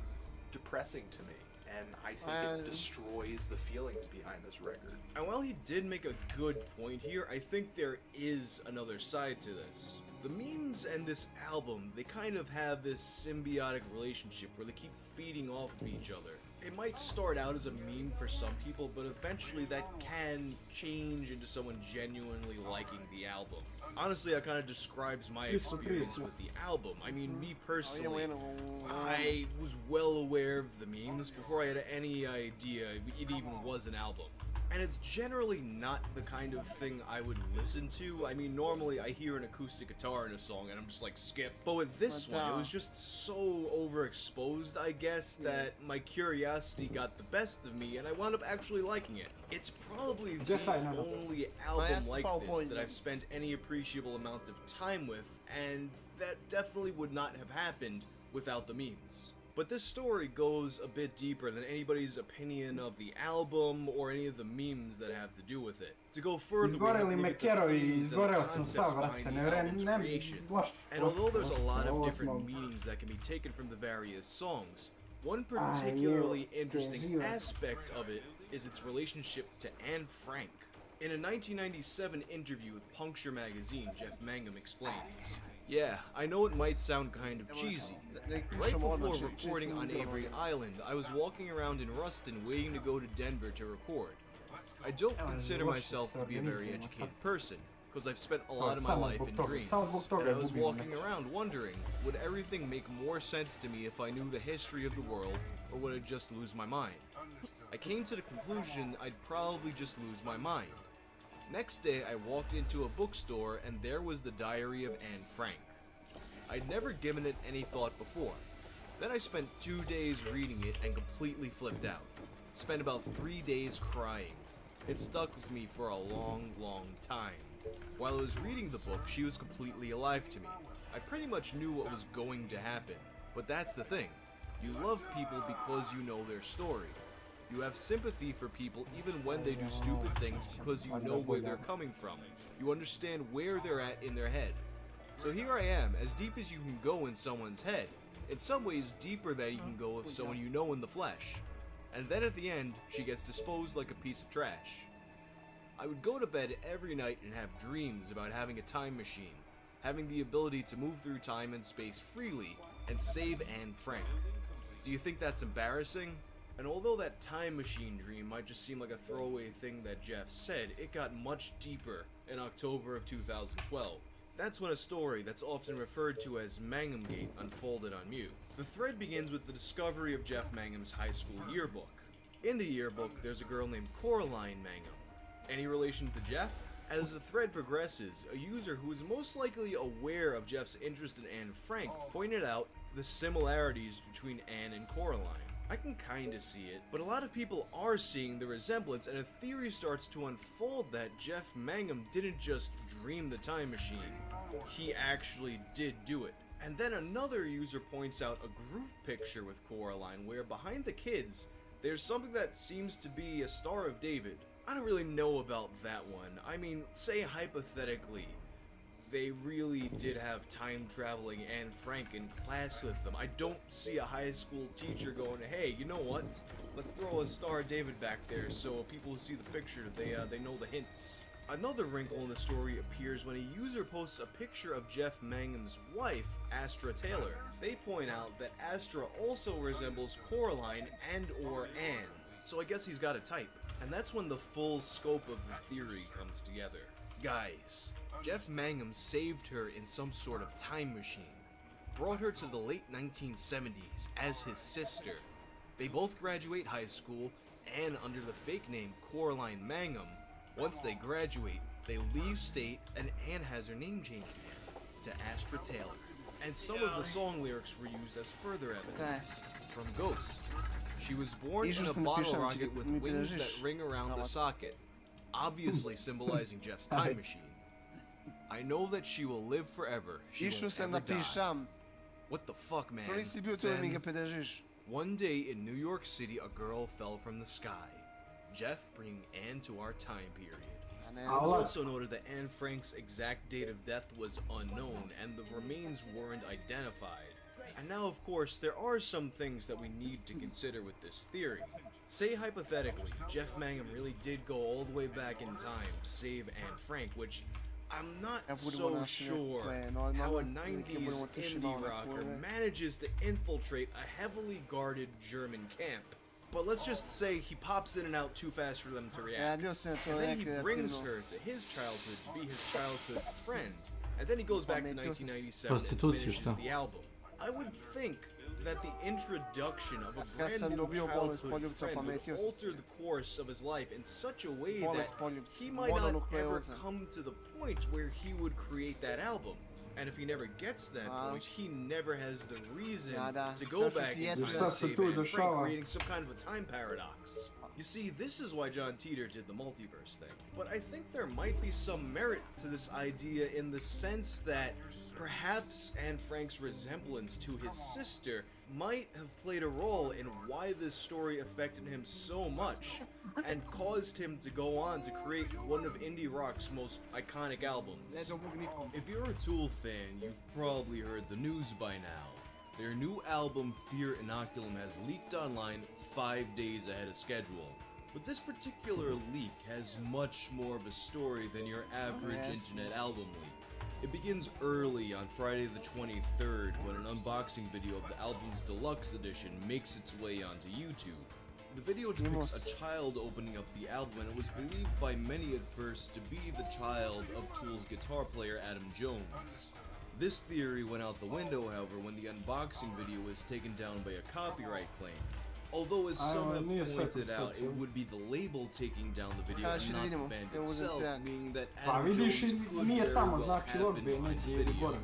depressing to me. And I think it destroys the feelings behind this record. And while he did make a good point here, I think there is another side to this. The memes and this album, they kind of have this symbiotic relationship where they keep feeding off of each other. It might start out as a meme for some people, but eventually that can change into someone genuinely liking the album. Honestly, that kind of describes my experience with the album. I mean, me personally, I was well aware of the memes before I had any idea it even was an album. And it's generally not the kind of thing I would listen to. I mean, normally I hear an acoustic guitar in a song and I'm just like, skip. But with this one, it was just so overexposed, I guess, that my curiosity got the best of me and I wound up actually liking it. It's probably the only album like this that I've spent any appreciable amount of time with, and that definitely would not have happened without the memes. But this story goes a bit deeper than anybody's opinion of the album or any of the memes that have to do with it. To go further, we have to look at the themes and the concepts behind the album's creation. And although there's a lot of different meanings that can be taken from the various songs, one particularly interesting aspect of it is its relationship to Anne Frank. In a 1997 interview with Puncture magazine, Jeff Mangum explains, "Yeah, I know it might sound kind of cheesy. Right before recording on Avery Island, I was walking around in Ruston waiting to go to Denver to record. I don't consider myself to be a very educated person, because I've spent a lot of my life in dreams, and I was walking around wondering, would everything make more sense to me if I knew the history of the world, or would I just lose my mind? I came to the conclusion I'd probably just lose my mind. Next day, I walked into a bookstore, and there was the Diary of Anne Frank. I'd never given it any thought before. Then I spent 2 days reading it and completely flipped out. Spent about 3 days crying. It stuck with me for a long, long time. While I was reading the book, she was completely alive to me. I pretty much knew what was going to happen, but that's the thing. You love people because you know their story. You have sympathy for people even when they do stupid things because you know where they're coming from. You understand where they're at in their head. So here I am, as deep as you can go in someone's head. In some ways, deeper than you can go with someone you know in the flesh. And then at the end, she gets disposed like a piece of trash. I would go to bed every night and have dreams about having a time machine, having the ability to move through time and space freely, and save Anne Frank. Do you think that's embarrassing? And although that time machine dream might just seem like a throwaway thing that Jeff said, it got much deeper in October of 2012. That's when a story that's often referred to as Mangumgate unfolded on Mew. The thread begins with the discovery of Jeff Mangum's high school yearbook. In the yearbook, there's a girl named Coraline Mangum. Any relation to Jeff? As the thread progresses, a user who is most likely aware of Jeff's interest in Anne Frank pointed out the similarities between Anne and Coraline. I can kinda see it, but a lot of people are seeing the resemblance, and a theory starts to unfold that Jeff Mangum didn't just dream the time machine, he actually did do it. And then another user points out a group picture with Coraline where behind the kids, there's something that seems to be a Star of David. I don't really know about that one. I mean, say hypothetically, they really did have time-traveling Anne Frank in class with them. I don't see a high school teacher going, hey, you know what? Let's throw a Star of David back there so people who see the picture, they know the hints. Another wrinkle in the story appears when a user posts a picture of Jeff Mangum's wife, Astra Taylor. They point out that Astra also resembles Coraline and/or Anne, so I guess he's got a type. And that's when the full scope of the theory comes together. Guys, Jeff Mangum saved her in some sort of time machine, brought her to the late 1970s as his sister. They both graduate high school, and under the fake name Coraline Mangum. Once they graduate, they leave state, and Anne has her name changed to Astra Taylor. And some of the song lyrics were used as further evidence. From Ghost. She was born in a bottle rocket with wings that ring around the socket, obviously symbolizing Jeff's time machine. I know that she will live forever. She won't ever die. What the fuck, man? Then, one day in New York City, a girl fell from the sky. Jeff bringing Anne to our time period. It Allah. was also noted that Anne Frank's exact date of death was unknown and the remains weren't identified. And now, of course, there are some things that we need to consider with this theory. Say, hypothetically, Jeff Mangum really did go all the way back in time to save Anne Frank, which I'm not so sure how a 90s indie rocker manages to infiltrate a heavily guarded German camp. But let's just say he pops in and out too fast for them to react. And then he brings her to his childhood to be his childhood friend. And then he goes back to 1997 and finishes the album. I would think that the introduction of a brand new childhood friend would alter the course of his life in such a way that he might not ever come to the point where he would create that album. And if he never gets to that point, he never has the reason to go back in time and save Anne Frank, creating some kind of a time paradox. You see, this is why John Teeter did the multiverse thing. But I think there might be some merit to this idea in the sense that perhaps Anne Frank's resemblance to his sister might have played a role in why this story affected him so much and caused him to go on to create one of indie rock's most iconic albums. If you're a Tool fan, you've probably heard the news by now. Their new album, Fear Inoculum, has leaked online 5 days ahead of schedule. But this particular leak has much more of a story than your average internet album leak. It begins early on Friday the 23rd when an unboxing video of the album's deluxe edition makes its way onto YouTube. The video depicts a child opening up the album, and it was believed by many at first to be the child of Tool's guitar player Adam Jones. This theory went out the window, however, when the unboxing video was taken down by a copyright claim. Although, as some have pointed out, it would be the label taking down the video and not the band itself, meaning that Adam Jones could very well have been behind the video.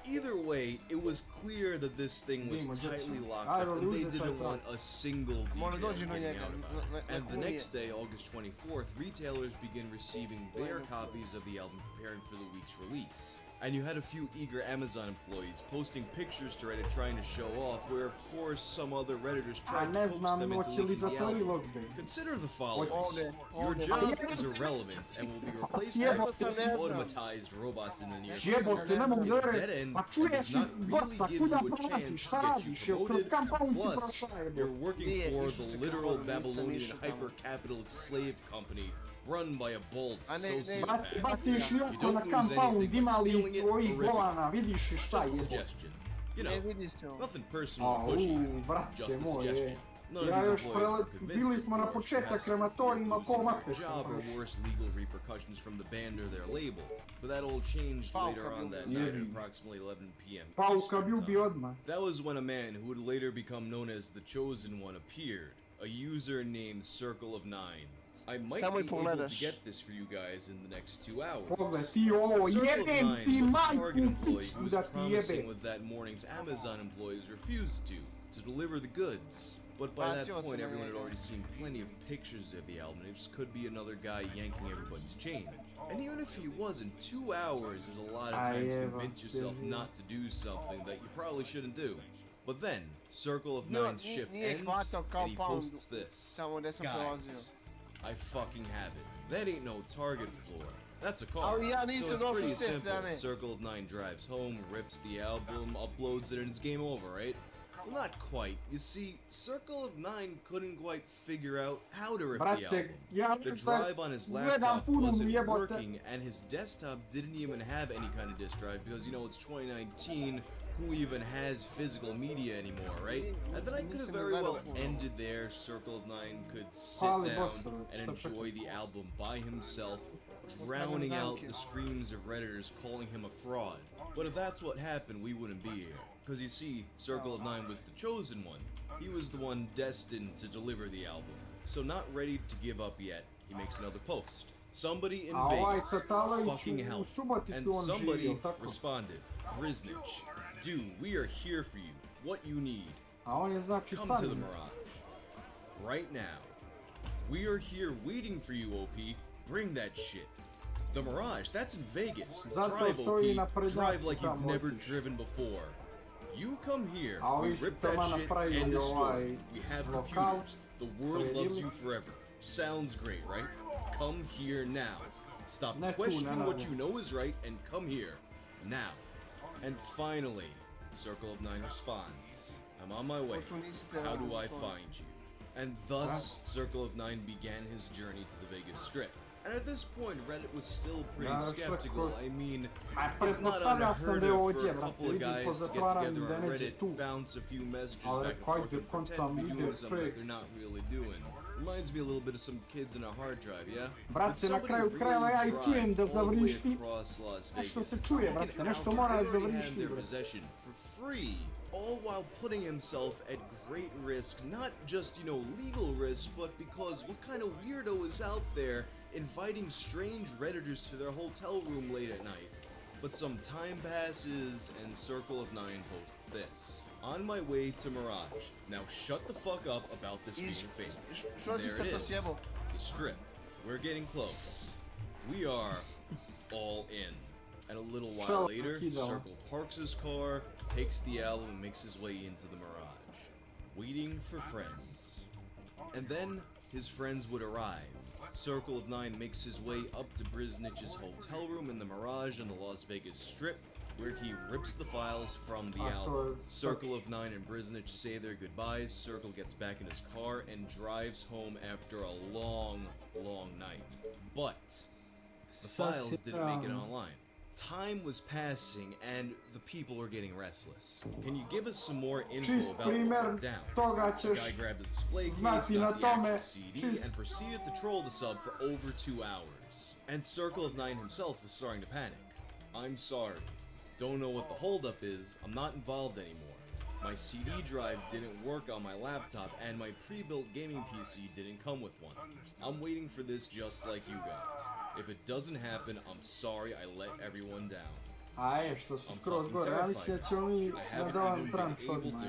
Either way, it was clear that this thing was tightly locked up and they didn't want a single detail getting out about it. And the next day, August 24th, retailers began receiving their copies of the album preparing for the week's release. And you had a few eager Amazon employees posting pictures to Reddit trying to show off, where of course some other Redditors tried to coax them into leaking the album. Consider the following. Your job is irrelevant and will be replaced by automatized robots in the near future. It's dead end, it does not really give you a chance to get you promoted, plus you're working for the literal Babylonian hyper-capitalist slave company run by a bold sociopath. You don't lose anything by stealing it or ripping it. Just a suggestion. You know, nothing personal or pushy. Just a suggestion. None of these employees were convinced, of course, perhaps job or worse legal repercussions from the band or their label. But that all changed later on that night at approximately 11 p.m. That was when a man who would later become known as the Chosen One appeared, a user named Circle of Nine. I might be able to get this for you guys in the next 2 hours. Circle of Nine was a Target employee who was promising what that morning's Amazon employees refused to deliver the goods. But by that point, everyone had already seen plenty of pictures of the album, and it just could be another guy yanking everybody's chain. And even if he wasn't, 2 hours is a lot of time to convince yourself not to do something that you probably shouldn't do. But then, Circle of Nine's shift ends, and he posts this. Guys, I fucking have it. That ain't no Target floor. That's a car. So it's pretty simple. Circle of Nine drives home, rips the album, uploads it, and it's game over, right? Well, not quite. You see, Circle of Nine couldn't quite figure out how to rip the album. The drive on his laptop wasn't working, and his desktop didn't even have any kind of disk drive because, you know, it's 2019. Who even has physical media anymore, right? And then I could have very well ended there. Circle of Nine could sit down and enjoy the album by himself, drowning out the screams of Redditors calling him a fraud. But if that's what happened, we wouldn't be here. Because you see, Circle of Nine was the chosen one. He was the one destined to deliver the album. So not ready to give up yet, he makes another post. Somebody in Vegas fucking helped. And somebody responded. Griznich. Dude, we are here for you. What you need. Come to the Mirage. Right now. We are here waiting for you, OP. Bring that shit. The Mirage, that's in Vegas. Drive, OP. Drive like you've never driven before. You come here, we rip that shit and destroy it. We have computers. The world loves you forever. Sounds great, right? Come here now. Stop Ne tu, questioning ne what radi. you know is right and come here now. And finally, Circle of Nine responds. I'm on my way. How do I find you? And thus, Circle of Nine began his journey to the Vegas Strip. And at this point, Reddit was still pretty skeptical. I mean, it's not unheard of for a couple of guys to get together on Reddit, bounce a few messages back and forth, and pretend to be doing something that they're not really doing. Reminds me a little bit of some kids in a hard drive, yeah? Brate, na kraju krajeva ja i tijem da zavrišti. Nešto se čuje, brate, nešto mora da zavrišti, brate. For free, all while putting himself at great risk, not just, you know, legal risk, but because what kind of weirdo is out there inviting strange Redditors to their hotel room late at night? But some time passes and Circle of Nine posts this. On my way to Mirage. Now shut the fuck up about this being fake. There it is. The Strip. We're getting close. We are all in. And a little while later, Circle parks his car, takes the album, and makes his way into the Mirage. Waiting for friends. And then, his friends would arrive. Circle of Nine makes his way up to Briznich's hotel room in the Mirage on the Las Vegas Strip, where he rips the files from the album. Circle of Nine and Briznich say their goodbyes, Circle gets back in his car and drives home after a long, long night. But the files didn't make it online. Time was passing and the people were getting restless. Can you give us some more info about what went down? The guy grabbed the display case, not the actual CD, and proceeded to troll the sub for over 2 hours. And Circle of Nine himself was starting to panic. I'm sorry. Don't know what the holdup is, I'm not involved anymore. My CD drive didn't work on my laptop, and my pre-built gaming PC didn't come with one. I'm waiting for this just like you guys. If it doesn't happen, I'm sorry I let everyone down. Aje, što su skroz gore, ja mislim da ćemo mi na dan tranč odmah.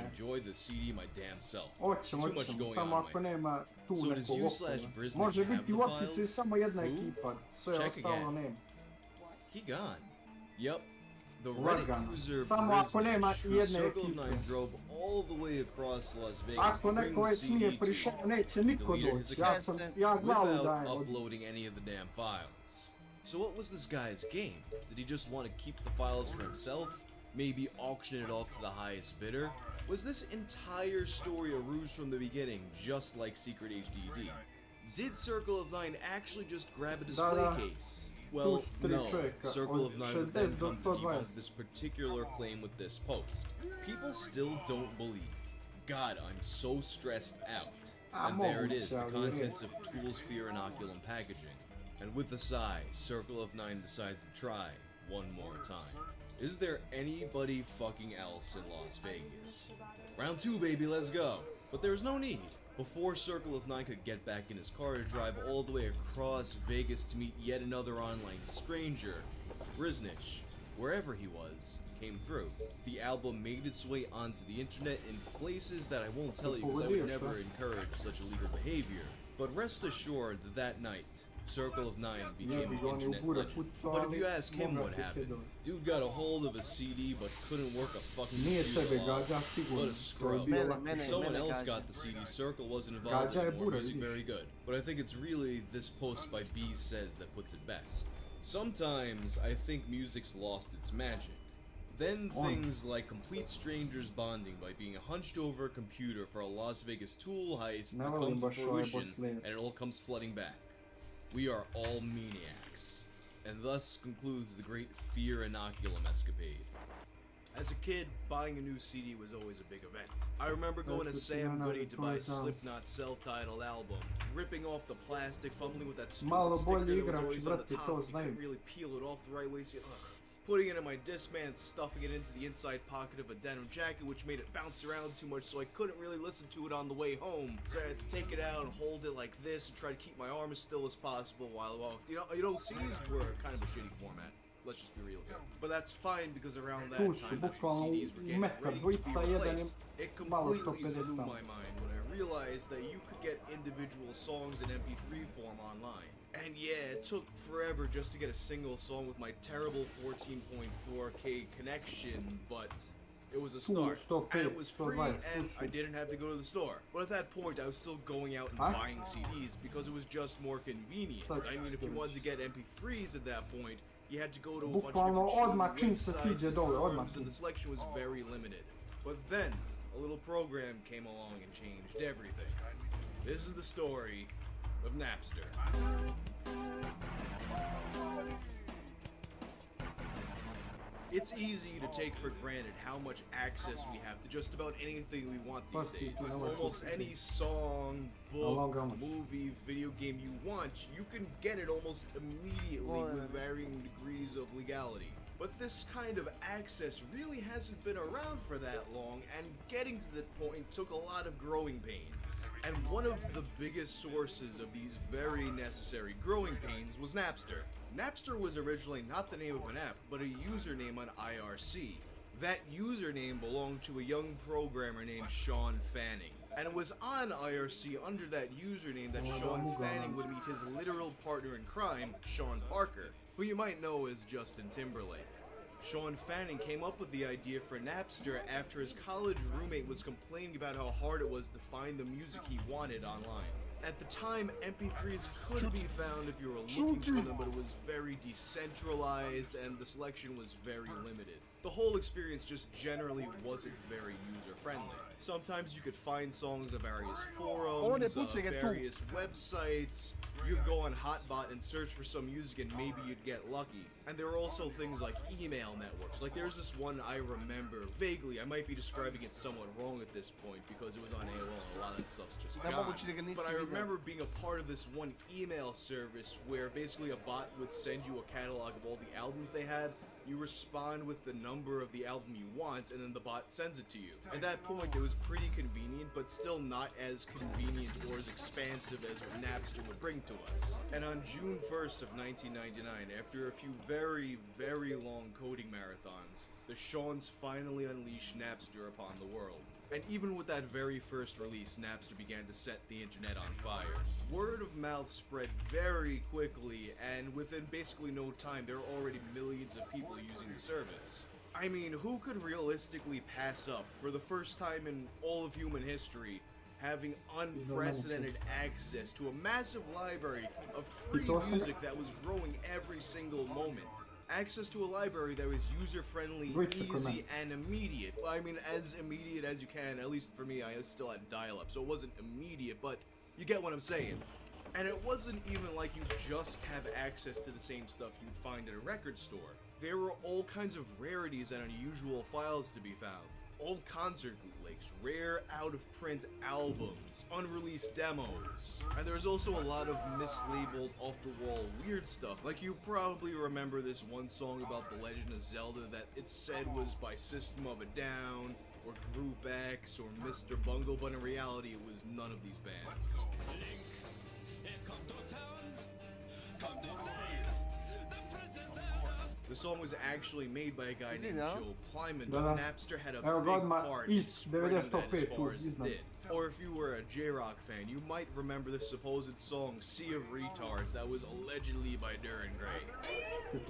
Hoćemo, samo ako nema tu nekog okolo. Može biti u optici samo jedna ekipa, sve ostalo nema. He gone. Yep. The Reddit user Circle 9 drove all the way across Las Vegas Ako neko već nije prišao, neće niko doći. Ja glavu dajem. Without uploading any of the damn files. So what was this guy's game? Did he just want to keep the files for himself? Maybe auction it off to the highest bidder? Was this entire story a ruse from the beginning, just like Secret HDD? Did Circle of Nine actually just grab a display case? Well, no. Circle of Nine would then come to debunk this particular claim with this post. People still don't believe. God, I'm so stressed out. And there it is, the contents of Tool's Fear Inoculum packaging. And with a sigh, Circle of Nine decides to try one more time. Is there anybody fucking else in Las Vegas? Round 2, baby, let's go. But there's no need. Before Circle of Nine could get back in his car to drive all the way across Vegas to meet yet another online stranger, Briznich, wherever he was, came through. The album made its way onto the internet in places that I won't tell you because I would never encourage such illegal behavior. But rest assured that that night, Circle of Nine became an internet legend. But if you ask him what happened, dude got a hold of a CD but couldn't work a fucking computer. What a scrub. If someone else got the CD, Circle wasn't involved anymore. Music very good. But I think it's really this post by B Says that puts it best. Sometimes I think music's lost its magic. Then things like complete strangers bonding by being a hunched over computer for a Las Vegas Tool heist to come to fruition, and it all comes flooding back. We are all maniacs. And thus concludes the great Fear Inoculum escapade. As a kid, buying a new CD was always a big event. I remember going to Sam Goody to buy Slipknot's self-titled album, ripping off the plastic, fumbling with that stupid sticker that was always on the top. You couldn't really peel it off the right way, so putting it in my Discman, stuffing it into the inside pocket of a denim jacket, which made it bounce around too much, so I couldn't really listen to it on the way home. So I had to take it out and hold it like this and try to keep my arm as still as possible while I walked. You know, CDs were kind of a shitty format. Let's just be real here. But that's fine because around that time, that's when CDs were getting ready to be replaced. It completely blew my mind when I realized that you could get individual songs in MP3 form online. And yeah, it took forever just to get a single song with my terrible 14.4K connection, but It was a start, stop and it, it was stop free, it, and stop I it. didn't have to go to the store. But at that point, I was still going out and Huh? buying CDs because it was just more convenient. Sad I mean, if you što wanted to get MP3s at that point, you had to go to a bunch of Bukvalno different odmah čim se websites siđe and dole, odmah forums, and the selection was very limited. But then, a little program came along and changed everything. This is the story of Napster. It's easy to take for granted how much access we have to just about anything we want these days. Almost any song, book, movie, video game you want, you can get it almost immediately with varying degrees of legality. But this kind of access really hasn't been around for that long, and getting to that point took a lot of growing pains. And one of the biggest sources of these very necessary growing pains was Napster. Napster was originally not the name of an app, but a username on IRC. That username belonged to a young programmer named Sean Fanning. And it was on IRC under that username that Sean Fanning would meet his literal partner in crime, Sean Parker, who you might know as Justin Timberlake. Sean Fanning came up with the idea for Napster after his college roommate was complaining about how hard it was to find the music he wanted online. At the time, MP3s could be found if you were looking for them, but it was very decentralized and the selection was very limited. The whole experience just generally wasn't very user-friendly. Sometimes you could find songs on various forums, various websites. You could go on Hotbot and search for some music and maybe you'd get lucky. And there were also things like email networks. Like there's this one I remember vaguely. I might be describing it somewhat wrong at this point because it was on AOL and a lot of that stuff's just gone. But I remember being a part of this one email service where basically a bot would send you a catalog of all the albums they had. You respond with the number of the album you want, and then the bot sends it to you. At that point, it was pretty convenient, but still not as convenient or as expansive as what Napster would bring to us. And on June 1st of 1999, after a few very, very long coding marathons, the Seans finally unleashed Napster upon the world. And even with that very first release, Napster began to set the internet on fire. Word of mouth spread very quickly, and within basically no time, there were already millions of people using the service. I mean, who could realistically pass up, for the first time in all of human history, having unprecedented access to a massive library of free music that was growing every single moment? Access to a library that was user-friendly, easy, and immediate. Well, I mean, as immediate as you can, at least for me, I still had dial-up, so it wasn't immediate, but you get what I'm saying. And it wasn't even like you just have access to the same stuff you'd find at a record store. There were all kinds of rarities and unusual files to be found. Old concert bootlegs, rare out-of-print albums, unreleased demos, and there's also a lot of mislabeled, off-the-wall weird stuff. Like, you probably remember this one song about The Legend of Zelda that it said was by System of a Down, or Group X, or Mr. Bungle, but in reality it was none of these bands. The song was actually made by a guy named Joe Plyman, but Napster had a big part in spreading that as far as it did. Or if you were a J-Rock fan, you might remember the supposed song Sea of Retards that was allegedly by Darren Gray.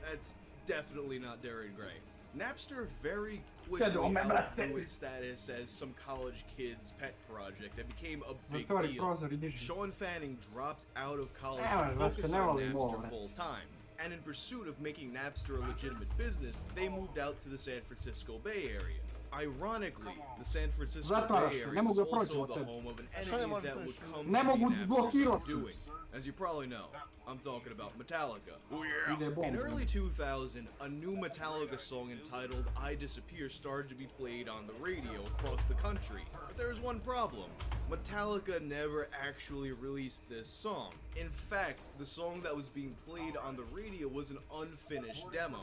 That's definitely not Darren Gray. Napster very quickly outgrew its status as some college kid's pet project and became a big deal. Sean Fanning dropped out of college and focused on Napster full-time. And in pursuit of making Napster a legitimate business, they moved out to the San Francisco Bay Area. Ironically, the San Francisco Bay Area was also the home of an entity that would come to Napster's doing. As you probably know, I'm talking about Metallica. Oh yeah! In early 2000, a new Metallica song entitled I Disappear started to be played on the radio across the country. But there was one problem. Metallica never actually released this song. In fact, the song that was being played on the radio was an unfinished demo.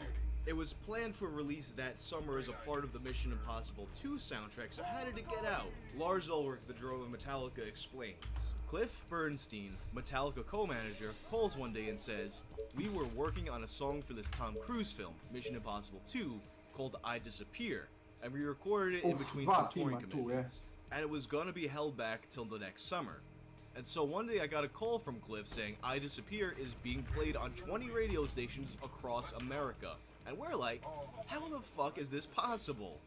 It was planned for release that summer as a part of the Mission Impossible 2 soundtrack, so how did it get out? Lars Ulrich, the drummer of Metallica, explains. Cliff Bernstein, Metallica co-manager, calls one day and says, "We were working on a song for this Tom Cruise film, Mission Impossible 2, called I Disappear, and we recorded it in between some touring commitments, and it was gonna be held back till the next summer. And so one day I got a call from Cliff saying I Disappear is being played on 20 radio stations across America. And we're like, how the fuck is this possible?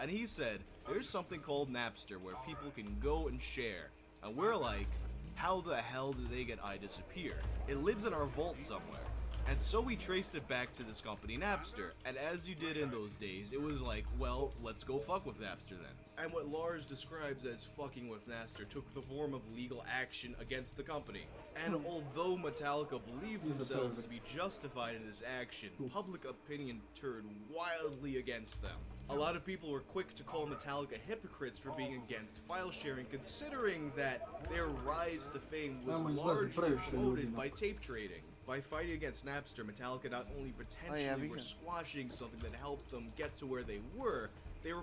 And he said, there's something called Napster where people can go and share. And we're like, how the hell did they get iDisappear? It lives in our vault somewhere. And so we traced it back to this company, Napster. And as you did in those days, it was like, well, let's go fuck with Napster then. And what Lars describes as fucking with Napster took the form of legal action against the company. And although Metallica believed themselves to be justified in this action, public opinion turned wildly against them. A lot of people were quick to call Metallica hypocrites for being against file sharing, considering that their rise to fame was largely promoted by tape trading. By fighting against Napster, Metallica not only potentially were squashing something that helped them get to where they were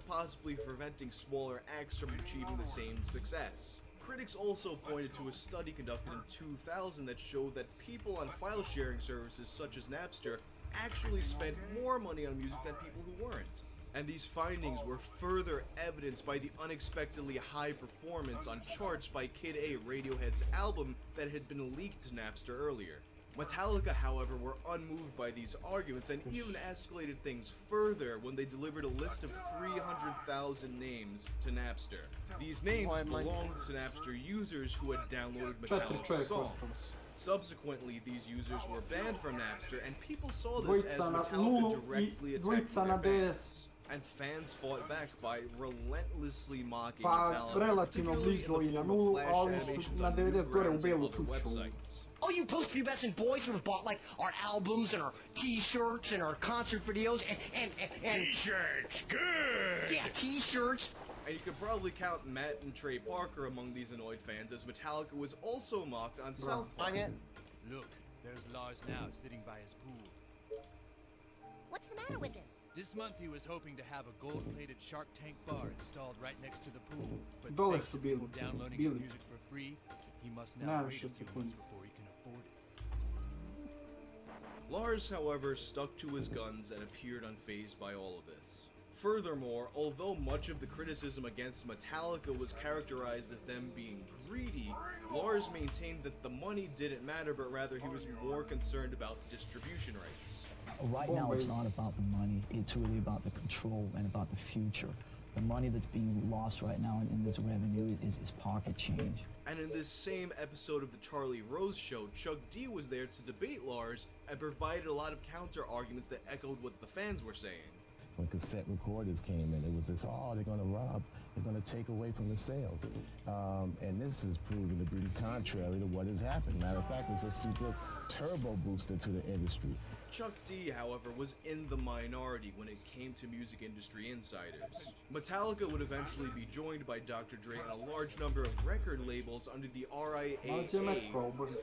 possibly preventing smaller acts from achieving the same success. Critics also pointed to a study conducted in 2000 that showed that people on file sharing services such as Napster actually spent more money on music than people who weren't. And these findings were further evidenced by the unexpectedly high performance on charts by Kid A, Radiohead's album that had been leaked to Napster earlier. Metallica, however, were unmoved by these arguments and even escalated things further when they delivered a list of 300,000 names to Napster. These names belonged to Napster users who had downloaded Metallica songs. Subsequently, these users were banned from Napster, and people saw this as Metallica directly attacking their fans. And fans fought back by relentlessly mocking Metallica, particularly in the form of flash animations on newsreels and other websites. All you post-pubescent boys who have bought, like, our albums and our t-shirts and our concert videos and T-shirts, good! Yeah, t-shirts. And you could probably count Matt and Trey Parker among these annoyed fans, as Metallica was also mocked on South Park. Look, there's Lars now sitting by his pool. What's the matter with him? This month he was hoping to have a gold-plated Shark Tank bar installed right next to the pool, but thanks to people downloading his music for free, he must now wait a few months before he can afford it. Lars, however, stuck to his guns and appeared unfazed by all of this. Furthermore, although much of the criticism against Metallica was characterized as them being greedy, Lars maintained that the money didn't matter, but rather he was more concerned about distribution rights. Right now, it's not about the money. It's really about the control and about the future. The money that's being lost right now in this revenue is pocket change. And in this same episode of the Charlie Rose Show, Chuck D was there to debate Lars and provided a lot of counter-arguments that echoed what the fans were saying. When cassette recorders came in, it was this, oh, they're going to rob, they're going to take away from the sales. And this is proven to be contrary to what has happened. Matter of fact, it's a super turbo booster to the industry. Chuck D, however, was in the minority when it came to music industry insiders. Metallica would eventually be joined by Dr. Dre and a large number of record labels under the RIAA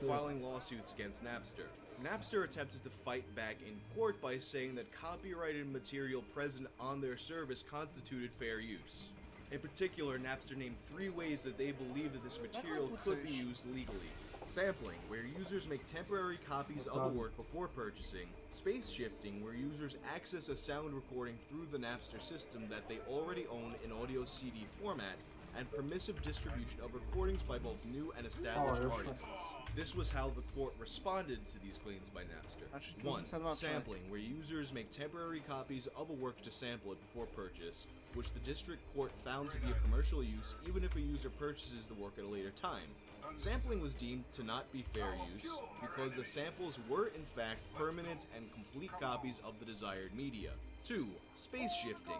filing lawsuits against Napster. Napster attempted to fight back in court by saying that copyrighted material present on their service constituted fair use. In particular, Napster named 3 ways that they believe that this material could be used legally. Sampling, where users make temporary copies of a work before purchasing. Space shifting, where users access a sound recording through the Napster system that they already own in audio CD format. And permissive distribution of recordings by both new and established artists. This was how the court responded to these claims by Napster. 1. Sampling, where users make temporary copies of a work to sample it before purchase, which the district court found to be a commercial use even if a user purchases the work at a later time. Sampling was deemed to not be fair use because the samples were in fact permanent and complete copies of the desired media. 2. Space shifting,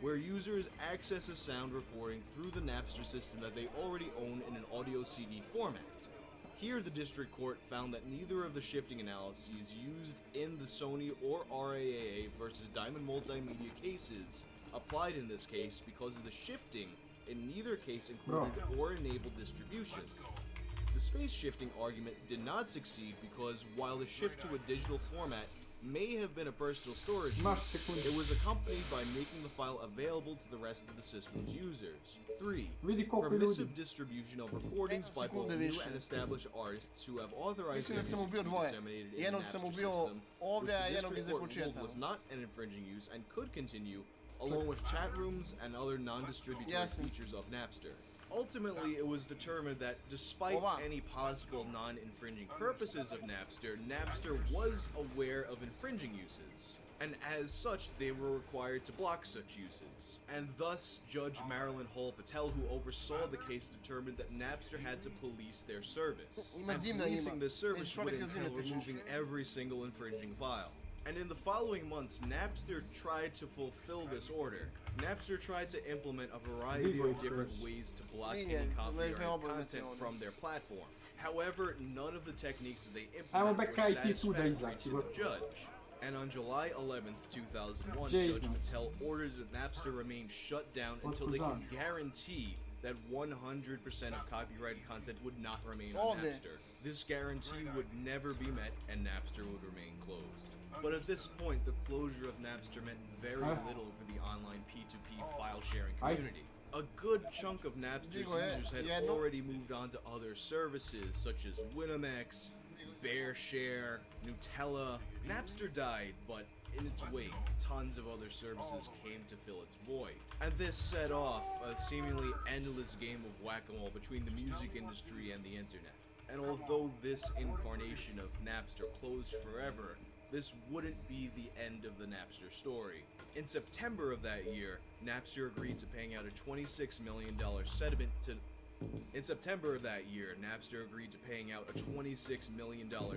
where users access a sound recording through the Napster system that they already own in an audio CD format. Here, the district court found that neither of the shifting analyses used in the Sony or RIAA versus Diamond Multimedia cases applied in this case because of the shifting in neither case included or enabled distribution. The space shifting argument did not succeed because while the shift to a digital format may have been a personal storage use, it was accompanied by making the file available to the rest of the system's users. 3. Permissive distribution of recordings by both new and established artists who have authorized images to be disseminated in the Napster system, which the district court ruled was not an infringing use and could continue, along with chat rooms and other non-distributary features of Napster. Ultimately, it was determined that despite any possible non-infringing purposes of Napster, Napster was aware of infringing uses. and as such, they were required to block such uses. And thus, Judge Marilyn Hall Patel, who oversaw the case, determined that Napster had to police their service. And policing this service would entail removing every single infringing file. And in the following months, Napster tried to fulfill this order. Napster tried to implement a variety of different ways to block any copyrighted content from their platform. However, none of the techniques that they implemented were satisfactory to the judge. And on July 11th, 2001, Judge Patel ordered that Napster remain shut down until they could guarantee that 100% of copyrighted content would not remain on Napster. This guarantee would never be met, and Napster would remain closed. But at this point, the closure of Napster meant very little for the online P2P file sharing community. A good chunk of Napster's users had already moved on to other services such as Winamex, BearShare, Nutella. Napster died, but in its wake, tons of other services came to fill its void. And this set off a seemingly endless game of whack-a-mole between the music industry and the internet. And although this incarnation of Napster closed forever, this wouldn't be the end of the Napster story. In September of that year, Napster agreed to paying out a $26 million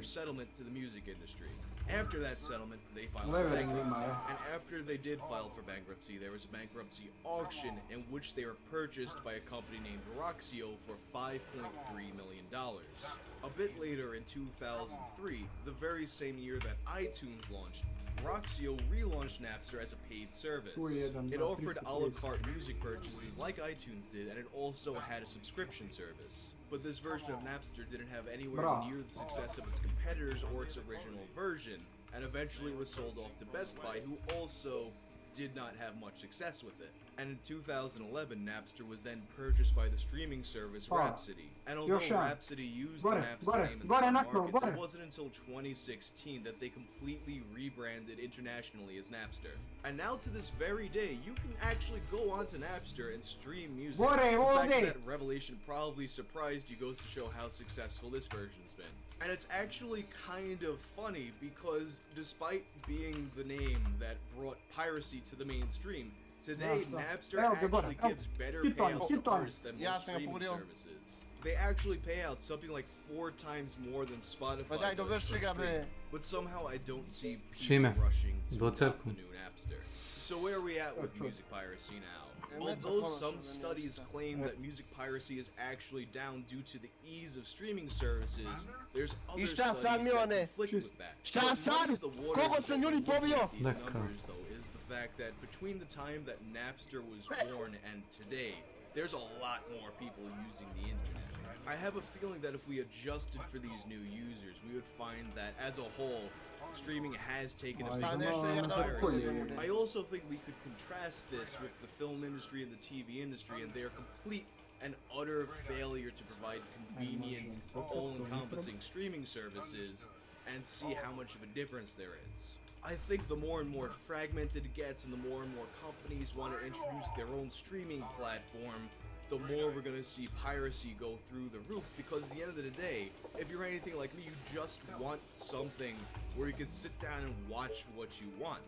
settlement to the music industry. After that settlement, they filed for bankruptcy, and after they did file for bankruptcy, there was a bankruptcy auction in which they were purchased by a company named Roxio for $5.3 million. A bit later in 2003, the very same year that iTunes launched, Roxio relaunched Napster as a paid service. It offered a la carte music purchases like iTunes did, and it also had a subscription service. But this version of Napster didn't have anywhere near the success of its competitors or its original version, and eventually was sold off to Best Buy, who also did not have much success with it. And in 2011, Napster was then purchased by the streaming service Rhapsody. And although Rhapsody used the Napster name in some markets, it wasn't until 2016 that they completely rebranded internationally as Napster. And now to this very day, you can actually go onto Napster and stream music. The fact that revelation probably surprised you goes to show how successful this version's been. And it's actually kind of funny because despite being the name that brought piracy to the mainstream, today Napster actually gives better payouts to artists than most streaming services. They actually pay out something like 4 times more than Spotify does for streaming. But somehow I don't see people rushing to adopt the new Napster. So where are we at with music piracy now? Although some studies claim that music piracy is actually down due to the ease of streaming services, there's other studies that conflict with that. Numbers, though, is the fact that between the time that Napster was born and today, there's a lot more people using the internet. I have a feeling that if we adjusted for these new users, we would find that as a whole, streaming has taken a big hit from piracy. I also think we could contrast this with the film industry and the TV industry and their complete and utter failure to provide convenient, all-encompassing streaming services and see how much of a difference there is. I think the more and more fragmented it gets and the more and more companies want to introduce their own streaming platform, the more we're going to see piracy go through the roof, because at the end of the day, if you're anything like me, you just want something where you can sit down and watch what you want.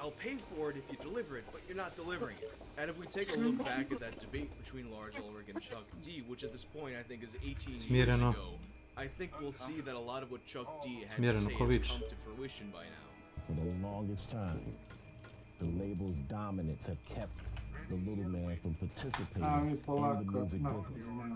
I'll pay for it if you deliver it, but you're not delivering it. And if we take a look back at that debate between Lars Ulrich and Chuck D, which at this point I think is 18 years ago, I think we'll see that a lot of what Chuck D had to say has come to fruition by now. For the longest time, the label's dominance have kept the little man from participating in the music business.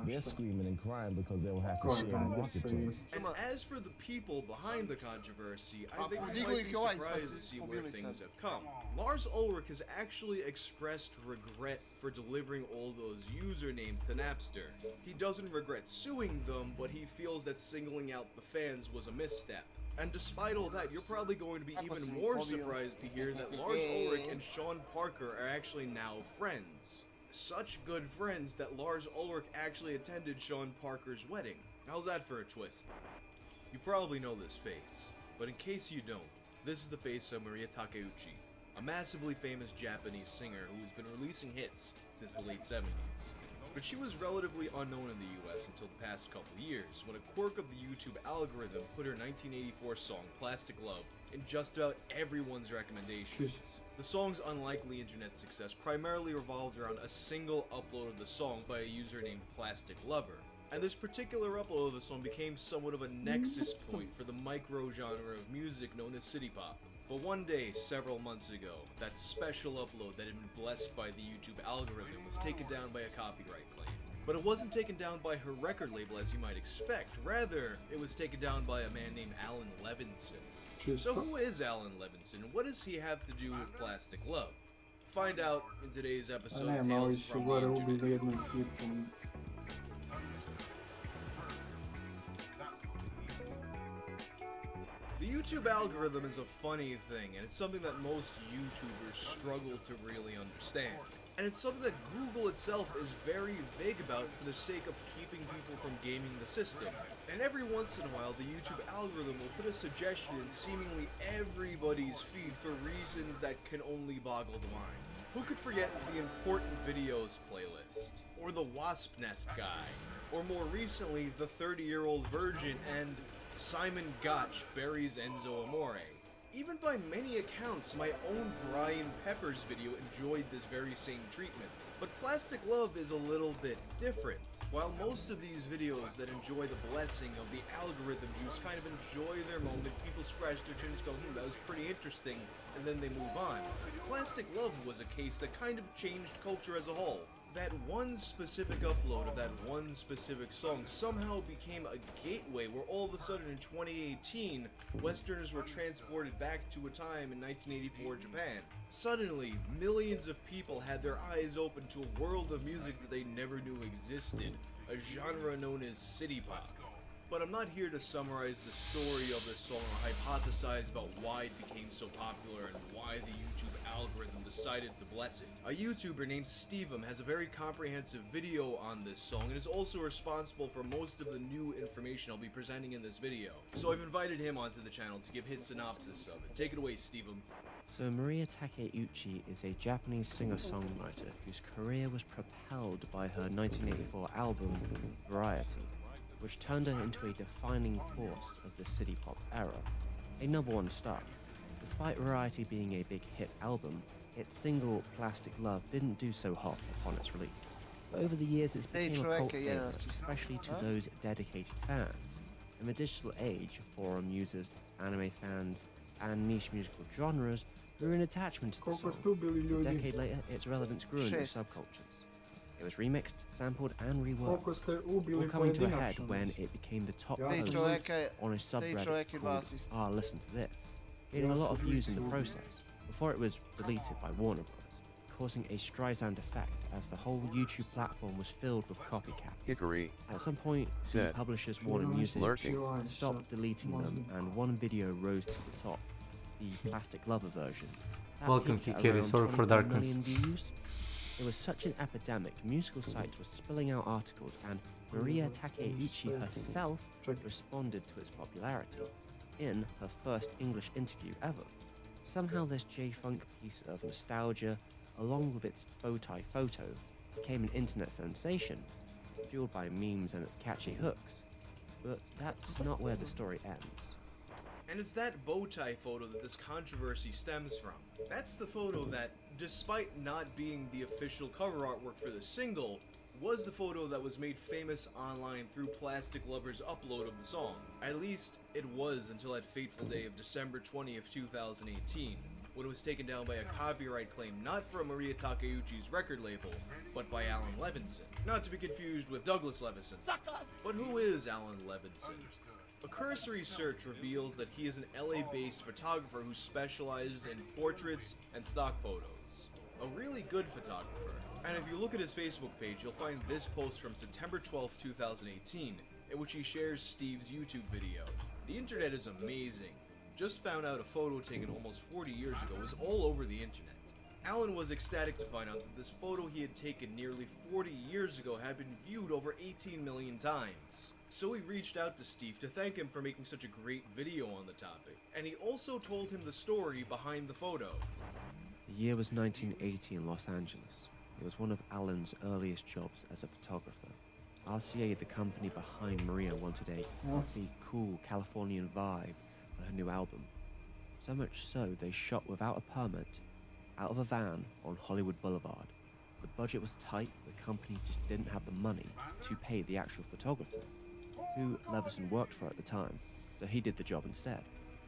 They're screaming and crying because they'll have to share the marketplace. And as for the people behind the controversy, I think we might be surprised to see where things have come. Lars Ulrich has actually expressed regret for delivering all those usernames to Napster. He doesn't regret suing them, but he feels that singling out the fans was a misstep. And despite all that, you're probably going to be even more surprised to hear that Lars Ulrich and Sean Parker are actually now friends. Such good friends that Lars Ulrich actually attended Sean Parker's wedding. How's that for a twist? You probably know this face, but in case you don't, this is the face of Maria Takeuchi, a massively famous Japanese singer who has been releasing hits since the late 70s. but she was relatively unknown in the US until the past couple years, when a quirk of the YouTube algorithm put her 1984 song Plastic Love in just about everyone's recommendations. The song's unlikely internet success primarily revolved around a single upload of the song by a user named Plastic Lover, and this particular upload of the song became somewhat of a nexus point for the micro-genre of music known as city pop. But one day, several months ago, that special upload that had been blessed by the YouTube algorithm was taken down by a copyright claim. But it wasn't taken down by her record label as you might expect, rather, it was taken down by a man named Alan Levinson. So who is Alan Levinson, and what does he have to do with Plastic Love? Find out in today's episode of Tales from the Internet. The YouTube algorithm is a funny thing, and it's something that most YouTubers struggle to really understand. And it's something that Google itself is very vague about for the sake of keeping people from gaming the system. And every once in a while, the YouTube algorithm will put a suggestion in seemingly everybody's feed for reasons that can only boggle the mind. Who could forget the important videos playlist? Or the Wasp Nest guy? Or more recently, the 30-year-old virgin and Simon Gotch buries Enzo Amore. Even by many accounts, my own Brian Pepper's video enjoyed this very same treatment. But Plastic Love is a little bit different. While most of these videos that enjoy the blessing of the algorithm juice kind of enjoy their moment, people scratch their chins and go, that was pretty interesting, and then they move on. Plastic Love was a case that kind of changed culture as a whole. That one specific upload of that one specific song somehow became a gateway where all of a sudden in 2018, Westerners were transported back to a time in 1984 Japan. Suddenly, millions of people had their eyes open to a world of music that they never knew existed, a genre known as city pop. But I'm not here to summarize the story of this song or hypothesize about why it became so popular and why the YouTube algorithm decided to bless it. A YouTuber named Stevem has a very comprehensive video on this song and is also responsible for most of the new information I'll be presenting in this video. So I've invited him onto the channel to give his synopsis of it. Take it away, Stevem. So Maria Takeuchi is a Japanese singer-songwriter whose career was propelled by her 1984 album, Variety, which turned her into a defining force of the city pop era, a #1 star. Despite Variety being a big hit album, its single Plastic Love didn't do so hot upon its release. But over the years it's become a cult favorite, especially to those dedicated fans. In the digital age, forum users, anime fans, and niche musical genres grew an attachment to the song. A decade later, its relevance grew into subcultures. It was remixed, sampled, and reworked, all coming to a head when it became the top post on a subreddit called Listen to This, getting a lot of views in the process, before it was deleted by Warner Bros., causing a Streisand effect as the whole YouTube platform was filled with copycats. Hickory. At some point, the publishers Warner Music stopped deleting them, and one video rose to the top, the Plastic Lover version. That Welcome, Hikiri. Sorry for darkness. Views. It was such an epidemic, musical sites were spilling out articles, and Maria Takeuchi herself responded to its popularity in her first English interview ever. Somehow this J-Funk piece of nostalgia, along with its bow tie photo, became an internet sensation, fueled by memes and its catchy hooks. But that's not where the story ends. And it's that bow tie photo that this controversy stems from. That's the photo that, despite not being the official cover artwork for the single, was the photo that was made famous online through Plastic Lover's upload of the song. At least, it was until that fateful day of December 20th, 2018, when it was taken down by a copyright claim not from Maria Takeuchi's record label, but by Alan Levinson. Not to be confused with Douglas Levinson. But who is Alan Levinson? A cursory search reveals that he is an LA-based photographer who specializes in portraits and stock photos. A really good photographer. And if you look at his Facebook page, you'll find this post from September 12, 2018, in which he shares Steve's YouTube video. The internet is amazing. Just found out a photo taken almost 40 years ago was all over the internet. Alan was ecstatic to find out that this photo he had taken nearly 40 years ago had been viewed over 18 million times. So he reached out to Steve to thank him for making such a great video on the topic, and he also told him the story behind the photo. The year was 1980 in Los Angeles. It was one of Alan's earliest jobs as a photographer. RCA, the company behind Maria, wanted a happy, cool Californian vibe for her new album. So much so, they shot without a permit, out of a van on Hollywood Boulevard. The budget was tight, the company just didn't have the money to pay the actual photographer, who Leveson worked for at the time, so he did the job instead.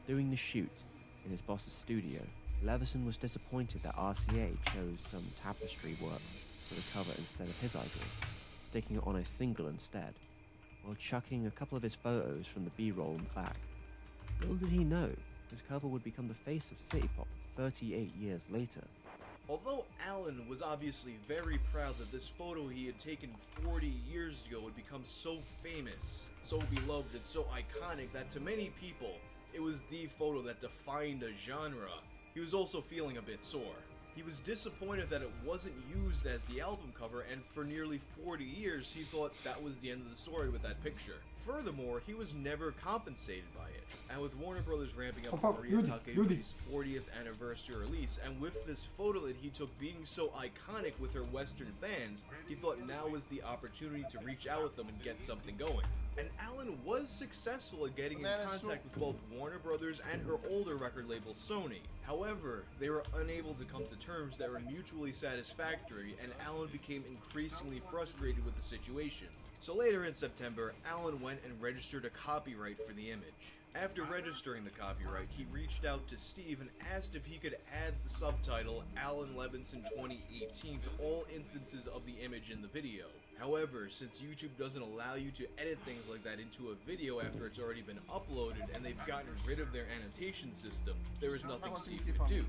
Doing the shoot in his boss's studio, Leveson was disappointed that RCA chose some tapestry work for the cover instead of his idea, sticking it on a single instead, while chucking a couple of his photos from the B-roll in the back. Little did he know, his cover would become the face of City Pop 38 years later. Although Alan was obviously very proud that this photo he had taken 40 years ago would become so famous, so beloved, and so iconic that to many people, it was the photo that defined a genre, he was also feeling a bit sore. He was disappointed that it wasn't used as the album cover, and for nearly 40 years he thought that was the end of the story with that picture. Furthermore, he was never compensated by it. And with Warner Brothers ramping up Maria Takeuchi's 40th anniversary release, and with this photo that he took being so iconic with her Western fans, he thought now was the opportunity to reach out with them and get something going. And Alan was successful at getting in contact with both Warner Brothers and her older record label Sony. However, they were unable to come to terms that were mutually satisfactory, and Alan became increasingly frustrated with the situation. So later in September, Alan went and registered a copyright for the image. After registering the copyright, he reached out to Steve and asked if he could add the subtitle Alan Levinson 2018 to all instances of the image in the video. However, since YouTube doesn't allow you to edit things like that into a video after it's already been uploaded and they've gotten rid of their annotation system, there is nothing Steve could do.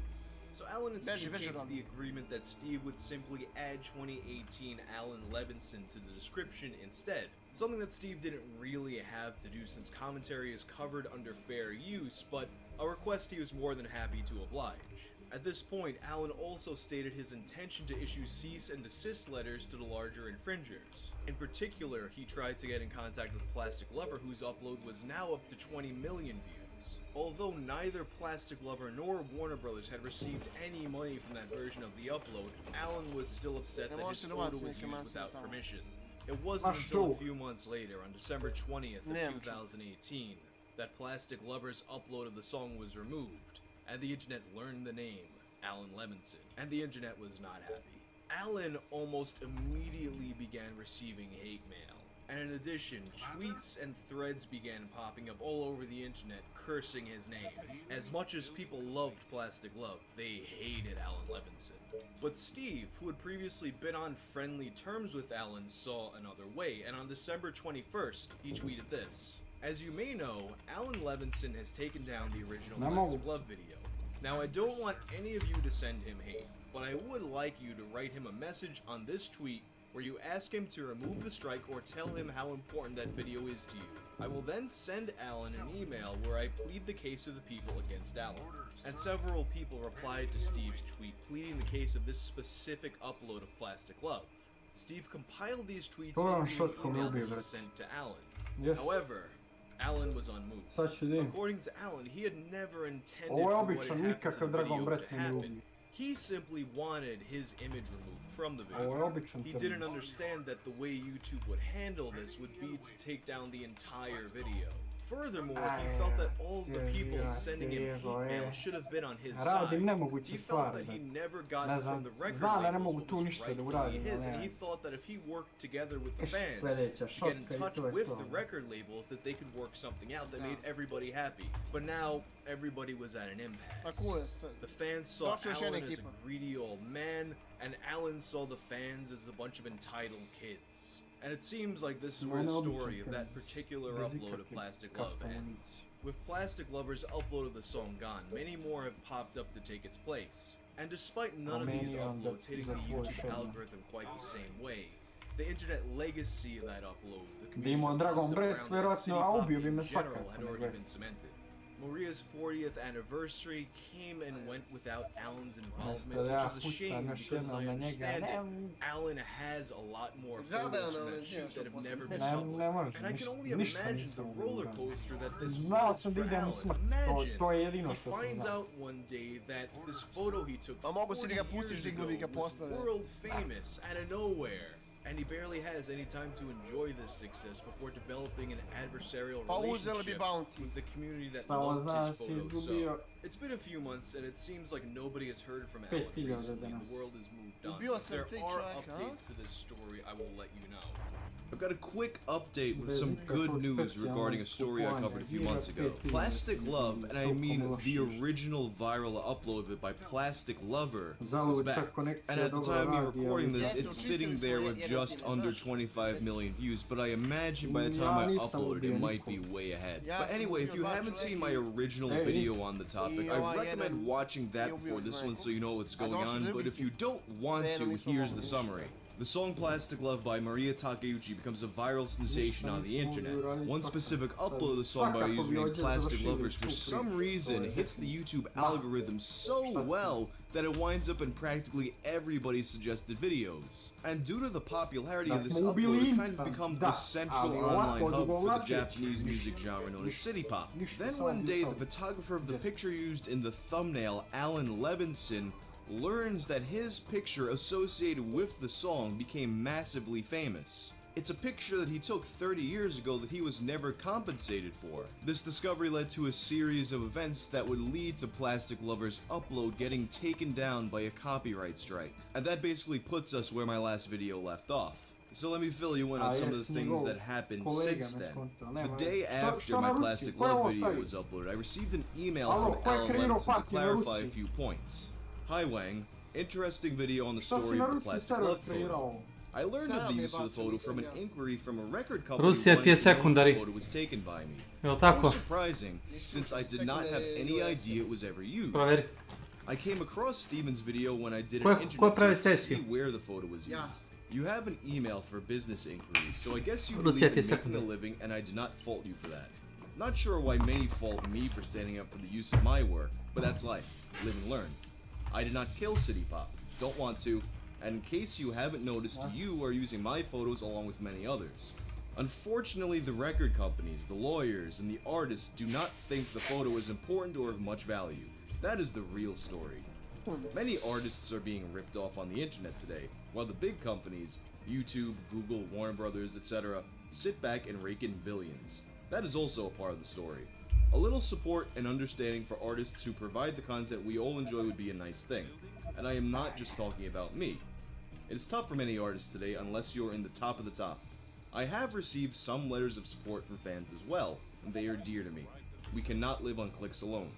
So Alan and Steve came to the agreement that Steve would simply add 2018 Alan Levinson to the description instead. Something that Steve didn't really have to do since commentary is covered under fair use, but a request he was more than happy to oblige. At this point, Alan also stated his intention to issue cease and desist letters to the larger infringers. In particular, he tried to get in contact with Plastic Lover, whose upload was now up to 20 million views. Although neither Plastic Lover nor Warner Brothers had received any money from that version of the upload, Alan was still upset that his photo was used without permission. It wasn't until a few months later, on December 20th of 2018, that Plastic Lover's upload of the song was removed, and the internet learned the name, Alan Levinson, and the internet was not happy. Alan almost immediately began receiving hate mail, and in addition, tweets and threads began popping up all over the internet cursing his name. As much as people loved Plastic Love, they hated Alan Levinson. But Steve, who had previously been on friendly terms with Alan, saw another way, and on December 21st, he tweeted this. As you may know, Alan Levinson has taken down the original Plastic Love video. Now, I don't want any of you to send him hate, but I would like you to write him a message on this tweet where you ask him to remove the strike or tell him how important that video is to you. I will then send Alan an email where I plead the case of the people against Alan. And several people replied to Steve's tweet pleading the case of this specific upload of Plastic Love. Steve compiled these tweets into an email that he sent to Alan. However, Alan was unmoved. According to Alan, he had never intended for what had happened to the video to happen. He simply wanted his image removed from the video. He didn't understand that the way YouTube would handle this would be to take down the entire video. Furthermore, he felt that all the people sending him hate mail should have been on his side. He felt that he never got it from the record labels what was rightfully his, and he thought that if he worked together with the fans to get in touch with the record labels, that they could work something out that made everybody happy. But now, everybody was at an impasse. The fans saw Alan as a greedy old man, and Alan saw the fans as a bunch of entitled kids. And it seems like this is where the story of that particular upload of Plastic Love ends. With Plastic Lover's upload of the song gone, many more have popped up to take its place. And despite none of these uploads hitting the YouTube algorithm quite the same way, the internet legacy of that upload, the community around that City Pop in general, had already been cemented. Maria's 40th anniversary came and went without Alan's involvement, which is a shame because as I understand it, Alan has a lot more photos from that shoot that have never been public. And I can only imagine the roller coaster that this was for Alan. Imagine, he finds out one day that this photo he took 40 years ago was world famous out of nowhere. And he barely has any time to enjoy this success before developing an adversarial relationship with the community that loved his photos. So, it's been a few months, and it seems like nobody has heard from Alan recently. The world has moved on. If there are updates to this story, I will let you know. I've got a quick update with some good news regarding a story I covered a few months ago. Plastic Love, and I mean the original viral upload of it by Plastic Lover, is back. And at the time of me recording this, it's sitting there with just under 25 million views, but I imagine by the time I upload it, it might be way ahead. But anyway, if you haven't seen my original video on the topic, I recommend watching that before this one so you know what's going on, but if you don't want to, here's the summary. The song Plastic Love by Maria Takeuchi becomes a viral sensation on the internet. One specific upload of the song by a user named Plastic Lovers for some reason hits the YouTube algorithm so well that it winds up in practically everybody's suggested videos. And due to the popularity of this upload, it kind of become the central online hub for the Japanese music genre known as city pop. Then one day, the photographer of the picture used in the thumbnail, Alan Levinson, learns that his picture associated with the song became massively famous. It's a picture that he took 30 years ago that he was never compensated for. This discovery led to a series of events that would lead to Plastic Lover's upload getting taken down by a copyright strike. And that basically puts us where my last video left off. So let me fill you in on some of the things that happened since then. The day after my Plastic Love video was uploaded, I received an email from Alan Levinson to clarify a few points. Hi Wang, interesting video on the story of the Plastic Love photo. I learned of the use of the photo from an inquiry from a record company Rusija ti je sekundari. the photo was taken by me. Jel It tako? was surprising, since I did not have any idea it was ever used. Proveri. I came across Steven's video when I did Ko an je internet pravi search to see sesiju? where the photo was used. You have an email for business inquiries, so I guess you Rusija believe ti je in making a sekundari. living, and I do not fault you for that. Not sure why many fault me for standing up for the use of my work, but that's life. Live and learn. I did not kill City Pop. Don't want to. And in case you haven't noticed, you are using my photos along with many others. Unfortunately, the record companies, the lawyers, and the artists do not think the photo is important or of much value. That is the real story. Many artists are being ripped off on the internet today, while the big companies, YouTube, Google, Warner Brothers, etc., sit back and rake in billions. That is also a part of the story. A little support and understanding for artists who provide the content we all enjoy would be a nice thing. And I am not just talking about me. It is tough for many artists today unless you're in the top of the top. I have received some letters of support from fans as well, and they are dear to me. We cannot live on clicks alone.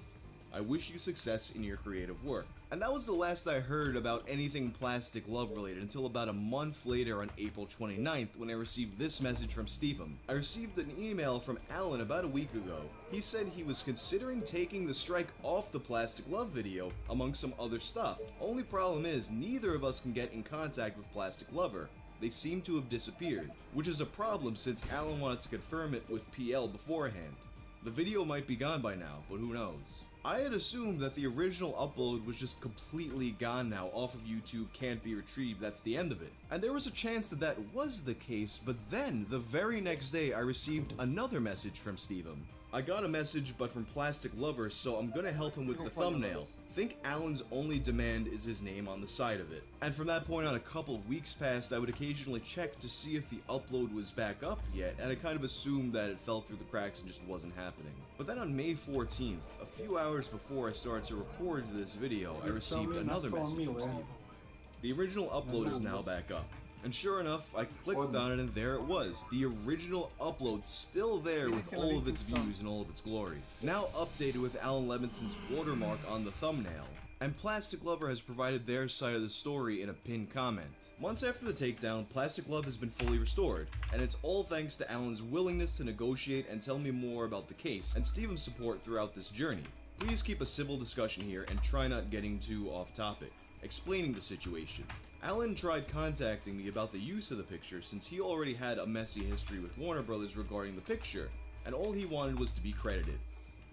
I wish you success in your creative work. And that was the last I heard about anything Plastic Love related until about a month later on April 29th when I received this message from Stephen. I received an email from Alan about a week ago. He said he was considering taking the strike off the Plastic Love video, among some other stuff. Only problem is, neither of us can get in contact with Plastic Lover. They seem to have disappeared, which is a problem since Alan wanted to confirm it with PL beforehand. The video might be gone by now, but who knows. I had assumed that the original upload was just completely gone now, off of YouTube, can't be retrieved, that's the end of it. And there was a chance that that was the case, but then, the very next day, I received another message from Steven. I got a message, but from Plastic Lover, so I'm gonna help him with the thumbnail. Think Alan's only demand is his name on the side of it. And from that point on, a couple of weeks passed, I would occasionally check to see if the upload was back up yet, and I kind of assumed that it fell through the cracks and just wasn't happening. But then on May 14th, a few hours before I started to record this video, I received another message from Steven. The original upload is now back up. And sure enough, I clicked on it and there it was. The original upload still there with all of its views and all of its glory. Now updated with Alan Levinson's watermark on the thumbnail. And Plastic Lover has provided their side of the story in a pinned comment. Months after the takedown, Plastic Love has been fully restored, and it's all thanks to Alan's willingness to negotiate and tell me more about the case, and Steven's support throughout this journey. Please keep a civil discussion here and try not getting too off topic. Explaining the situation. Alan tried contacting me about the use of the picture since he already had a messy history with Warner Brothers regarding the picture, and all he wanted was to be credited.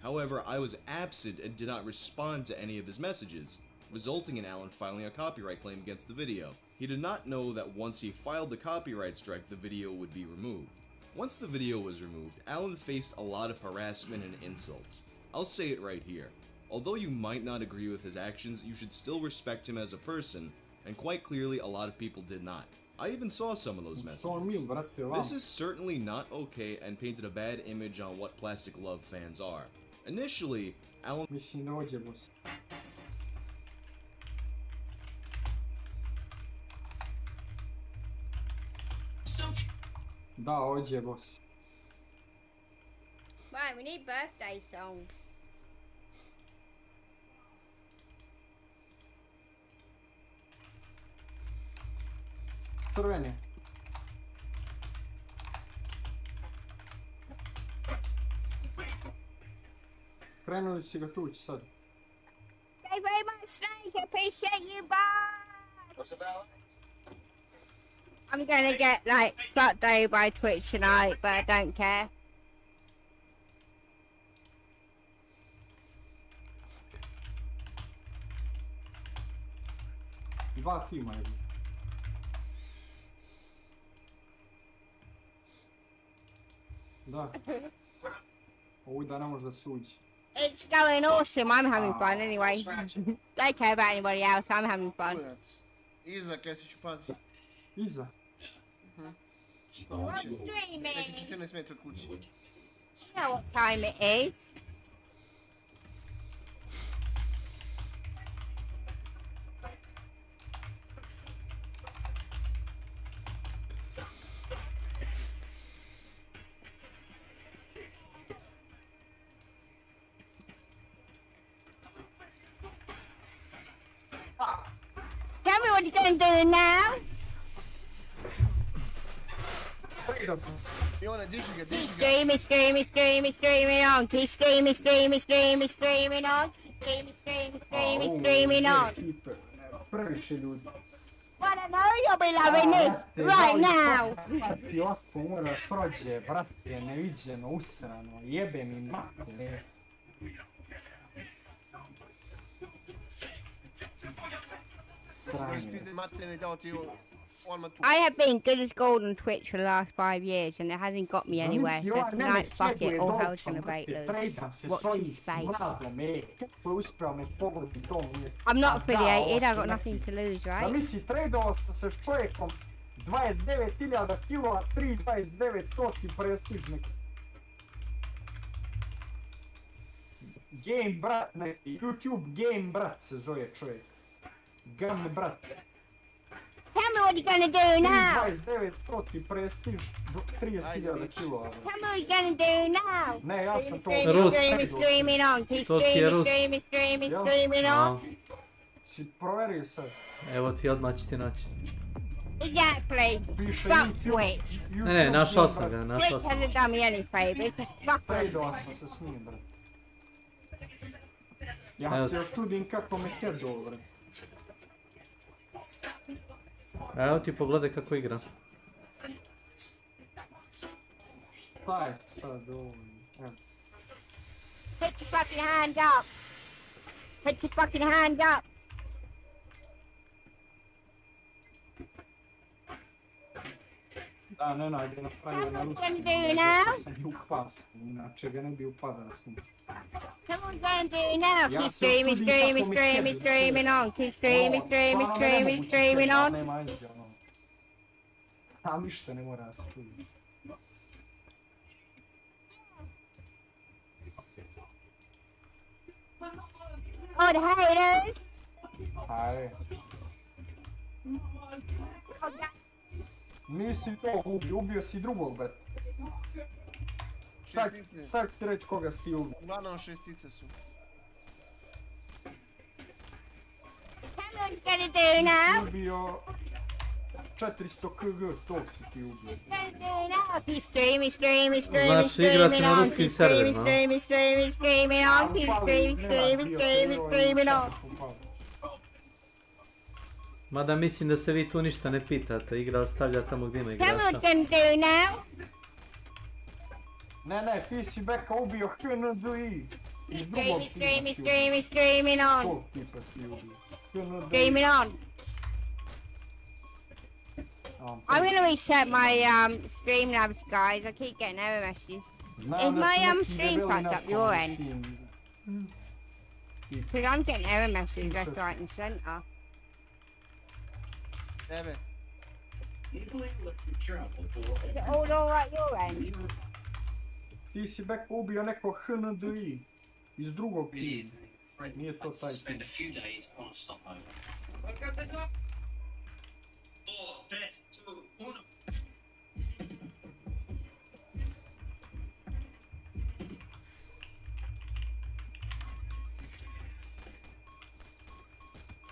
However, I was absent and did not respond to any of his messages, resulting in Alan filing a copyright claim against the video. He did not know that once he filed the copyright strike, the video would be removed. Once the video was removed, Alan faced a lot of harassment and insults. I'll say it right here. Although you might not agree with his actions, you should still respect him as a person, and quite clearly a lot of people did not. I even saw some of those messages. This is certainly not okay and painted a bad image on what Plastic Love fans are. Initially, Alan... Da, ođe, boss. Right, we need birthday songs. Crveni. Krenuli si ga tući sad. Thank you very much, Snake. I appreciate you, bye. What's about? I'm gonna get, like, got day by Twitch tonight, but I don't care. Dva tima je. Da. Ovdje da ne može da se uđe. It's going awesome. I'm having fun anyway. Don't care about anybody else. I'm having fun. Iza, Kesiću, pazi. Iza? What's streaming? Neki 14 metri od kuće. You know what time it is. Tell me what you're going to do now. Fiona, diži ga, diži ga. Screaming, screaming, screaming, screaming on. Keep screaming, screaming, screaming, screaming on. Keep screaming, screaming, screaming, screaming on. Previše ljudi. Wanna know you'll be loving this right now. Ti ovako mora prođe, brate, neviđeno, usrano, jebe mi mater. I have been good as gold on Twitch for the last 5 years and it hasn't got me anywhere, so tonight, fuck it, all hell's gonna break loose. Watch this space. I'm not affiliated, I've got nothing to lose, right? Zamisli, tradovao sam se s čovjekom 29.000 kilo, 3.2900 prestižnik. Game brat neki, YouTube Game brat se zove čovjek. Game brat. Tell me what you're gonna do now. 3.2900 prestiž, 30.000 kilo. Tell me what you're gonna do now. Ne, ja sam to... Screaming, screaming on. Keep screaming, screaming, screaming, screaming on. Si proverio sad? Evo ti, odmah ću ti naći. Exactly. Fuck Twitch. Ne, našao sam ga, našao Twitch sam. hasn't done me any favors. Fuck them. Tradovao sam se s njim, brat. Ja se još čudim kako me headao, brat. Evo ti pogledaj kako igra. Šta je sad ovo? Put your fucking hand up. Put your fucking hand up. Da, ne, ajde napravio na Rusi. Sam ju upas, inače ga ne bi upadao s njim. Come on, gonna do it now. Keep screaming, screaming, screaming, screaming on. Keep screaming, screaming, screaming, screaming on. A ništa ne mora se čuti. Oh, the haters. Ajde. Nisi to ubio si drugog, bet. Sad ti reći koga si ti ubio. Uglavnom šestice su. Come on, gonna do now. Ubio 400 kg, tog si ti ubio. Keep screaming, screaming, screaming, Znači igrati na ruskim serverima. Screaming, screaming, screaming on. Keep screaming, screaming, screaming, screaming on. Mada mislim da se vi tu ništa ne pitate, igra ostavlja tamo gdje ima igrača. Come on, gonna do now. Ne, ti si beka ubio HNDI. Iz drugog tima si Streaming on. Tog tipa si ubio. Streaming on. I'm gonna reset my Streamlabs, guys. I keep getting error messages. Is my stream packed up your end? Because I'm getting error messages left, right, and centre. Damn it. Is it all alright your end? Ti si Beko ubio neko HNDI iz drugog tima. Nije to taj tim.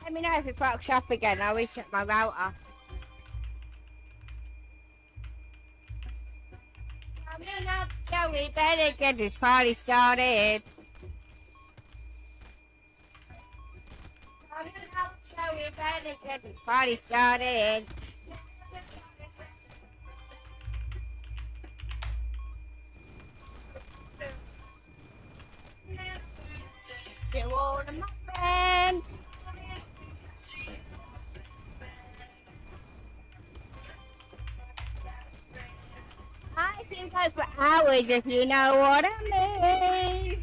Let me know if it fucks up again. I'll reset my router. Coming up, so we better get this party started. Coming up, so we better get this party started. You want my friend? I can go for hours if you know what I mean.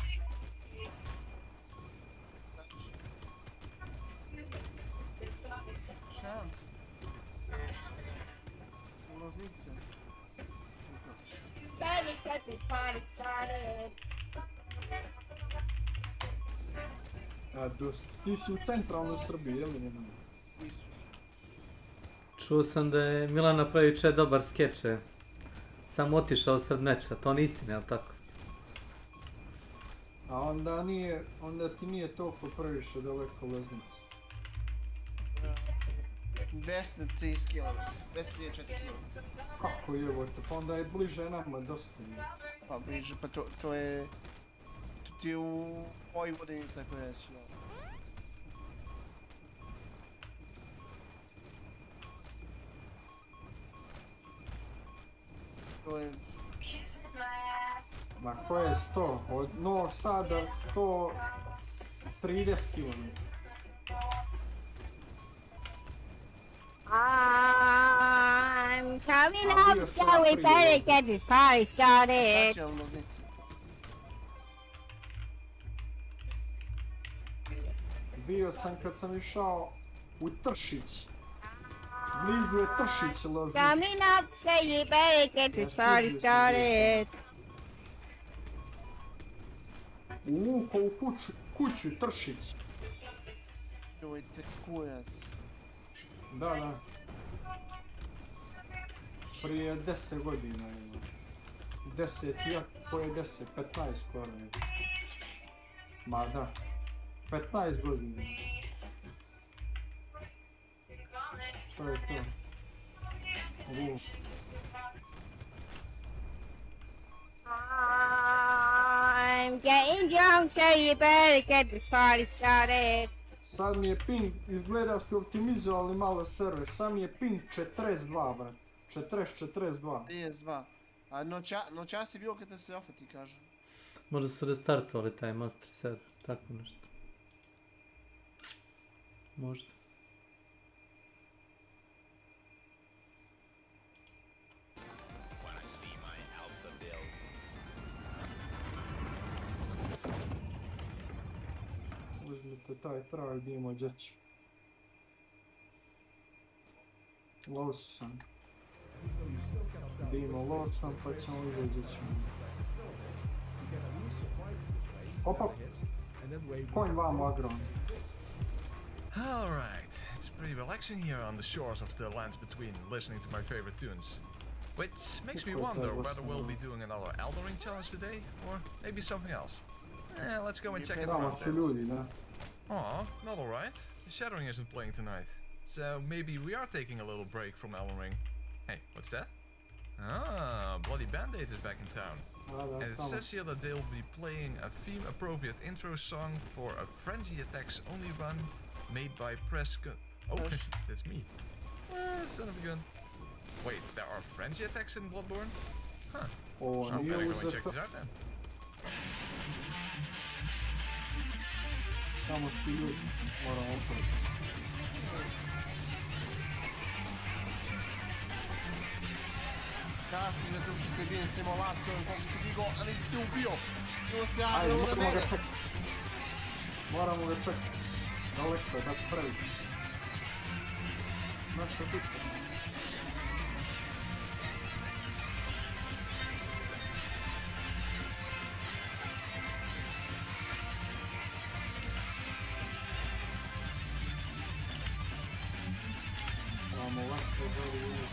Šta? Ulozice. Better get this party started. Ti si u centralnoj Srbiji, je li njena? Čuo sam da je Milan napravio če dobar skeče. Sam otišao sred meča, to nije istina, jel tako? A onda ti nije toliko previše daleko Loznica. 230 km, 234 km. Kako jebote, pa onda je bliže nama dosta. Pa bliže, pa to je... To ti je u Vojvodini, tako je reći. To je... Ma koje je 100? Od Novog Sada 130 km. I'm coming up, so we better get this party started. Sad će u Loznici. Bio sam kad sam išao u Tršić. Blizu je Tršić Loznica. Coming up, so you better get this party started. Ko u kuću Tršić. Jojte kurac. Da. Prije 10 godina ima. 10, koje 10, 15 skoro je. Ma da. 15 godina. To je to. I'm getting drunk, so you better get this party started. Sad mi je ping, izgleda su optimizovali malo server, sad mi je ping 42, brat. 42. 32. A noćas je bilo katastrofa, ti kažu. Možda su restartovali taj master set, tako nešto. Možda. Uzmite taj trag da ima djeći. Losan. Da ima losan pa ćemo izađeći. Opa! Konj vam agron. Alright, it's pretty relaxing here on the shores of the lands between, listening to my favorite tunes. Which makes me wonder whether we'll be doing another Elden Ring challenge today, or maybe something else. Let's go and check it out then. Aw, not alright. Shadowing isn't playing tonight, so maybe we are taking a little break from Elden Ring. Hey, what's that? Ah, Bloody Band-Aid is back in town. And it says here that they'll be playing a theme-appropriate intro song for a Frenzy Attacks only run made by Oh, that's me. Son of a gun. Wait, there are Frenzy Attacks in Bloodborne? Huh. I better go and check this out then. Samo svi ljudi moramo opraviti. Kasi, zato što se bijem simulatorom, koliko si digao, a nisi se ubio. I on se Ajde, javio na moramo mene. ga čekati. Moramo ga čekati. Daleko je, da prvi. Znaš što ti? Vamo lako želi uvijek.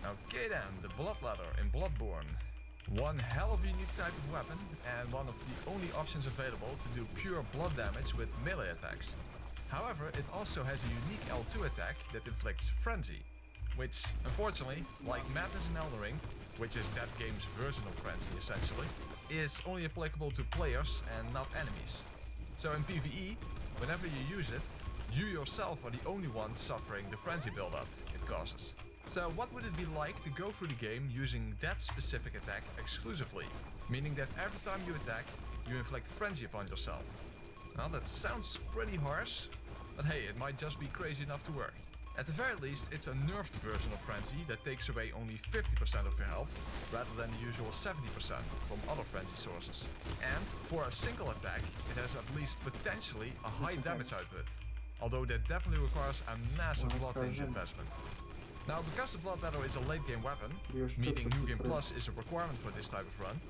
Okay then, the Blood Ladder in Bloodborne. One hell of a unique type of weapon, and one of the only options available to do pure blood damage with melee attacks. However, it also has a unique L2 attack that inflicts Frenzy, which, unfortunately, like Madness in Elden Ring, which is that game's version of Frenzy essentially, is only applicable to players and not enemies. So in PvE, whenever you use it, you yourself are the only one suffering the Frenzy buildup it causes. So what would it be like to go through the game using that specific attack exclusively? Meaning that every time you attack, you inflict Frenzy upon yourself. Well, that sounds pretty harsh, but hey, it might just be crazy enough to work. At the very least, it's a nerfed version of Frenzy that takes away only 50% of your health, rather than the usual 70% from other Frenzy sources. And for a single attack, it has at least potentially a high damage output, although that definitely requires a massive blood tinge investment. Now, because the Blood Ladder is a late game weapon, meaning New Game Plus is a requirement for this type of run,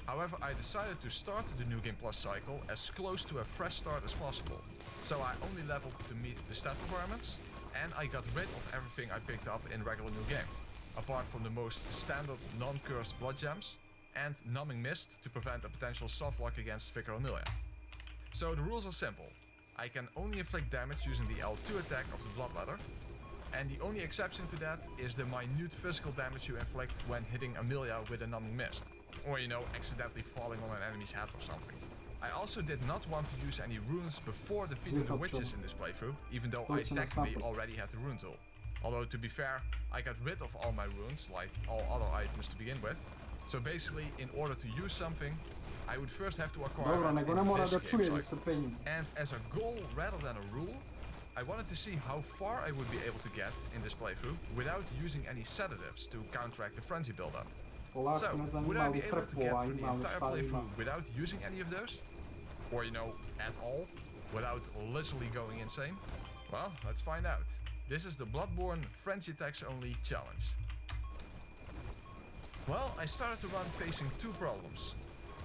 however, I decided to start the New Game Plus cycle as close to a fresh start as possible. So I only leveled to meet the stat requirements, and I got rid of everything I picked up in regular New Game, apart from the most standard non-cursed blood gems and Numbing Mist to prevent a potential soft lock against Vicar Amelia. So the rules are simple. I can only inflict damage using the L2 attack of the Blood Ladder, and the only exception to that is the minute physical damage you inflict when hitting Amelia with a Numbing Mist. Or, you know, accidentally falling on an enemy's head or something. I also did not want to use any runes before defeating the witches in this playthrough, even though I technically already had the rune tool. Although, to be fair, I got rid of all my runes, like all other items to begin with. So basically, in order to use something, I would first have to acquire it in this game. And as a goal rather than a rule, I wanted to see how far I would be able to get in this playthrough without using any sedatives to counteract the frenzy buildup. So, would I be able to get through the entire playthrough without using any of those? Or, you know, at all, without literally going insane? Well, let's find out. This is the Bloodborne Frenzy Attacks Only challenge. Well, I started to run facing two problems.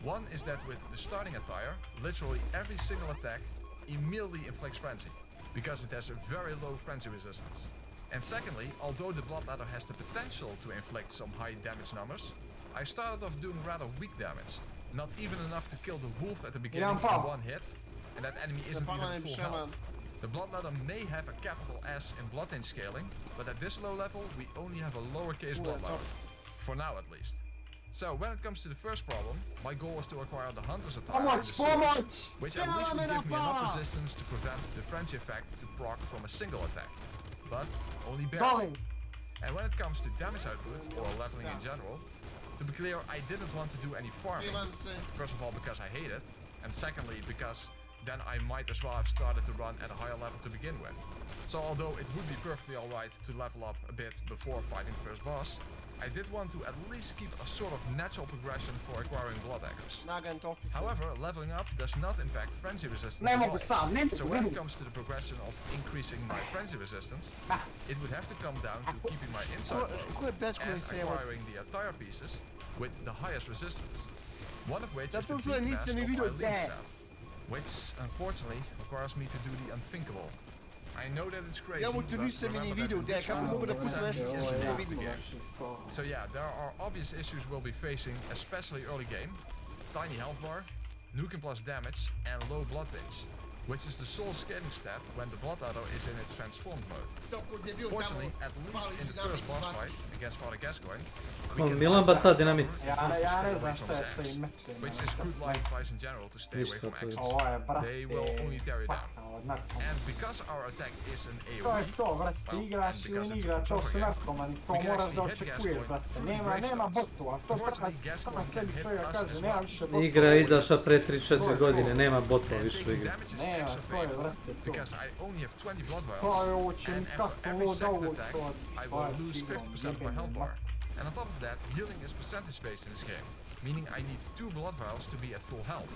One is that with the starting attire, literally every single attack immediately inflicts frenzy, because it has a very low frenzy resistance. And secondly, although the Blood Ladder has the potential to inflict some high damage numbers, I started off doing rather weak damage, not even enough to kill the wolf at the beginning in one hit, and that enemy isn't even full health. The Blood Ladder may have a capital S in blood tinge scaling, but at this low level we only have a lowercase Blood Ladder. For now at least. So when it comes to the first problem, my goal was to acquire the Hunter's attire and the swords, which at least would give me enough resistance to prevent the frenzy effect to proc from a single attack. But only barely. And when it comes to damage output, or leveling in general, to be clear, I didn't want to do any farming. First of all because I hate it, and secondly because then I might as well have started to run at a higher level to begin with. So although it would be perfectly alright to level up a bit before fighting the first boss, I did want to at least keep a sort of natural progression for acquiring blood echoes. However, leveling up does not impact frenzy resistance at all. So when it comes to the progression of increasing my frenzy resistance, it would have to come down to keeping my inside low and acquiring the attire pieces with the highest resistance. One of which is the beat mask of my lead set, which unfortunately requires me to do the unthinkable. I know that it's crazy, so yeah, there are obvious issues we'll be facing, especially early game. Tiny health bar, Nukem Plus damage, and low blood tinge, which is the sole scaling stat when the blood adder is in its transformed mode. Fortunately, at least in the first boss fight against Father Gascoigne, we can Milan baca dinamit. which is good life advice in general to stay away from axes. They will only tear you down. And because our attack is an AoE, well, and because it's a crossover game, we can actually hit Gascoigne through the gravestones. Unfortunately, Gascoigne can hit us as well. Igra je izašla pre 3-4 godine, nema botova više u igri. Damage is extra painful because I only have 20 blood vials, and after every second attack, I will lose 50% of my health bar. And on top of that, healing is percentage based in this game, meaning I need 2 blood vials to be at full health.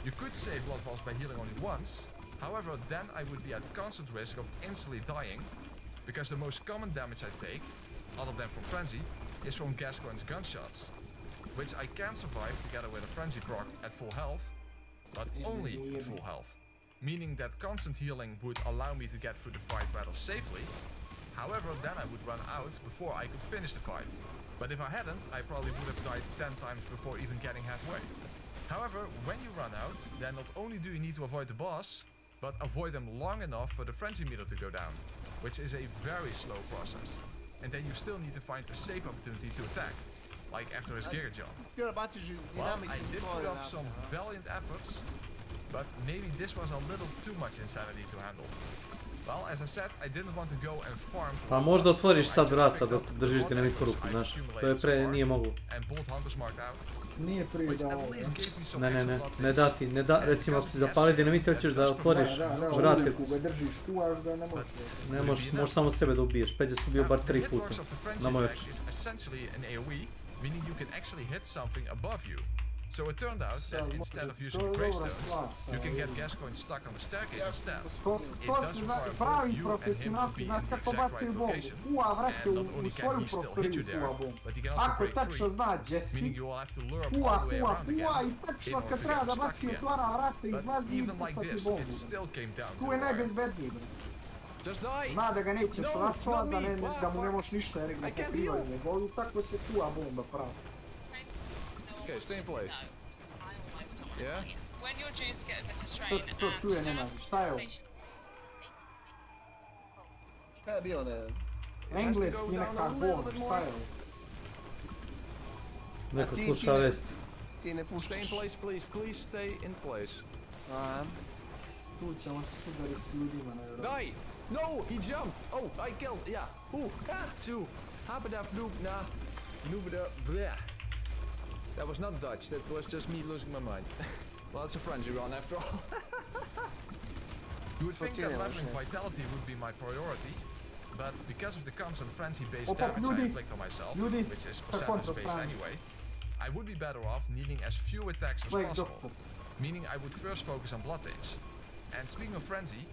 You could save blood vials by healing only once, however then I would be at constant risk of instantly dying, because the most common damage I take, other than from Frenzy, is from Gascoigne's gunshots, which I can survive together with a Frenzy proc at full health, but only at full health, meaning that constant healing would allow me to get through the fight rather safely. However, then I would run out before I could finish the fight. But if I hadn't, I probably would have died 10 times before even getting halfway. However, when you run out, then not only do you need to avoid the boss, but avoid them long enough for the frenzy meter to go down, which is a very slow process. And then you still need to find a safe opportunity to attack, like after his Giga Jump. Well, I did put up some valiant efforts, but maybe this was a little too much insanity to handle. Well, as I said, I didn't want to go and farm. Pa možda otvoriš sad vrata dok držiš dinamiku ruku, znaš, to je pre, nije mogu. Nije prije da ovo. Ne dati, recimo ako si zapali dinamit, hoćeš da otvoriš vrate. Ako ga držiš tu, až da ne možeš. Ne možeš samo sebe da ubiješ, Peđa su bio bar 3 puta, na moj oči. Meaning you can actually hit something above you. So it turned out that instead of using gravestones, you can get Gascoigne stuck on the staircase instead. It does require both you and him to be in the exact right location. And not only can he still hit you there, but he can also break free, meaning you will have to lure him all the way around again in order to get him stuck again. But even like this, it still came down to the wire. Just die! Zna da ga nećeš računat, da mu ne možeš ništa jer ga pokrivaju njegovu, tako se tuja bomba pravi. Okay, stay in place. Yeah? When you're due to get a better strain and to čuje nema, šta je ovo? Šta je bio ne? Engleski neka bol, šta je ovo? Neko sluša vesti. Ti ne puštaš. Stay in place, please. Please stay in place. Tu ćemo se sudariti s ljudima, ne. Die! No! He jumped! Oh, I killed! Yeah! Two! Habada bloop na! Noobada bleh! That was not Dutch, that was just me losing my mind. Well, it's a frenzy run after all. You would think that leveling vitality would be my priority, but because of the constant frenzy-based damage I inflict on myself, which is percentage-based anyway, I would be better off needing as few attacks as possible, meaning I would first focus on blood days. And speaking of frenzy,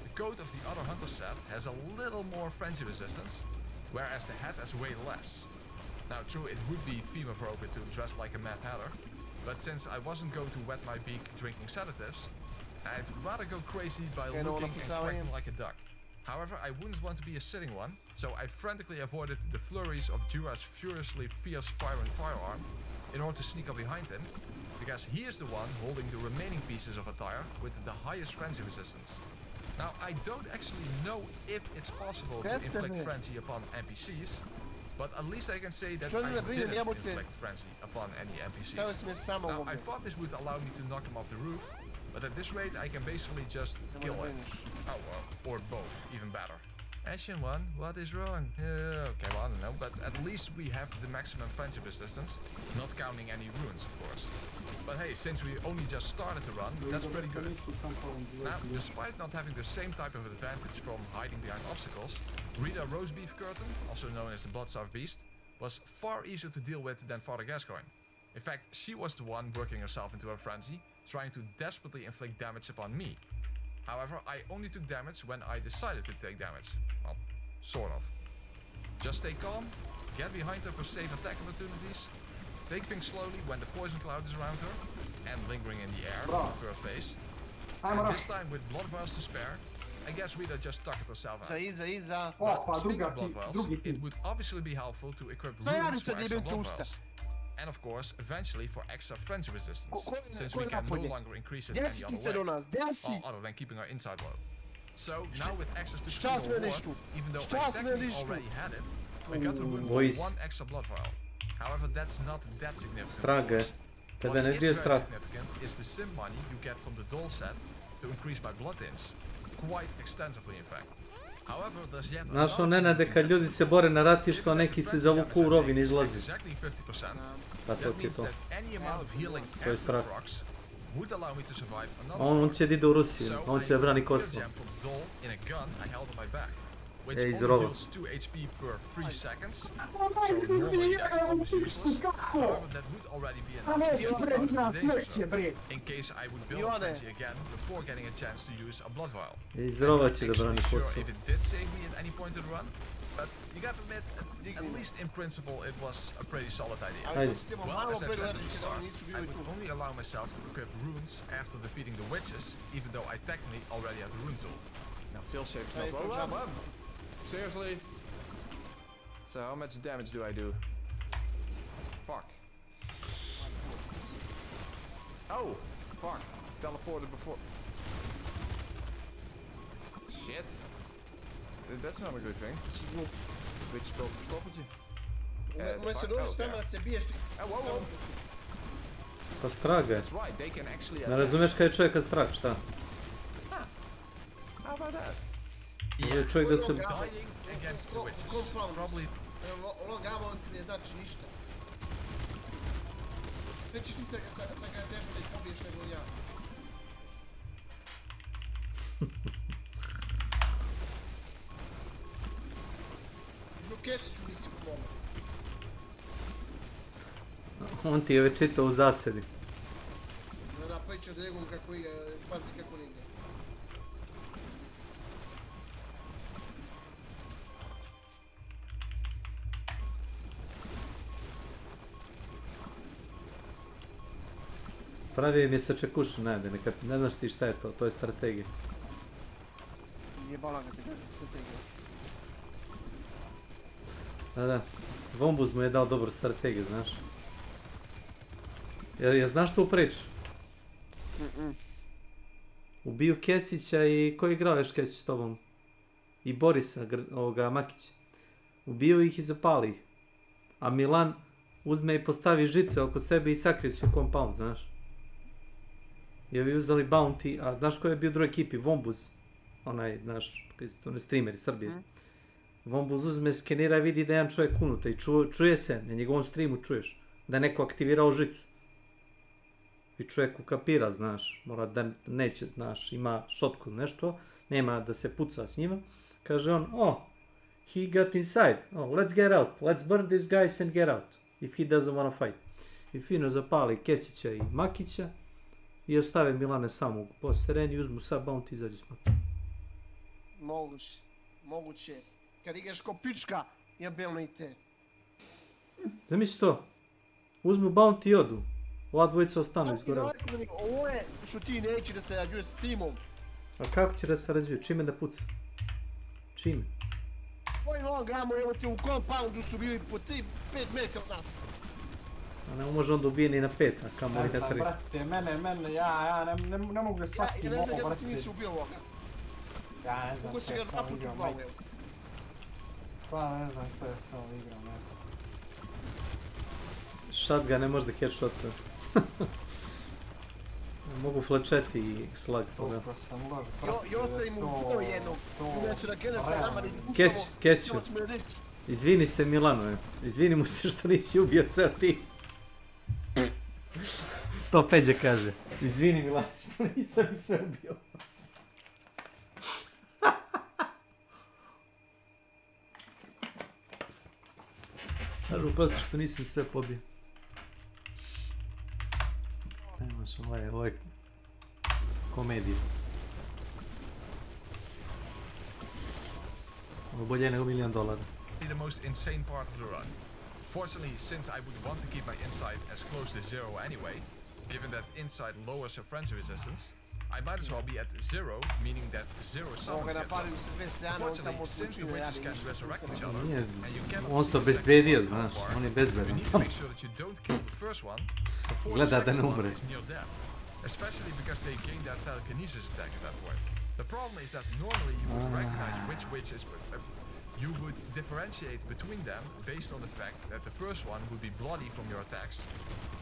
the coat of the other hunter set has a little more frenzy resistance, whereas the hat has way less. Now true, it would be theme appropriate to dress like a Mad Hatter, but since I wasn't going to wet my beak drinking sedatives, I'd rather go crazy by looking and quacking like a duck. However, I wouldn't want to be a sitting one, so I frantically avoided the flurries of Jura's furiously fierce firing firearm in order to sneak up behind him, because he is the one holding the remaining pieces of attire with the highest frenzy resistance. Now, I don't actually know if it's possible to inflict frenzy upon NPCs, but at least I can say that I didn't inflict frenzy upon any NPCs. Now, I thought this would allow me to knock him off the roof, but at this rate I can basically just kill him. Oh, or both, even better. Ashen 1, what is wrong? Okay, well, I don't know, but at least we have the maximum frenzy resistance, not counting any runes, of course. But hey, since we only just started to run, that's pretty good. Now, despite not having the same type of advantage from hiding behind obstacles, Rita Roastbeef Curtain, also known as the Bloodsour Beast, was far easier to deal with than Father Gascoigne. In fact, she was the one working herself into a frenzy, trying to desperately inflict damage upon me. However, I only took damage when I decided to take damage. Well, sort of. Just stay calm, get behind her for safe attack opportunities, take things slowly when the poison cloud is around her, and lingering in the air on the third phase. And this time with blood vials to spare, I guess Rita just tucked herself out. But speaking of blood vials, it would obviously be helpful to equip runes for extra blood vials. And of course, eventually for extra frenzy resistance, since we can no longer increase it any other way, other than keeping our inside low. So now with access to Critical Warp, even though I technically already had it, I got the room for one extra blood vial. However, that's not that significant. What is very significant is the sim money you get from the doll set to increase my blood ins, quite extensively in fact. However, there's yet Znaš on Nenade kad ljudi se bore na ratištu, a neki se zavuku u rovin izlazi. Pa to ti je to. To je strah. On će da ide u Rusiju, on će da brani Kosovo. Ej, iz rova. Iz rova će da brani Kosovo. But you got to admit, at least in principle, it was a pretty solid idea. Well, as I said at the start, I would only allow myself to equip runes after defeating the witches, even though I technically already have the rune tool. Now, feel safe, no. Seriously? So how much damage do I do? Fuck. Oh! Fuck. Teleported before. Shit. That's not a good thing. Which spelled stoppertje? Ume se dođi s nama da se biješ ti... Pa strah ga je. Ne razumiješ kada je čovjek kad strah, šta? Može je čovjek da se... Logamo ne znači ništa. Nećeš ti se kad sam ga težo da ih pobiješ nego ja. Žukeciću nisi pomogao. On ti je već čitao u zasedi. Da, priča o Dregom kako igra, pazi kako ne igra. Pravi mi se čekušu, ne znaš ti šta je to, to je strategija. Nije balaga te kada se strategija. Da, Vombuz mu je dao dobru strategiju, znaš. Ja znaš tu priču? Ubiju Kesića i ko je igrao još Kesić s tobom? I Borisa, ovoga Makića. Ubiju ih i zapali ih. A Milan uzme i postavi žice oko sebe i sakrije se u compound, znaš. I ovi uzeli Bounty, a znaš ko je bio u drugoj ekipi? Vombuz. Onaj, znaš, koji su to streamer iz Srbije. Vombuz uzme, skenira i vidi da je jedan čovjek unutra i čuje se, na njegovom streamu čuješ, da je neko aktivirao žicu. I čovjek ukapira, znaš, mora da neće, znaš, ima šotku nešto, nema da se puca s njima. Kaže on, he got inside, let's get out, let's burn these guys and get out, if he doesn't wanna fight. I fino zapali Kesića i Makića i ostave Milane samog po sereni, uzmu sad bounty i izađu smak. Moguće. Kad igraš ko pička, jebelno i te. Zamisli to, uzmu bounty i odu. Ova dvojica ostanu izgoreli. Ovo je što ti neće da se rađuje s timom. A kako će da se rađuje? Čime da puca? Čime? Koji logamo, evo te u compoundu su bili po 5 metra od nas. A ne može onda ubije ni na 5, a kamo li na 3. Brate, mene, ja ne mogu da shvatim ovo, brate. Ja ti nisi ubio ovoga. Ja ne znam Mogu se ga 2 puta u glavu, evo. Stvarno ne znam što je s ovom igrom, ne znam. Shotgun ne može da headshotuje. Mogu flečeti i slag toga. Joca im ubio jednog. Inače da krene sa nama da ih pušamo. Kesiću. Izvini se Milano, izvini mu se što nisi ubio ceo tim. To Peđe kaže. Izvini Milano što nisam i sve ubio. Kažu prosto što nisam sve pobio. Nemaš, ovo je komedija. Ovo bolje nego $1 milion. The most insane part of the run. Fortunately, since I would want to keep my insight as close to 0 anyway, given that insight lowers your frenzy resistance, I might as well be at 0, meaning that 0 summons get summoned. Unfortunately, since the witches can resurrect each other, and you cannot see the second one from afar, you need to make sure that you don't kill the first one before the second one is near death. Especially because they gain their telekinesis attack at that point. The problem is that normally you would recognize which witch is... you would differentiate between them based on the fact that the first one would be bloody from your attacks,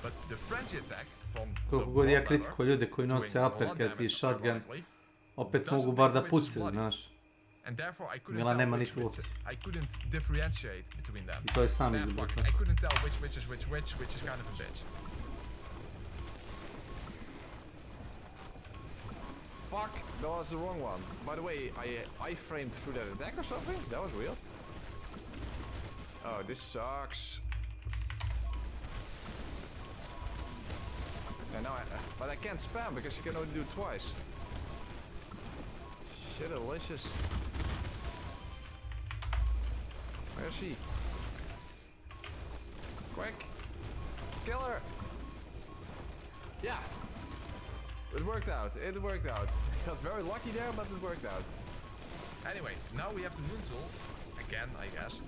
but the frenzy attack from Koliko god ja kritikujem ljude koji nose uppercut i shotgun, opet mogu bar da pucaju, znaš. Mila nema ni opciju. I to je sam izabrat. I couldn't tell which witch is which is kind of a bitch. Fuck, that was the wrong one. By the way, I framed through that attack or something? That was weird. Oh, this sucks. And now but I can't spam because you can only do it twice. Shit, delicious. Where is she? Quick! Kill her! Yeah! It worked out, it worked out. Got very lucky there, but it worked out. Anyway, now we have the rune tool. Again, I guess.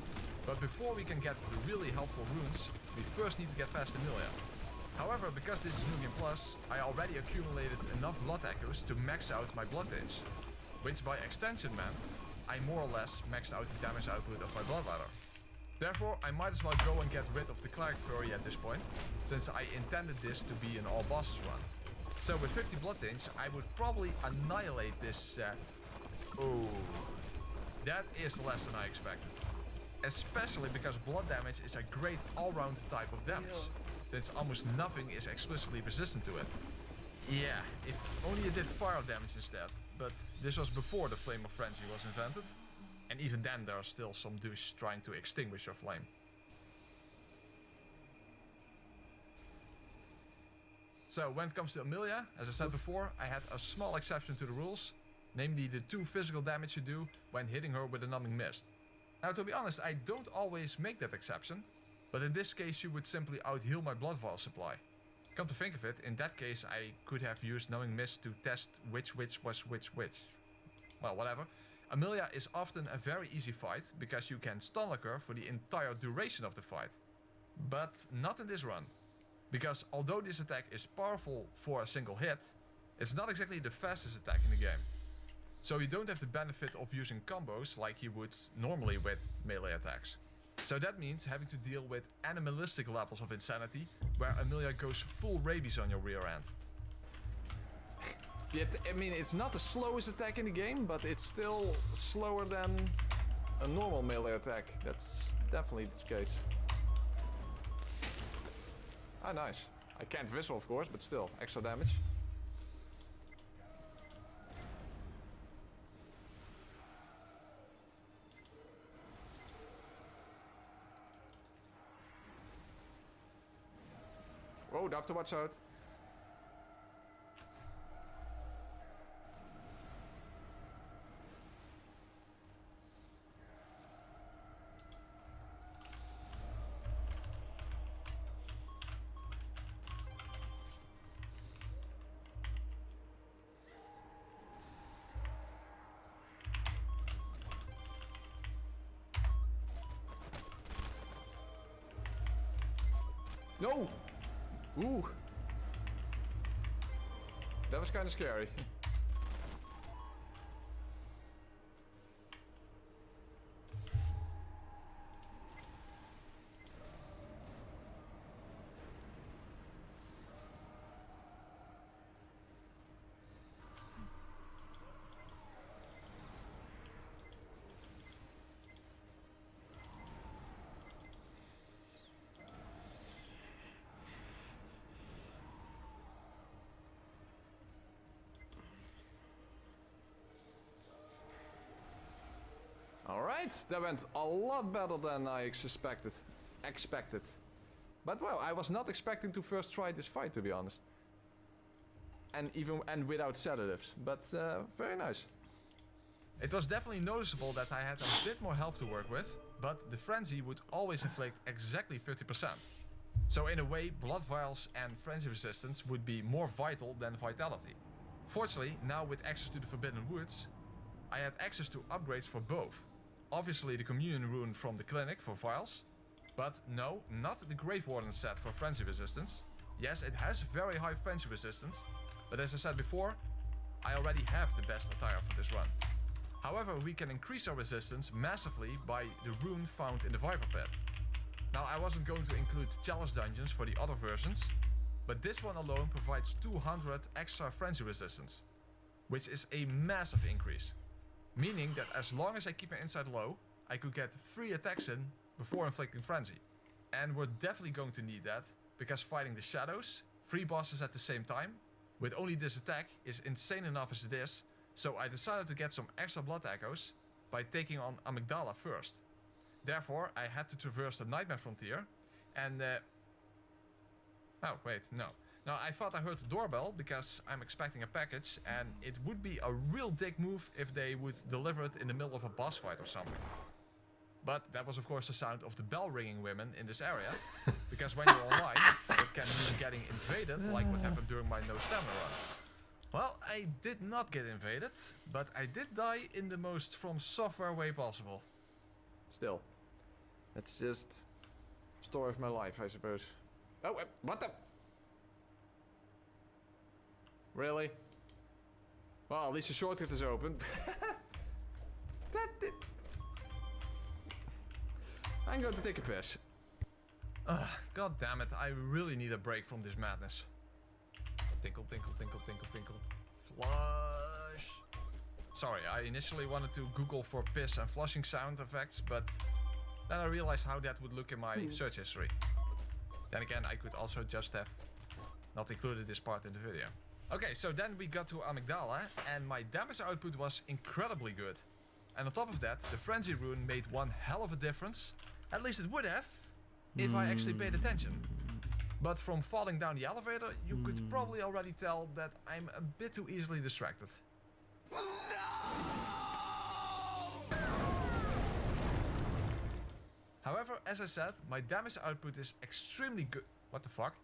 But before we can get the really helpful runes, we first need to get past Emilia. However, because this is Nubian Plus, I already accumulated enough blood echoes to max out my blood damage, which by extension meant I more or less maxed out the damage output of my blood ladder. Therefore, I might as well go and get rid of the Cleric Fury at this point, since I intended this to be an all bosses run. So with 50 blood tinge, I would probably annihilate this... oh, that is less than I expected. Especially because blood damage is a great all-round type of damage, since almost nothing is explicitly resistant to it. Yeah, if only it did fire damage instead, but this was before the Flame of Frenzy was invented, and even then there are still some douche trying to extinguish your flame. So when it comes to Emilia, as I said before, I had a small exception to the rules, namely the 2 physical damage you do when hitting her with a numbing mist. Now to be honest, I don't always make that exception, but in this case you would simply out-heal my blood vial supply. Come to think of it, in that case I could have used numbing mist to test which witch was which witch. Well, whatever. Emilia is often a very easy fight, because you can stun lock her for the entire duration of the fight. But not in this run. Because although this attack is powerful for a single hit, it's not exactly the fastest attack in the game. So you don't have the benefit of using combos like you would normally with melee attacks. So that means having to deal with animalistic levels of insanity, where Emilia goes full rabies on your rear end. Yeah, I mean, it's not the slowest attack in the game, but it's still slower than a normal melee attack. That's definitely the case. Ah, nice. I can't whistle, of course, but still, extra damage. Whoa, do I have to watch out? No! Ooh! That was kind of scary. Alright, that went a lot better than I expected. But well, I was not expecting to first try this fight, to be honest. And without sedatives, but very nice. It was definitely noticeable that I had a bit more health to work with, but the frenzy would always inflict exactly 50%. So in a way, blood vials and frenzy resistance would be more vital than vitality. Fortunately, now with access to the Forbidden Woods, I had access to upgrades for both. Obviously the Communion Rune from the clinic for vials, but no, not the Grave Warden set for frenzy resistance. Yes, it has very high frenzy resistance, but as I said before, I already have the best attire for this run. However, we can increase our resistance massively by the rune found in the Viper Pit. Now I wasn't going to include challenge dungeons for the other versions, but this one alone provides 200 extra frenzy resistance, which is a massive increase. Meaning that as long as I keep my insight low, I could get 3 attacks in before inflicting frenzy. And we're definitely going to need that, because fighting the shadows, 3 bosses at the same time, with only this attack is insane enough as it is, so I decided to get some extra blood echoes by taking on Amygdala first. Therefore, I had to traverse the Nightmare Frontier, and oh, wait, no. Now, I thought I heard the doorbell because I'm expecting a package, and it would be a real dick move if they would deliver it in the middle of a boss fight or something. But that was of course the sound of the bell ringing women in this area, because when you're online, it can mean getting invaded, like what happened during my no stamina run. Well, I did not get invaded, but I did die in the most From Software way possible. Still, that's just story of my life, I suppose. Oh, what the? Really? Well, at least the shortcut is open. I'm going to take a piss. God damn it, I really need a break from this madness. Tinkle, tinkle, tinkle, tinkle, tinkle. Flush. Sorry, I initially wanted to Google for piss and flushing sound effects, but then I realized how that would look in my search history. Then again, I could also just have not included this part in the video. Okay, so then we got to Amygdala, and my damage output was incredibly good. And on top of that, the Frenzy Rune made one hell of a difference. At least it would have, if I actually paid attention. But from falling down the elevator, you could probably already tell that I'm a bit too easily distracted. However, as I said, my damage output is extremely good. What the fuck?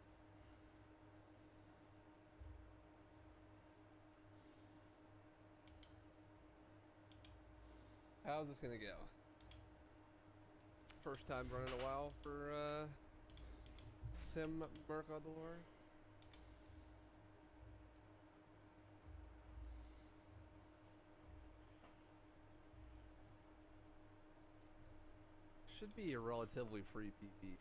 How's this gonna go? First time running a while for Sim Mercador. Should be a relatively free PP.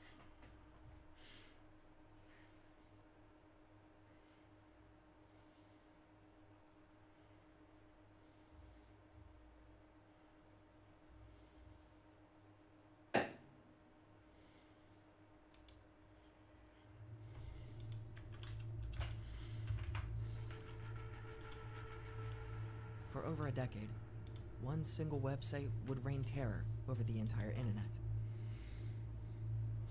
For over a decade, one single website would reign terror over the entire internet.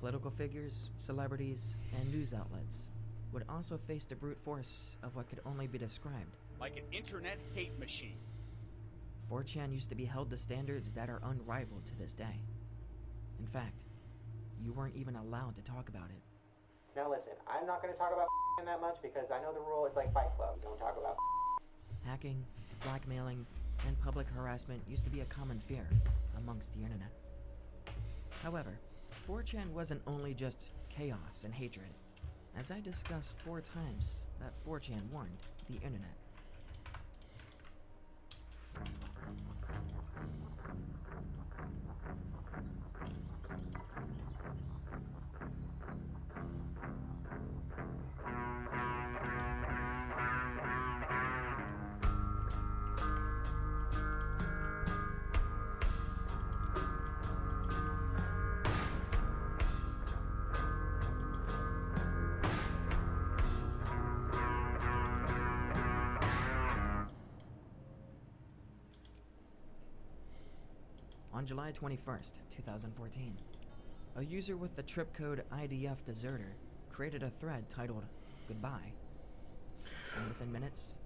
Political figures, celebrities, and news outlets would also face the brute force of what could only be described like an internet hate machine. 4chan used to be held to standards that are unrivaled to this day. In fact, you weren't even allowed to talk about it. Now listen, I'm not going to talk about that much because I know the rule, it's like Fight Club, don't talk about Hacking, blackmailing, and public harassment used to be a common fear amongst the internet. However, 4chan wasn't only just chaos and hatred. As I discussed 4 times that 4chan warned the internet. On July 21st, 2014, a user with the trip code IDF Deserter created a thread titled Goodbye. And within minutes,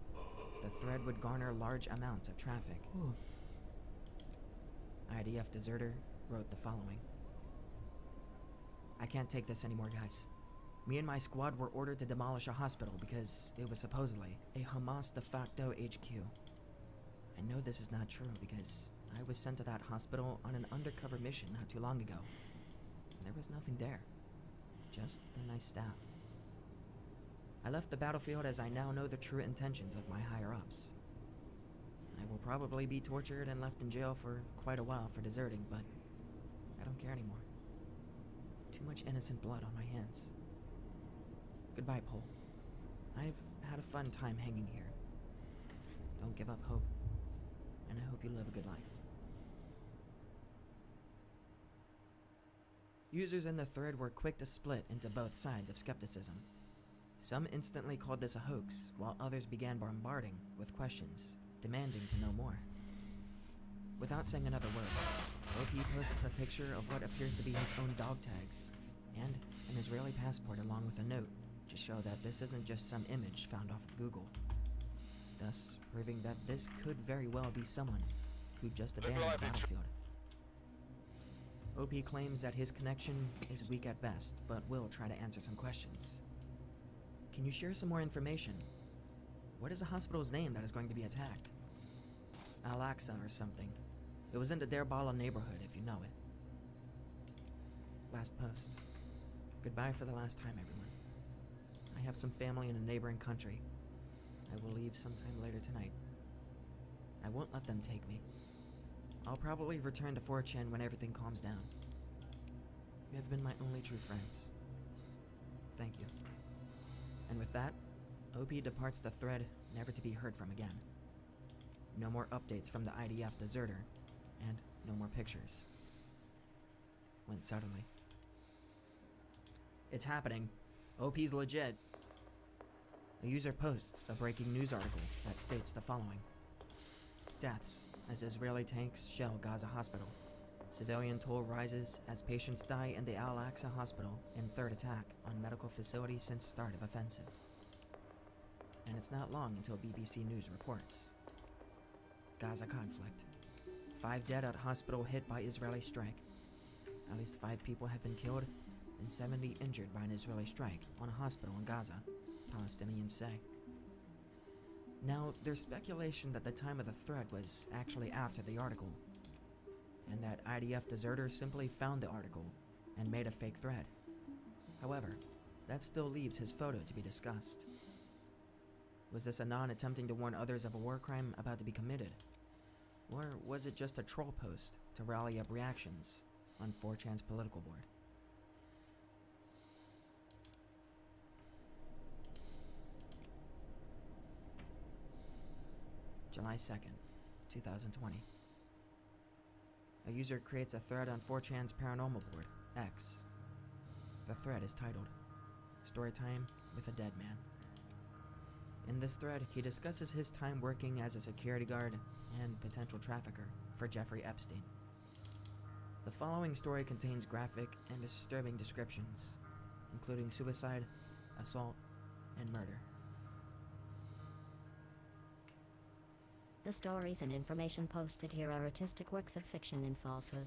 the thread would garner large amounts of traffic. IDF Deserter wrote the following. I can't take this anymore, guys. Me and my squad were ordered to demolish a hospital because it was supposedly a Hamas de facto HQ. I know this is not true because I was sent to that hospital on an undercover mission not too long ago. And there was nothing there, just the nice staff. I left the battlefield as I now know the true intentions of my higher-ups. I will probably be tortured and left in jail for quite a while for deserting, but I don't care anymore. Too much innocent blood on my hands. Goodbye, Pole. I've had a fun time hanging here. Don't give up hope, and I hope you live a good life. Users in the thread were quick to split into both sides of skepticism. Some instantly called this a hoax, while others began bombarding with questions, demanding to know more. Without saying another word, OP posts a picture of what appears to be his own dog tags, and an Israeli passport along with a note to show that this isn't just some image found off of Google, thus proving that this could very well be someone who just abandoned the battlefield. OP claims that his connection is weak at best, but will try to answer some questions. Can you share some more information? What is the hospital's name that is going to be attacked? Al-Aqsa or something. It was in the Deir Bala neighborhood, if you know it. Last post. Goodbye for the last time, everyone. I have some family in a neighboring country. I will leave sometime later tonight. I won't let them take me. I'll probably return to 4chan when everything calms down. You have been my only true friends. Thank you. And with that, OP departs the thread, never to be heard from again. No more updates from the IDF deserter, and no more pictures. Went suddenly. It's happening. OP's legit. A user posts a breaking news article that states the following. Deaths as Israeli tanks shell Gaza hospital. Civilian toll rises as patients die in the Al-Aqsa hospital in third attack on medical facility since start of offensive. And it's not long until BBC News reports. Gaza conflict. 5 dead at hospital hit by Israeli strike. At least 5 people have been killed and 70 injured by an Israeli strike on a hospital in Gaza, Palestinians say. Now, there's speculation that the time of the thread was actually after the article, and that IDF deserters simply found the article and made a fake thread. However, that still leaves his photo to be discussed. Was this Anon attempting to warn others of a war crime about to be committed? Or was it just a troll post to rally up reactions on 4chan's political board? July 2nd, 2020. A user creates a thread on 4chan's paranormal board, X. The thread is titled, Storytime with a Dead Man. In this thread, he discusses his time working as a security guard and potential trafficker for Jeffrey Epstein. The following story contains graphic and disturbing descriptions, including suicide, assault, and murder. The stories and information posted here are artistic works of fiction and falsehood.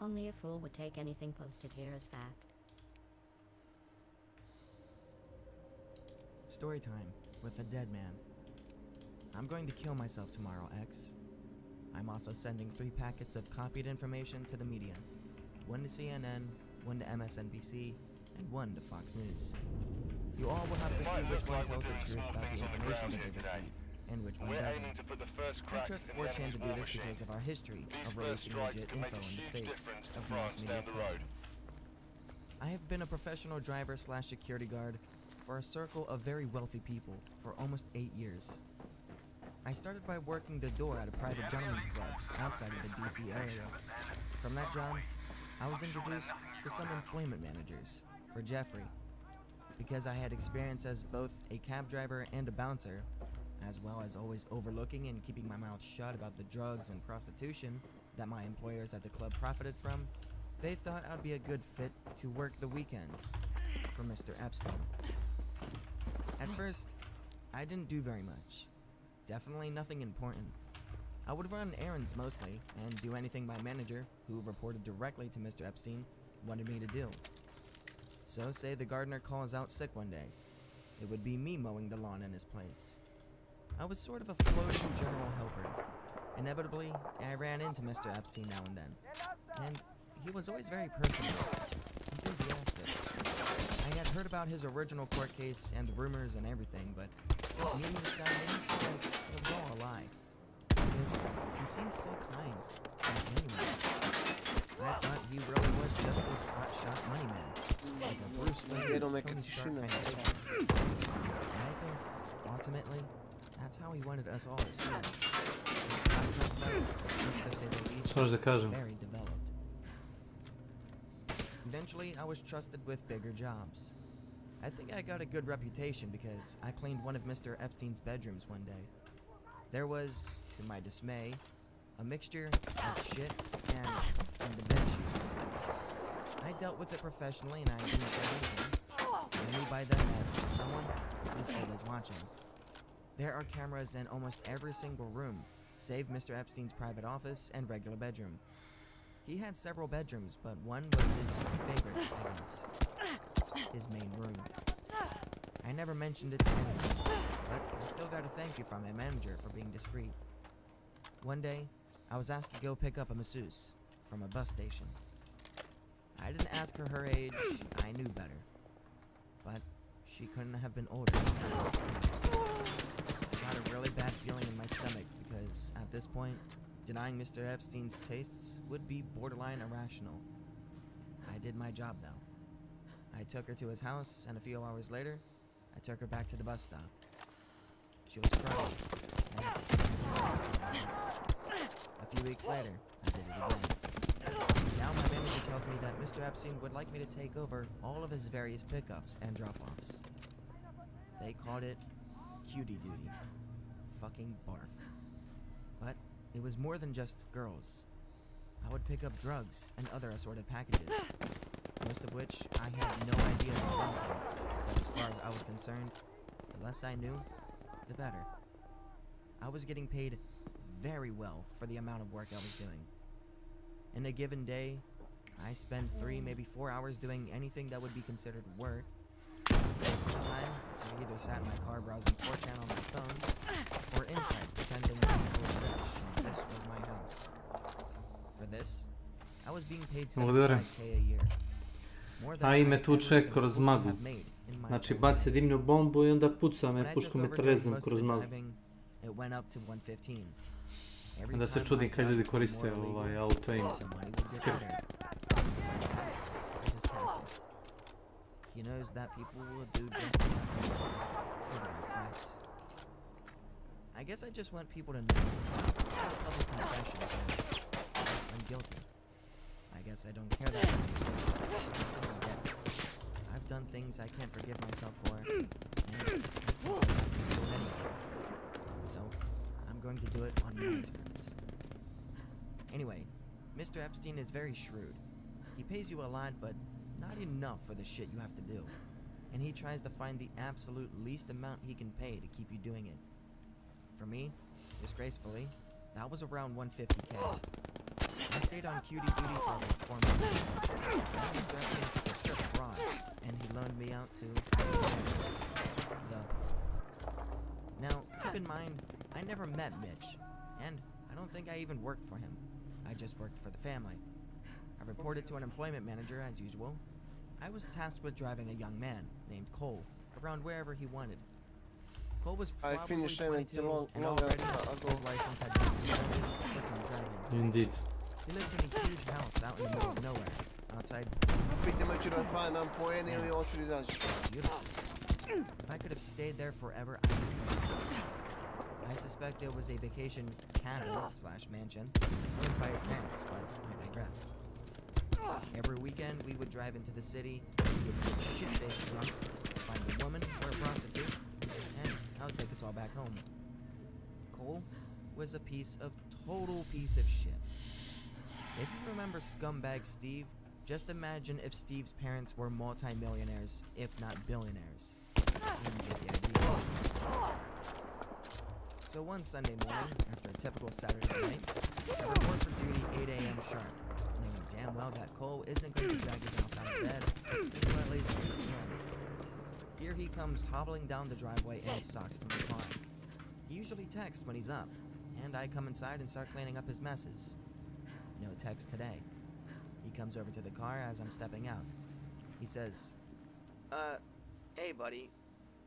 Only a fool would take anything posted here as fact. Storytime with a dead man. I'm going to kill myself tomorrow, X. I'm also sending 3 packets of copied information to the media. 1 to CNN, 1 to MSNBC, and 1 to Fox News. You all will have to see which one tells the truth about the information that they receive, and which one doesn't. I trust 4chan to do this because of our history of releasing legit info in the face of mass media crime. I have been a professional driver / security guard for a circle of very wealthy people for almost 8 years. I started by working the door at a private gentleman's club outside of the DC area. From that job, I was introduced to some employment managers for Jeffrey. Because I had experience as both a cab driver and a bouncer, as well as always overlooking and keeping my mouth shut about the drugs and prostitution that my employers at the club profited from, they thought I'd be a good fit to work the weekends for Mr. Epstein. At first, I didn't do very much. Definitely nothing important. I would run errands mostly, and do anything my manager, who reported directly to Mr. Epstein, wanted me to do. So say the gardener calls out sick one day. It would be me mowing the lawn in his place. I was sort of a floating general helper. Inevitably, I ran into Mr. Epstein now and then. And he was always very personal, enthusiastic. I had heard about his original court case and the rumors and everything, but just meeting this guy made me feel like it was all a lie. Because he seemed so kind and genuine. I thought he really was just this hotshot money man, like a Bruce Wayne, Tony Stark kind of figure. And I think, ultimately, that's how he wanted us all to see it. Just to say the least, very developed. Eventually, I was trusted with bigger jobs. I think I got a good reputation because I cleaned one of Mr. Epstein's bedrooms one day. There was, to my dismay, a mixture of shit and the bed sheets. I dealt with it professionally and I didn't say anything. I knew by then that someone is always watching. There are cameras in almost every single room, save Mr. Epstein's private office and regular bedroom. He had several bedrooms, but one was his favorite, I guess. His main room. I never mentioned it to anyone, but I still got a thank you from my manager for being discreet. One day, I was asked to go pick up a masseuse from a bus station. I didn't ask her age, I knew better. But she couldn't have been older than 16. I got a really bad feeling in my stomach because, at this point, denying Mr. Epstein's tastes would be borderline irrational. I did my job, though. I took her to his house, and a few hours later, I took her back to the bus stop. She was crying. A few weeks later, I did it again. Now my manager tells me that Mr. Epstein would like me to take over all of his various pickups and drop-offs. They called it cutie duty. Fucking barf. But it was more than just girls. I would pick up drugs and other assorted packages, most of which I had no idea the contents, but as far as I was concerned, the less I knew, the better. I was getting paid very well for the amount of work I was doing. In a given day, I spent 3, maybe 4 hours doing anything that would be considered work. Most of the time, I either sat in my car browsing 4chan on my phone, or inside pretending I was rich and this was my house. For this, I was being paid $75K a year. A ime tuče kroz maglu. Znači baci dimnu bombu i onda puca me puškom metrezom kroz maglu. Onda se čudim kad ljudi koriste auto aim. He knows that people will do just for the right price. I guess I just want people to know public confession says I'm guilty. I guess I don't care that much. I've done things I can't forgive myself for, and I can't do anything. So I'm going to do it on my terms. Anyway, Mr. Epstein is very shrewd. He pays you a lot, but not enough for the shit you have to do. And he tries to find the absolute least amount he can pay to keep you doing it. For me, disgracefully, that was around $150K. I stayed on cutie duty for like 4 months. Then Mr. Epstein took a trip abroad, and he loaned me out to the... Now, keep in mind, I never met Mitch, and I don't think I even worked for him. I just worked for the family. I reported to an employment manager as usual. I was tasked with driving a young man named Cole around wherever he wanted. Cole was probably 22 and already his license had been suspended for drunk driving. Indeed. He lived in a huge house out in the middle of nowhere, outside. Beautiful. If I could have stayed there forever, I would. I suspect it was a vacation cabin / mansion owned by his parents, but I digress. Every weekend, we would drive into the city, get shit-faced drunk, find a woman or a prostitute, and that would take us all back home. Cole was a total piece of shit. If you remember Scumbag Steve, just imagine if Steve's parents were multi-millionaires, if not billionaires. You get the idea. So one Sunday morning, after a typical Saturday night, I report for duty 8 a.m. sharp. And I went damn well that Cole isn't going to drag his ass out of bed, or at least he can. Here he comes hobbling down the driveway in his socks to my car. He usually texts when he's up, and I come inside and start cleaning up his messes. No text today. He comes over to the car as I'm stepping out. He says, hey buddy,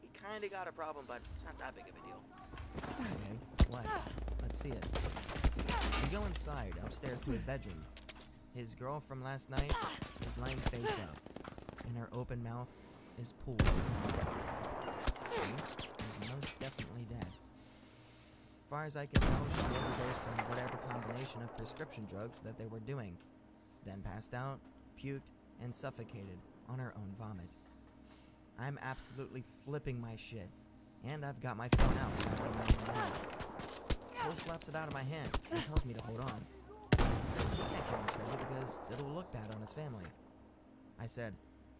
we kinda got a problem, but it's not that big of a deal. Okay, what? Let's see it. We go inside, upstairs to his bedroom. His girl from last night is lying face up, and her open mouth is pulled. She is most definitely dead. As far as I can tell, she overdosed on whatever combination of prescription drugs that they were doing, then passed out, puked, and suffocated on her own vomit. I'm absolutely flipping my shit, and I've got my phone out. Cole slaps it out of my hand and tells me to hold on. He says he can't get in trouble because it'll look bad on his family. I said,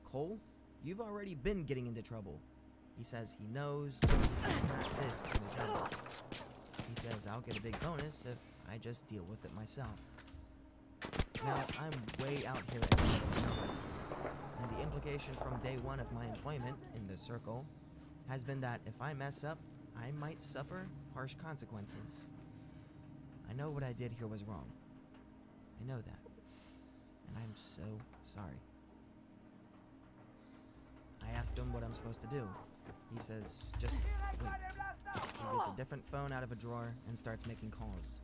Cole, you've already been getting into trouble. He says he knows it's not this kind of trouble. He says I'll get a big bonus if I just deal with it myself. Now, I'm way out here at the middle of nowhere, and the implication from day one of my employment in this circle has been that if I mess up, I might suffer harsh consequences. I know what I did here was wrong. I know that. And I'm so sorry. I asked him what I'm supposed to do. He says, just wait. He gets a different phone out of a drawer and starts making calls.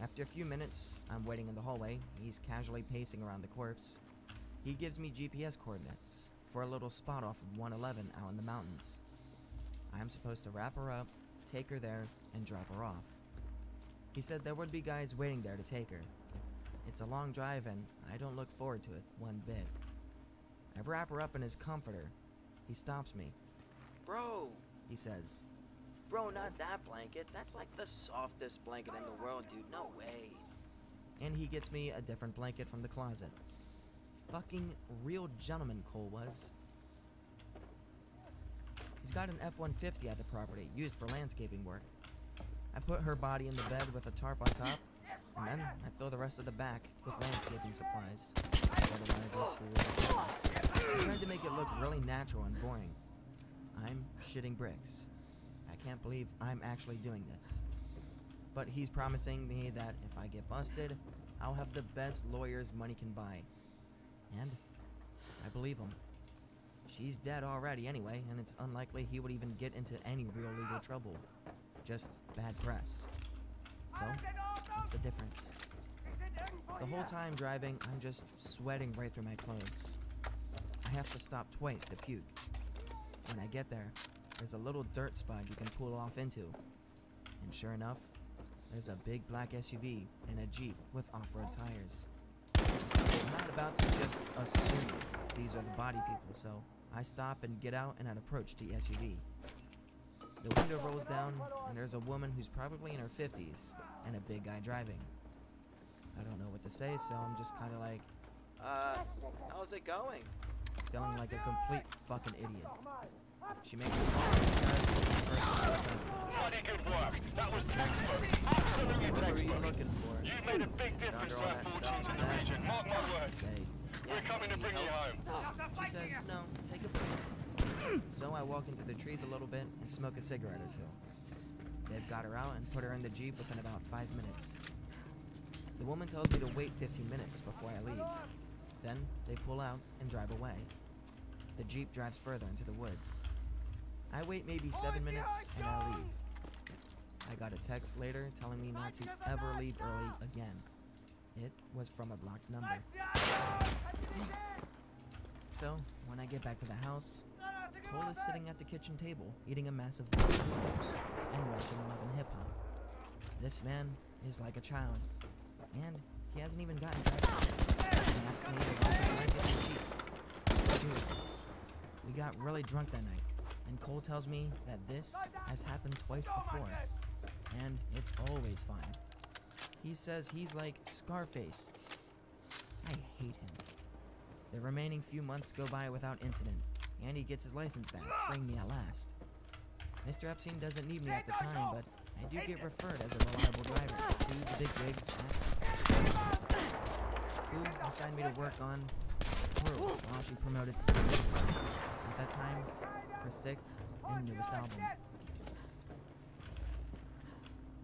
After a few minutes, I'm waiting in the hallway. He's casually pacing around the corpse. He gives me GPS coordinates for a little spot off of 111 out in the mountains. I'm supposed to wrap her up, take her there, and drop her off. He said there would be guys waiting there to take her. It's a long drive and I don't look forward to it one bit. I wrap her up in his comforter. He stops me. Bro, He says, bro, not that blanket. That's like the softest blanket in the world, dude. No way. and he gets me a different blanket from the closet. Fucking real gentleman, Cole was. He's got an F-150 at the property, used for landscaping work. I put her body in the bed with a tarp on top, and then I fill the rest of the back with landscaping supplies. Fertilizer, tools, I tried to make it look really natural and boring. I'm shitting bricks. I can't believe I'm actually doing this. But he's promising me that if I get busted, I'll have the best lawyers money can buy. And I believe him. She's dead already anyway, and it's unlikely he would even get into any real legal trouble. Just bad press. So, what's the difference? The whole time driving, I'm just sweating right through my clothes. I have to stop twice to puke. When I get there, there's a little dirt spot you can pull off into. And sure enough, there's a big black SUV and a Jeep with off-road tires. I'm not about to just assume these are the body people, so I stop and get out and I approach the SUV. The window rolls down, and there's a woman who's probably in her 50s, and a big guy driving. I don't know what to say, so I'm just kind of like, how's it going? feeling like a complete fucking idiot. She makes a call and starts Bloody good work. That was absolutely what are you looking for? You made a big difference to our fortunes in the region. Mark my words. We're coming to bring you home. She says, no, take a break. So I walk into the trees a little bit and smoke a cigarette or two. They've got her out and put her in the Jeep within about 5 minutes. The woman tells me to wait 15 minutes before I leave. Then they pull out and drive away. The Jeep drives further into the woods. I wait maybe 7 minutes and I leave. I got a text later telling me not to ever leave early again. It was from a blocked number. So, when I get back to the house, Cole is sitting at the kitchen table eating a massive bowl of noodles and watching Love and Hip Hop. This man is like a child, and he hasn't even gotten dressed yet. He asks me to wash the blankets and sheets. Dude, we got really drunk that night, and Cole tells me that this has happened twice before, and it's always fine. He says he's like Scarface. I hate him. The remaining few months go by without incident, and he gets his license back, freeing me at last. Mr. Epstein doesn't need me at the time, but I do get referred as a reliable driver to the big wigs at who assigned me to work on her while she promoted, at that time, her 6th and newest album.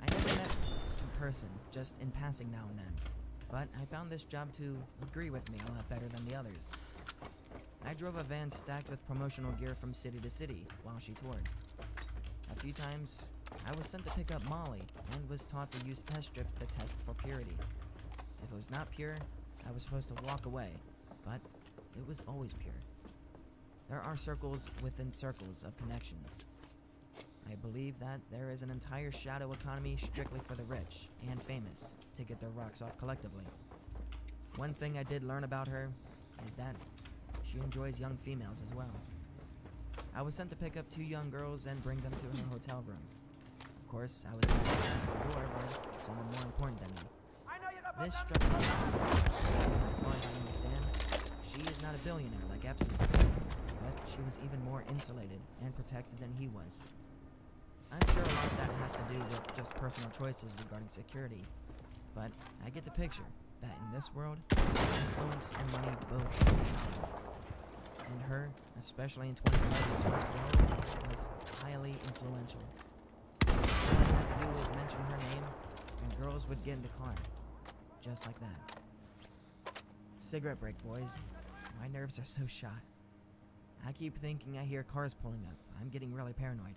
I never met in person, just in passing now and then, but I found this job to agree with me a lot better than the others. I drove a van stacked with promotional gear from city to city while she toured. A few times, I was sent to pick up Molly and was taught to use test strips to test for purity. If it was not pure, I was supposed to walk away, but it was always pure. There are circles within circles of connections. I believe that there is an entire shadow economy strictly for the rich and famous to get their rocks off collectively. One thing I did learn about her is that she enjoys young females as well. I was sent to pick up 2 young girls and bring them to her hotel room. Of course, I was at the door by someone more important than me. This struck me because, as far as I understand, she is not a billionaire like Epstein, but she was even more insulated and protected than he was. I'm sure a lot of that has to do with just personal choices regarding security, but I get the picture that in this world, influence and money both matter. And her, especially in 2011 and 2012, was highly influential. All I had to do was mention her name, and girls would get in the car. Just like that. Cigarette break, boys. My nerves are so shot. I keep thinking I hear cars pulling up. I'm getting really paranoid.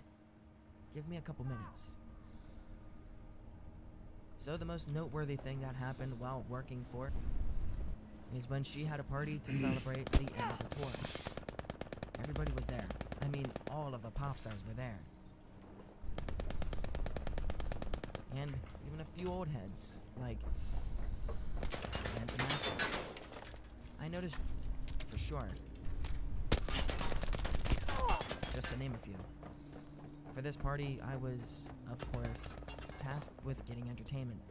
Give me a couple minutes. So the most noteworthy thing that happened while working for her is when she had a party to celebrate the end of the tour. Everybody was there. I mean, all of the pop stars were there. And even a few old heads, like some actors. I noticed for sure. Just to name a few. For this party, I was, of course, tasked with getting entertainment.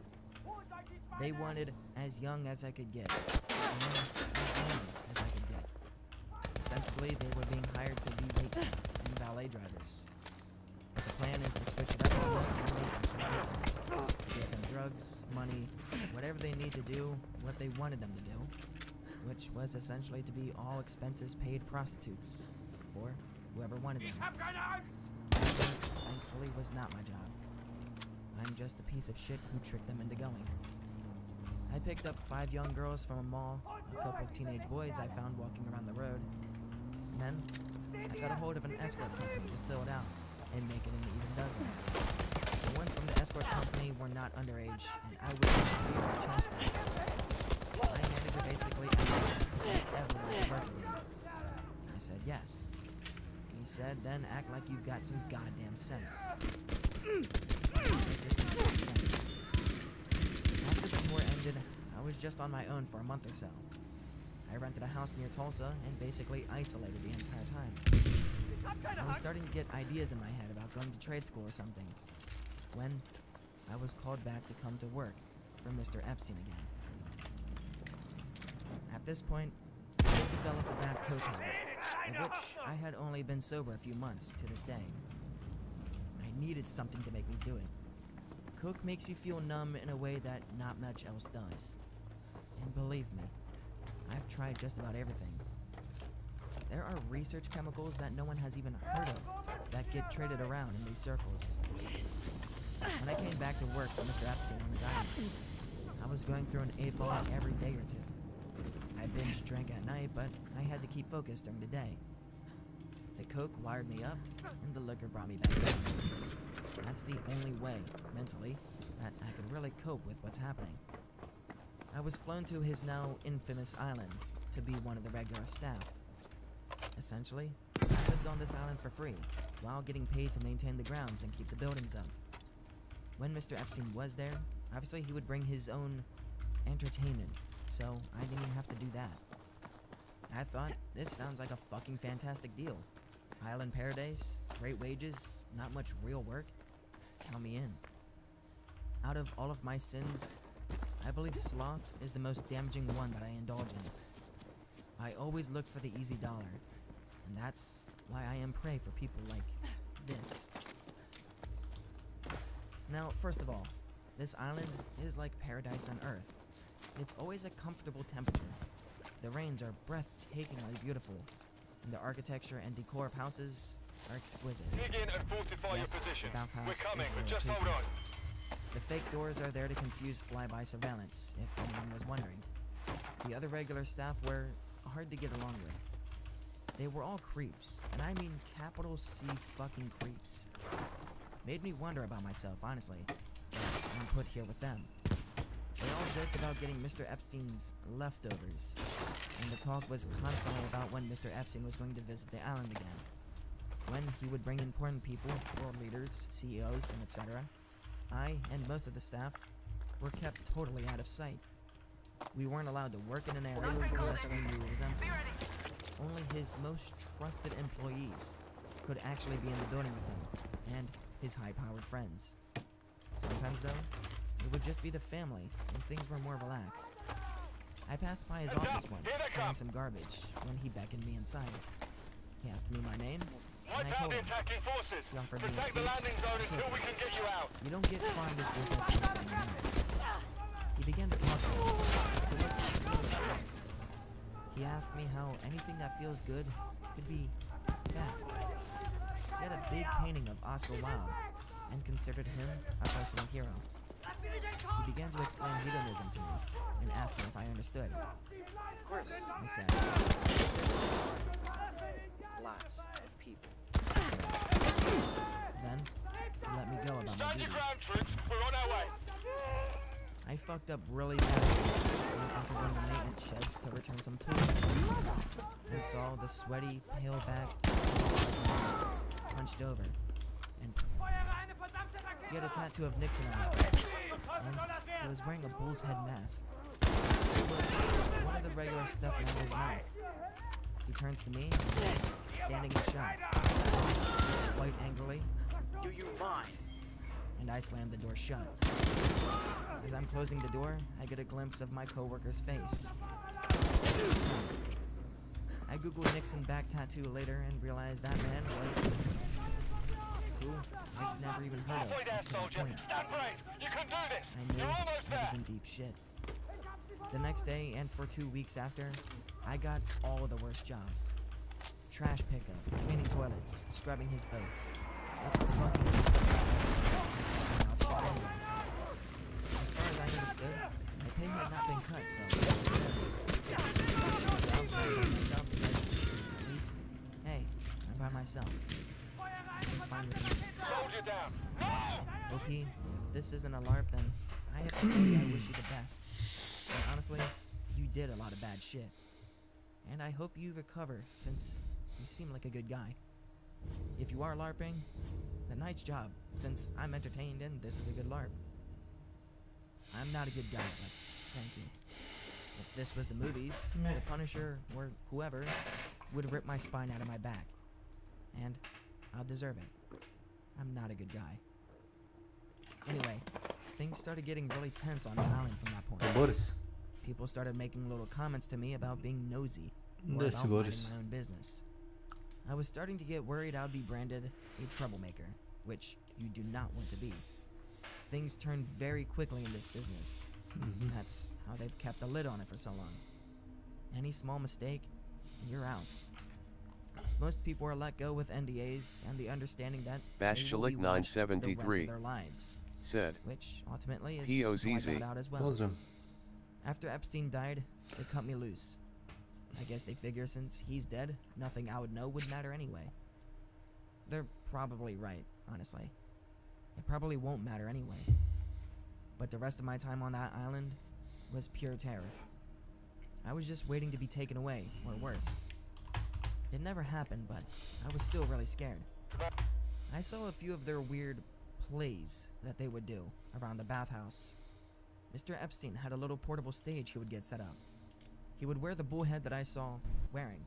They wanted as young as I could get, and as young as I could get. Ostensibly, they were being hired to be waitstaff and valet drivers. But the plan is to switch it up on them and they actually get them. Get them drugs, money, whatever they need to do, what they wanted them to do, which was essentially to be all expenses paid prostitutes for whoever wanted them. That, thankfully, was not my job. I'm just a piece of shit who tricked them into going. I picked up 5 young girls from a mall, a couple of teenage boys I found walking around the road, and then I got a hold of an escort company to fill it out and make it an even dozen. The ones from the escort company were not underage, and I was severely chastised. My manager basically asked if I ever wanted to work again. I said yes. He said, then act like you've got some goddamn sense. After the tour ended, I was just on my own for a month or so. I rented a house near Tulsa and basically isolated the entire time. I was starting to get ideas in my head about going to trade school or something, when I was called back to come to work for Mr. Epstein again. At this point, I developed a bad coke habit, of which I had only been sober a few months to this day. I needed something to make me do it. Coke makes you feel numb in a way that not much else does. And believe me, I've tried just about everything. There are research chemicals that no one has even heard of that get traded around in these circles. When I came back to work for Mr. Epstein on his island, I was going through an 8-ball every day or two. I binge drank at night, but I had to keep focused during the day. The coke wired me up, and the liquor brought me back down. That's the only way, mentally, that I could really cope with what's happening. I was flown to his now infamous island to be one of the regular staff. Essentially, I lived on this island for free, while getting paid to maintain the grounds and keep the buildings up. When Mr. Epstein was there, obviously he would bring his own entertainment, so I didn't even have to do that. I thought, this sounds like a fucking fantastic deal. Island paradise, great wages, not much real work. Count me in. Out of all of my sins, I believe sloth is the most damaging one that I indulge in. I always look for the easy dollar, and that's why I am prey for people like this. Now, first of all, this island is like paradise on Earth. It's always a comfortable temperature. The rains are breathtakingly beautiful, and the architecture and decor of houses are exquisite. Dig in and fortify Yes, your position. the bathhouse We're coming, is but real just hold creepy. on. The fake doors are there to confuse flyby surveillance, if anyone was wondering. The other regular staff were hard to get along with. They were all creeps, and I mean capital C fucking creeps. Made me wonder about myself, honestly. I'm put here with them. They all joked about getting Mr. Epstein's leftovers, and the talk was constantly about when Mr. Epstein was going to visit the island again. When he would bring important people, world leaders, CEOs, and etc. I and most of the staff were kept totally out of sight. We weren't allowed to work in an area unless we knew it was empty. Only his most trusted employees could actually be in the building with him, and his high-powered friends. Sometimes, though, it would just be the family, and things were more relaxed. I passed by his office once, carrying some garbage, when he beckoned me inside. He asked me my name, and I told him. He offered me a seat. You don't get far in this business by saying no. He began to talk to me. He looked a little stressed. He asked me how anything that feels good could be bad. He had a big painting of Oscar Wilde and considered him a personal hero. He began to explain hedonism to me and asked me if I understood. Of course. I said, Lots of people. Then, he let me go about my duties. We're on our way. I fucked up really bad and entered one of the maintenance sheds to return some tools and saw the sweaty, pale back hunched over. And he had a tattoo of Nixon on his back, and he was wearing a bull's head mask. It was one of the regular stuff member's mouth. He turns to me and says, standing in shock, quite angrily, "Do you mind?" And I slammed the door shut. As I'm closing the door, I get a glimpse of my coworker's face. I googled Nixon back tattoo later and realized that man was who I'd never even heard of. Up to that point. I knew I was in deep shit. The next day and for 2 weeks after, I got all of the worst jobs. Trash pickup, cleaning toilets, scrubbing his boats. That's fucking as far as I understood, my pay had not been cut, so myself because at least, hey, I'm by myself. It's fine with me. OP, if this isn't a LARP, then I have to tell you I wish you the best. And honestly, you did a lot of bad shit. And I hope you recover, since you seem like a good guy. If you are LARPing, then nice job, since I'm entertained and this is a good LARP. I'm not a good guy, but thank you. If this was the movies, the Punisher, or whoever, would rip my spine out of my back. And I'll deserve it. I'm not a good guy. Anyway, things started getting really tense on the island from that point. Boris. People started making little comments to me about being nosy, or Yes, about Boris. minding my own business. I was starting to get worried I'd be branded a troublemaker, which you do not want to be. Things turn very quickly in this business. That's how they've kept a lid on it for so long. Any small mistake, and you're out. Most people are let go with NDAs and the understanding that they will be watched the rest of 973 their lives, said, which ultimately is POZZ. how I got out as well. Pozdrav. After Epstein died, they cut me loose. I guess they figure since he's dead, nothing I would know would matter anyway. They're probably right, honestly. It probably won't matter anyway. But the rest of my time on that island was pure terror. I was just waiting to be taken away, or worse. It never happened, but I was still really scared. I saw a few of their weird plays that they would do around the bathhouse. Mr. Epstein had a little portable stage he would get set up. He would wear the bullhead that I saw wearing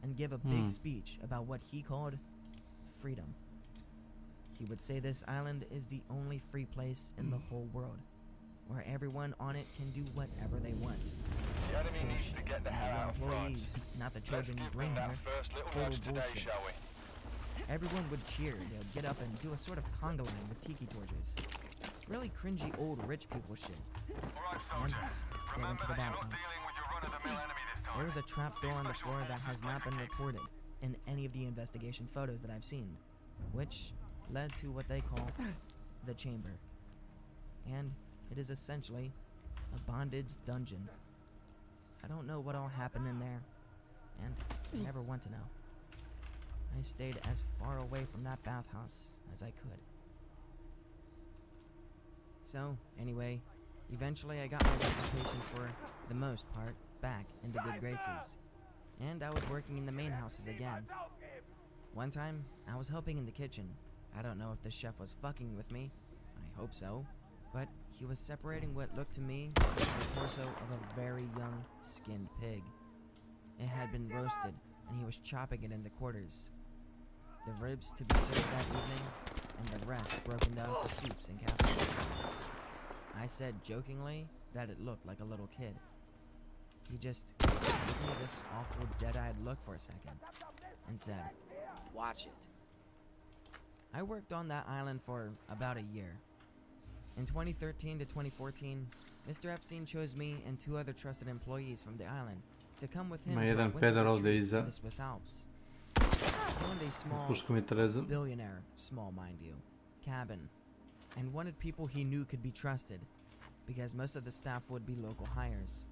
and give a big speech about what he called freedom. He would say this island is the only free place in the whole world, where everyone on it can do whatever they want. The enemy needs to get the hell out of employees, not the children you bring here. Total bullshit. Everyone would cheer. They would get up and do a sort of conga line with tiki torches. Really cringy old rich people shit. And get into the bathhouse. There was a trap door on the floor that has not been reported in any of the investigation photos that I've seen, which led to what they call the chamber. And it is essentially a bondage dungeon. I don't know what all happened in there, and I never want to know. I stayed as far away from that bathhouse as I could. So, anyway, eventually I got my reputation for the most part back into good graces, and I was working in the main houses again. One time, I was helping in the kitchen. I don't know if the chef was fucking with me, I hope so, but he was separating what looked to me like the torso of a very young skinned pig. It had been roasted, and he was chopping it into quarters. The ribs to be served that evening, and the rest broken down for soups and casseroles. I said jokingly that it looked like a little kid. He just gave me this awful dead-eyed look for a second, and said, "Watch it." I worked on that island for about a year. In 2013 to 2014, Mr. Epstein chose me and 2 other trusted employees from the island to come with him to a winter retreat in the Swiss Alps. He owned a small, billionaire, small mind you, cabin, and wanted people he knew could be trusted, because most of the staff would be local hires.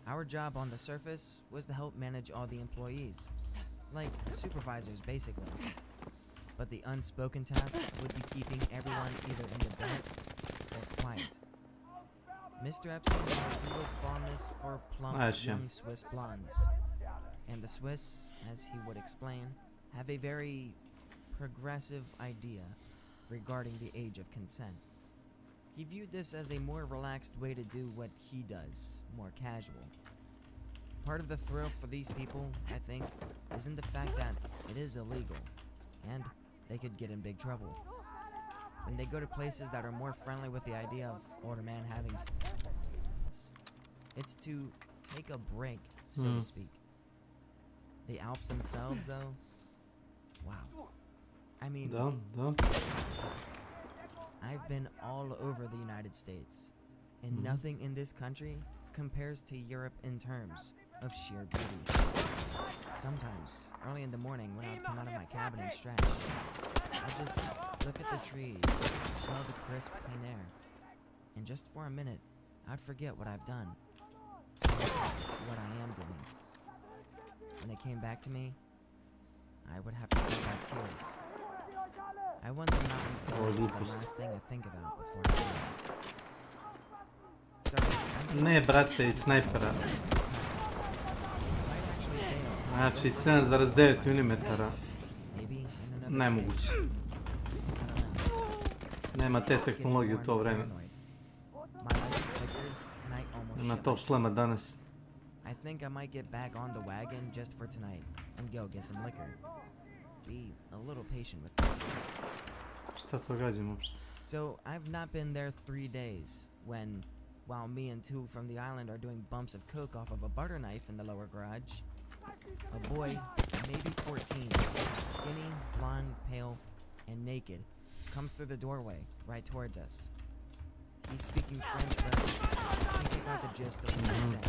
Our job on the surface was to help manage all the employees, like supervisors basically. But the unspoken task would be keeping everyone either in the bed or quiet. Mr. Epstein had a real fondness for plump young Swiss blondes, and the Swiss, as he would explain, have a very progressive idea regarding the age of consent. He viewed this as a more relaxed way to do what he does, more casual. Part of the thrill for these people, I think, is in the fact that it is illegal, and they could get in big trouble. When they go to places that are more friendly with the idea of older men having sex, it's to take a break, so to speak. The Alps themselves, though, wow. I mean, I've been all over the United States, and nothing in this country compares to Europe in terms of sheer beauty. Sometimes, early in the morning when I would come out of my cabin and stretch, I'd just look at the trees, smell the crisp clean air, and just for a minute, I'd forget what I've done, what I am doing. When it came back to me, I would have to hold back tears. I want the mountains though to be the last thing I think about before I die. Ne, brate, iz snajpera. Znači, 7,9 mm. Nemoguće. Nema te tehnologije u to vreme. Nema tog šlema danas. I think I might get back on the wagon just for tonight and go get some liquor. Be a little patient with me. Šta to gađam uopšte? So, I've not been there 3 days when, while me and 2 from the island are doing bumps of coke off of a butter knife in the lower garage, a boy, maybe 14, skinny, blonde, pale, and naked, comes through the doorway right towards us. He's speaking French, but I think I got the gist of what he said.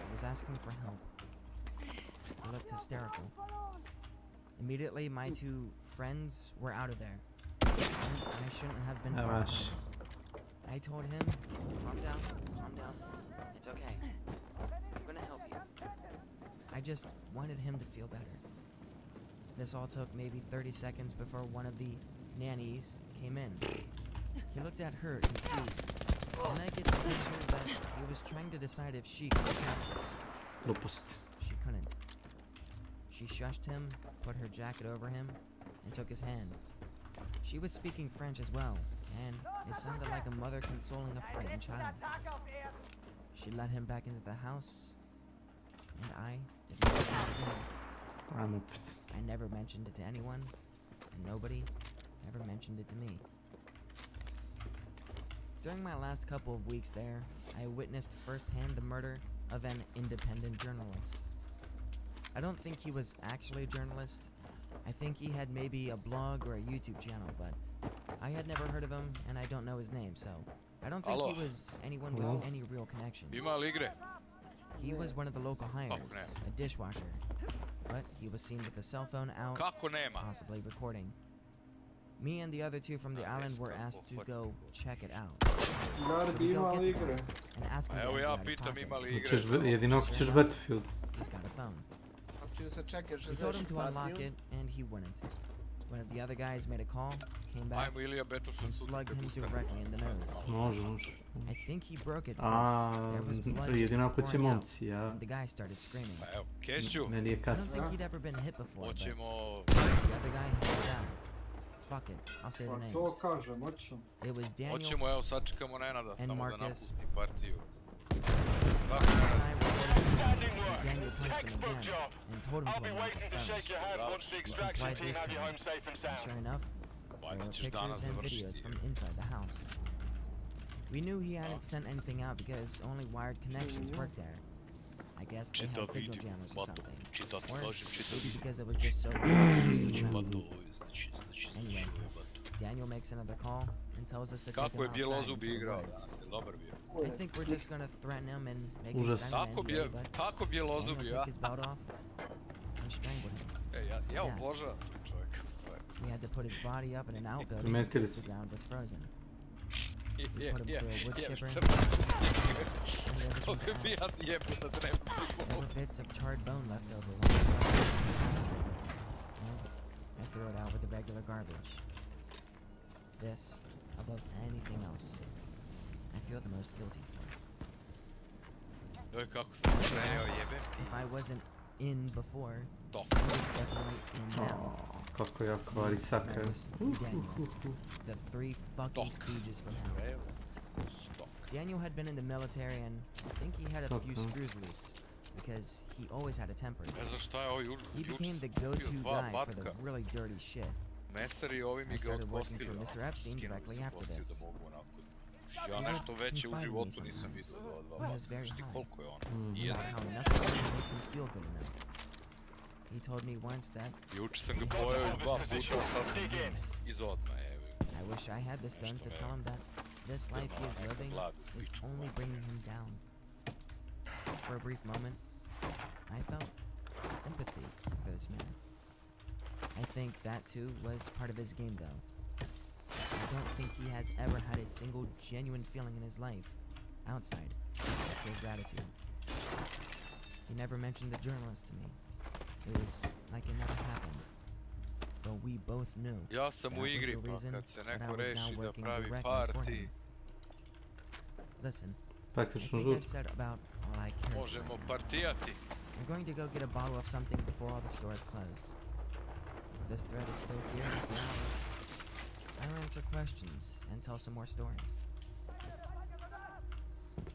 He was asking for help. He looked hysterical. Immediately, my 2 friends were out of there. And I shouldn't have been far. I told him, calm down, it's okay. I'm gonna help you. I just wanted him to feel better. This all took maybe 30 seconds before one of the nannies came in. He looked at her confused, and I get the picture that he was trying to decide if she could trust him. She couldn't. She shushed him, put her jacket over him, and took his hand. She was speaking French as well, and it sounded like a mother consoling a frightened child. She led him back into the house, and I did not see it again. I never mentioned it to anyone, and nobody ever mentioned it to me. During my last couple of weeks there, I witnessed firsthand the murder of an independent journalist. I don't think he was actually a journalist. I think he had maybe a blog or a YouTube channel, but I had never heard of him, and I don't know his name, so I don't think he was anyone with any real connections. He was one of the local hires, a dishwasher, but he was seen with a cell phone out, possibly recording. Me and the other two from the island were asked to go check it out. So we go get there and ask him to empty out his pockets. Jedino ako ćeš Battlefield. He's got a phone. We told him to unlock it, and he wouldn't. One of the other guys made a call, came back, and slugged him directly in the nose. Može. I think he broke it because there was blood just Jedino ako će pouring out, momci, ja. and the guy started screaming. Meni je I don't kasno. think he'd ever been hit before, but the other guy held it down. Fuck it, I'll say the names. It was Daniel and Marcus. Daniel punched him again and told him to unlock his phone. He complied this time, and sure enough, there were pictures and videos from inside the house. We knew he hadn't sent anything out because only wired connections worked there. I guess they had signal jammers or something. Or maybe because it was just so Anyway, Daniel makes another call and tells us to take him outside into the woods. I think we're just gonna threaten him and make him sign an NDA, but Daniel took his belt off and strangled him. We had to put his body up in an outbuilding because the ground was frozen. We put him through a wood chipper and there were bits of charred bone left over when we started. I threw it out with the regular garbage. This, above anything else, I feel the most guilty for. If I wasn't in before, I was definitely in now. Kako jako Arisaka. The three fucking stooges from hell. Daniel had been in the military and I think he had a few screws loose. Because he always had a temper. He became the go-to guy for the really dirty shit. I started working for Mr. Epstein directly after this. He would confide in me sometimes. He was very high about how nothing makes him feel good enough. He told me once that I wish I had the stones to tell him that this life he is living is only bringing him down. For a brief moment, I felt empathy for this man. I think that too was part of his game though. I don't think he has ever had a single genuine feeling in his life outside of sexual gratitude. He never mentioned the journalist to me. It was like it never happened. But we both knew that was the reason that I was now working directly for him. Listen, I think I've said about all I care to. I'm going to go get a bottle of something before all the stores close. If this thread is still here in a few hours, I'll answer questions and tell some more stories.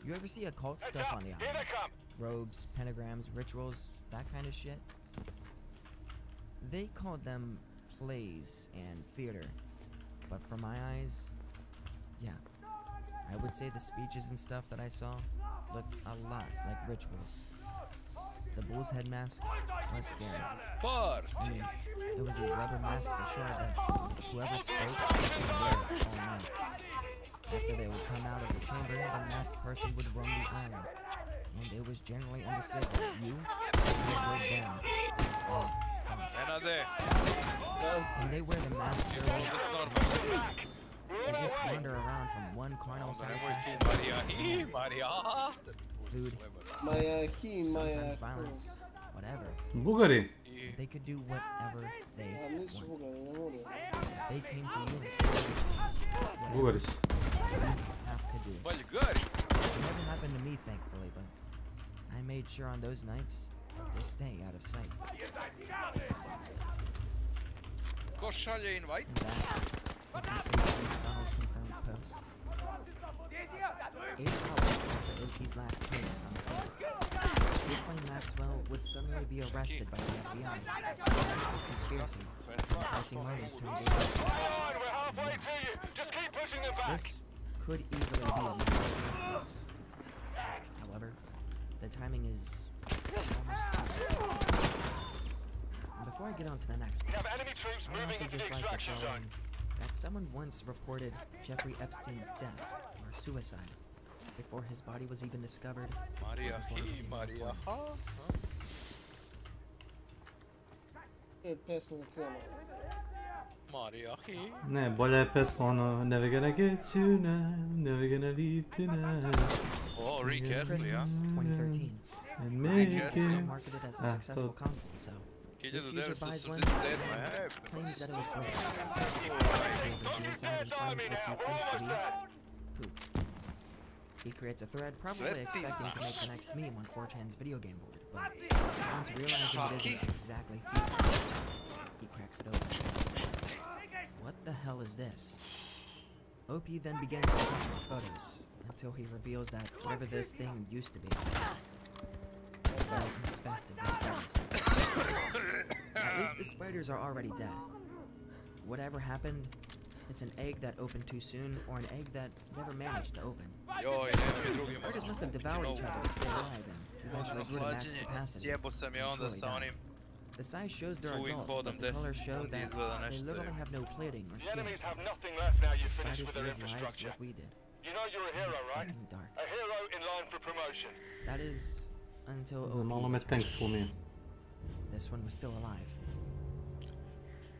You ever see occult stuff on the island? Robes, pentagrams, rituals, that kind of shit? They called them plays and theater, but from my eyes, yeah, I would say the speeches and stuff that I saw looked a lot like rituals. The bull's head mask was scary. I mean, it was a rubber mask for sure, but whoever spoke would wear it all night. After they would come out of the chamber, the masked person would roam the island, and it was generally understood that you would them. When they wear the mask, they just wander around from one carnal satisfaction to food, sex, sometimes violence, whatever. Bugari. They could do whatever they want. If they came to you, Bugaris. you have to do. It never happened to me, thankfully, but I made sure on those nights to stay out of sight. Ko šalje invite? McDonald's confirmed post. 8 hours after OP's last post on Twitter, Ghislaine Maxwell would suddenly be arrested by the FBI for conspiracy and placing murders to engage. This could easily be a massive coincidence. However, the timing is almost too. Before I get on to the next one, I also just like to throw in that someone once reported Jeffrey Epstein's death or suicide before his body was even discovered. Maria Hi, Maria Ha. Pesma za cijelo. Maria Hi. Ne, bolja je pesma ono Never gonna get you now, never gonna leave tonight. Oh, Rick Astley, ja? 2013. And The make game is still it. marketed as a successful console, so this user buys one 1977, and claims that it was broken. He opens the inside and finds what he thinks to be poop. He creates a thread, probably expecting to make the next meme on 4chan's video game board, but once realizing it isn't exactly feasible, he cracks it open. What the hell is this? OP then begins to check the photos, until he reveals that whatever this thing used to be is now infested with spiders. At least the spiders are already dead. Whatever happened, it's an egg that opened too soon, or an egg that never managed to open. The spiders must have devoured each other to stay alive and eventually grew to max capacity. The size shows they're adults, but the colors show that they literally have no plating or skin. Enemies have nothing left now you've The finished spiders with their live lives infrastructure. like we did. You know you're a hero, right? Fucking dark. A hero in line for promotion. That is until Za malo OP me tank returns. slomio. This one was still alive.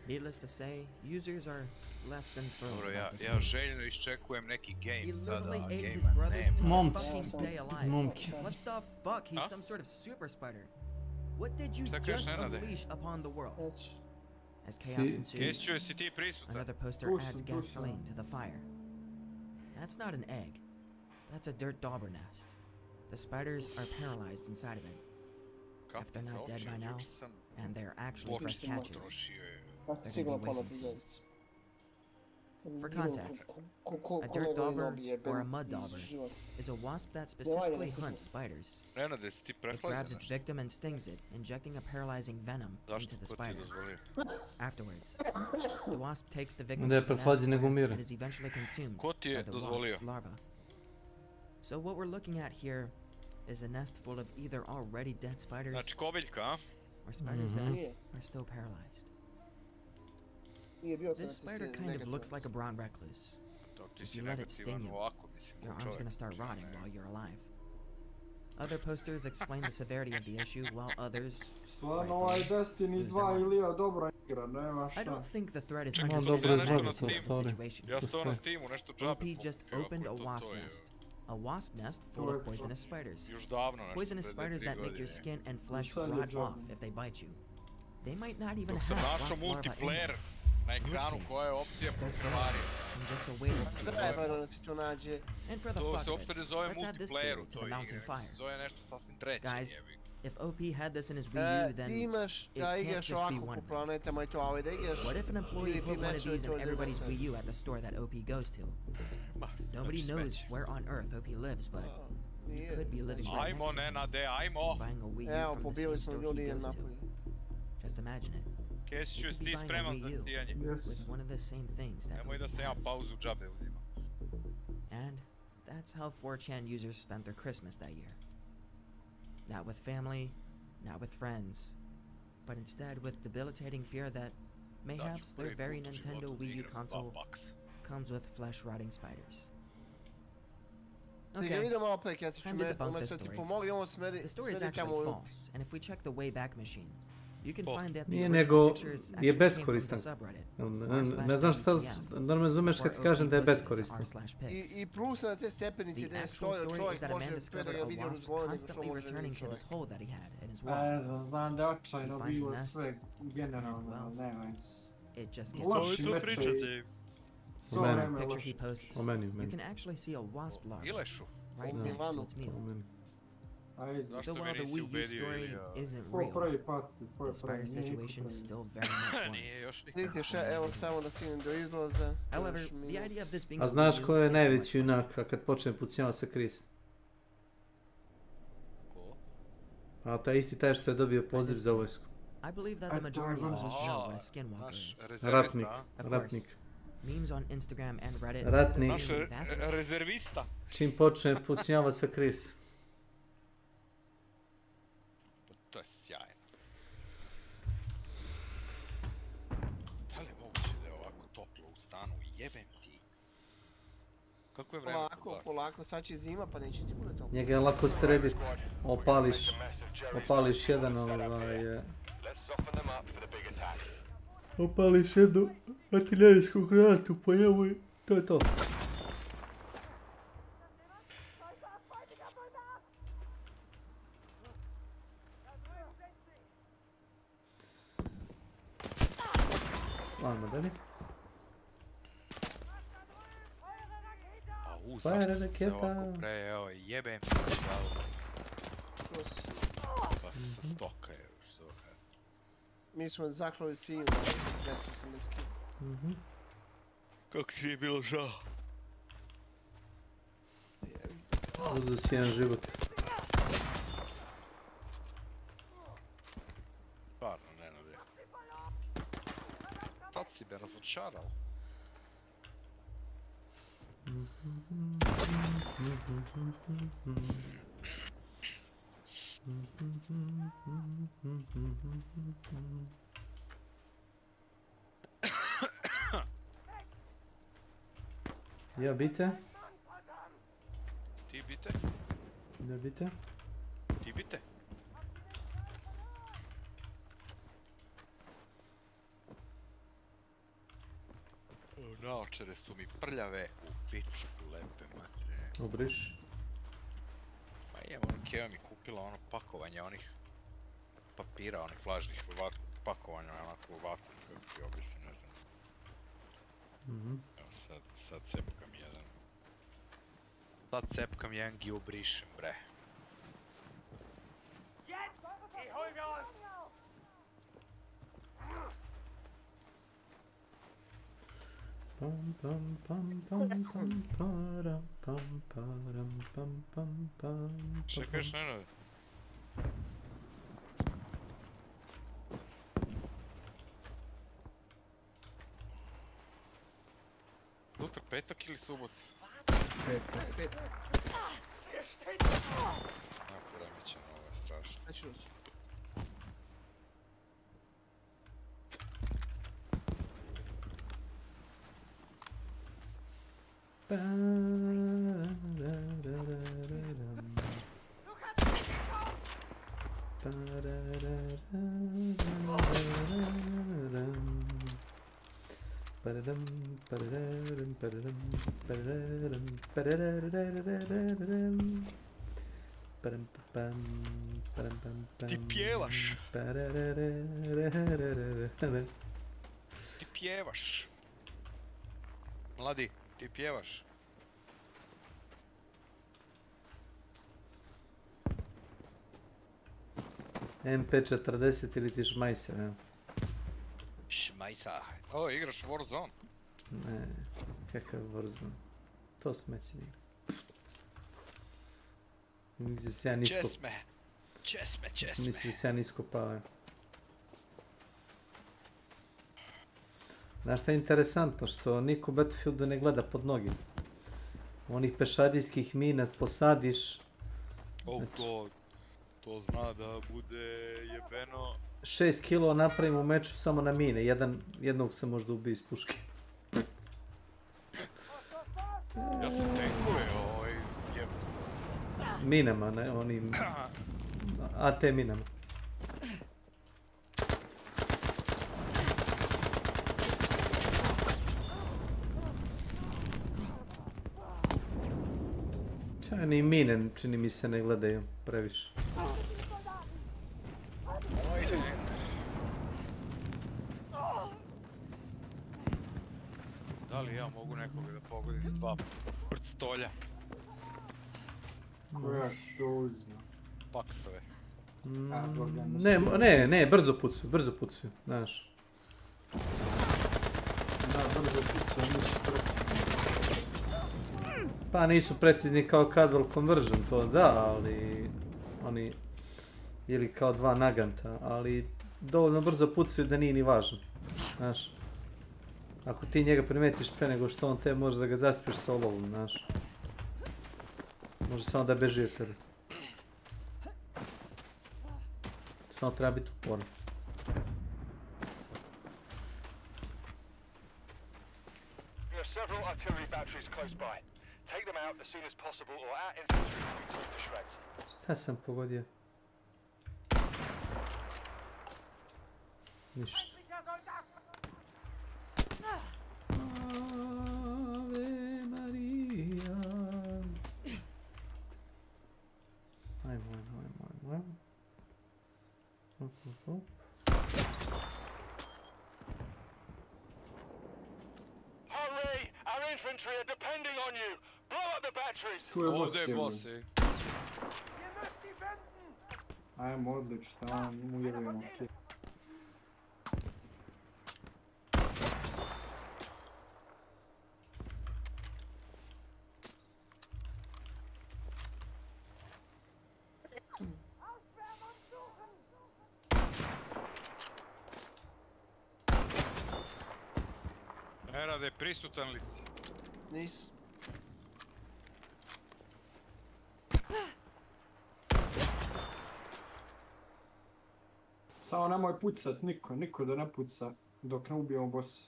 Needless to say, users are less than thrilled Dobro, about this ja news. željno iščekujem neki He game sada, literally a ate his gamea brothers to nema. Momci. fucking stay alive. Momci. What the fuck? He's Huh? some sort of super spider. What did you Šta kažeš, just Nenade? unleash upon the world? As chaos Si- ensues, Kesio, si ti prisutan? another poster adds gasoline to the fire. That's not an egg. That's a dirt dauber nest. The spiders are paralyzed inside of it. If they're not dead by now, and they're actually fresh catches, they're gonna be awakens. For context, a dirt dauber or a mud dauber is a wasp that specifically hunts spiders. Nenade, si ti It prehlađen grabs its nešto? victim and stings it, injecting a paralyzing venom Zašto? into the Ko ti spider. dozvolio? Afterwards, the wasp takes the victim Da je to the nest prehlađen nego where umire. it is eventually consumed Ko ti by je the dozvolio? wasp's larva. So what we're looking at here is a nest full of either already dead spiders Znači, kobiljka, a? or spiders Mhm. that are still paralyzed. Nije bio sam This spider kind of looks like a brown recluse. Dok ti If si you let it sting negativan you, ovako, mislim, your ko arm's čovjek. gonna start rotting while you're alive. Other posters explain the severity of the issue, while others, Stvarno ovaj Destiny 2 ili je dobra igra, nema I šta. don't think the thread is Ma, understanding dobro the izgleda magnitude to of the stvari. situation. Ja sam to na stoji. Steamu nešto OP džabe just kupio, opened a ako je to, wasp to je nest. A wasp nest full To of je to. poisonous spiders. još davno nešto, Poisonous pre spiders 3 that make your godine. skin and flesh sad je rot job. off if they bite you. They might not even Dok sam have našao wasp larva in multiplayer them, na in which ekranu case, koja je opcija they're prekrvari. and just a waiting to be Zajebano da ti to nađe. And for the To fuck se of uopšte it, ne zove let's add this multiplayer theory u to the toj mountain igri, nego fire. se zove nešto sasvim treće. Guys, jebi ga. if OP had this in his Wii U, then Ti imaš it da can't igraš just be ovako one po of them. planetama i to, ali da igraš What if an employee PvP put one of mečeve, these to in je everybody's sve. Wii U at the store that OP goes to? Nobody knows where on Earth OP lives, but he could be living right Ajmo, next to him, Nenade, ajmo! buying a Wii U Evo, from the pobili same smo store ljudi he goes to. napolje. Just imagine it. Kesiću, He jesi could be ti buying a spreman za Wii U cijanje? with one of the same things that Nemoj OP da se ja has. pauzu džabe uzimam. And that's how 4chan users spent their Christmas that year. Not with family, not with friends, but instead with debilitating fear that mayhaps their very Nintendo Wii U console comes with flesh-rotting spiders. Ti ga Okay, vidim malo pre, Kesiću, time to debunk umjesto this da ti story. pomogli, on smeri The story is tamo actually u... false, and if we check the Wayback Machine, you can find that the Nije original nego pictures je actually came from the beskoristan. subreddit Ne znam šta, da li me razumeš kad ti kažem da je beskoristan. I plus na te stepenice The gdje je actual stojao story is čovjek that a man može pre da discovered ga a vidi wasp uzvole nego što constantly može returning vidjeti to this čovjek. hole that he had in his Ne wall. znam, znam da je očajno He finds bilo the nest, sve generalno, and, well, nema. It just gets Loši worse. mečevi. Svo U meni. vreme Picture loši. he posts, O meni, u you meni. can actually see a wasp larva Ilešu. right Da. next to its meal. U meni. Ajde. So Zašto me while the nisi Wii U ubedio story ili, isn't Po real, prvi put, the spider situation still very much Nije was. još nikad. Vidite še, evo samo da stignem do izlaza. However, Još the minut. idea of this being A a znaš Wii U ko je is najveći quite funny. junak, a kad počne pucnjava sa Chris? Ko? A taj isti taj što je dobio poziv za vojsku. I believe that the majority of us know what a skinwalker Naš is. rezervista, Ratnik. a? Of Ratnik. course, memes on Instagram and Reddit Ratnik. Naš vastly rezervista. Čim počne pucnjava sa Chris. To je sjajno. Da li je moguće da je ovako toplo u stanu Kako je vreme? Polako, polako, sad će zima pa neće ti bude toplo. Njega je lako sredit. Opališ jedan opališ jednu artiljerijsku granatu po njemu i to je to. Ajmo dalje. Fire raketa. Ovako pre, evo, jebem. Što si? Pa sa stoka je, što je. Mi smo zaklali sinu, 280 kg. Kako ti je bilo žao? Uzeo si jedan život. Stvarno, ne nade. Sad si me razočarao. Ja bite? Ti bite? Ja bite? Ti bite? Naočare su mi prljave u pičku lepe materine. Obriš. Pa imam Keva mi kupila ono pakovanje onih papira, onih vlažnih pakovanja, onako ovako kako ti obrisim, ne znam. Evo sad cepkam jedan. Sad cepkam jedan gi obrišem, bre. Pam pam pam pam pam param pam param pam pam pam. Šta kažeš, Nenade? Sutra petak ili subot? Petak. Ako remećeno, ovo je strašno. Neću doći. Ti pjevaš. Ti pjevaš. Mladi, ti pjevaš. MP40 ili ti šmajser, ne? Šmajsa. O, igraš Warzone? Ne, kakav Warzone. To smeći igra. Mislim se ja nisko... Česme. Mislim se ja nisko pao. Znaš šta je interesantno? Što niko u Battlefieldu ne gleda pod noge. Onih pešadijskih mina posadiš... O, to zna da bude jebeno. 6 kilo napravim u meču samo na mine. Jednog sam možda ubio iz puške. Ja sam tenkove, jebu se. Minama, ne? Onim... AT minama. Ni mine, čini mi se, ne gledaju previše. Da li ja mogu nekoga da pogodim s 2 prstolja? Koja šuzna. Paksove. Ne, brzo pucaju, znaš. Da, brzo pucaju, nisu Pa nisu precizni kao Cadwell Conversion, to da, ali... Oni... Ili kao 2 naganta, ali... Dovoljno brzo pucaju da nije ni važno, znaš. Ako ti njega primetiš pre nego što on te može da ga zaspiš sa olovom, znaš. Može samo da beži od tebe. Samo treba biti uporan. There are several artillery batteries close by. Take them out as soon as possible or our infantry will be torn to shreds. Šta sam pogodio? Ništa. Ave Maria. Ajmo. Hop. Hurry! Our infantry are depending on you! Blow up the batteries! Tu je Ovdje je boss. boss, Ajmo, odlično, mu jedemo kill. Erade, prisutan li si? Nis. Samo nemoj pucat, niko da ne puca dok ne ubijemo bossa.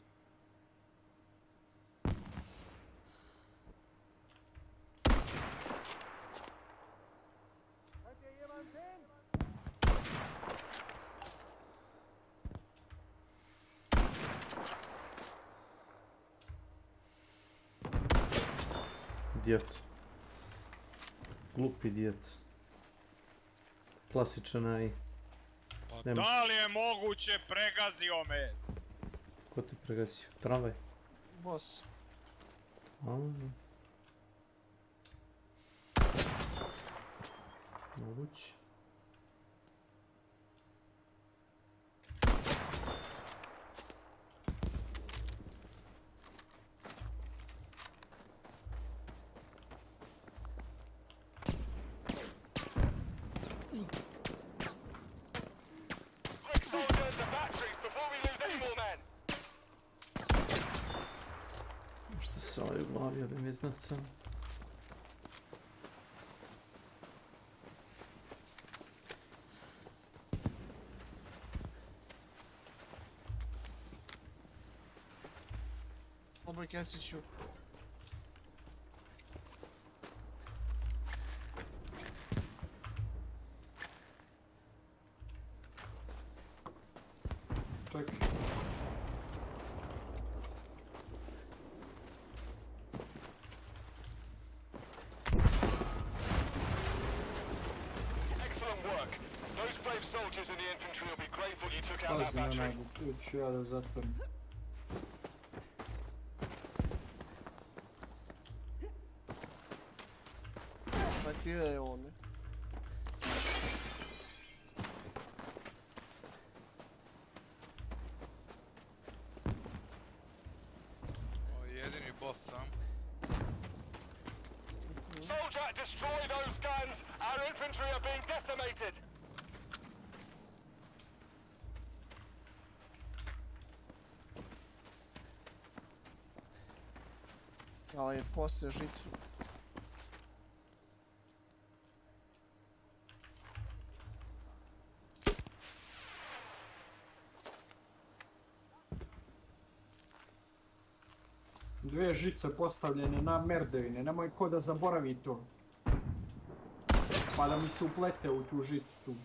Idiot. Glup idiot. Klasičan aj. Pa da li je moguće, pregazio me? Ko te pregazio? Tramvaj? Boss. Moguće. Šta se ovaj u glavi, da mi je znat sam. Dobro, Kesiću. Čekaj. Excellent work. Those brave soldiers in the infantry will be grateful you took out that Pazi na battery. nagu, ključ ja da zatvorim. Martiraj ovo, ne? Ovo je jedini boss sam. Soldier, destroy those guns! Our infantry are being decimated! Ali poslije žicu. Dve žice postavljene na merdevine, nemoj ko da zaboravi to. Pa da mi se uplete u tu žicu tu.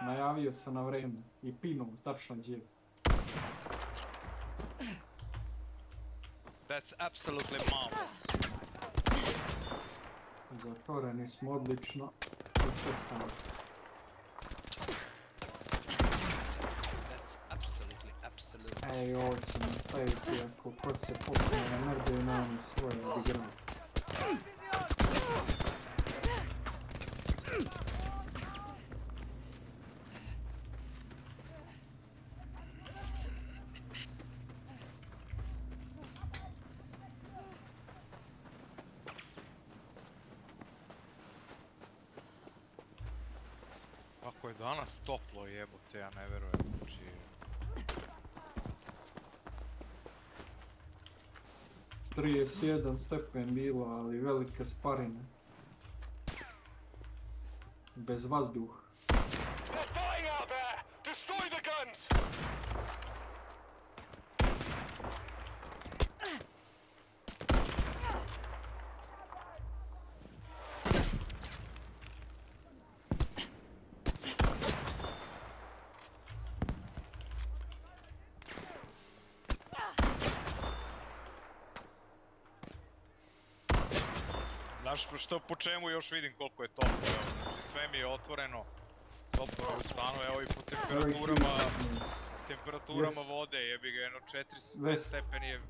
Najavio sam na vreme i pinuo, tačno gdje. That's absolutely marvelous. Zatvoreni smo odlično. I čekamo. That's absolutely. Ej, ovo će mi staviti ako ko se popne na merdevine, oni svoje odigrao. Kako je danas toplo, jebote, ja ne vjerujem. Znači... 31 stepen bilo, ali velike sparine. Bez vazduha. They're fighting out there! Destroy the guns! Znaš što po čemu još vidim koliko je toplo, znači sve mi je otvoreno, toplo je u stanu, evo i po temperaturama vode, jebi ga, jedno 4 stepeni je.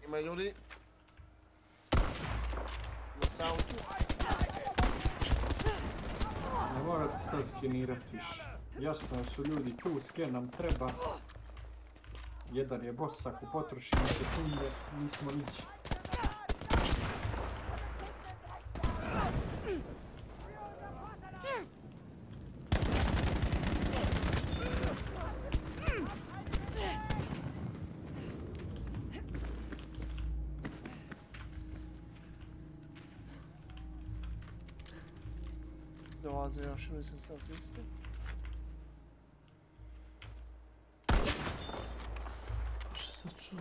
Ima ljudi. Na soundu. Ne morate sad skenirati više. Jasno je su ljudi tu, sken nam treba. Jedan je boss, ako potrošimo sekunde, nismo nići. Dolaze još, mislim sad isto. Što sad čuo?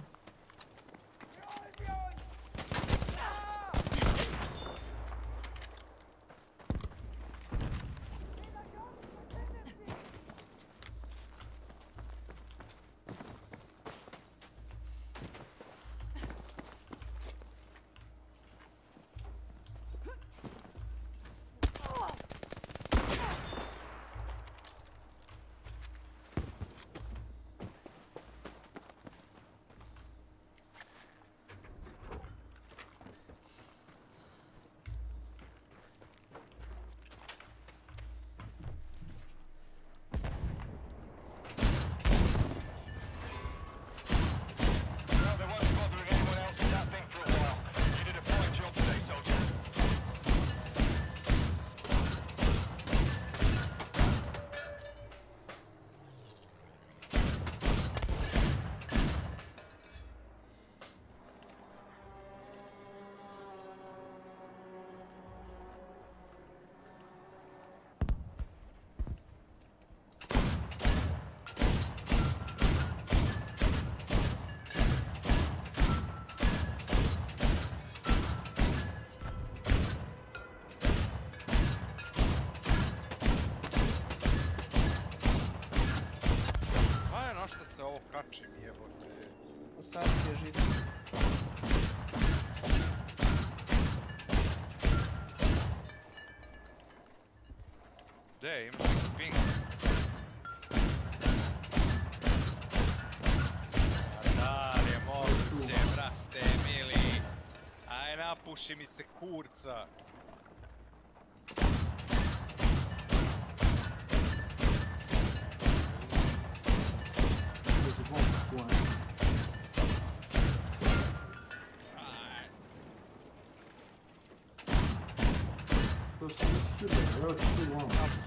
Kačem jebote. Ostatak je živ. Gdje, ima neki ping. Da li je moguće, brate, mili. Aj, napuši mi se kurca.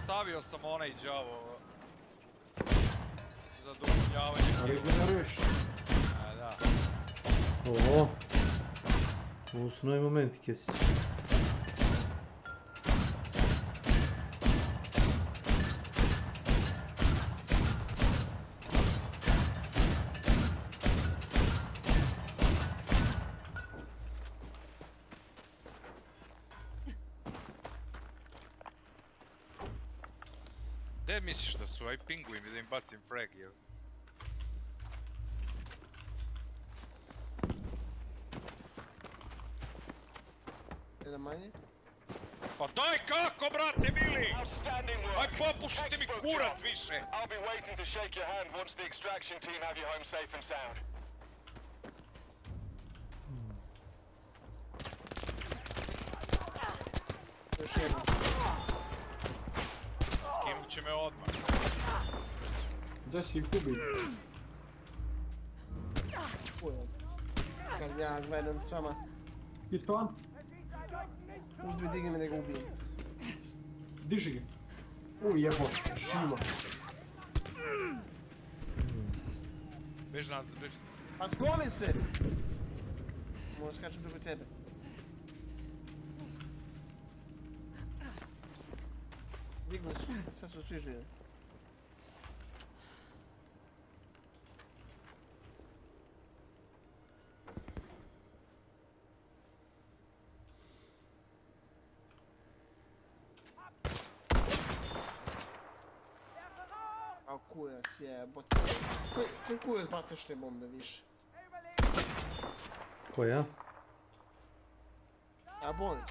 Stavio sam onaj đavo za dopunjavanje. Da. Oho. Ovo su novi momenti, Kesić. Gdje misliš da su, aj pingujem i da im bacim frag, jel? Jedan manje. Pa daj kako, brate mili! Aj popušite mi kurac više! I'll be waiting to shake your hand once the extraction team have you home safe and sound. Još jedno. Skinut će me odmah. Gdje si ih ubio? Kurac. Kad ja gledam s vama. Hit on? Uzmi, digni me da ga ubijem. Diži ga. Jebote, živo. Beži nazad, beži. Pa skloni se! Možda skačem preko tebe. Digli su, sad su svi živi. A kurac jebote. Koji kurac bacaš te bombe više? Koja? A bonus.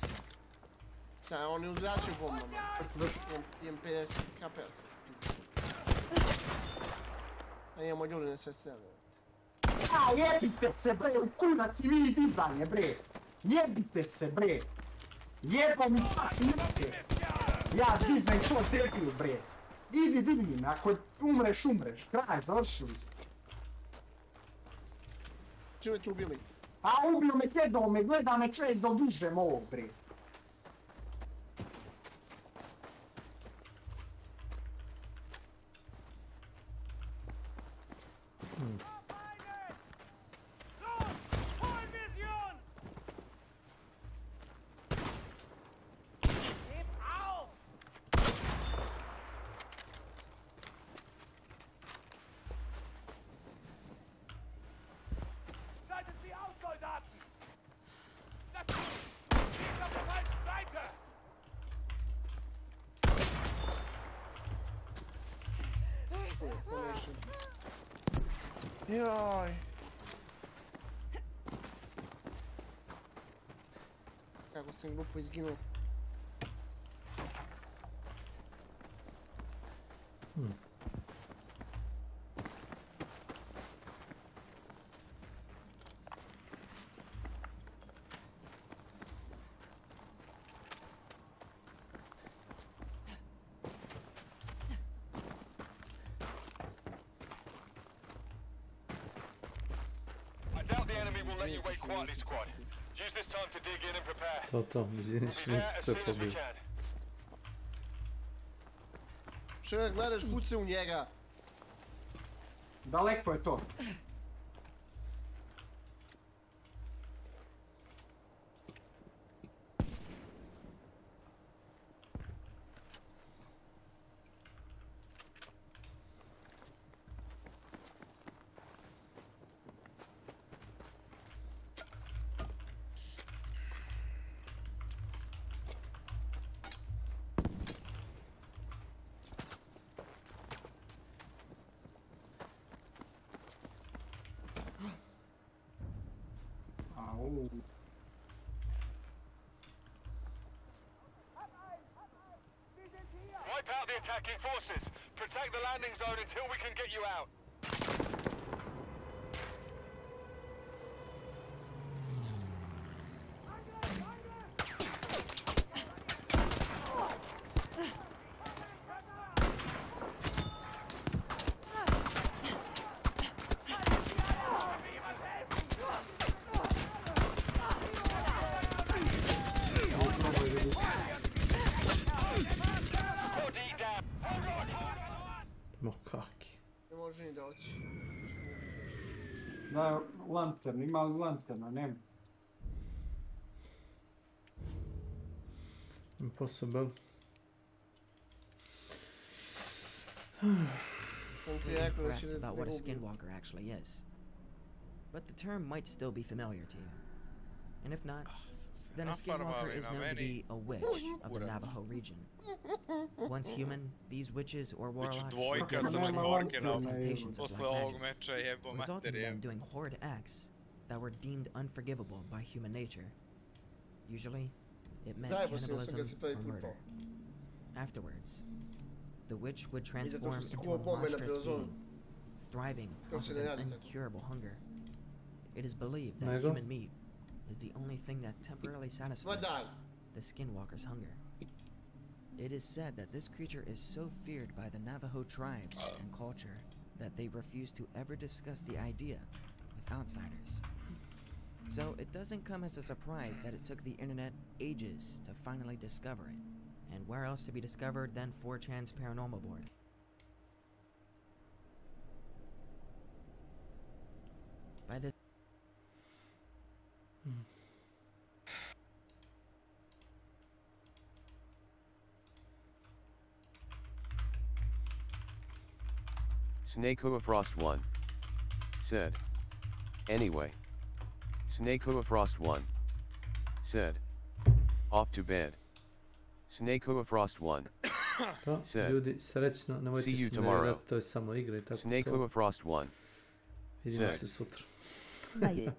Sad oni uzvraćaju bombama. Imam 50 HP-a sad. A imamo ljudi na sve strane. A jebite se bre, u kurac i vi dizanje bre. Jebite se bre. Jebo mi pas jebite. Ja dižem to debil bre. Idi digni me, ako umreš, umreš. Kraj, završili se. Čime te ubili? A ubio me hedao me, gleda me čovjek do dižem ovog bre. Joj. Kako sam glupo izginuo. To, izviniš, nisi sve pobio. Što gledaš, puce u njega. Daleko je to. Wipe out the attacking forces. Protect the landing zone until we can get you out. Ne može ni doći. Da, lantern, ima li lanterna, nema. Impossible. Correct about what a skinwalker actually is. But the term might still be familiar to you. And if not, then a skinwalker is known to be a witch of the Navajo region. Once human, these witches or warlocks were given the temptations of black magic, resulting in them doing horrid acts that were deemed unforgivable by human nature. Usually, it meant cannibalism or murder. Afterwards, the witch would transform into a monstrous being, thriving off of an incurable hunger. It is believed that human meat is the only thing that temporarily satisfies the skinwalker's hunger. It is said that this creature is so feared by the Navajo tribes and culture that they refuse to ever discuss the idea with outsiders. So it doesn't come as a surprise that it took the internet ages to finally discover it. And where else to be discovered than 4chan's paranormal board? By this S.W.Frost 1 said. Anyway. S.W.Frost 1 said. Off to bed. S.W.Frost 1 Pa, said. ljudi, srećno, nemojte See you se tomorrow. nervirati, to je samo igra i tako to. S.W.Frost 1 Vidimo said. se sutra. Right.